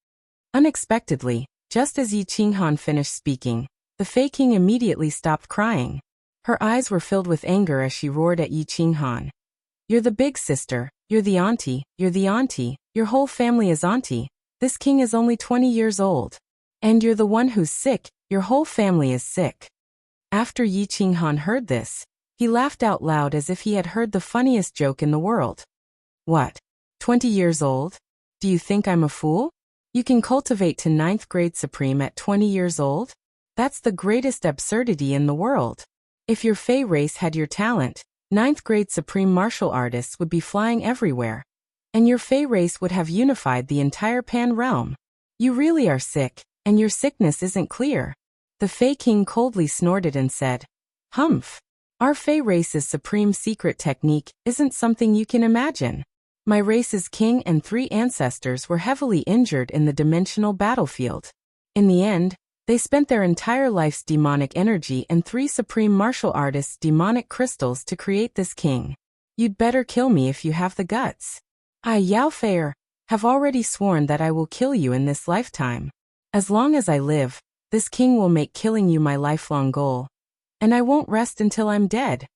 S1: Unexpectedly, just as Yi Qinghan finished speaking, the Fey King immediately stopped crying. Her eyes were filled with anger as she roared at Yi Qinghan. "You're the big sister, you're the auntie, your whole family is auntie. This king is only 20 years old. And you're the one who's sick, your whole family is sick." After Yi Qinghan heard this, he laughed out loud as if he had heard the funniest joke in the world. "What? 20 years old? Do you think I'm a fool? You can cultivate to 9th grade supreme at 20 years old? That's the greatest absurdity in the world. If your Fey race had your talent, 9th grade supreme martial artists would be flying everywhere. And your Fey race would have unified the entire Pan realm. You really are sick, and your sickness isn't clear." The Fey King coldly snorted and said, "Humph. Our Fey race's supreme secret technique isn't something you can imagine. My race's king and 3 ancestors were heavily injured in the dimensional battlefield. In the end, they spent their entire life's demonic energy and 3 supreme martial artists' demonic crystals to create this king. You'd better kill me if you have the guts. I, Yao Fei, have already sworn that I will kill you in this lifetime. As long as I live, this king will make killing you my lifelong goal. And I won't rest until I'm dead."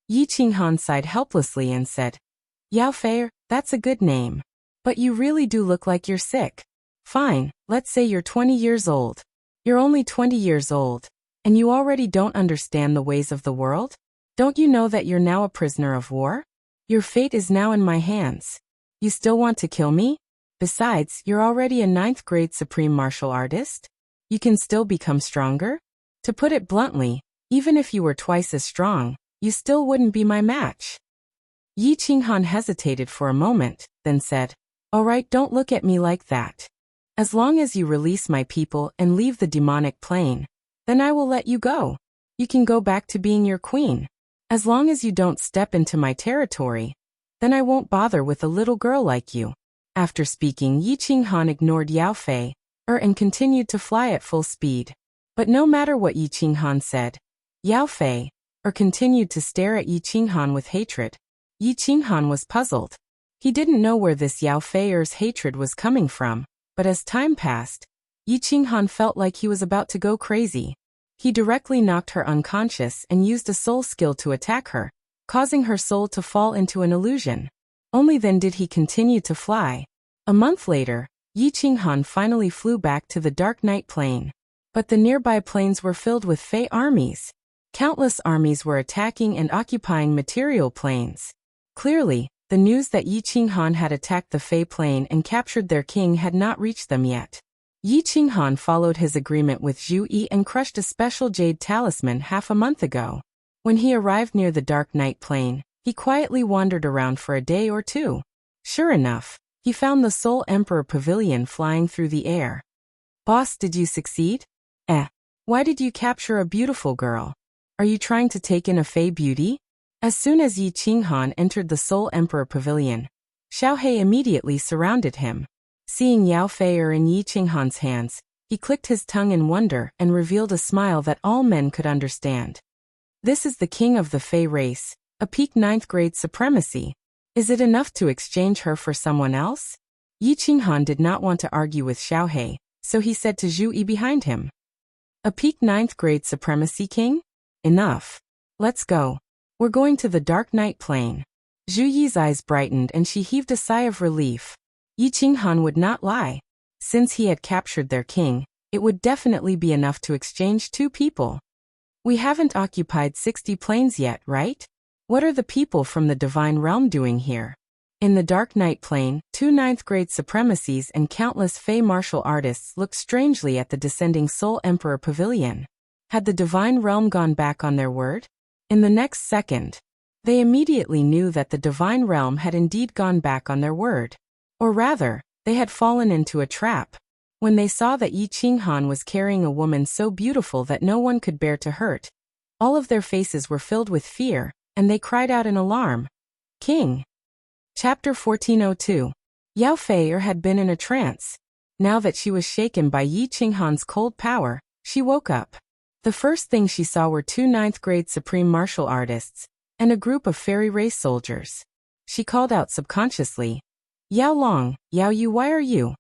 S1: Yi Qinghan sighed helplessly and said, "Yao Fei, that's a good name. But you really do look like you're sick. Fine, let's say you're 20 years old. You're only 20 years old, and you already don't understand the ways of the world? Don't you know that you're now a prisoner of war? Your fate is now in my hands. You still want to kill me? Besides, you're already a 9th grade supreme martial artist. You can still become stronger? To put it bluntly, even if you were twice as strong, you still wouldn't be my match." Yi Qinghan hesitated for a moment, then said, Alright, don't look at me like that. As long as you release my people and leave the demonic plane, then I will let you go. You can go back to being your queen. As long as you don't step into my territory, then I won't bother with a little girl like you. After speaking, Yi Qinghan ignored Yao Fei and continued to fly at full speed. But no matter what Yi Qinghan said, Yao Fei continued to stare at Yi Qinghan with hatred. Yi Qinghan was puzzled. He didn't know where this Yao Fei's hatred was coming from, but as time passed, Yi Qinghan felt like he was about to go crazy. He directly knocked her unconscious and used a soul skill to attack her, causing her soul to fall into an illusion. Only then did he continue to fly. A month later, Yi Qinghan finally flew back to the Dark Night Plain. But the nearby plains were filled with Fey armies. Countless armies were attacking and occupying material plains. Clearly, the news that Yi Qinghan had attacked the Fey plain and captured their king had not reached them yet. Yi Qinghan followed his agreement with Zhu Yi and crushed a special jade talisman half a month ago. When he arrived near the Dark Night Plain, he quietly wandered around for a day or two. Sure enough, he found the Soul Emperor Pavilion flying through the air. Boss, did you succeed? Why did you capture a beautiful girl? Are you trying to take in a Fey beauty? As soon as Yi Qinghan entered the Soul Emperor Pavilion, Xiaohe immediately surrounded him. Seeing Yao Fei in Yi Qinghan's hands, he clicked his tongue in wonder and revealed a smile that all men could understand. This is the king of the Fey race, a peak 9th grade supremacy. Is it enough to exchange her for someone else? Yi Qinghan did not want to argue with Xiaohe, so he said to Zhu Yi behind him. A peak 9th grade supremacy king? Enough. Let's go. We're going to the Dark Night Plain. Zhu Yi's eyes brightened and she heaved a sigh of relief. Yi Qinghan would not lie. Since he had captured their king, it would definitely be enough to exchange two people. We haven't occupied 60 plains yet, right? What are the people from the Divine Realm doing here? In the Dark Night Plain, 2 9th grade supremacies and countless Fey martial artists looked strangely at the descending Soul Emperor Pavilion. Had the Divine Realm gone back on their word? In the next second, they immediately knew that the Divine Realm had indeed gone back on their word. Or rather, they had fallen into a trap. When they saw that Yi Qinghan was carrying a woman so beautiful that no one could bear to hurt, all of their faces were filled with fear, and they cried out in alarm. King! Chapter 1402. Yao Fei had been in a trance. Now that she was shaken by Yi Qinghan's cold power, she woke up. The first thing she saw were 2 9th grade supreme martial artists, and a group of fairy race soldiers. She called out subconsciously, Yao Long, Yao Yu, why are you?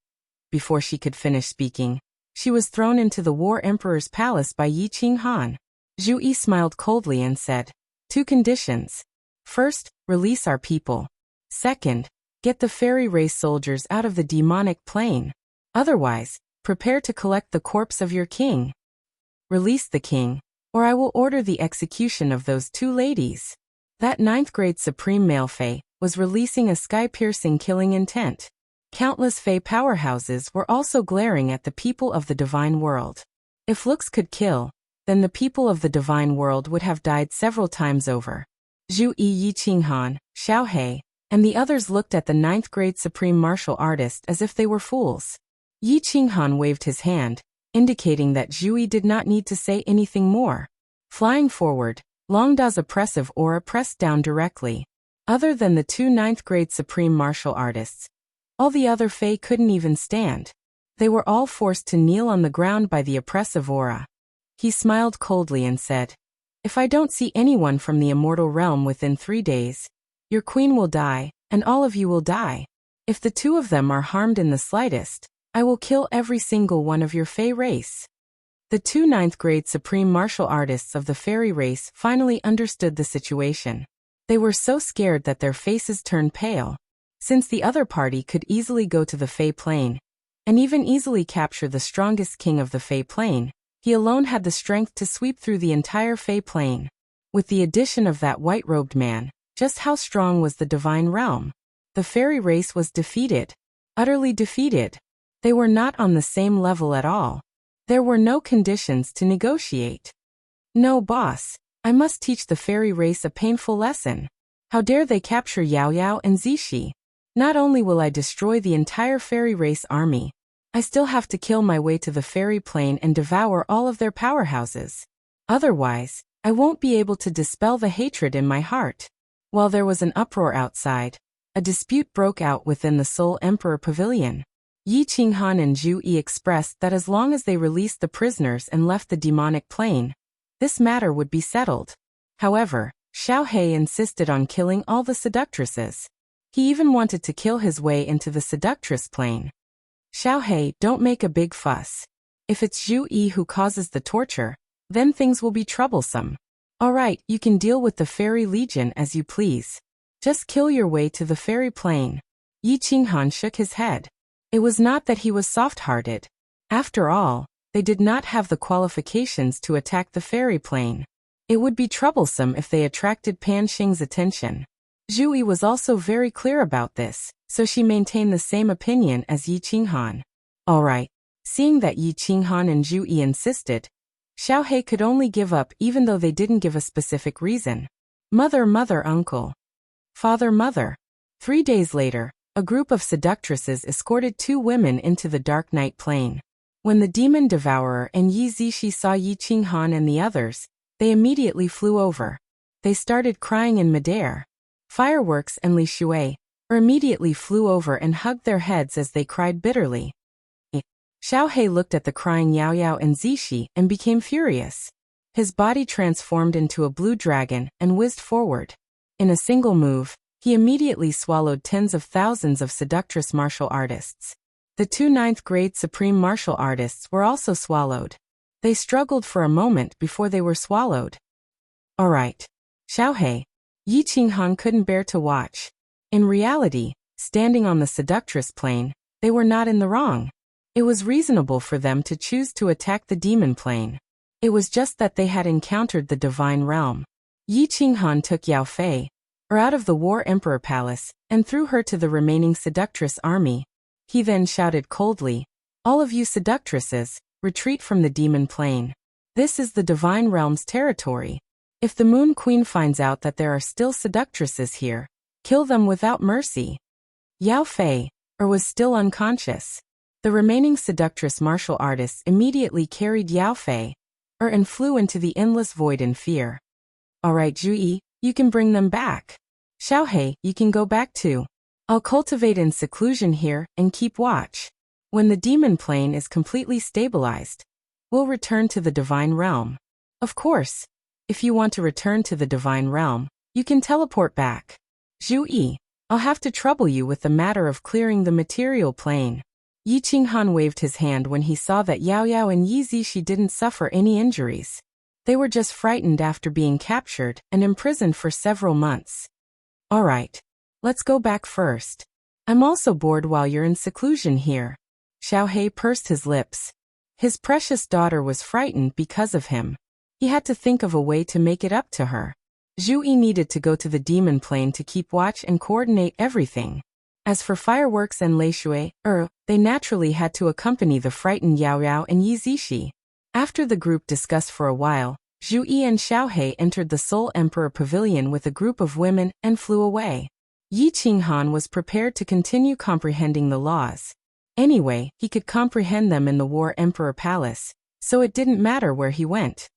S1: Before she could finish speaking, she was thrown into the War Emperor's palace by Yi Qinghan. Zhu Yi smiled coldly and said, 2 conditions. First, release our people. Second, get the fairy race soldiers out of the demonic plane. Otherwise, prepare to collect the corpse of your king. Release the king, or I will order the execution of those 2 ladies. That 9th grade supreme male Fey was releasing a sky-piercing killing intent. Countless Fey powerhouses were also glaring at the people of the divine world. If looks could kill, then the people of the divine world would have died several times over. Zhu Yi, Yi Qinghan, Xiaohe, and the others looked at the 9th grade supreme martial artist as if they were fools. Yi Qinghan waved his hand, indicating that Zhu Yi did not need to say anything more. Flying forward, Long Da's oppressive aura pressed down directly. Other than the 2 9th grade supreme martial artists, all the other Fey couldn't even stand. They were all forced to kneel on the ground by the oppressive aura. He smiled coldly and said, If I don't see anyone from the immortal realm within 3 days, your queen will die, and all of you will die. If the 2 of them are harmed in the slightest, I will kill every single one of your Fey race. The 2 9th grade supreme martial artists of the fairy race finally understood the situation. They were so scared that their faces turned pale. Since the other party could easily go to the Fey plane, and even easily capture the strongest king of the Fey plane, he alone had the strength to sweep through the entire Fey plane. With the addition of that white-robed man, just how strong was the divine realm? The fairy race was defeated. Utterly defeated. They were not on the same level at all. There were no conditions to negotiate. No, boss. I must teach the fairy race a painful lesson. How dare they capture Yao Yao and Zishi? Not only will I destroy the entire fairy race army, I still have to kill my way to the fairy plane and devour all of their powerhouses. Otherwise, I won't be able to dispel the hatred in my heart. While there was an uproar outside, a dispute broke out within the Soul Emperor Pavilion. Yi Qinghan and Zhu Yi expressed that as long as they released the prisoners and left the demonic plane, this matter would be settled. However, Xiao He insisted on killing all the seductresses. He even wanted to kill his way into the seductress plane. Xiao He, don't make a big fuss. If it's Zhu Yi who causes the torture, then things will be troublesome. Alright, you can deal with the Fairy Legion as you please. Just kill your way to the fairy plane. Yi Qinghan shook his head. It was not that he was soft-hearted. After all, they did not have the qualifications to attack the fairy plane. It would be troublesome if they attracted Pan Xing's attention. Zhu Yi was also very clear about this, so she maintained the same opinion as Yi Qinghan. Alright. Seeing that Yi Qinghan and Zhu Yi insisted, Xiao He could only give up even though they didn't give a specific reason. Mother, mother, uncle. Father, mother. 3 days later, a group of seductresses escorted 2 women into the Dark Night Plane. When the Demon Devourer and Yi Zishi saw Yi Qinghan and the others, they immediately flew over. They started crying in midair. Fireworks and Li Shui immediately flew over and hugged their heads as they cried bitterly. Xiao He looked at the crying Yao Yao and Zishi and became furious. His body transformed into a blue dragon and whizzed forward. In a single move, he immediately swallowed tens of thousands of seductress martial artists. The 2 9th-grade supreme martial artists were also swallowed. They struggled for a moment before they were swallowed. Alright. Xiao He. Yi Qinghan couldn't bear to watch. In reality, standing on the seductress plane, they were not in the wrong. It was reasonable for them to choose to attack the demon plane. It was just that they had encountered the divine realm. Yi Qinghan took Yao Fei out of the War Emperor Palace and threw her to the remaining seductress army. He then shouted coldly, "All of you seductresses, retreat from the demon plane. This is the divine realm's territory. If the Moon Queen finds out that there are still seductresses here, kill them without mercy." Yao Fei was still unconscious. The remaining seductress martial artists immediately carried Yao Fei and flew into the endless void in fear. Alright Zhu Yi, you can bring them back. Xiao He, you can go back too. I'll cultivate in seclusion here and keep watch. When the demon plane is completely stabilized, we'll return to the divine realm. Of course, if you want to return to the divine realm, you can teleport back. Zhu Yi, I'll have to trouble you with the matter of clearing the material plane. Yi Qinghan waved his hand when he saw that Yao Yao and Yi Zishi didn't suffer any injuries. They were just frightened after being captured and imprisoned for several months. Alright. Let's go back first. I'm also bored while you're in seclusion here. Xiao He pursed his lips. His precious daughter was frightened because of him. He had to think of a way to make it up to her. Zhu Yi needed to go to the demon plane to keep watch and coordinate everything. As for Fireworks and Lei Shui, they naturally had to accompany the frightened Yao Yao and Yi Zishi. After the group discussed for a while, Zhu Yi and Xiao He entered the Soul Emperor Pavilion with a group of women and flew away. Yi Qinghan was prepared to continue comprehending the laws. Anyway, he could comprehend them in the War Emperor Palace, so it didn't matter where he went.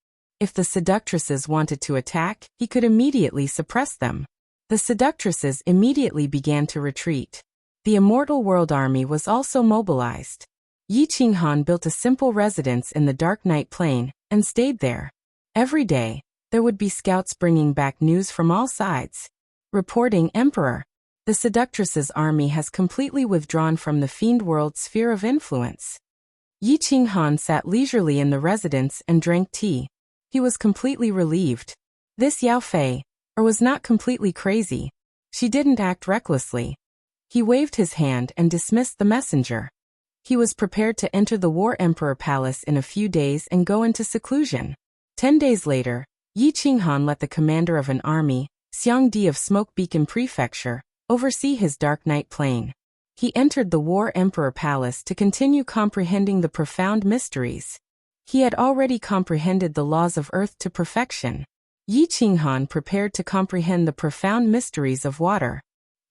S1: If the seductresses wanted to attack, he could immediately suppress them. The seductresses immediately began to retreat. The Immortal World Army was also mobilized. Yi Qinghan built a simple residence in the Dark Night Plane and stayed there. Every day, there would be scouts bringing back news from all sides. Reporting, Emperor. The seductresses' army has completely withdrawn from the Fiend World sphere of influence. Yi Qinghan sat leisurely in the residence and drank tea. He was completely relieved. This Yao Fei was not completely crazy. She didn't act recklessly. He waved his hand and dismissed the messenger. He was prepared to enter the War Emperor Palace in a few days and go into seclusion. 10 days later, Yi Qinghan let the commander of an army, Xiang Di of Smoke Beacon Prefecture, oversee his Dark Night Plane. He entered the War Emperor Palace to continue comprehending the profound mysteries. He had already comprehended the laws of Earth to perfection. Yi Qinghan prepared to comprehend the profound mysteries of water.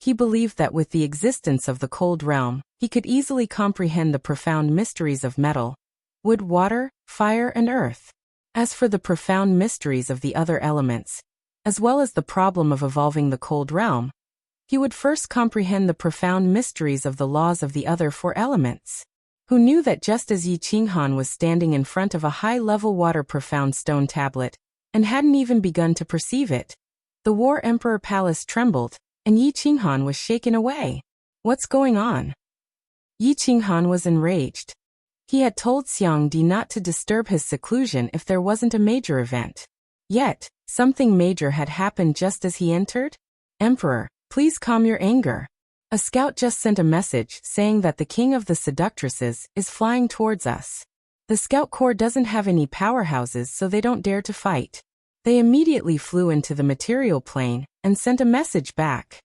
S1: He believed that with the existence of the cold realm, he could easily comprehend the profound mysteries of metal, wood, water, fire, and earth. As for the profound mysteries of the other elements, as well as the problem of evolving the cold realm, he would first comprehend the profound mysteries of the laws of the other four elements. Who knew that just as Yi Qinghan was standing in front of a high-level water-profound stone tablet, and hadn't even begun to perceive it, the War Emperor Palace trembled, and Yi Qinghan was shaken away. What's going on? Yi Qinghan was enraged. He had told Xiangdi not to disturb his seclusion if there wasn't a major event. Yet, something major had happened just as he entered. Emperor, please calm your anger. A scout just sent a message saying that the king of the seductresses is flying towards us. The scout corps doesn't have any powerhouses, so they don't dare to fight. They immediately flew into the material plane and sent a message back.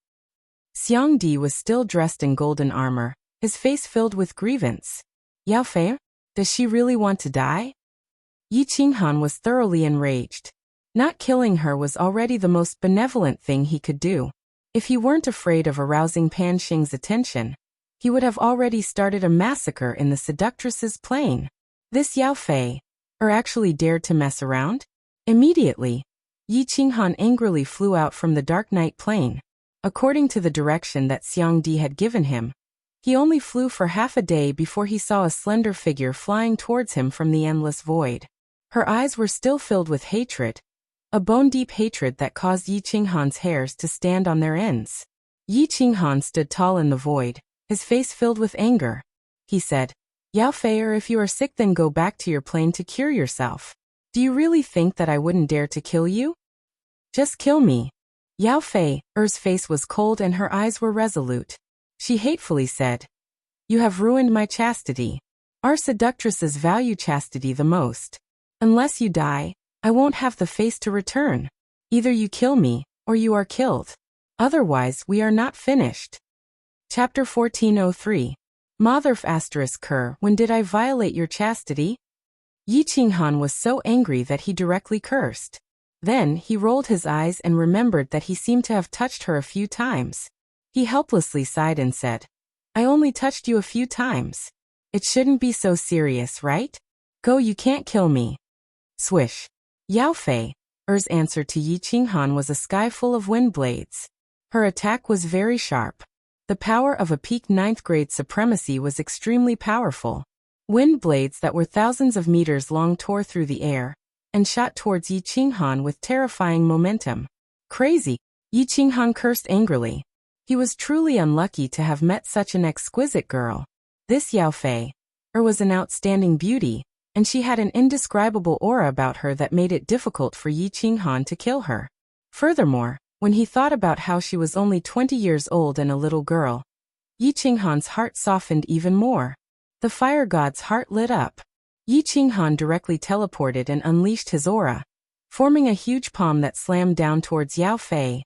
S1: Xiangdi was still dressed in golden armor, his face filled with grievance. Yao Fei, does she really want to die? Yi Qinghan was thoroughly enraged. Not killing her was already the most benevolent thing he could do. If he weren't afraid of arousing Pan Xing's attention, he would have already started a massacre in the seductress's plane. This Yao Fei, actually dared to mess around? Immediately, Yi Qinghan angrily flew out from the dark night plane. According to the direction that Xiangdi had given him, he only flew for half a day before he saw a slender figure flying towards him from the endless void. Her eyes were still filled with hatred, a bone-deep hatred that caused Yi Qinghan's hairs to stand on their ends. Yi Qinghan stood tall in the void, his face filled with anger. He said, Yao Fei, if you are sick, then go back to your plane to cure yourself. Do you really think that I wouldn't dare to kill you? Just kill me. Yao Fei's face was cold and her eyes were resolute. She hatefully said, You have ruined my chastity. Our seductresses value chastity the most. Unless you die, I won't have the face to return. Either you kill me, or you are killed. Otherwise, we are not finished. Chapter 1403. Motherf *Ker, when did I violate your chastity? Yi Qinghan was so angry that he directly cursed. Then he rolled his eyes and remembered that he seemed to have touched her a few times. He helplessly sighed and said, I only touched you a few times. It shouldn't be so serious, right? Go, you can't kill me. Swish. Yao Fei's answer to Yi Qinghan was a sky full of wind blades. Her attack was very sharp. The power of a peak 9th grade supremacy was extremely powerful. Wind blades that were thousands of meters long tore through the air and shot towards Yi Qinghan with terrifying momentum. Crazy! Yi Qinghan cursed angrily. He was truly unlucky to have met such an exquisite girl. This Yao Fei was an outstanding beauty, and she had an indescribable aura about her that made it difficult for Yi Qinghan to kill her. Furthermore, when he thought about how she was only 20 years old and a little girl, Yi Qinghan's heart softened even more. The fire god's heart lit up. Yi Qinghan directly teleported and unleashed his aura, forming a huge palm that slammed down towards Yao Fei.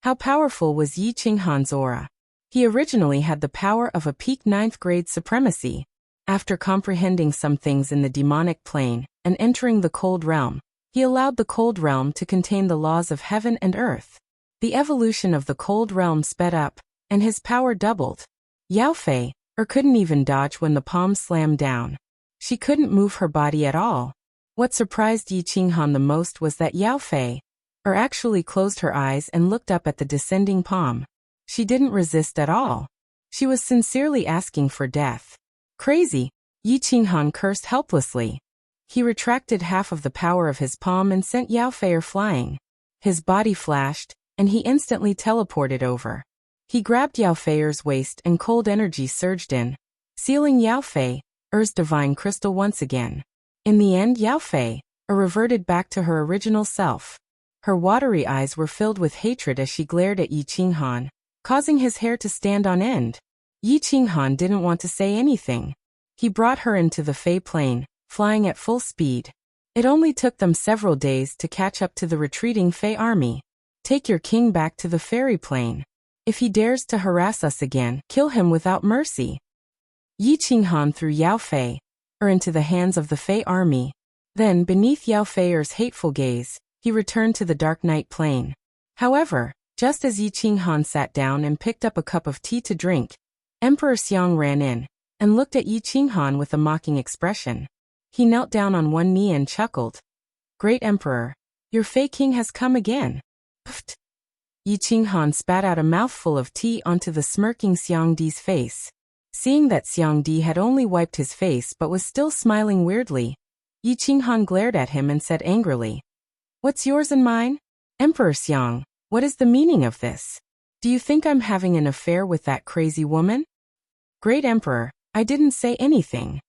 S1: How powerful was Yi Qinghan's aura? He originally had the power of a peak 9th grade supremacy. After comprehending some things in the demonic plane and entering the cold realm, he allowed the cold realm to contain the laws of heaven and earth. The evolution of the cold realm sped up, and his power doubled. Yao Fei couldn't even dodge when the palm slammed down. She couldn't move her body at all. What surprised Yi Qinghan the most was that Yao Fei actually closed her eyes and looked up at the descending palm. She didn't resist at all. She was sincerely asking for death. Crazy! Yi Qinghan cursed helplessly. He retracted half of the power of his palm and sent Yao Fei flying. His body flashed, and he instantly teleported over. He grabbed Yao Fei's waist and cold energy surged in, sealing Yao Fei's divine crystal once again. In the end, Yao Fei reverted back to her original self. Her watery eyes were filled with hatred as she glared at Yi Qinghan, causing his hair to stand on end. Yi Qinghan didn't want to say anything. He brought her into the Fei plane, flying at full speed. It only took them several days to catch up to the retreating Fei army. Take your king back to the fairy plane. If he dares to harass us again, kill him without mercy. Yi Qinghan threw Yao Fei into the hands of the Fei army. Then, beneath Yao Fei's hateful gaze, he returned to the dark night plane. However, Just as Yi Qinghan sat down and picked up a cup of tea to drink, Emperor Xiang ran in and looked at Yi Qinghan with a mocking expression. He knelt down on one knee and chuckled. "Great Emperor, your Fei King has come again." Pfft! Yi Qinghan spat out a mouthful of tea onto the smirking Xiang Di's face. Seeing that Xiang Di had only wiped his face but was still smiling weirdly, Yi Qinghan glared at him and said angrily, "What's yours and mine? Emperor Xiang, what is the meaning of this? Do you think I'm having an affair with that crazy woman?" "Great Emperor, I didn't say anything."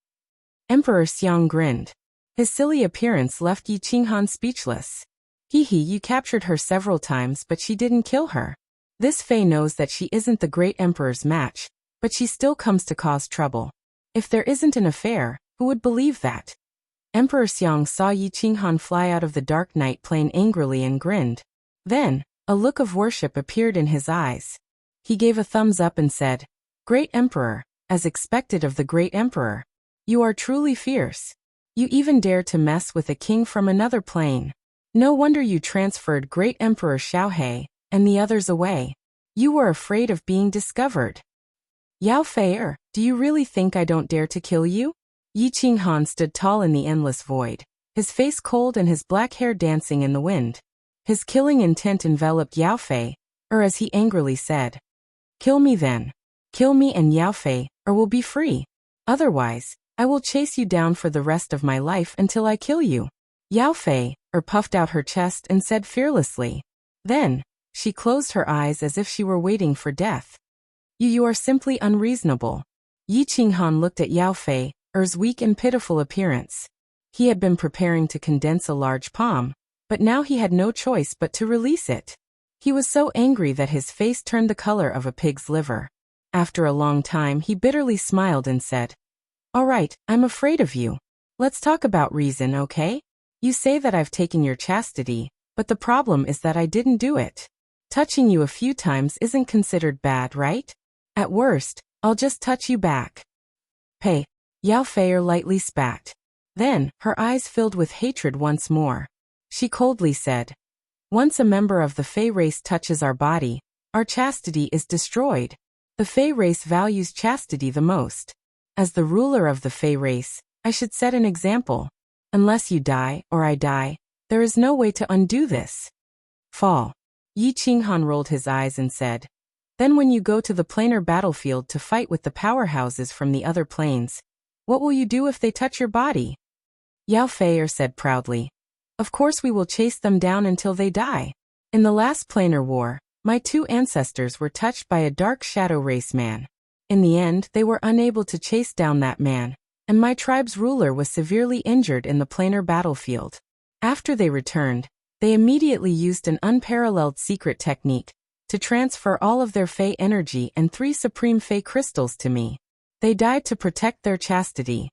S1: Emperor Xiang grinned. His silly appearance left Yi Qinghan speechless. You captured her several times but she didn't kill her. This Fei knows that she isn't the great emperor's match, but she still comes to cause trouble. If there isn't an affair, who would believe that? Emperor Xiang saw Yi Qinghan fly out of the dark night plane angrily and grinned. Then, a look of worship appeared in his eyes. He gave a thumbs up and said, "Great Emperor, as expected of the great emperor. You are truly fierce. You even dare to mess with a king from another plane. No wonder you transferred great Emperor Xiaohe and the others away. You were afraid of being discovered." "Yao Fei, do you really think I don't dare to kill you?" Yi Qinghan stood tall in the endless void, his face cold and his black hair dancing in the wind. His killing intent enveloped Yao Fei, as he angrily said, "Kill me then. Kill me and Yao Fei, or we'll be free. Otherwise, I will chase you down for the rest of my life until I kill you." Yao Fei, puffed out her chest and said fearlessly. Then, she closed her eyes as if she were waiting for death. You are simply unreasonable." Yi Qinghan looked at Yao Fei's weak and pitiful appearance. He had been preparing to condense a large palm, but now he had no choice but to release it. He was so angry that his face turned the color of a pig's liver. After a long time he bitterly smiled and said, "All right, I'm afraid of you. Let's talk about reason, okay? You say that I've taken your chastity, but the problem is that I didn't do it. Touching you a few times isn't considered bad, right? At worst, I'll just touch you back." "Hey," Yao Fei lightly spat. Then, her eyes filled with hatred once more. She coldly said, "Once a member of the Fei race touches our body, our chastity is destroyed. The Fei race values chastity the most. As the ruler of the Fei race, I should set an example. Unless you die, or I die, there is no way to undo this." "Fall." Yi Qinghan rolled his eyes and said, "Then when you go to the planar battlefield to fight with the powerhouses from the other planes, what will you do if they touch your body?" Yao Fei said proudly, "Of course we will chase them down until they die. In the last planar war, my two ancestors were touched by a dark shadow race man. In the end, they were unable to chase down that man, and my tribe's ruler was severely injured in the planar battlefield. After they returned, they immediately used an unparalleled secret technique to transfer all of their Fei energy and 3 supreme Fei crystals to me. They died to protect their chastity."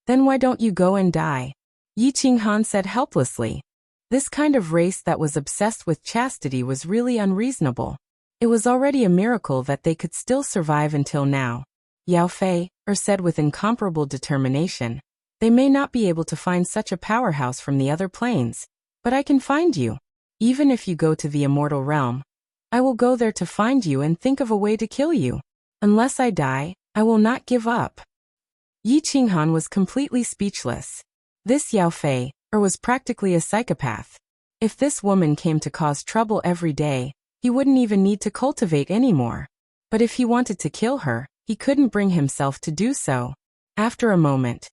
S1: "Then why don't you go and die?" Yi Qinghan said helplessly. This kind of race that was obsessed with chastity was really unreasonable. It was already a miracle that they could still survive until now. Yao Fei said with incomparable determination, "They may not be able to find such a powerhouse from the other planes, but I can find you. Even if you go to the immortal realm, I will go there to find you and think of a way to kill you. Unless I die, I will not give up." Yi Qinghan was completely speechless. This Yao Fei was practically a psychopath. If this woman came to cause trouble every day, he wouldn't even need to cultivate anymore. But if he wanted to kill her, he couldn't bring himself to do so. After a moment,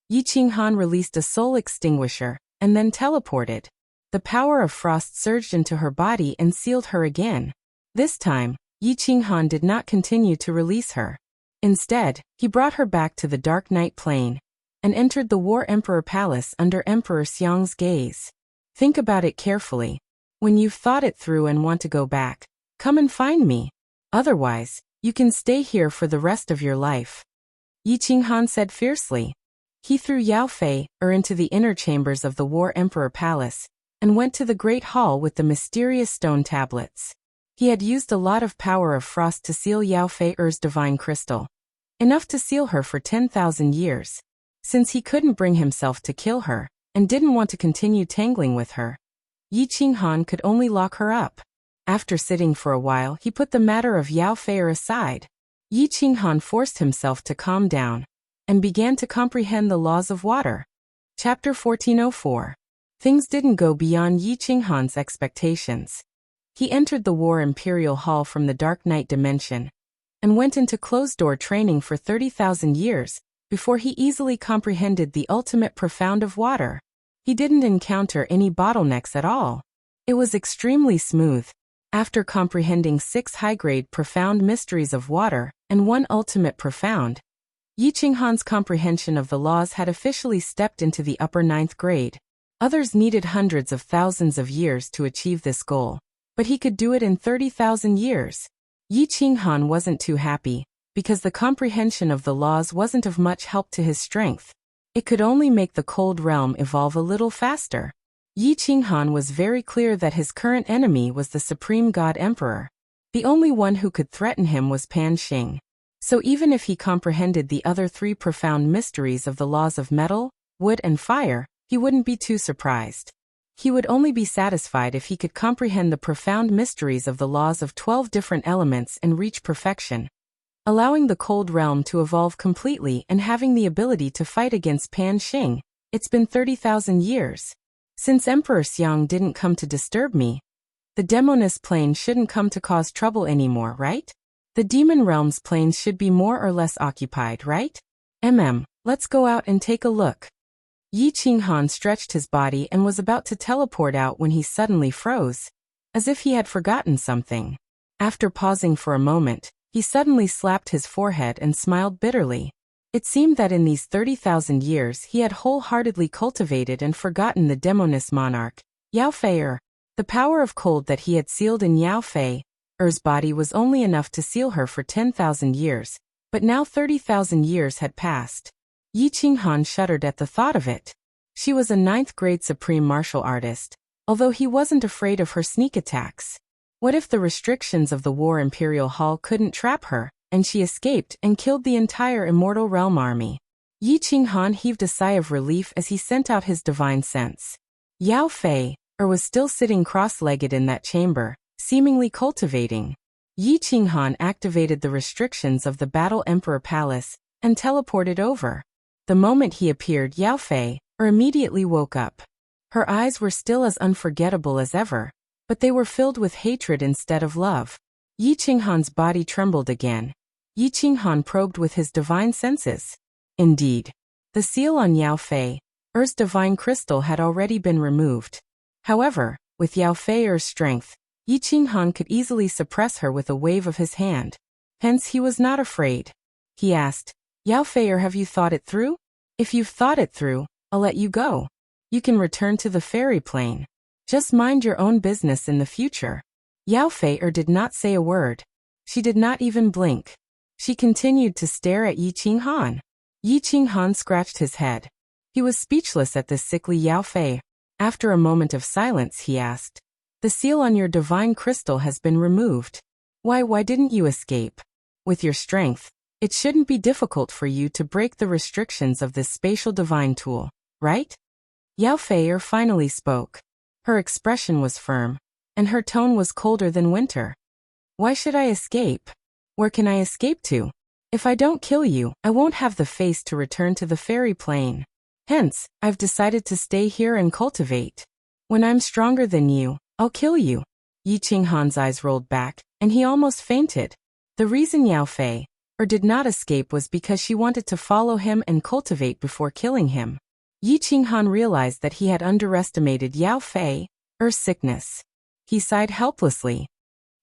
S1: Yi Qinghan released a soul extinguisher and then teleported. The power of frost surged into her body and sealed her again. This time, Yi Qinghan did not continue to release her. Instead, he brought her back to the dark night plane and entered the War Emperor Palace under Emperor Xiang's gaze. Think about it carefully. When you've thought it through and want to go back, come and find me. Otherwise, you can stay here for the rest of your life." Yi Qinghan said fiercely. He threw Yao Fei into the inner chambers of the War Emperor Palace and went to the Great Hall with the mysterious stone tablets. He had used a lot of power of frost to seal Yao Fei's divine crystal, enough to seal her for 10,000 years. Since he couldn't bring himself to kill her and didn't want to continue tangling with her, Yi Qinghan could only lock her up. After sitting for a while, he put the matter of Yao Fei aside. Yi Qinghan forced himself to calm down and began to comprehend the laws of water. Chapter 1404. Things didn't go beyond Yi Qinghan's expectations. He entered the War Imperial Hall from the Dark Night dimension and went into closed-door training for 30,000 years before he easily comprehended the ultimate profound of water. He didn't encounter any bottlenecks at all. It was extremely smooth. After comprehending 6 high-grade profound mysteries of water and 1 ultimate profound, Yi Qinghan's comprehension of the laws had officially stepped into the upper 9th grade. Others needed hundreds of thousands of years to achieve this goal, but he could do it in 30,000 years. Yi Qinghan wasn't too happy, because the comprehension of the laws wasn't of much help to his strength. It could only make the cold realm evolve a little faster. Yi Qinghan was very clear that his current enemy was the Supreme God Emperor. The only one who could threaten him was Pan Xing. So even if he comprehended the other 3 profound mysteries of the laws of metal, wood and fire, he wouldn't be too surprised. He would only be satisfied if he could comprehend the profound mysteries of the laws of 12 different elements and reach perfection, allowing the cold realm to evolve completely and having the ability to fight against Pan Xing. It's been 30,000 years. Since Emperor Xiang didn't come to disturb me, the Demoness plane shouldn't come to cause trouble anymore, right? The Demon Realm's planes should be more or less occupied, right? Let's go out and take a look. Yi Qinghan stretched his body and was about to teleport out when he suddenly froze, as if he had forgotten something. After pausing for a moment, he suddenly slapped his forehead and smiled bitterly. It seemed that in these 30,000 years he had wholeheartedly cultivated and forgotten the Demoness monarch, Yao Fei. The power of cold that he had sealed in Yao Fei's body was only enough to seal her for 10,000 years, but now 30,000 years had passed. Yi Qinghan shuddered at the thought of it. She was a 9th-grade supreme martial artist, although he wasn't afraid of her sneak attacks. What if the restrictions of the War Imperial Hall couldn't trap her, and she escaped and killed the entire Immortal Realm army? Yi Qinghan heaved a sigh of relief as he sent out his divine sense. Yao Fei was still sitting cross-legged in that chamber, seemingly cultivating. Yi Qinghan activated the restrictions of the Battle Emperor Palace and teleported over. The moment he appeared, Yao Fei immediately woke up. Her eyes were still as unforgettable as ever, but they were filled with hatred instead of love. Yi Qinghan's body trembled again. Yi Qinghan probed with his divine senses. Indeed, the seal on Yao Fei's divine crystal had already been removed. However, with Yao Fei's strength, Yi Qinghan could easily suppress her with a wave of his hand. Hence he was not afraid. He asked, Yao Fei, have you thought it through? If you've thought it through, I'll let you go. You can return to the fairy plane. Just mind your own business in the future. Yao Fei did not say a word. She did not even blink. She continued to stare at Yi Qinghan. Yi Qinghan scratched his head. He was speechless at this sickly Yao Fei. After a moment of silence, he asked, the seal on your divine crystal has been removed. Why didn't you escape? With your strength, it shouldn't be difficult for you to break the restrictions of this spatial divine tool, right? Yao Fei finally spoke. Her expression was firm, and her tone was colder than winter. Why should I escape? Where can I escape to? If I don't kill you, I won't have the face to return to the fairy plane. Hence, I've decided to stay here and cultivate. When I'm stronger than you, I'll kill you. Yi Qinghan's eyes rolled back, and he almost fainted. The reason Yao Fei did not escape was because she wanted to follow him and cultivate before killing him. Yi Qinghan realized that he had underestimated Yao Fei's sickness. He sighed helplessly.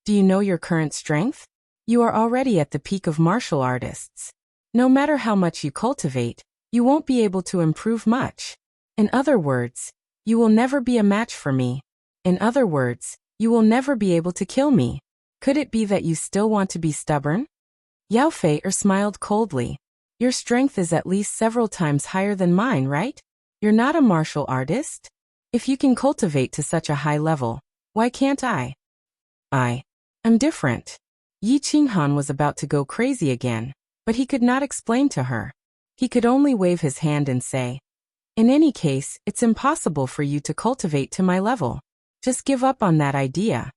S1: Do you know your current strength? You are already at the peak of martial artists. No matter how much you cultivate, you won't be able to improve much. In other words, you will never be a match for me. In other words, you will never be able to kill me. Could it be that you still want to be stubborn? Yao Fei smiled coldly. Your strength is at least several times higher than mine, right? You're not a martial artist? If you can cultivate to such a high level, why can't I? I am different. Yi Qinghan was about to go crazy again, but he could not explain to her. He could only wave his hand and say, in any case, it's impossible for you to cultivate to my level. Just give up on that idea.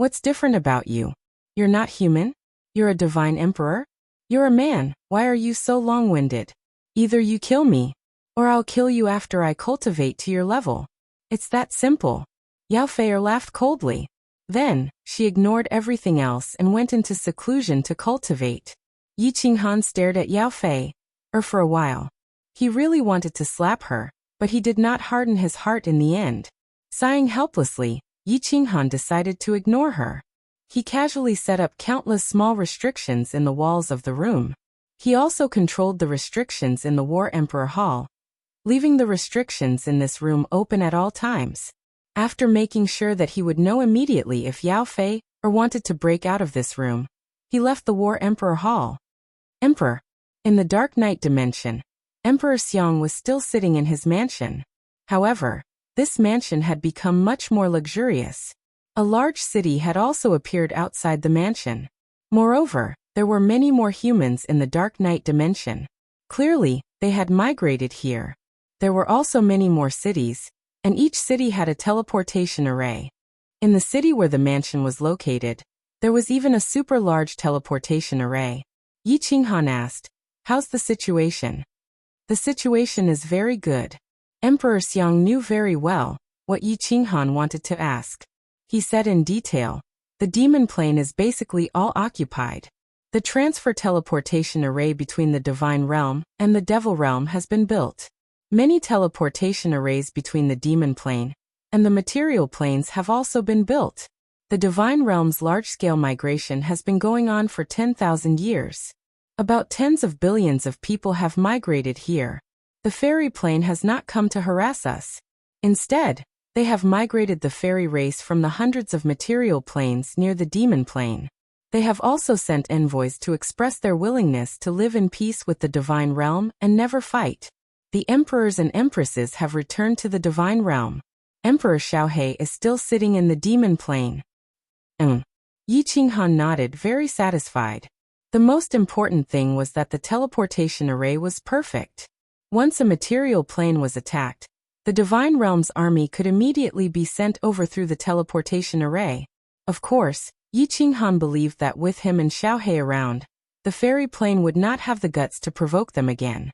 S1: What's different about you? You're not human? You're a divine emperor? You're a man, why are you so long-winded? Either you kill me, or I'll kill you after I cultivate to your level. It's that simple. Yao Fei laughed coldly. Then, she ignored everything else and went into seclusion to cultivate. Yi Qinghan stared at Yao Fei, for a while. He really wanted to slap her, but he did not harden his heart in the end. Sighing helplessly, Yi Qinghan decided to ignore her. He casually set up countless small restrictions in the walls of the room. He also controlled the restrictions in the War Emperor Hall, leaving the restrictions in this room open at all times. After making sure that he would know immediately if Yao Fei wanted to break out of this room, he left the War Emperor Hall. Emperor. In the Dark Night dimension, Emperor Xiang was still sitting in his mansion. However, this mansion had become much more luxurious. A large city had also appeared outside the mansion. Moreover, there were many more humans in the Dark Night dimension. Clearly, they had migrated here. There were also many more cities, and each city had a teleportation array. In the city where the mansion was located, there was even a super large teleportation array. Yi Qinghan asked, "How's the situation?" "The situation is very good." Emperor Xiang knew very well what Yi Qinghan wanted to ask. He said in detail, "The demon plane is basically all occupied. The transfer teleportation array between the divine realm and the devil realm has been built. Many teleportation arrays between the demon plane and the material planes have also been built. The divine realm's large-scale migration has been going on for 10,000 years. About tens of billions of people have migrated here. The fairy plane has not come to harass us. Instead, they have migrated the fairy race from the hundreds of material planes near the demon plane. They have also sent envoys to express their willingness to live in peace with the divine realm and never fight. The emperors and empresses have returned to the divine realm. Emperor Xiaohe is still sitting in the demon plane." Yi Qinghan nodded, very satisfied. The most important thing was that the teleportation array was perfect. Once a material plane was attacked, the divine realm's army could immediately be sent over through the teleportation array. Of course, Yi Qinghan believed that with him and Xiaohe around, the fairy plane would not have the guts to provoke them again.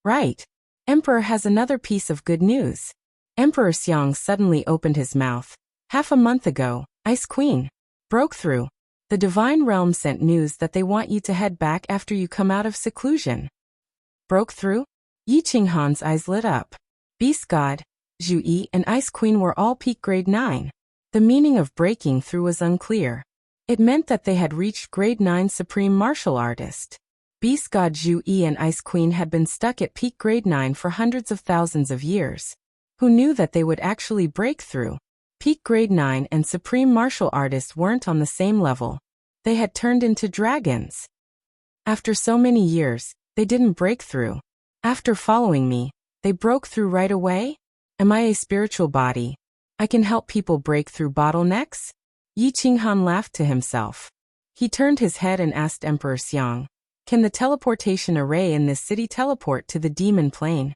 S1: Right. Emperor has another piece of good news. Emperor Xiang suddenly opened his mouth. Half a month ago, Ice Queen broke through. The divine realm sent news that they want you to head back after you come out of seclusion. Broke through? Yi Qinghan's eyes lit up. Beast God, Zhu Yi and Ice Queen were all peak grade 9. The meaning of breaking through was unclear. It meant that they had reached grade 9 supreme martial artist. Beast God Zhu Yi and Ice Queen had been stuck at peak grade 9 for hundreds of thousands of years. Who knew that they would actually break through? Peak grade 9 and supreme martial artists weren't on the same level. They had turned into dragons. After so many years, they didn't break through. After following me, they broke through right away? Am I a spiritual body? I can help people break through bottlenecks? Yi Qinghan laughed to himself. He turned his head and asked Emperor Xiang, "Can the teleportation array in this city teleport to the demon plane?"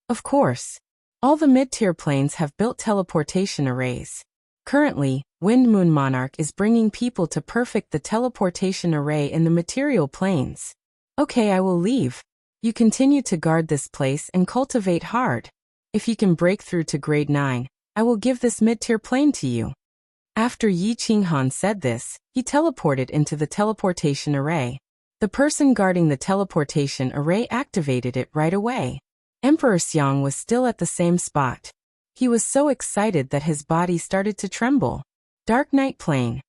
S1: Of course. All the mid-tier planes have built teleportation arrays. Currently, Wind Moon Monarch is bringing people to perfect the teleportation array in the material planes. Okay, I will leave. You continue to guard this place and cultivate hard. If you can break through to grade 9, I will give this mid-tier plane to you. After Yi Qinghan said this, he teleported into the teleportation array. The person guarding the teleportation array activated it right away. Emperor Xiang was still at the same spot. He was so excited that his body started to tremble. Dark Night Plane.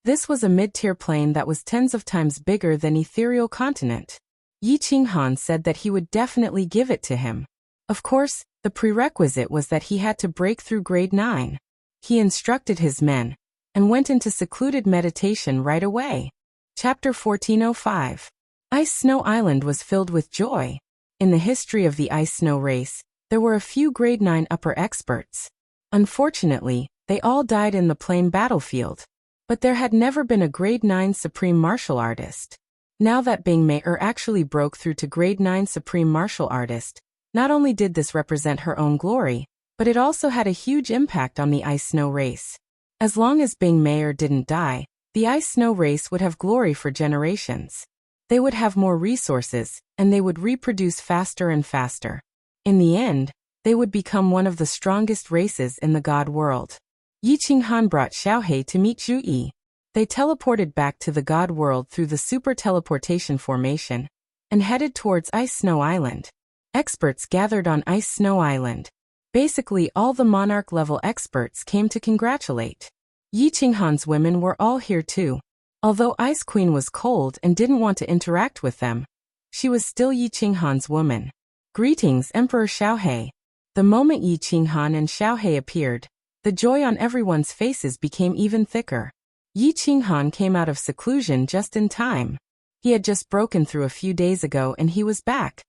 S1: This was a mid-tier plane that was tens of times bigger than Ethereal Continent. Yi Qinghan said that he would definitely give it to him. Of course, the prerequisite was that he had to break through grade 9. He instructed his men and went into secluded meditation right away. Chapter 1405. Ice Snow Island was filled with joy. In the history of the Ice Snow race, there were a few grade 9 upper experts. Unfortunately, they all died in the plain battlefield. But there had never been a grade 9 supreme martial artist. Now that Bing Mei actually broke through to grade 9 supreme martial artist, not only did this represent her own glory, but it also had a huge impact on the Ice Snow race. As long as Bing Mayer didn't die, the ice-snow race would have glory for generations. They would have more resources, and they would reproduce faster and faster. In the end, they would become one of the strongest races in the god world. Yi Qinghan brought Xiaohe to meet Zhu Yi. They teleported back to the god world through the super teleportation formation and headed towards Ice Snow Island. Experts gathered on Ice Snow Island. Basically, all the monarch-level experts came to congratulate. Yi Qinghan's women were all here too. Although Ice Queen was cold and didn't want to interact with them, she was still Yi Qinghan's woman. Greetings, Emperor Xiaohe. The moment Yi Qinghan and Xiaohe appeared, the joy on everyone's faces became even thicker. Yi Qinghan came out of seclusion just in time. He had just broken through a few days ago and he was back.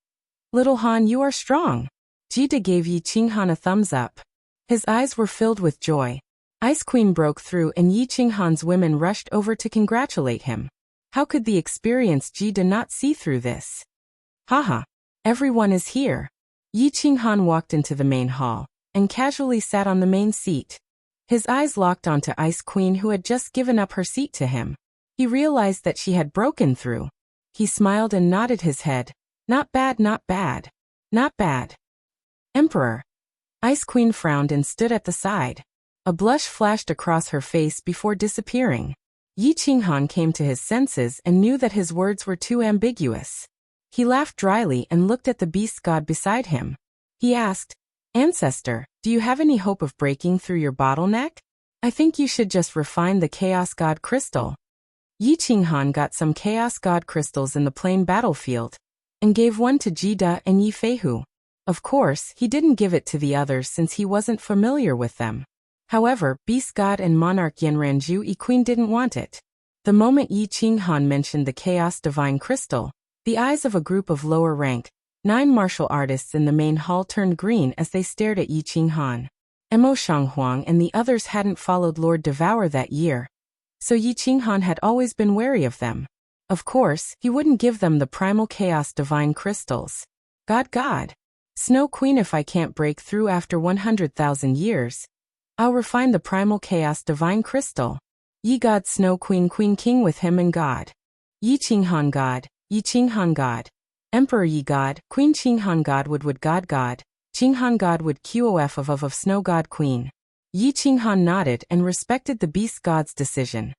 S1: Little Han, you are strong. Jida gave Yi Qinghan a thumbs up. His eyes were filled with joy. Ice Queen broke through and Yi Qinghan's women rushed over to congratulate him. How could the experienced Jida not see through this? Haha, everyone is here. Yi Qinghan walked into the main hall and casually sat on the main seat. His eyes locked onto Ice Queen, who had just given up her seat to him. He realized that she had broken through. He smiled and nodded his head. Not bad, not bad. Not bad. Emperor. Ice Queen frowned and stood at the side. A blush flashed across her face before disappearing. Yi Qinghan came to his senses and knew that his words were too ambiguous. He laughed dryly and looked at the beast god beside him. He asked, Ancestor, do you have any hope of breaking through your bottleneck? I think you should just refine the Chaos God Crystal. Yi Qinghan got some Chaos God Crystals in the plain battlefield and gave one to Jida and Yi Feihu. Of course, he didn't give it to the others since he wasn't familiar with them. However, Beast God and Monarch Yanranju Yi Queen didn't want it. The moment Yi Qinghan mentioned the Chaos Divine Crystal, the eyes of a group of lower-rank, 9 martial artists in the main hall turned green as they stared at Yi Qinghan. Mo Shanghuang and the others hadn't followed Lord Devour that year, so Yi Qinghan had always been wary of them. Of course, he wouldn't give them the Primal Chaos Divine Crystals. God. Snow Queen, if I can't break through after 100,000 years, I'll refine the Primal Chaos Divine Crystal. Yi God Snow Queen Queen King with him and God. Yi Qinghan God, Yi Qinghan God. Emperor Yi God, Queen Qinghan God Wood God God. Qinghan God Wood Qof of Snow God Queen. Yi Qinghan nodded and respected the beast god's decision.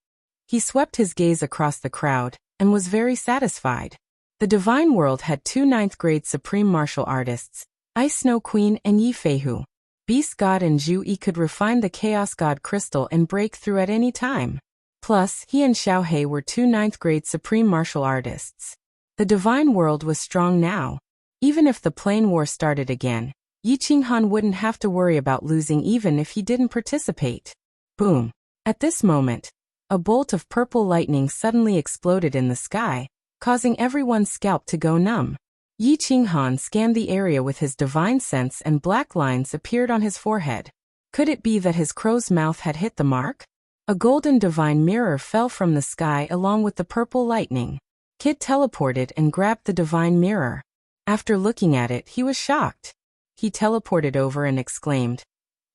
S1: He swept his gaze across the crowd and was very satisfied. The Divine World had 2 9th-grade Supreme Martial Artists, Ice Snow Queen and Yi Feihu. Beast God and Zhu Yi could refine the Chaos God Crystal and break through at any time. Plus, he and Xiaohe were 2 9th-grade Supreme Martial Artists. The Divine World was strong now. Even if the Plain War started again, Yi Qinghan wouldn't have to worry about losing even if he didn't participate. Boom. At this moment, a bolt of purple lightning suddenly exploded in the sky, causing everyone's scalp to go numb. Yi Qinghan scanned the area with his divine sense and black lines appeared on his forehead. Could it be that his crow's mouth had hit the mark? A golden divine mirror fell from the sky along with the purple lightning. Kid teleported and grabbed the divine mirror. After looking at it, he was shocked. He teleported over and exclaimed,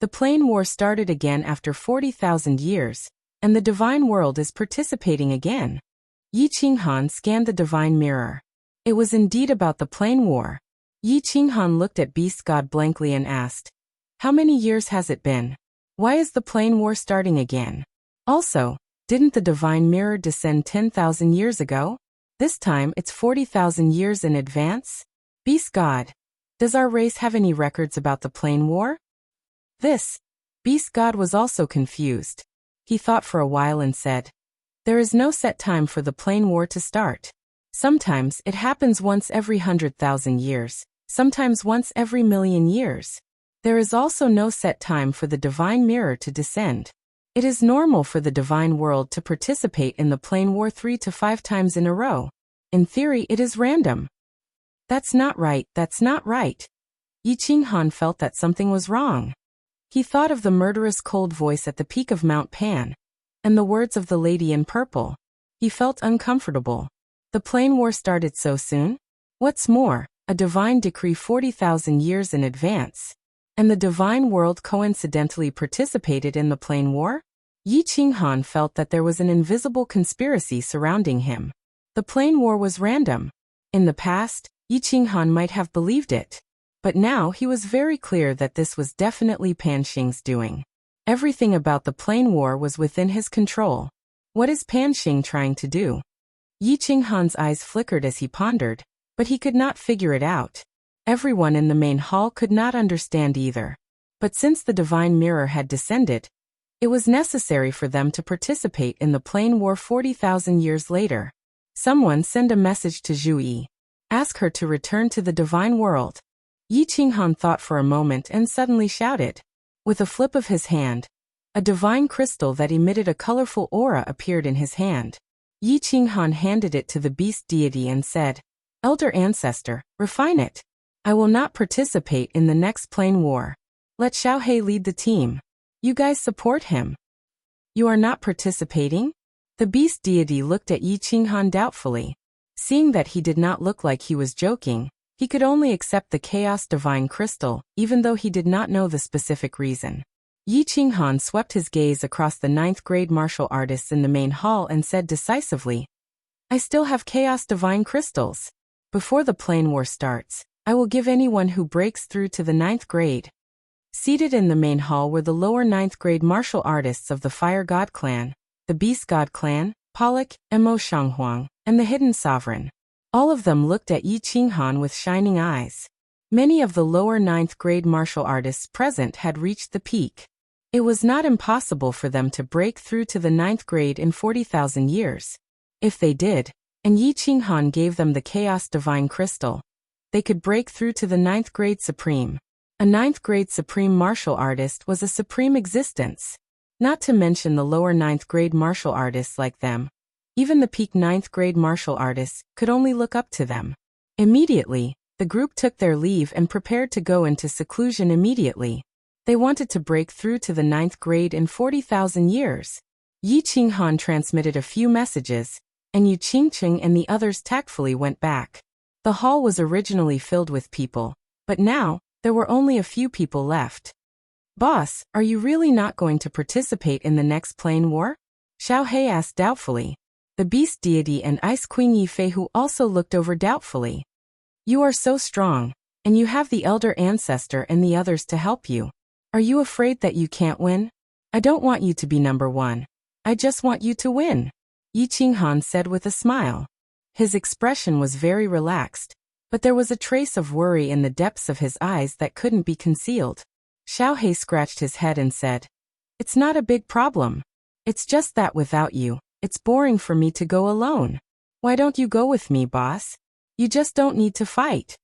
S1: The Plain War started again after 40,000 years, and the Divine World is participating again. Yi Qinghan scanned the divine mirror. It was indeed about the Plain War. Yi Qinghan looked at Beast God blankly and asked, How many years has it been? Why is the Plain War starting again? Also, didn't the divine mirror descend 10,000 years ago? This time it's 40,000 years in advance? Beast God, does our race have any records about the Plain War? Beast God was also confused. He thought for a while and said, There is no set time for the Plain War to start. Sometimes it happens once every 100,000 years, sometimes once every million years. There is also no set time for the divine mirror to descend. It is normal for the divine world to participate in the Plain War 3 to 5 times in a row. In theory, it is random. That's not right. Yi Qinghan felt that something was wrong. He thought of the murderous cold voice at the peak of Mount Pan, and the words of the lady in purple. He felt uncomfortable. The Plain War started so soon? What's more, a divine decree 40,000 years in advance. And the divine world coincidentally participated in the Plain War? Yi Qinghan felt that there was an invisible conspiracy surrounding him. The plane war was random. In the past, Yi Qinghan might have believed it. But now he was very clear that this was definitely Pan Xing's doing. Everything about the plane war was within his control. What is Pan Xing trying to do? Yi Qinghan's eyes flickered as he pondered, but he could not figure it out. Everyone in the main hall could not understand either. But since the divine mirror had descended, it was necessary for them to participate in the plane war 40,000 years later. Someone send a message to Zhu Yi. Ask her to return to the divine world. Yi Qinghan thought for a moment and suddenly shouted. With a flip of his hand, a divine crystal that emitted a colorful aura appeared in his hand. Yi Qinghan handed it to the beast deity and said, Elder Ancestor, refine it. I will not participate in the next plane war. Let Xiaohe lead the team. You guys support him. You are not participating? The beast deity looked at Yi Qinghan doubtfully. Seeing that he did not look like he was joking, he could only accept the chaos divine crystal, even though he did not know the specific reason. Yi Qinghan swept his gaze across the 9th grade martial artists in the main hall and said decisively, I still have chaos divine crystals. Before the plane war starts, I will give anyone who breaks through to the 9th grade. Seated in the main hall were the lower 9th grade martial artists of the Fire God Clan, the Beast God Clan, Pollock, Mo Shanghuang, and the Hidden Sovereign. All of them looked at Yi Qinghan with shining eyes. Many of the lower 9th grade martial artists present had reached the peak. It was not impossible for them to break through to the 9th grade in 40,000 years. If they did, and Yi Qinghan gave them the Chaos Divine Crystal, they could break through to the 9th grade Supreme. A 9th grade Supreme martial artist was a supreme existence. Not to mention the lower 9th grade martial artists like them. Even the peak 9th grade martial artists could only look up to them. Immediately, the group took their leave and prepared to go into seclusion immediately. They wanted to break through to the 9th grade in 40,000 years. Yi Qinghan transmitted a few messages, and Yu Qingqing and the others tactfully went back. The hall was originally filled with people, but now, there were only a few people left. Boss, are you really not going to participate in the next plane war? Xiaohe asked doubtfully. The beast deity and Ice Queen Yifeihu also looked over doubtfully. You are so strong, and you have the elder ancestor and the others to help you. Are you afraid that you can't win? I don't want you to be number one. I just want you to win, Yi Qinghan said with a smile. His expression was very relaxed, but there was a trace of worry in the depths of his eyes that couldn't be concealed. Xiaohe scratched his head and said, It's not a big problem. It's just that without you, it's boring for me to go alone. Why don't you go with me, boss? You just don't need to fight.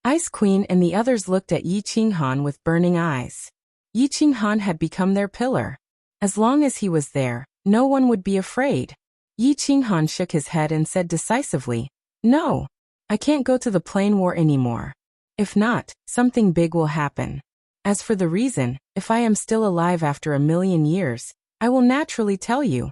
S1: Ice Queen and the others looked at Yi Qinghan with burning eyes. Yi Qinghan had become their pillar. As long as he was there, no one would be afraid. Yi Qinghan shook his head and said decisively, No, I can't go to the plane war anymore. If not, something big will happen. As for the reason, if I am still alive after 1,000,000 years, I will naturally tell you.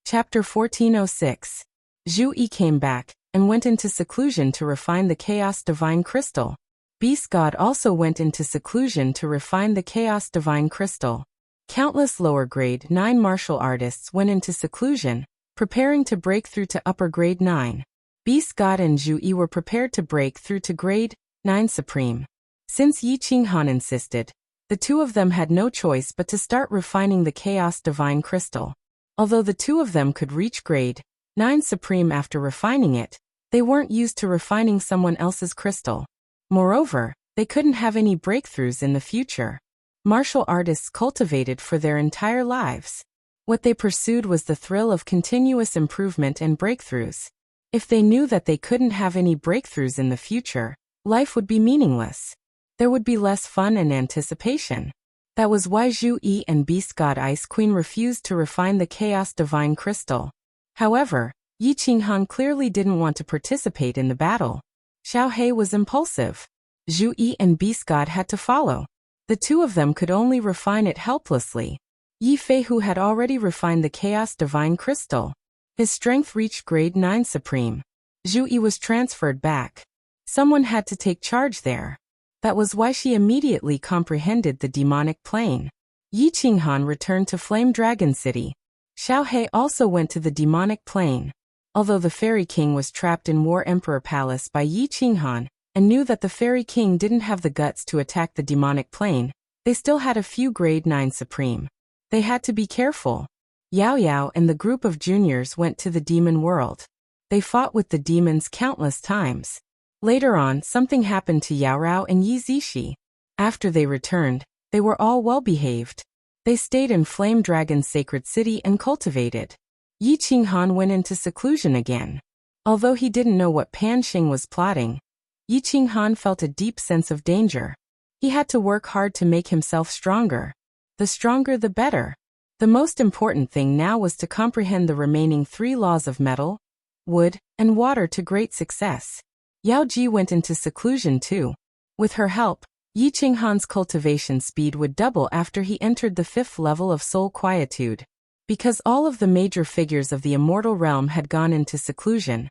S1: Chapter 1406. Zhu Yi came back, and went into seclusion to refine the Chaos Divine Crystal. Beast God also went into seclusion to refine the Chaos Divine Crystal. Countless lower grade 9 martial artists went into seclusion, preparing to break through to upper grade 9. Beast God and Zhu Yi were prepared to break through to grade 9 Supreme. Since Yi Qinghan insisted, the two of them had no choice but to start refining the Chaos Divine Crystal. Although the two of them could reach grade 9 Supreme after refining it, they weren't used to refining someone else's crystal. Moreover, they couldn't have any breakthroughs in the future. Martial artists cultivated for their entire lives. What they pursued was the thrill of continuous improvement and breakthroughs. If they knew that they couldn't have any breakthroughs in the future, life would be meaningless. There would be less fun and anticipation. That was why Zhu Yi and Beast God Ice Queen refused to refine the Chaos Divine Crystal. However, Yi Qinghan clearly didn't want to participate in the battle. Xiaohe was impulsive. Zhu Yi and Beast God had to follow. The two of them could only refine it helplessly. Yifeihu had already refined the Chaos Divine Crystal. His strength reached grade 9 Supreme. Zhu Yi was transferred back. Someone had to take charge there. That was why she immediately comprehended the demonic plane. Yi Qinghan returned to Flame Dragon City. Xiao He also went to the demonic plane. Although the Fairy King was trapped in War Emperor Palace by Yi Qinghan, and knew that the Fairy King didn't have the guts to attack the demonic plane, they still had a few grade 9 supreme. They had to be careful. Yao Yao and the group of juniors went to the demon world. They fought with the demons countless times. Later on, something happened to Yao Rao and Yi Zishi. After they returned, they were all well-behaved. They stayed in Flame Dragon's sacred city and cultivated. Yi Qinghan went into seclusion again. Although he didn't know what Pan Xing was plotting, Yi Qinghan felt a deep sense of danger. He had to work hard to make himself stronger. The stronger the better. The most important thing now was to comprehend the remaining 3 laws of metal, wood, and water to great success. Yao Ji went into seclusion too. With her help, Yi Qinghan's cultivation speed would double after he entered the 5th level of soul quietude. Because all of the major figures of the immortal realm had gone into seclusion,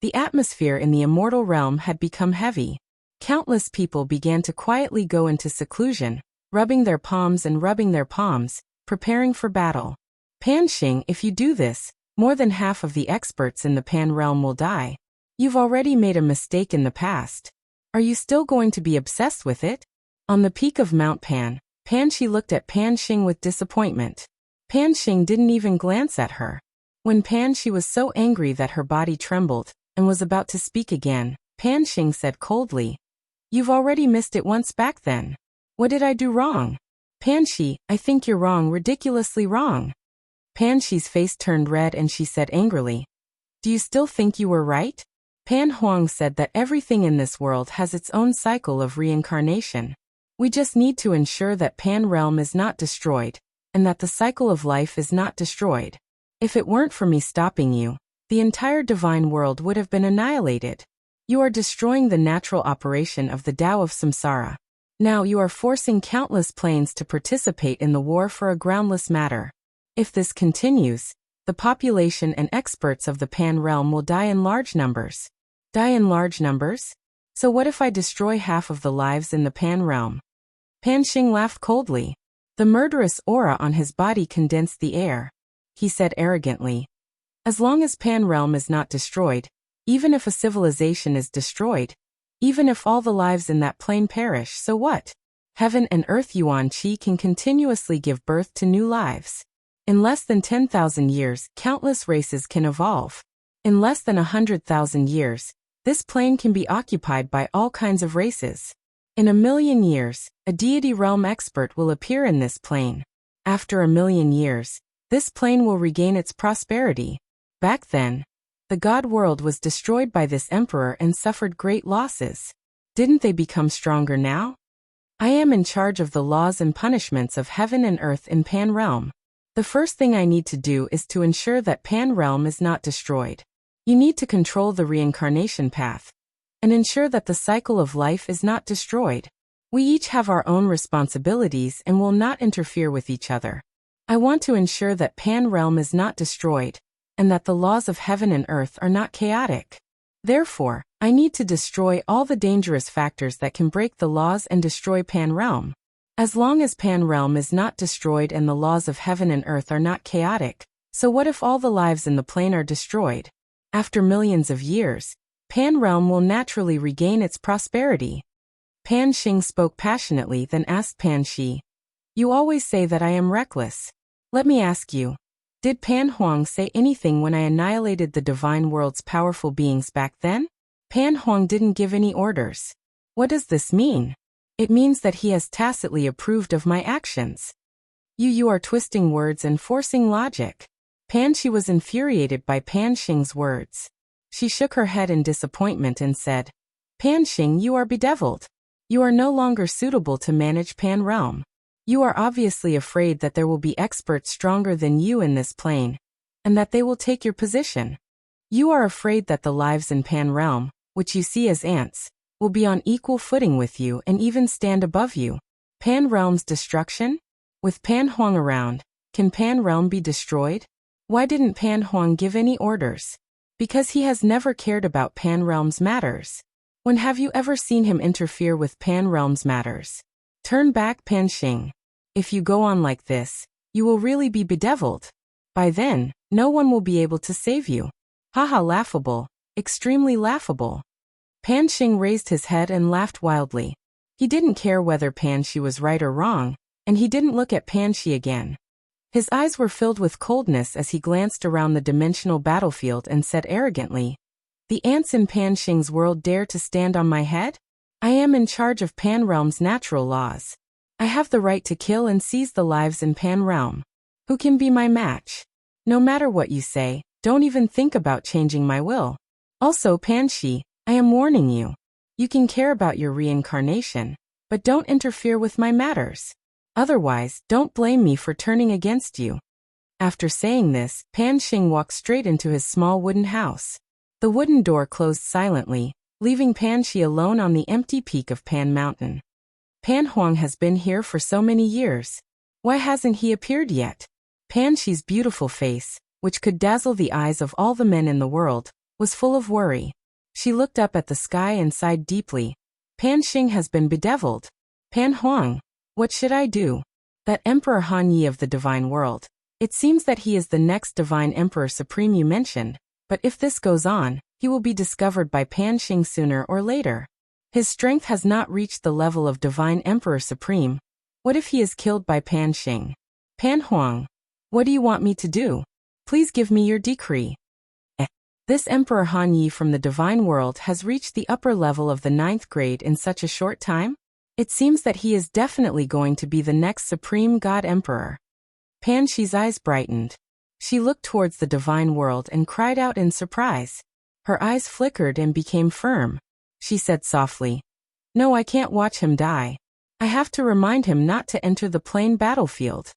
S1: the atmosphere in the immortal realm had become heavy. Countless people began to quietly go into seclusion, rubbing their palms, preparing for battle. Pan Xing, if you do this, more than half of the experts in the Pan realm will die. You've already made a mistake in the past. Are you still going to be obsessed with it? On the peak of Mount Pan, Pan Xi looked at Pan Xing with disappointment. Pan Xing didn't even glance at her. When Pan Xi was so angry that her body trembled, and was about to speak again, Pan Xing said coldly, "You've already missed it once back then. What did I do wrong?" "Pan Xi, I think you're wrong, ridiculously wrong." Pan Xi's face turned red and she said angrily, "Do you still think you were right?" Pan Huang said that everything in this world has its own cycle of reincarnation. We just need to ensure that Pan realm is not destroyed, and that the cycle of life is not destroyed. If it weren't for me stopping you, the entire divine world would have been annihilated. You are destroying the natural operation of the Tao of Samsara. Now you are forcing countless planes to participate in the war for a groundless matter. If this continues, the population and experts of the Pan realm will die in large numbers. Die in large numbers? So what if I destroy half of the lives in the Pan realm? Pan Xing laughed coldly. The murderous aura on his body condensed the air. He said arrogantly, "As long as Pan realm is not destroyed, even if a civilization is destroyed, even if all the lives in that plane perish, so what? Heaven and earth Yuan Qi can continuously give birth to new lives. In less than 10,000 years, countless races can evolve. In less than 100,000 years, this plane can be occupied by all kinds of races. In 1,000,000 years, a deity realm expert will appear in this plane. After 1,000,000 years, this plane will regain its prosperity. Back then, the God world was destroyed by this emperor and suffered great losses. Didn't they become stronger now? I am in charge of the laws and punishments of heaven and earth in Pan realm. The first thing I need to do is to ensure that Pan realm is not destroyed. You need to control the reincarnation path and ensure that the cycle of life is not destroyed. We each have our own responsibilities and will not interfere with each other. I want to ensure that Pan realm is not destroyed, and that the laws of heaven and earth are not chaotic. Therefore, I need to destroy all the dangerous factors that can break the laws and destroy Pan realm. As long as Pan realm is not destroyed and the laws of heaven and earth are not chaotic, so what if all the lives in the plane are destroyed? After millions of years, Pan realm will naturally regain its prosperity. Pan Xing spoke passionately, then asked Pan Xi, "You always say that I am reckless. Let me ask you, did Pan Huang say anything when I annihilated the divine world's powerful beings back then?" Pan Huang didn't give any orders. What does this mean? It means that he has tacitly approved of my actions. You are twisting words and forcing logic. Pan Xi was infuriated by Pan Xing's words. She shook her head in disappointment and said, "Pan Xing, you are bedeviled. You are no longer suitable to manage Pan realm. You are obviously afraid that there will be experts stronger than you in this plane, and that they will take your position. You are afraid that the lives in Pan realm, which you see as ants, will be on equal footing with you and even stand above you. Pan realm's destruction? With Pan Huang around, can Pan realm be destroyed? Why didn't Pan Huang give any orders? Because he has never cared about Pan realm's matters. When have you ever seen him interfere with Pan realm's matters? Turn back, Pan Xing. If you go on like this, you will really be bedeviled. By then, no one will be able to save you. Haha, laughable, extremely laughable. Pan Xing raised his head and laughed wildly. He didn't care whether Pan Shi was right or wrong, and he didn't look at Pan Shi again. His eyes were filled with coldness as he glanced around the dimensional battlefield and said arrogantly, "The ants in Pan Xing's world dare to stand on my head? I am in charge of Pan Realm's natural laws. I have the right to kill and seize the lives in Pan Realm. Who can be my match? No matter what you say, don't even think about changing my will. Also, Pan Shi, I am warning you. You can care about your reincarnation, but don't interfere with my matters. Otherwise, don't blame me for turning against you." After saying this, Pan Xing walked straight into his small wooden house. The wooden door closed silently, leaving Pan Shi alone on the empty peak of Pan Mountain. Pan Huang has been here for so many years. Why hasn't he appeared yet? Pan Shi's beautiful face, which could dazzle the eyes of all the men in the world, was full of worry. She looked up at the sky and sighed deeply. Pan Xing has been bedeviled. Pan Huang, what should I do? That Emperor Han Yi of the Divine World. It seems that he is the next Divine Emperor Supreme you mentioned, but if this goes on, he will be discovered by Pan Xing sooner or later. His strength has not reached the level of Divine Emperor Supreme. What if he is killed by Pan Xing? Pan Huang, what do you want me to do? Please give me your decree. This Emperor Han Yi from the Divine World has reached the upper level of the 9th grade in such a short time? It seems that he is definitely going to be the next Supreme God Emperor. Pan Shi's eyes brightened. She looked towards the Divine World and cried out in surprise. Her eyes flickered and became firm. She said softly, "No, I can't watch him die. I have to remind him not to enter the plain battlefield."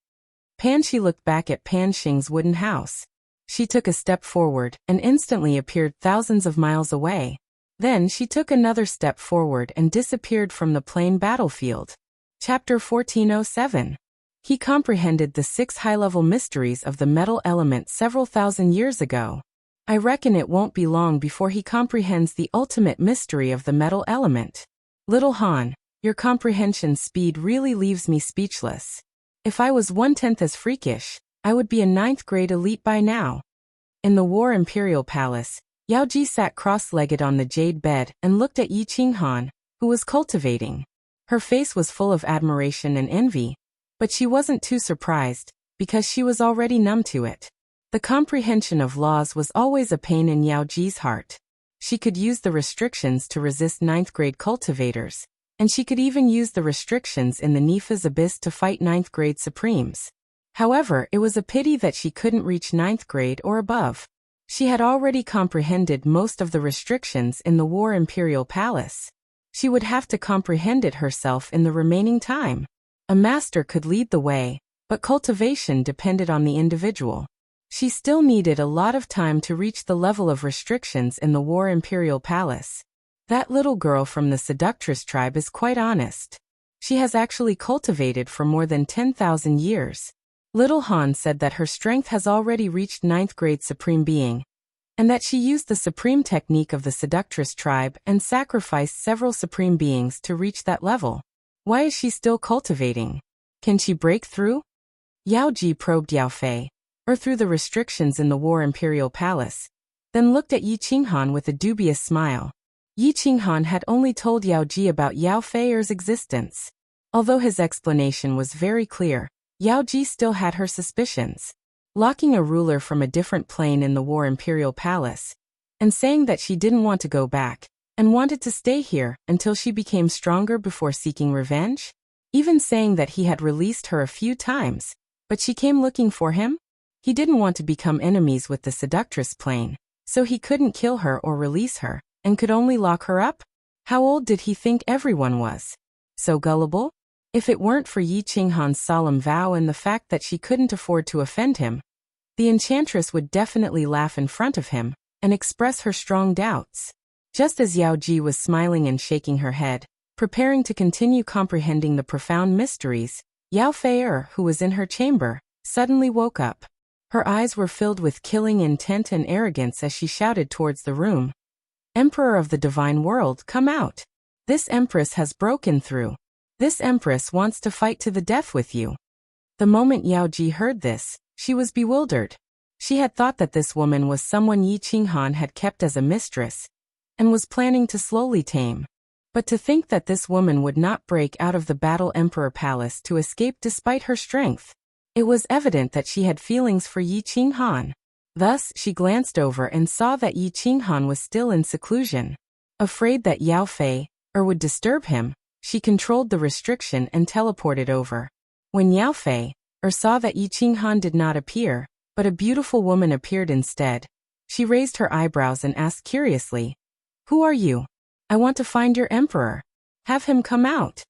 S1: Pan Shi looked back at Pan Xing's wooden house. She took a step forward and instantly appeared thousands of miles away. Then she took another step forward and disappeared from the plain battlefield. Chapter 1407. He comprehended the 6 high-level mysteries of the metal element several thousand years ago. I reckon it won't be long before he comprehends the ultimate mystery of the metal element. Little Han, your comprehension speed really leaves me speechless. If I was 1/10 as freakish, I would be a 9th grade elite by now. In the War Imperial Palace, Yao Ji sat cross-legged on the jade bed and looked at Yi Qinghan, who was cultivating. Her face was full of admiration and envy, but she wasn't too surprised, because she was already numb to it. The comprehension of laws was always a pain in Yao Ji's heart. She could use the restrictions to resist 9th grade cultivators, and she could even use the restrictions in the Nifa's abyss to fight 9th grade supremes. However, it was a pity that she couldn't reach 9th grade or above. She had already comprehended most of the restrictions in the War Imperial Palace. She would have to comprehend it herself in the remaining time. A master could lead the way, but cultivation depended on the individual. She still needed a lot of time to reach the level of restrictions in the War Imperial Palace. That little girl from the Seductress tribe is quite honest. She has actually cultivated for more than 10,000 years. Little Han said that her strength has already reached 9th grade Supreme Being, and that she used the Supreme Technique of the Seductress tribe and sacrificed several Supreme Beings to reach that level. Why is she still cultivating? Can she break through? Yao Ji probed Yao Fei, or through the restrictions in the War Imperial Palace, then looked at Yi Qinghan with a dubious smile. Yi Qinghan had only told Yao Ji about Yao Fei's existence. Although his explanation was very clear, Yao Ji still had her suspicions. Locking a ruler from a different plane in the War Imperial Palace, and saying that she didn't want to go back, and wanted to stay here until she became stronger before seeking revenge? Even saying that he had released her a few times, but she came looking for him? He didn't want to become enemies with the Seductress plane, so he couldn't kill her or release her, and could only lock her up? How old did he think everyone was? So gullible? If it weren't for Yi Qinghan's solemn vow and the fact that she couldn't afford to offend him, the enchantress would definitely laugh in front of him and express her strong doubts. Just as Yao Ji was smiling and shaking her head, preparing to continue comprehending the profound mysteries, Yao Fei, who was in her chamber, suddenly woke up. Her eyes were filled with killing intent and arrogance as she shouted towards the room. "Emperor of the Divine World, come out! This Empress has broken through. This Empress wants to fight to the death with you." The moment Yao Ji heard this, she was bewildered. She had thought that this woman was someone Yi Qinghan had kept as a mistress, and was planning to slowly tame. But to think that this woman would not break out of the Battle Emperor Palace to escape despite her strength. It was evident that she had feelings for Yi Qinghan. Thus, she glanced over and saw that Yi Qinghan was still in seclusion. Afraid that Yao Fei would disturb him, she controlled the restriction and teleported over. When Yao Fei saw that Yi Qinghan did not appear, but a beautiful woman appeared instead, she raised her eyebrows and asked curiously, "Who are you? I want to find your emperor. Have him come out."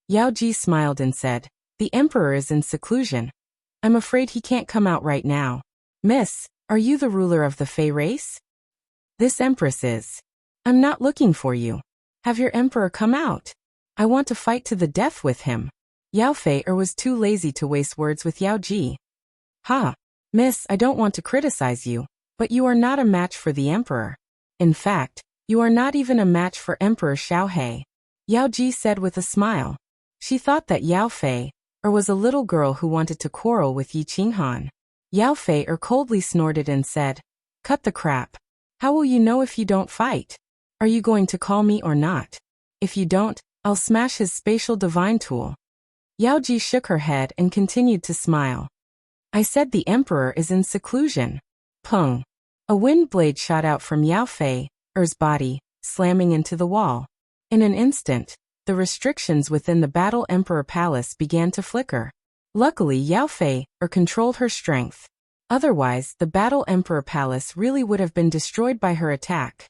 S1: Yao Ji smiled and said, "The emperor is in seclusion. I'm afraid he can't come out right now." "Miss, are you the ruler of the Fei race?" "This empress is. I'm not looking for you. Have your emperor come out. I want to fight to the death with him." Yao Fei was too lazy to waste words with Yao Ji. "Ha! Miss, I don't want to criticize you, but you are not a match for the emperor. In fact, you are not even a match for Emperor Xiaohe," Yao Ji said with a smile. She thought that Yao Fei was a little girl who wanted to quarrel with Yi Qinghan. Yao Fei coldly snorted and said, "Cut the crap. How will you know if you don't fight? Are you going to call me or not? If you don't, I'll smash his spatial divine tool." Yao Ji shook her head and continued to smile. "I said the emperor is in seclusion." Pung. A wind blade shot out from Yao Fei's body, slamming into the wall. In an instant, the restrictions within the Battle Emperor Palace began to flicker. Luckily, Yao Fei controlled her strength. Otherwise, the Battle Emperor Palace really would have been destroyed by her attack.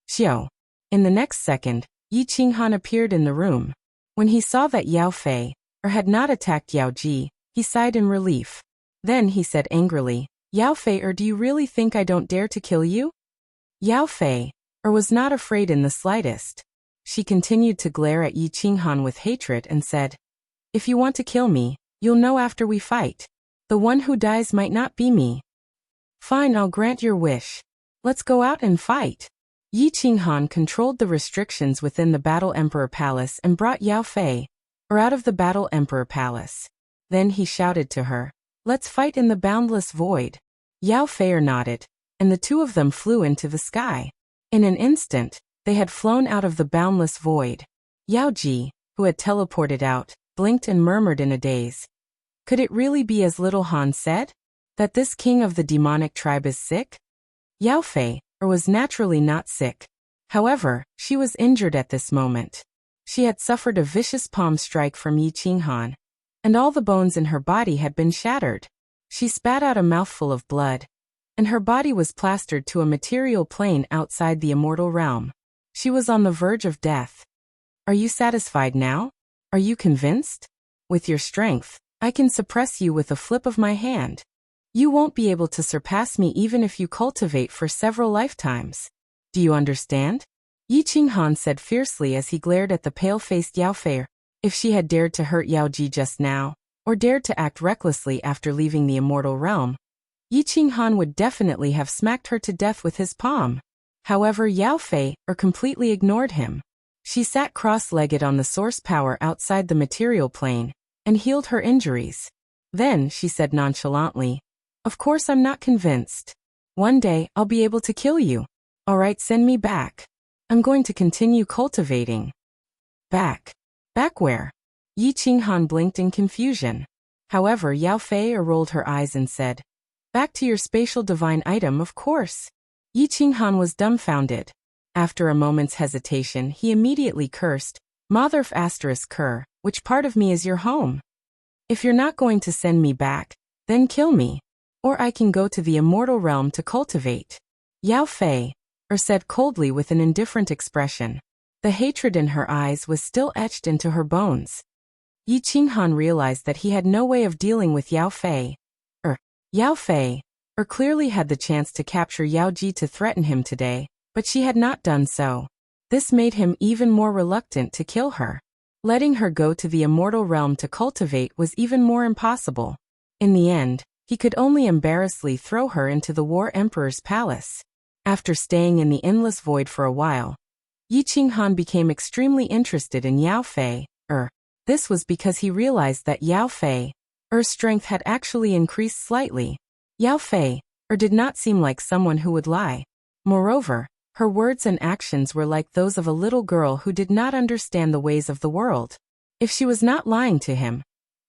S1: Xiao. In the next second, Yi Qinghan appeared in the room. When he saw that Yao Fei had not attacked Yao Ji, he sighed in relief. Then he said angrily, "Yao Fei, do you really think I don't dare to kill you?" Yao Fei was not afraid in the slightest. She continued to glare at Yi Qinghan with hatred and said, "If you want to kill me, you'll know after we fight. The one who dies might not be me." "Fine, I'll grant your wish. Let's go out and fight." Yi Qinghan controlled the restrictions within the Battle Emperor Palace and brought Yao Fei out of the Battle Emperor Palace. Then he shouted to her, "Let's fight in the boundless void." Yao Fei nodded, and the two of them flew into the sky. In an instant, they had flown out of the boundless void. Yao Ji, who had teleported out, blinked and murmured in a daze. Could it really be as little Han said? That this king of the demonic tribe is sick? Yao Fei was naturally not sick. However, she was injured at this moment. She had suffered a vicious palm strike from Yi Qinghan, and all the bones in her body had been shattered. She spat out a mouthful of blood, and her body was plastered to a material plane outside the immortal realm. She was on the verge of death. "Are you satisfied now? Are you convinced? With your strength, I can suppress you with a flip of my hand. You won't be able to surpass me even if you cultivate for several lifetimes. Do you understand?" Yi Qinghan said fiercely as he glared at the pale-faced Yao Fei. If she had dared to hurt Yao Ji just now, or dared to act recklessly after leaving the immortal realm, Yi Qinghan would definitely have smacked her to death with his palm. However, Yao Fei completely ignored him. She sat cross-legged on the source power outside the material plane, and healed her injuries. Then, she said nonchalantly, "Of course I'm not convinced. One day, I'll be able to kill you. Alright, send me back. I'm going to continue cultivating." "Back? Back where?" Yi Qinghan blinked in confusion. However, Yao Fei rolled her eyes and said, "Back to your spatial divine item, of course." Yi Qinghan was dumbfounded. After a moment's hesitation, he immediately cursed, "Motherf asterisk cur, which part of me is your home? If you're not going to send me back, then kill me. Or I can go to the immortal realm to cultivate." Yao Fei said coldly with an indifferent expression. The hatred in her eyes was still etched into her bones. Yi Qinghan realized that he had no way of dealing with Yao Fei. Yao Fei clearly had the chance to capture Yao Ji to threaten him today, but she had not done so. This made him even more reluctant to kill her. Letting her go to the immortal realm to cultivate was even more impossible. In the end, he could only embarrassingly throw her into the War Emperor's palace. After staying in the endless void for a while, Yi Qinghan became extremely interested in Yao Fei. This was because he realized that Yao Fei strength had actually increased slightly. Yao Fei did not seem like someone who would lie. Moreover, her words and actions were like those of a little girl who did not understand the ways of the world. If she was not lying to him,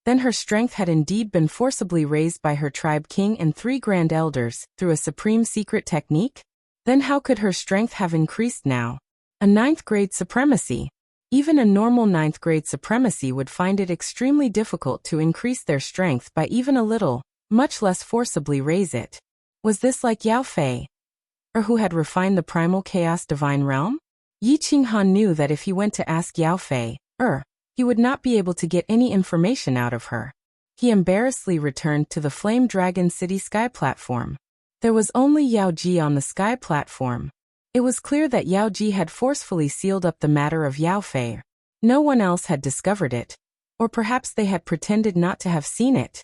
S1: then her strength had indeed been forcibly raised by her tribe king and 3 grand elders through a supreme secret technique? Then how could her strength have increased now? A 9th grade supremacy. Even a normal 9th grade supremacy would find it extremely difficult to increase their strength by even a little, much less forcibly raise it. Was this like Yao Fei, or who had refined the primal chaos divine realm? Yi Qinghan knew that if he went to ask Yao Fei, he would not be able to get any information out of her. He embarrassedly returned to the Flame Dragon City sky platform. There was only Yao Ji on the sky platform. It was clear that Yao Ji had forcefully sealed up the matter of Yao Fei. No one else had discovered it. Or perhaps they had pretended not to have seen it.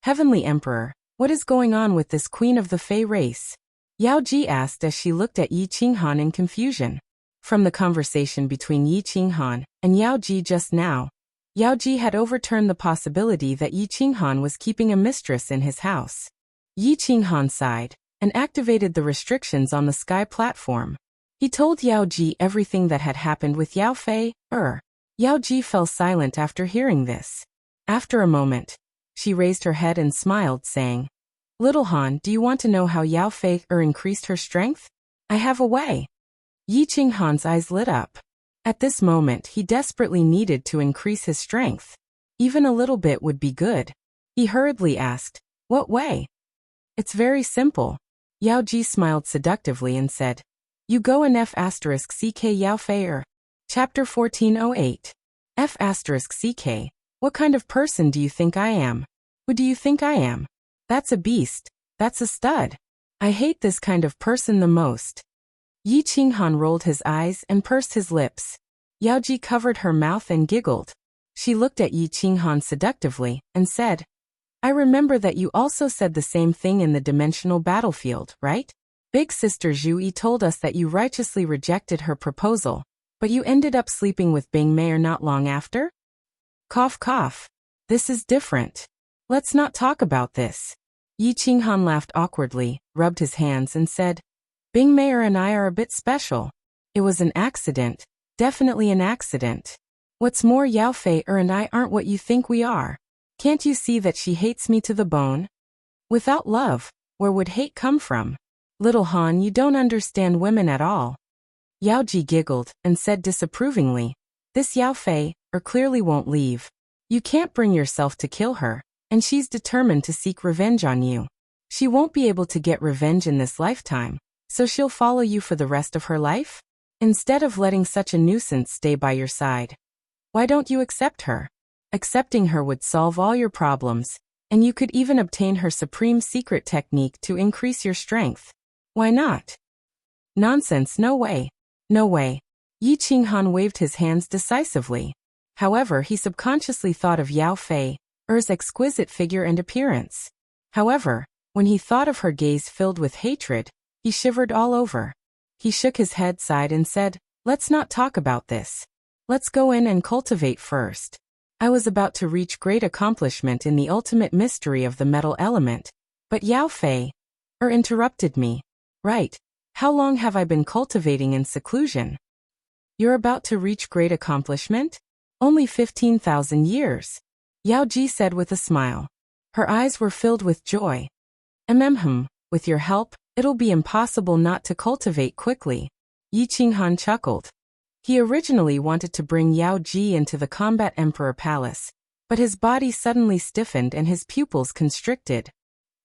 S1: Heavenly Emperor, what is going on with this queen of the Fei race? Yao Ji asked as she looked at Yi Qinghan in confusion. From the conversation between Yi Qinghan and Yao Ji just now, Yao Ji had overturned the possibility that Yi Qinghan was keeping a mistress in his house. Yi Qinghan sighed and activated the restrictions on the sky platform. He told Yao Ji everything that had happened with Yao Fei. Yao Ji fell silent after hearing this. After a moment, she raised her head and smiled, saying, "Little Han, do you want to know how Yao Fei increased her strength? I have a way." Yi Qinghan's eyes lit up. At this moment he desperately needed to increase his strength. Even a little bit would be good. He hurriedly asked, "What way?" "It's very simple." Yao Ji smiled seductively and said, "You go in F***CK Yao Fei. Chapter 1408. F***CK. What kind of person do you think I am? Who do you think I am? That's a beast. That's a stud. I hate this kind of person the most." Yi Qinghan rolled his eyes and pursed his lips. Yao Ji covered her mouth and giggled. She looked at Yi Qinghan seductively and said, "I remember that you also said the same thing in the dimensional battlefield, right? Big Sister Zhu Yi told us that you righteously rejected her proposal, but you ended up sleeping with Bing Mei not long after?" Cough cough. This is different. Let's not talk about this. Yi Qinghan laughed awkwardly, rubbed his hands and said, "Bing Mei and I are a bit special. It was an accident, definitely an accident. What's more, Yao Fei and I aren't what you think we are. Can't you see that she hates me to the bone? Without love, where would hate come from? Little Han, you don't understand women at all." Yao Ji giggled and said disapprovingly, "This Yao Fei clearly won't leave. You can't bring yourself to kill her, and she's determined to seek revenge on you. She won't be able to get revenge in this lifetime, so she'll follow you for the rest of her life? Instead of letting such a nuisance stay by your side, why don't you accept her? Accepting her would solve all your problems, and you could even obtain her supreme secret technique to increase your strength. Why not?" "Nonsense, no way. No way." Yi Qinghan waved his hands decisively. However, he subconsciously thought of Yao Fei's exquisite figure and appearance. However, when he thought of her gaze filled with hatred, he shivered all over. He shook his head, sighed and said, "Let's not talk about this. Let's go in and cultivate first." I was about to reach great accomplishment in the ultimate mystery of the metal element, but Yao Fei interrupted me. "Right. How long have I been cultivating in seclusion?" "You're about to reach great accomplishment? Only 15,000 years. Yao Ji said with a smile. Her eyes were filled with joy. With your help, it'll be impossible not to cultivate quickly." Yi Qinghan chuckled. He originally wanted to bring Yao Ji into the Combat Emperor Palace, but his body suddenly stiffened and his pupils constricted.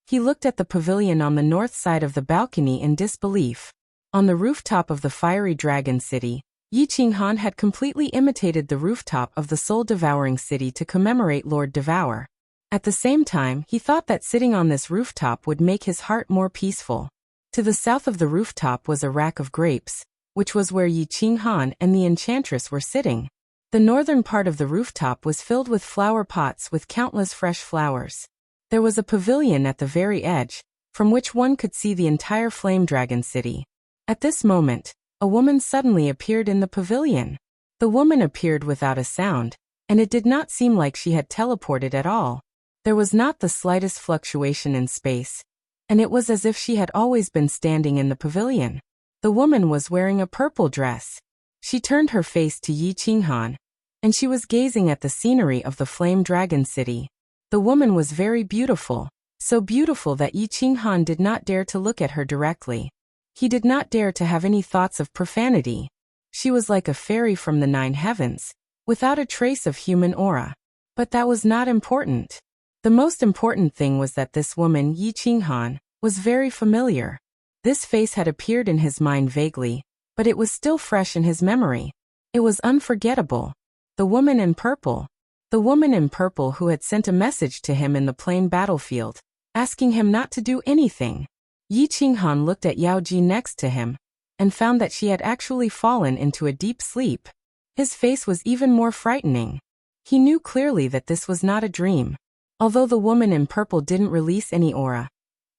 S1: He looked at the pavilion on the north side of the balcony in disbelief. On the rooftop of the fiery dragon city, Yi Qinghan had completely imitated the rooftop of the soul-devouring city to commemorate Lord Devour. At the same time, he thought that sitting on this rooftop would make his heart more peaceful. To the south of the rooftop was a rack of grapes, which was where Yi Qinghan and the enchantress were sitting. The northern part of the rooftop was filled with flower pots with countless fresh flowers. There was a pavilion at the very edge, from which one could see the entire Flame Dragon City. At this moment, a woman suddenly appeared in the pavilion. The woman appeared without a sound, and it did not seem like she had teleported at all. There was not the slightest fluctuation in space, and it was as if she had always been standing in the pavilion. The woman was wearing a purple dress. She turned her face to Yi Qinghan, and she was gazing at the scenery of the Flame Dragon City. The woman was very beautiful, so beautiful that Yi Qinghan did not dare to look at her directly. He did not dare to have any thoughts of profanity. She was like a fairy from the 9 heavens, without a trace of human aura. But that was not important. The most important thing was that this woman, Yi Qinghan, was very familiar. This face had appeared in his mind vaguely, but it was still fresh in his memory. It was unforgettable. The woman in purple. The woman in purple who had sent a message to him in the plain battlefield, asking him not to do anything. Yi Qinghan looked at Yao Ji next to him, and found that she had actually fallen into a deep sleep. His face was even more frightening. He knew clearly that this was not a dream. Although the woman in purple didn't release any aura,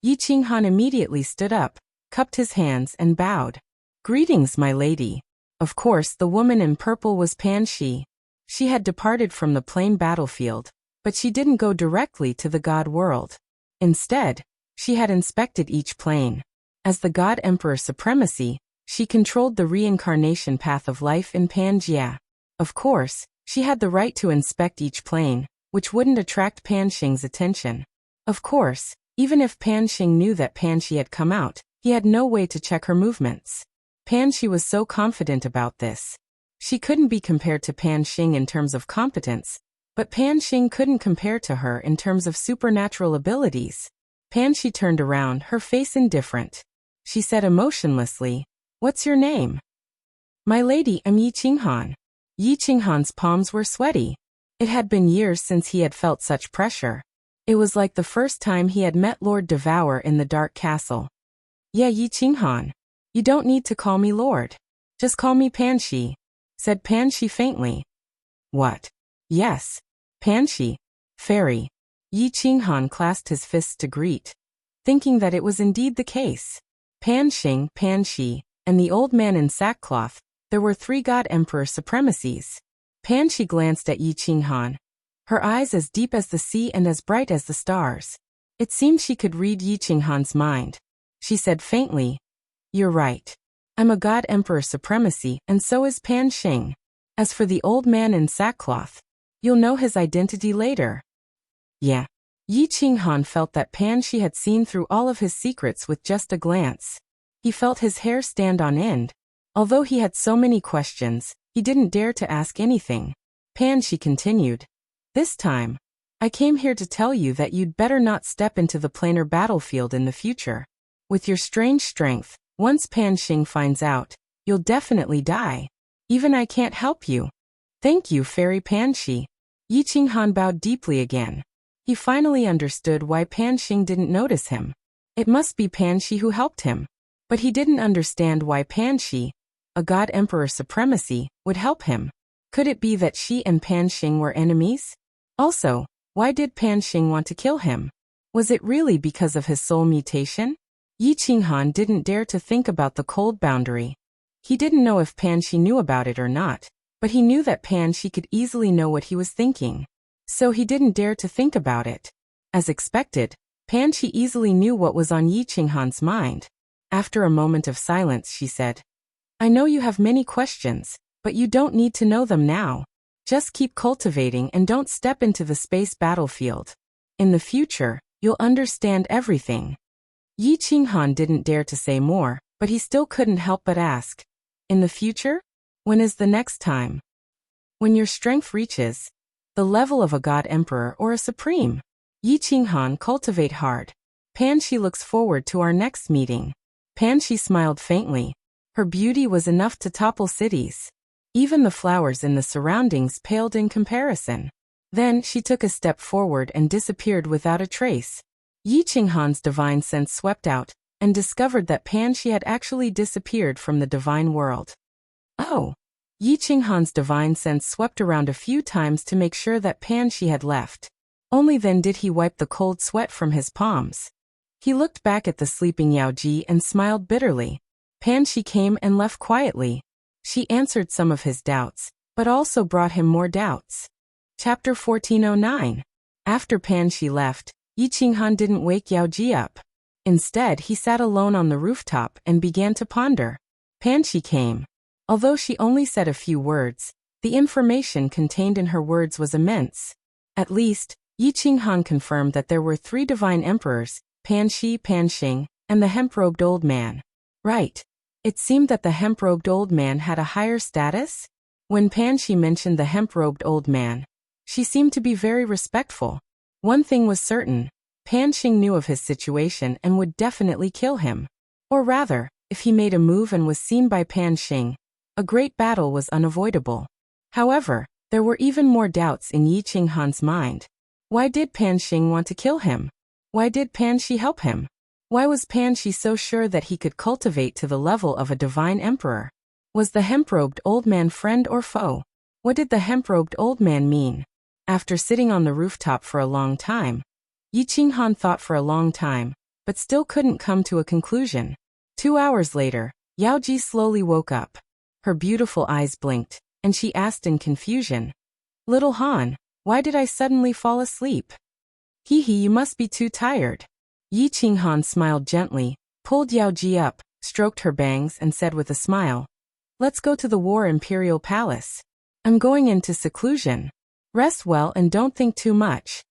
S1: Yi Qinghan immediately stood up, cupped his hands and bowed. "Greetings, my lady." Of course, the woman in purple was Pan Shi. She had departed from the plain battlefield, but she didn't go directly to the God world. Instead, she had inspected each plane. As the God Emperor Supremacy, she controlled the reincarnation path of life in Pangaea. Of course, she had the right to inspect each plane, which wouldn't attract Pan Xing's attention. Of course, even if Pan Xing knew that Pan Shi had come out, he had no way to check her movements. Pan Shi was so confident about this. She couldn't be compared to Pan Xing in terms of competence, but Pan Xing couldn't compare to her in terms of supernatural abilities. Pan Shi turned around, her face indifferent. She said emotionlessly, "What's your name?" "My lady, I'm Yi Qinghan." Yi Qinghan's palms were sweaty. It had been years since he had felt such pressure. It was like the first time he had met Lord Devour in the Dark Castle. "Yeah, Yi Qinghan. You don't need to call me Lord. Just call me Pan Shi," said Pan Shi faintly. "What?" "Yes. Pan Shi. Fairy." Yi Qinghan clasped his fists to greet, thinking that it was indeed the case. Pan Xing, Pan Shi, and the old man in sackcloth, there were 3 God Emperor supremacies. Pan Shi glanced at Yi Qinghan, her eyes as deep as the sea and as bright as the stars. It seemed she could read Yi Qinghan's mind. She said faintly, "You're right. I'm a God Emperor Supremacy, and so is Pan Xing. As for the old man in sackcloth, you'll know his identity later." "Yeah." Yi Qinghan felt that Pan Shi had seen through all of his secrets with just a glance. He felt his hair stand on end. Although he had so many questions, he didn't dare to ask anything. Pan Shi continued, "This time, I came here to tell you that you'd better not step into the planar battlefield in the future. With your strange strength, once Pan Xing finds out, you'll definitely die. Even I can't help you." "Thank you, Fairy Pan Shi." Yi Qinghan bowed deeply again. He finally understood why Pan Xing didn't notice him. It must be Pan Shi who helped him. But he didn't understand why Pan Shi, a God Emperor Supremacy, would help him. Could it be that she and Pan Xing were enemies? Also, why did Pan Xing want to kill him? Was it really because of his soul mutation? Yi Qinghan didn't dare to think about the cold boundary. He didn't know if Pan Shi knew about it or not, but he knew that Pan Shi could easily know what he was thinking. So he didn't dare to think about it. As expected, Pan Shi easily knew what was on Yi Qinghan's mind. After a moment of silence, she said, "I know you have many questions, but you don't need to know them now. Just keep cultivating and don't step into the space battlefield. In the future, you'll understand everything." Yi Qinghan didn't dare to say more, but he still couldn't help but ask, "In the future? When is the next time?" "When your strength reaches the level of a God Emperor or a Supreme." Yi Qinghan, cultivate hard. Pan Shi looks forward to our next meeting. Pan Shi smiled faintly. Her beauty was enough to topple cities. Even the flowers in the surroundings paled in comparison. Then she took a step forward and disappeared without a trace. Yi Qinghan's divine sense swept out, and discovered that Pan Shi had actually disappeared from the divine world. Oh! Yi Qinghan's divine sense swept around a few times to make sure that Pan Shi had left. Only then did he wipe the cold sweat from his palms. He looked back at the sleeping Yao Ji and smiled bitterly. Pan Shi came and left quietly. She answered some of his doubts, but also brought him more doubts. Chapter 1409. After Pan Shi left, Yi Qinghan didn't wake Yao Ji up. Instead, he sat alone on the rooftop and began to ponder. Pan Shi came. Although she only said a few words, the information contained in her words was immense. At least, Yi Qinghan confirmed that there were 3 divine emperors, Pan Shi, Pan Xing, and the hemp-robed old man. Right. It seemed that the hemp-robed old man had a higher status? When Pan Shi mentioned the hemp-robed old man, she seemed to be very respectful. One thing was certain, Pan Xing knew of his situation and would definitely kill him. Or rather, if he made a move and was seen by Pan Xing, a great battle was unavoidable. However, there were even more doubts in Yi Qinghan's mind. Why did Pan Xing want to kill him? Why did Pan Shi help him? Why was Pan Shi so sure that he could cultivate to the level of a divine emperor? Was the hemp-robed old man friend or foe? What did the hemp-robed old man mean? After sitting on the rooftop for a long time, Yi Qinghan thought for a long time, but still couldn't come to a conclusion. 2 hours later, Yao Ji slowly woke up. Her beautiful eyes blinked, and she asked in confusion, "Little Han, why did I suddenly fall asleep?" "Hee, you must be too tired." Yi Qinghan smiled gently, pulled Yao Ji up, stroked her bangs and said with a smile, "Let's go to the War Imperial Palace. I'm going into seclusion. Rest well and don't think too much."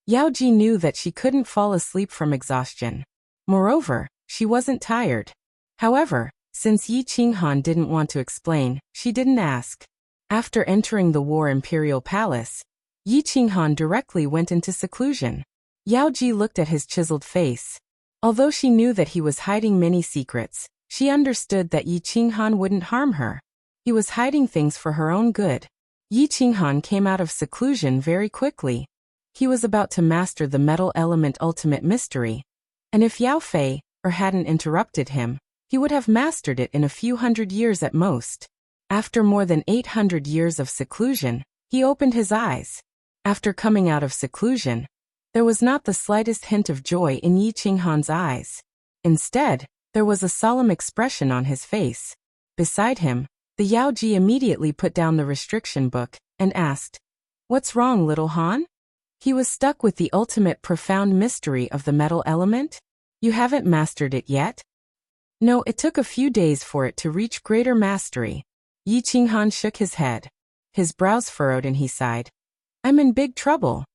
S1: Yao Ji knew that she couldn't fall asleep from exhaustion. Moreover, she wasn't tired. However, since Yi Qinghan didn't want to explain, she didn't ask. After entering the War Imperial Palace, Yi Qinghan directly went into seclusion. Yao Ji looked at his chiseled face. Although she knew that he was hiding many secrets, she understood that Yi Qinghan wouldn't harm her. He was hiding things for her own good. Yi Qinghan came out of seclusion very quickly. He was about to master the metal element ultimate mystery. And if Yao Fei hadn't interrupted him, he would have mastered it in a few hundred years at most. After more than 800 years of seclusion, he opened his eyes. After coming out of seclusion, there was not the slightest hint of joy in Yi Qinghan's eyes. Instead, there was a solemn expression on his face. Beside him, the Yao Ji immediately put down the restriction book and asked, "What's wrong, little Han?" He was stuck with the ultimate profound mystery of the metal element? You haven't mastered it yet? No, it took a few days for it to reach greater mastery. Yi Qinghan shook his head. His brows furrowed and he sighed. "I'm in big trouble."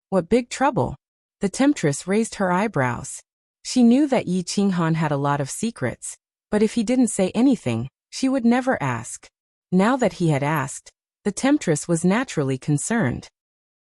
S1: "What big trouble?" The temptress raised her eyebrows. She knew that Yi Qinghan had a lot of secrets, but if he didn't say anything, she would never ask. Now that he had asked, the temptress was naturally concerned.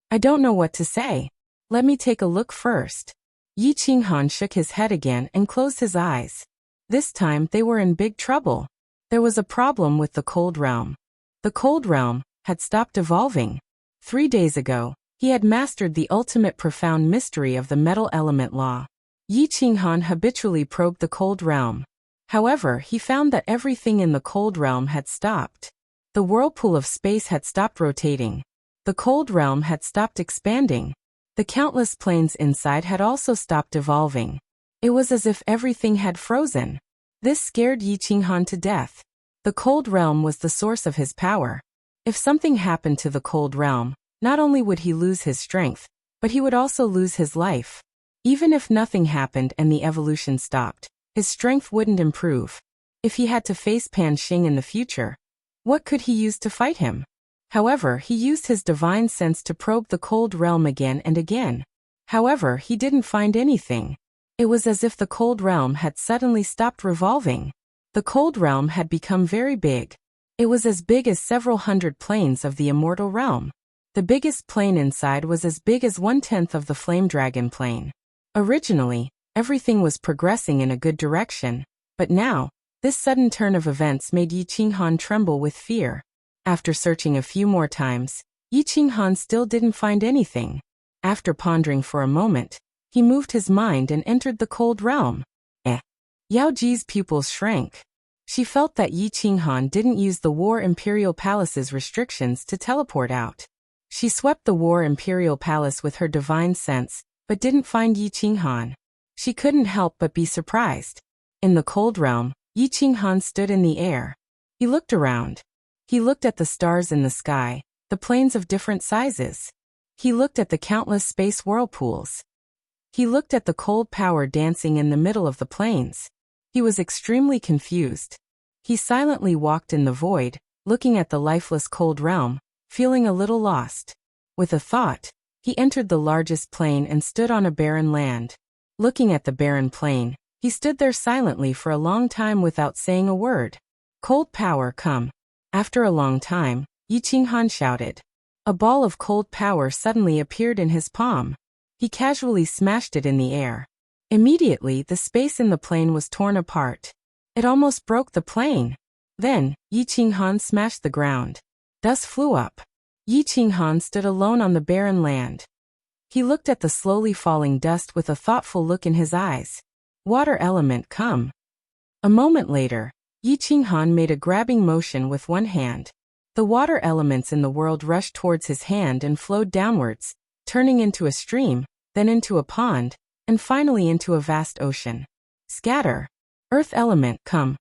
S1: "I don't know what to say. Let me take a look first." Yi Qinghan shook his head again and closed his eyes. This time they were in big trouble. There was a problem with the Cold Realm. The Cold Realm had stopped evolving. 3 days ago, he had mastered the ultimate profound mystery of the metal element law. Yi Qinghan habitually probed the Cold Realm. However, he found that everything in the Cold Realm had stopped. The whirlpool of space had stopped rotating. The Cold Realm had stopped expanding. The countless planes inside had also stopped evolving. It was as if everything had frozen. This scared Yi Qinghan to death. The Cold Realm was the source of his power. If something happened to the Cold Realm, not only would he lose his strength, but he would also lose his life. Even if nothing happened and the evolution stopped, his strength wouldn't improve. If he had to face Pan Xing in the future, what could he use to fight him? However, he used his divine sense to probe the Cold Realm again and again. However, he didn't find anything. It was as if the Cold Realm had suddenly stopped revolving. The Cold Realm had become very big. It was as big as several hundred planes of the Immortal Realm. The biggest plane inside was as big as 1/10 of the Flame Dragon plane. Originally, everything was progressing in a good direction, but now, this sudden turn of events made Yi Qinghan tremble with fear. After searching a few more times, Yi Qinghan still didn't find anything. After pondering for a moment, he moved his mind and entered the Cold Realm. Yao Ji's pupils shrank. She felt that Yi Qinghan didn't use the War Imperial Palace's restrictions to teleport out. She swept the War Imperial Palace with her divine sense, but didn't find Yi Qinghan. She couldn't help but be surprised. In the Cold Realm, Yi Qinghan stood in the air. He looked around. He looked at the stars in the sky, the planes of different sizes. He looked at the countless space whirlpools. He looked at the cold power dancing in the middle of the plains. He was extremely confused. He silently walked in the void, looking at the lifeless cold realm, feeling a little lost. With a thought, he entered the largest plain and stood on a barren land. Looking at the barren plain, he stood there silently for a long time without saying a word. Cold power, come. After a long time, Yi Qinghan shouted. A ball of cold power suddenly appeared in his palm. He casually smashed it in the air. Immediately, the space in the plain was torn apart. It almost broke the plain. Then, Yi Qinghan smashed the ground. Dust flew up. Yi Qinghan stood alone on the barren land. He looked at the slowly falling dust with a thoughtful look in his eyes. Water element, come. A moment later, Yi Qinghan made a grabbing motion with one hand. The water elements in the world rushed towards his hand and flowed downwards, turning into a stream, then into a pond, and finally into a vast ocean. Scatter. Earth element, come.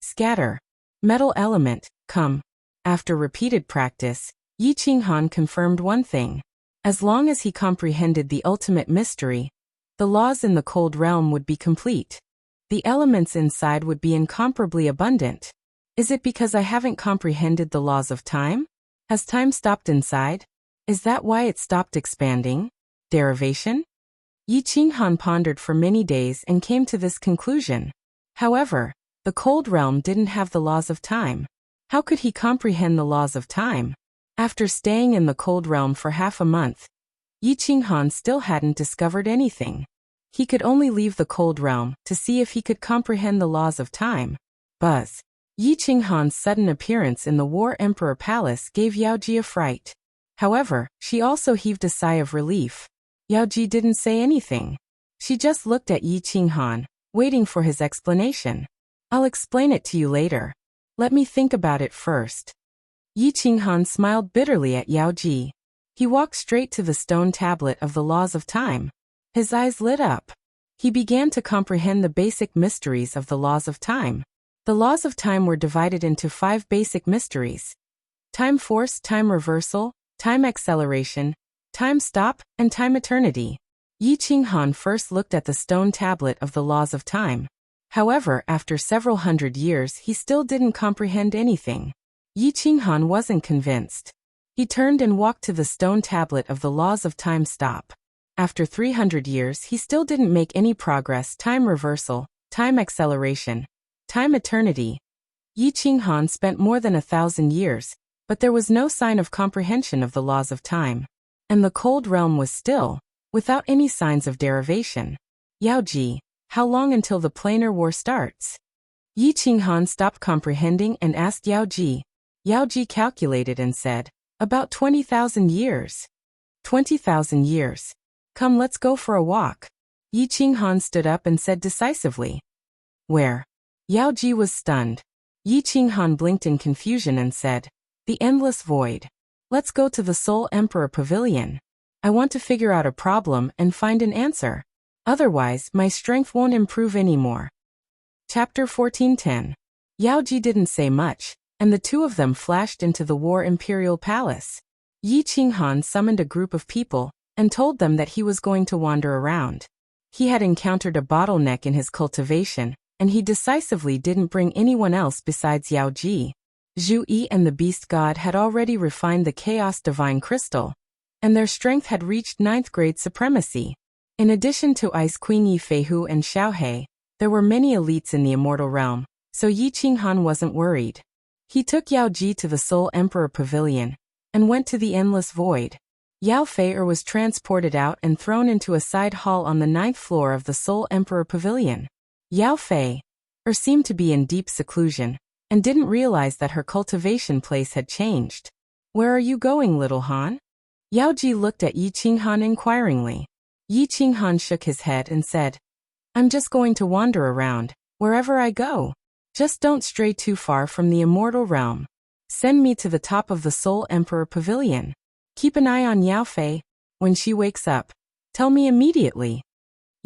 S1: Scatter. Metal element, come. After repeated practice, Yi Qinghan confirmed one thing. As long as he comprehended the ultimate mystery, the laws in the cold realm would be complete. The elements inside would be incomparably abundant. Is it because I haven't comprehended the laws of time? Has time stopped inside? Is that why it stopped expanding? Derivation? Yi Qinghan pondered for many days and came to this conclusion. However, the cold realm didn't have the laws of time. How could he comprehend the laws of time? After staying in the cold realm for half a month, Yi Qinghan still hadn't discovered anything. He could only leave the cold realm to see if he could comprehend the laws of time. Buzz. Yi Qinghan's sudden appearance in the War Emperor Palace gave Yaoji a fright. However, she also heaved a sigh of relief. Yaoji didn't say anything. She just looked at Yi Qinghan, waiting for his explanation. I'll explain it to you later. Let me think about it first. Yi Qinghan smiled bitterly at Yaoji. He walked straight to the stone tablet of the laws of time. His eyes lit up. He began to comprehend the basic mysteries of the laws of time. The laws of time were divided into 5 basic mysteries: time force, time reversal, time acceleration, time stop, and time eternity. Yi Qinghan first looked at the stone tablet of the laws of time. However, after several hundred years, he still didn't comprehend anything. Yi Qinghan wasn't convinced. He turned and walked to the stone tablet of the laws of time stop. After 300 years, he still didn't make any progress. Time reversal, time acceleration, time eternity. Yi Qinghan spent more than 1,000 years, but there was no sign of comprehension of the laws of time. And the cold realm was still, without any signs of derivation. Yaoji, how long until the planar war starts? Yi Qinghan stopped comprehending and asked Yaoji. Yaoji calculated and said, about 20,000 years. 20,000 years. Come, let's go for a walk. Yi Qinghan stood up and said decisively. Where? Yaoji was stunned. Yi Qinghan blinked in confusion and said, the endless void. Let's go to the Soul Emperor Pavilion. I want to figure out a problem and find an answer. Otherwise, my strength won't improve anymore. Chapter 14:10. Yaoji didn't say much, and the two of them flashed into the War Imperial Palace. Yi Qinghan summoned a group of people and told them that he was going to wander around. He had encountered a bottleneck in his cultivation, and he decisively didn't bring anyone else besides Yaoji. Zhu Yi and the Beast God had already refined the Chaos Divine Crystal, and their strength had reached 9th grade supremacy. In addition to Ice Queen Yi Feihu and Xiaohe, there were many elites in the immortal realm, so Yi Qinghan wasn't worried. He took Yaoji to the Soul Emperor Pavilion and went to the Endless Void. Yao Fei was transported out and thrown into a side hall on the 9th floor of the Soul Emperor Pavilion. Yao Fei seemed to be in deep seclusion and didn't realize that her cultivation place had changed. Where are you going, little Han? Yaoji looked at Yi Qinghan inquiringly. Yi Qinghan shook his head and said, I'm just going to wander around, wherever I go. Just don't stray too far from the immortal realm. Send me to the top of the Soul Emperor Pavilion. Keep an eye on Yao Fei. When she wakes up, tell me immediately.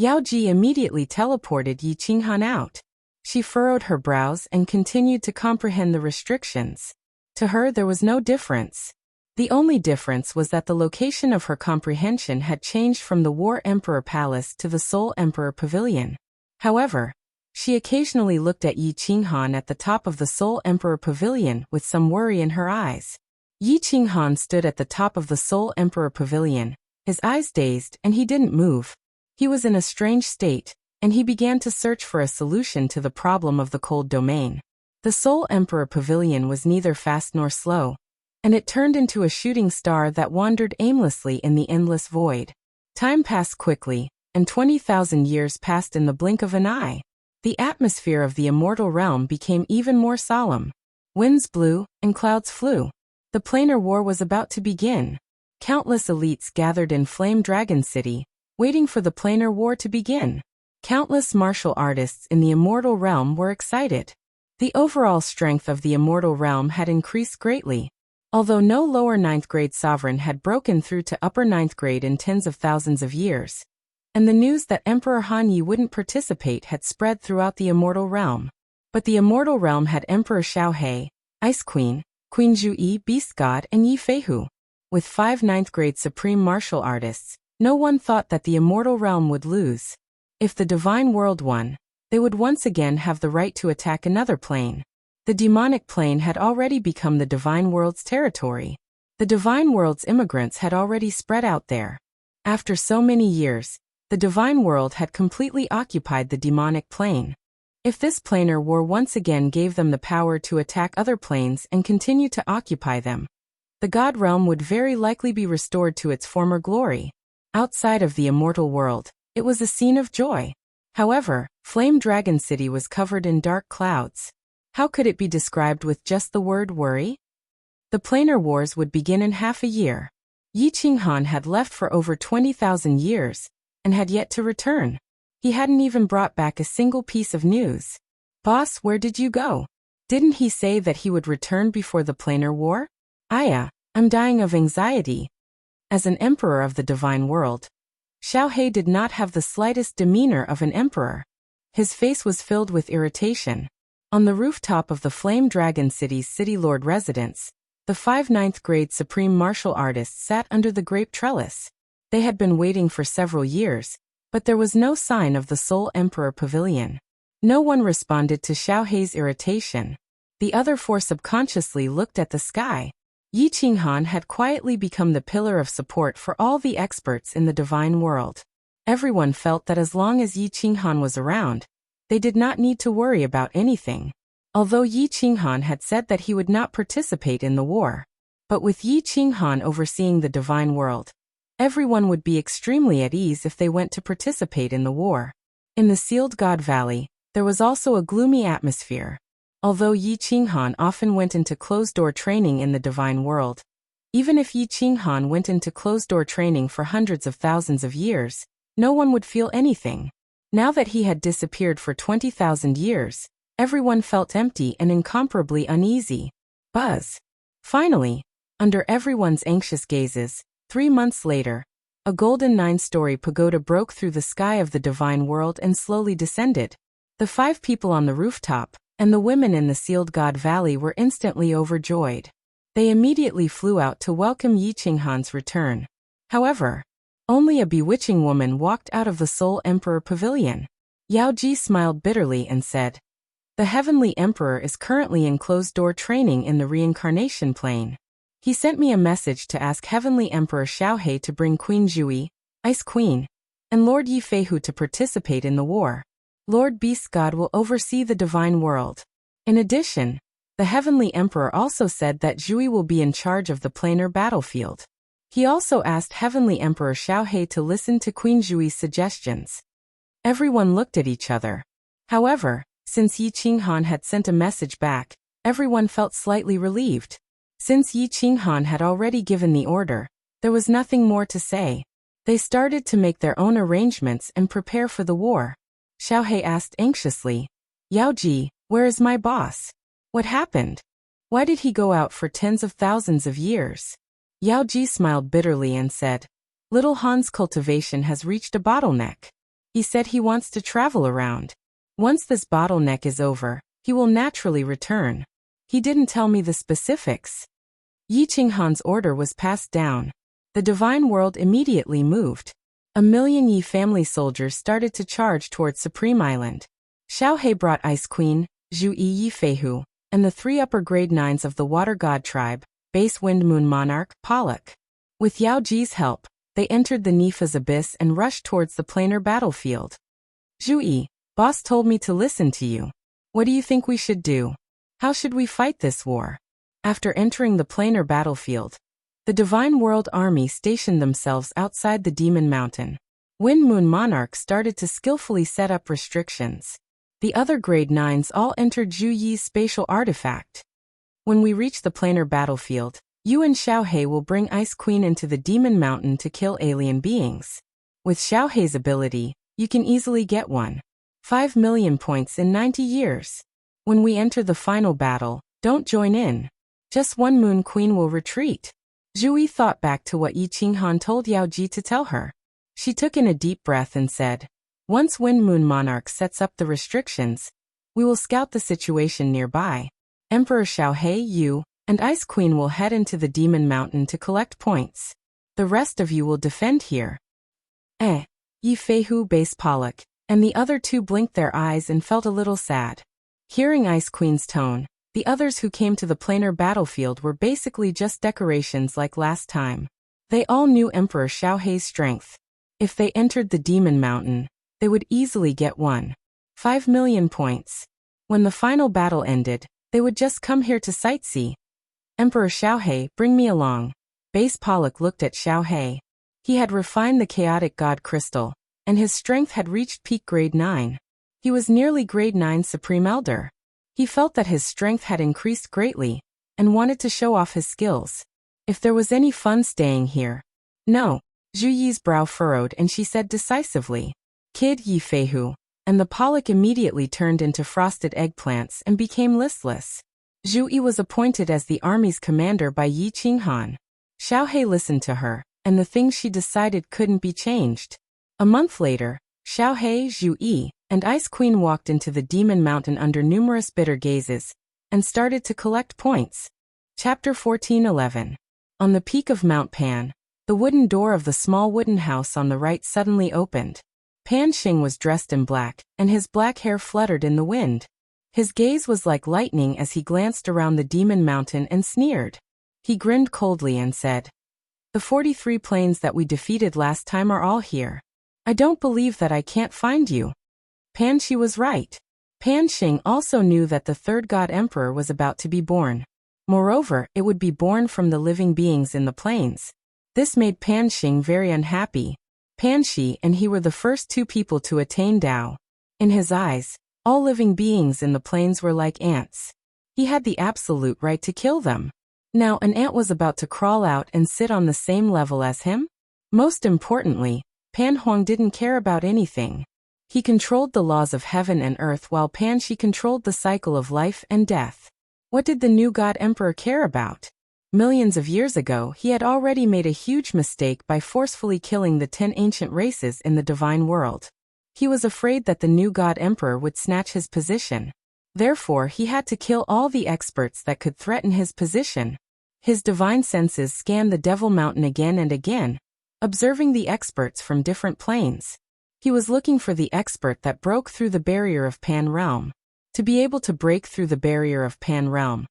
S1: Yaoji immediately teleported Yi Qinghan out. She furrowed her brows and continued to comprehend the restrictions. To her there was no difference. The only difference was that the location of her comprehension had changed from the War Emperor Palace to the Soul Emperor Pavilion. However, she occasionally looked at Yi Qinghan at the top of the Soul Emperor Pavilion with some worry in her eyes. Yi Qinghan stood at the top of the Soul Emperor Pavilion, his eyes dazed, and he didn't move. He was in a strange state, and he began to search for a solution to the problem of the cold domain. The Soul Emperor Pavilion was neither fast nor slow, and it turned into a shooting star that wandered aimlessly in the endless void. Time passed quickly, and 20,000 years passed in the blink of an eye. The atmosphere of the immortal realm became even more solemn. Winds blew, and clouds flew. The planar war was about to begin. Countless elites gathered in Flame Dragon City, waiting for the planar war to begin. Countless martial artists in the immortal realm were excited. The overall strength of the immortal realm had increased greatly. Although no lower 9th grade sovereign had broken through to upper 9th grade in tens of thousands of years, and the news that Emperor Han Yi wouldn't participate had spread throughout the immortal realm. But the immortal realm had Emperor Xiaohe, Ice Queen, Queen Zhuyi, Beast God, and Yi Feihu. With 5 9th grade supreme martial artists, no one thought that the immortal realm would lose. If the divine world won, they would once again have the right to attack another plane. The demonic plane had already become the divine world's territory. The divine world's immigrants had already spread out there. After so many years, the divine world had completely occupied the demonic plane. If this planar war once again gave them the power to attack other planes and continue to occupy them, the god realm would very likely be restored to its former glory. Outside of the immortal world, it was a scene of joy. However, Flame Dragon City was covered in dark clouds. How could it be described with just the word worry? The planar wars would begin in half a year. Yi Qinghan had left for over 20,000 years, and had yet to return. He hadn't even brought back a single piece of news. Boss, where did you go? Didn't he say that he would return before the planar war? Aya, I'm dying of anxiety. As an emperor of the divine world, Xiaohe did not have the slightest demeanor of an emperor. His face was filled with irritation. On the rooftop of the Flame Dragon City's City Lord residence, the 5 9th grade supreme martial artists sat under the grape trellis. They had been waiting for several years, but there was no sign of the Soul Emperor Pavilion. No one responded to Xiaohe's irritation. The other 4 subconsciously looked at the sky. Yi Qinghan had quietly become the pillar of support for all the experts in the divine world. Everyone felt that as long as Yi Qinghan was around, they did not need to worry about anything. Although Yi Qinghan had said that he would not participate in the war. But with Yi Qinghan overseeing the divine world, everyone would be extremely at ease if they went to participate in the war. In the Sealed God Valley, there was also a gloomy atmosphere. Although Yi Qinghan often went into closed-door training in the divine world, even if Yi Qinghan went into closed-door training for hundreds of thousands of years, no one would feel anything. Now that he had disappeared for 20,000 years, everyone felt empty and incomparably uneasy. Buzz. Finally, under everyone's anxious gazes, 3 months later, a golden 9-story pagoda broke through the sky of the divine world and slowly descended. The 5 people on the rooftop, and the women in the Sealed God Valley were instantly overjoyed. They immediately flew out to welcome Yi Qinghan's return. However, only a bewitching woman walked out of the Soul Emperor Pavilion. Yao Ji smiled bitterly and said, "The Heavenly Emperor is currently in closed-door training in the reincarnation plane. He sent me a message to ask Heavenly Emperor Xiaohe to bring Queen Zhuyi, Ice Queen, and Lord Yi Feihu to participate in the war. Lord Beast God will oversee the divine world. In addition, the Heavenly Emperor also said that Zhuyi will be in charge of the planar battlefield. He also asked Heavenly Emperor Xiaohe to listen to Queen Zhuyi's suggestions." Everyone looked at each other. However, since Yi Qinghan had sent a message back, everyone felt slightly relieved. Since Yi Qinghan had already given the order, there was nothing more to say. They started to make their own arrangements and prepare for the war. Xiaohe asked anxiously, "Yao Ji, where is my boss? What happened? Why did he go out for tens of thousands of years?" Yao Ji smiled bitterly and said, "Little Han's cultivation has reached a bottleneck. He said he wants to travel around. Once this bottleneck is over, he will naturally return. He didn't tell me the specifics." Yi Qinghan's order was passed down. The divine world immediately moved. A million Yi family soldiers started to charge towards Supreme Island. Xiao He brought Ice Queen, Zhu Yi Feihu, and the 3 upper grade 9s of the Water God tribe, Base Wind Moon Monarch, Pollock. With Yao Ji's help, they entered the Nifa's abyss and rushed towards the planar battlefield. Zhu Yi, boss told me to listen to you. What do you think we should do? How should we fight this war? After entering the planar battlefield, the Divine World Army stationed themselves outside the Demon Mountain. Wind Moon Monarch started to skillfully set up restrictions. The other grade 9s all entered Zhu Yi's spatial artifact. When we reach the planar battlefield, you and Xiao He will bring Ice Queen into the Demon Mountain to kill alien beings. With Xiao He's ability, you can easily get 5 million points in 90 years. When we enter the final battle, don't join in. Just one Moon Queen will retreat. Zhu Yi thought back to what Yi Qinghan told Yao Ji to tell her. She took in a deep breath and said, once Wind Moon Monarch sets up the restrictions, we will scout the situation nearby. Emperor Xiao He, you, and Ice Queen will head into the Demon Mountain to collect points. The rest of you will defend here. Yi Feihu, Base Pollock, and the other 2 blinked their eyes and felt a little sad. Hearing Ice Queen's tone, the others who came to the planar battlefield were basically just decorations like last time. They all knew Emperor Xiao He's strength. If they entered the Demon Mountain, they would easily get 5 million points. When the final battle ended, they would just come here to sightsee. Emperor Xiao He, bring me along. Base Pollock looked at Xiao He. He had refined the chaotic god crystal, and his strength had reached peak grade 9. He was nearly grade 9 Supreme Elder. He felt that his strength had increased greatly, and wanted to show off his skills. If there was any fun staying here. No. Zhu Yi's brow furrowed and she said decisively. Kid Yi Feihu, and the Pollock immediately turned into frosted eggplants and became listless. Zhu Yi was appointed as the army's commander by Yi Qinghan. Xiao He listened to her, and the things she decided couldn't be changed. A month later, Xiao He, Zhu Yi, and Ice Queen walked into the Demon Mountain under numerous bitter gazes, and started to collect points. Chapter 14:11. On the peak of Mount Pan, the wooden door of the small wooden house on the right suddenly opened. Pan Xing was dressed in black, and his black hair fluttered in the wind. His gaze was like lightning as he glanced around the Demon Mountain and sneered. He grinned coldly and said, the 43 planes that we defeated last time are all here. I don't believe that I can't find you. Pan Xi was right. Pan Xing also knew that the 3rd God Emperor was about to be born. Moreover, it would be born from the living beings in the plains. This made Pan Xing very unhappy. Pan Xi and he were the first 2 people to attain Tao. In his eyes, all living beings in the plains were like ants. He had the absolute right to kill them. Now an ant was about to crawl out and sit on the same level as him? Most importantly, Pan Huang didn't care about anything. He controlled the laws of heaven and earth while Pan Xi controlled the cycle of life and death. What did the new God Emperor care about? Millions of years ago, he had already made a huge mistake by forcefully killing the 10 ancient races in the divine world. He was afraid that the new God Emperor would snatch his position. Therefore, he had to kill all the experts that could threaten his position. His divine senses scanned the Devil Mountain again and again, observing the experts from different planes. He was looking for the expert that broke through the barrier of Pan Realm. To be able to break through the barrier of Pan Realm,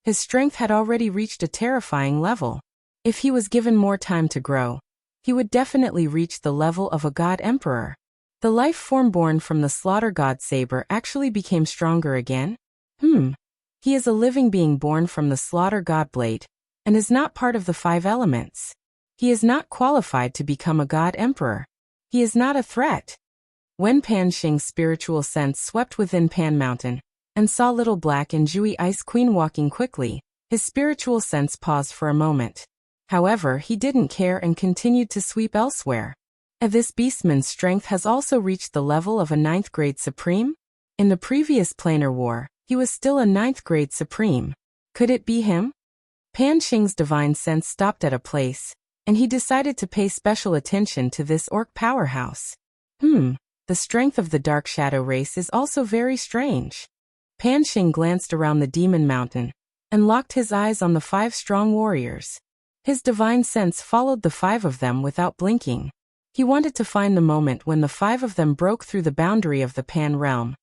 S1: his strength had already reached a terrifying level. If he was given more time to grow, he would definitely reach the level of a God Emperor. The life form born from the Slaughter God Saber actually became stronger again? He is a living being born from the Slaughter God Blade, and is not part of the 5 elements. He is not qualified to become a God Emperor. He is not a threat. When Pan Xing's spiritual sense swept within Pan Mountain, and saw Little Black and Zhui Ice Queen walking quickly, his spiritual sense paused for a moment. However, he didn't care and continued to sweep elsewhere. This beastman's strength has also reached the level of a 9th grade Supreme? In the previous planar war, he was still a 9th grade Supreme. Could it be him? Pan Xing's divine sense stopped at a place, and he decided to pay special attention to this orc powerhouse. The strength of the Dark Shadow race is also very strange. Pan Xing glanced around the Demon Mountain, and locked his eyes on the 5 strong warriors. His divine sense followed the 5 of them without blinking. He wanted to find the moment when the 5 of them broke through the boundary of the Pan realm,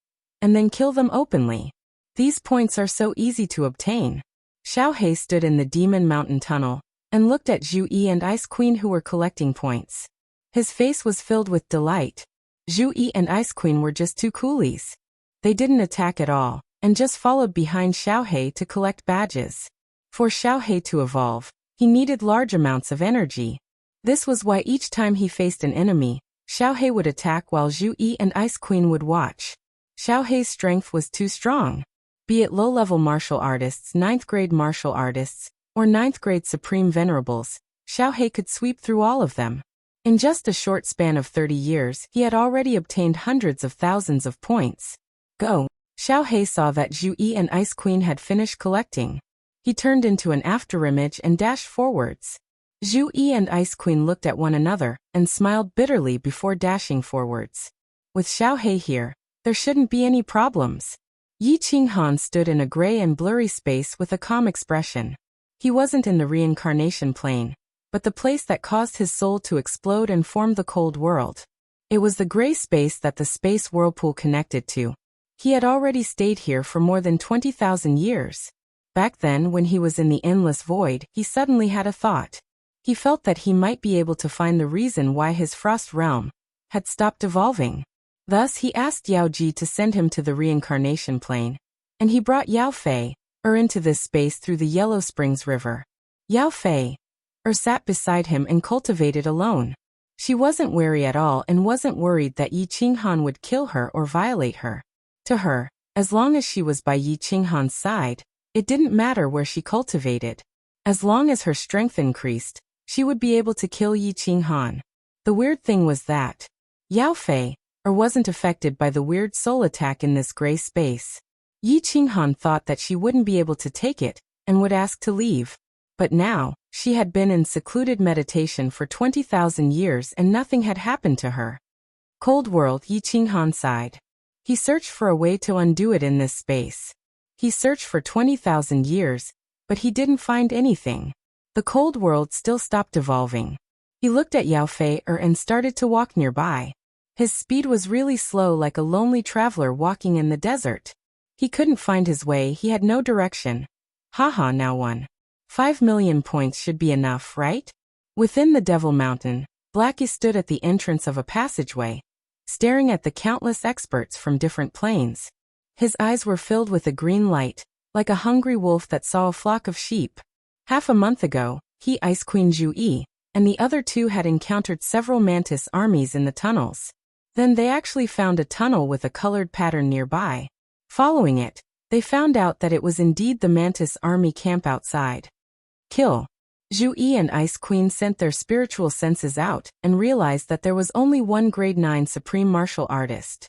S1: and then kill them openly. These points are so easy to obtain. Xiao He stood in the Demon Mountain tunnel, and looked at Zhu Yi and Ice Queen who were collecting points. His face was filled with delight. Zhu Yi and Ice Queen were just 2 coolies. They didn't attack at all, and just followed behind Xiao He to collect badges. For Xiao He to evolve, he needed large amounts of energy. This was why each time he faced an enemy, Xiao He would attack while Zhu Yi and Ice Queen would watch. Xiao He's strength was too strong. Be it low-level martial artists, 9th grade martial artists, or 9th grade supreme venerables, Xiao He could sweep through all of them. In just a short span of 30 years, he had already obtained hundreds of thousands of points. Go! Xiao He saw that Zhu Yi and Ice Queen had finished collecting. He turned into an afterimage and dashed forwards. Zhu Yi and Ice Queen looked at one another and smiled bitterly before dashing forwards. With Xiao He here, there shouldn't be any problems. Yi Qinghan stood in a gray and blurry space with a calm expression. He wasn't in the reincarnation plane, but the place that caused his soul to explode and form the cold world. It was the gray space that the space whirlpool connected to. He had already stayed here for more than 20,000 years. Back then, when he was in the endless void, he suddenly had a thought. He felt that he might be able to find the reason why his frost realm had stopped evolving. Thus he asked Yao Ji to send him to the reincarnation plane, and he brought Yao Fei into this space through the Yellow Springs River. Yao Fei sat beside him and cultivated alone. She wasn't wary at all and wasn't worried that Yi Qinghan would kill her or violate her. To her, as long as she was by Yi Qinghan's side, it didn't matter where she cultivated. As long as her strength increased, she would be able to kill Yi Qinghan. The weird thing was that Yao Fei wasn't affected by the weird soul attack in this gray space. Yi Qinghan thought that she wouldn't be able to take it and would ask to leave. But now, she had been in secluded meditation for 20,000 years and nothing had happened to her. Cold world, Yi Qinghan sighed. He searched for a way to undo it in this space. He searched for 20,000 years, but he didn't find anything. The cold world still stopped evolving. He looked at Yao Fei and started to walk nearby. His speed was really slow, like a lonely traveler walking in the desert. He couldn't find his way, he had no direction. Haha, now 5 million points should be enough, right? Within the Devil Mountain, Blackie stood at the entrance of a passageway, staring at the countless experts from different planes. His eyes were filled with a green light, like a hungry wolf that saw a flock of sheep. Half a month ago, he, Ice Queen Zhu Yi, and the other 2 had encountered several mantis armies in the tunnels. Then they actually found a tunnel with a colored pattern nearby. Following it, they found out that it was indeed the mantis army camp outside. Kill. Zhu Yi and Ice Queen sent their spiritual senses out and realized that there was only one grade 9 supreme martial artist.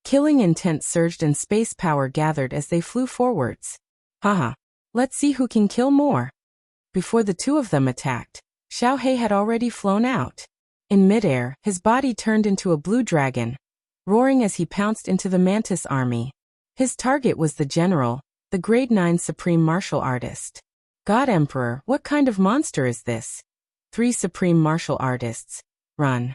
S1: Killing intent surged and space power gathered as they flew forwards. Haha. Let's see who can kill more. Before the 2 of them attacked, Xiao He had already flown out. In midair, his body turned into a blue dragon, roaring as he pounced into the mantis army. His target was the general, the grade 9 supreme martial artist. God Emperor, what kind of monster is this? 3 supreme martial artists. Run.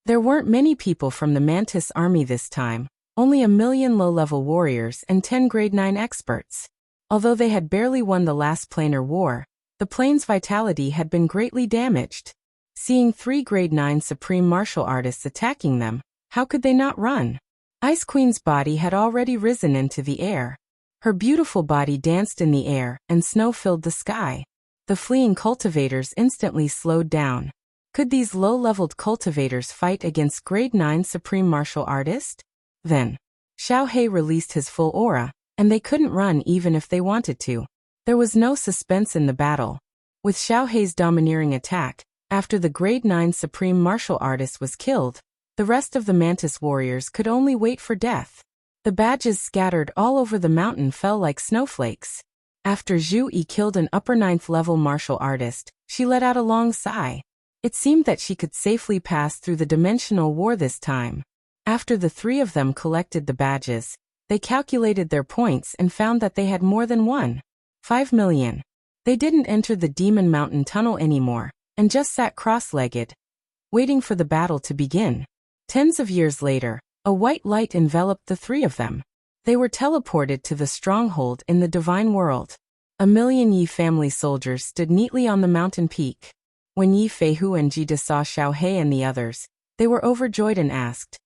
S1: There weren't many people from the mantis army this time, only 1 million low-level warriors and 10 grade 9 experts. Although they had barely won the last planar war, the plane's vitality had been greatly damaged. Seeing 3 grade 9 supreme martial artists attacking them, how could they not run? Ice Queen's body had already risen into the air. Her beautiful body danced in the air, and snow filled the sky. The fleeing cultivators instantly slowed down. Could these low-leveled cultivators fight against grade 9 supreme martial artist? Then, Xiao He released his full aura, and they couldn't run even if they wanted to. There was no suspense in the battle. With Xiao He's domineering attack, after the grade 9 supreme martial artist was killed, the rest of the mantis warriors could only wait for death. The badges scattered all over the mountain fell like snowflakes. After Zhu Yi killed an upper 9th level martial artist, she let out a long sigh. It seemed that she could safely pass through the dimensional war this time. After the 3 of them collected the badges, they calculated their points and found that they had more than one. 5 million. They didn't enter the Demon Mountain tunnel anymore, and just sat cross-legged, waiting for the battle to begin. Tens of years later, a white light enveloped the three of them. They were teleported to the stronghold in the divine world. A million Yi family soldiers stood neatly on the mountain peak. When Yi Feihu and Jida saw Xiao He and the others, they were overjoyed and asked,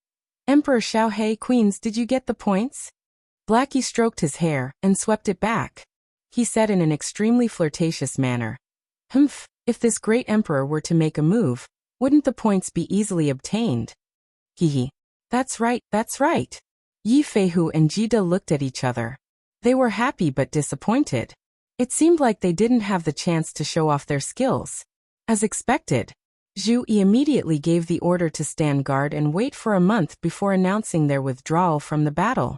S1: "Emperor Xiao He, Queens, did you get the points?" Blackie stroked his hair and swept it back. He said in an extremely flirtatious manner, "Humph, if this great emperor were to make a move, wouldn't the points be easily obtained?" Hee. That's right, that's right. Yi Feihu and Jida looked at each other. They were happy but disappointed. It seemed like they didn't have the chance to show off their skills. As expected, Zhu Yi immediately gave the order to stand guard and wait for a month before announcing their withdrawal from the battle.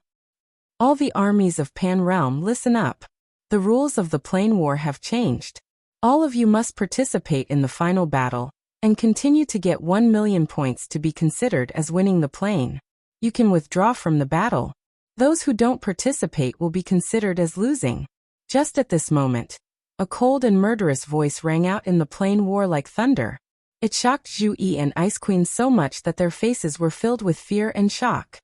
S1: All the armies of Pan Realm, listen up. The rules of the Plain War have changed. All of you must participate in the final battle, and continue to get 1 million points to be considered as winning the plane. You can withdraw from the battle. Those who don't participate will be considered as losing. Just at this moment, a cold and murderous voice rang out in the Plain War like thunder. It shocked Zhu Yi and Ice Queen so much that their faces were filled with fear and shock.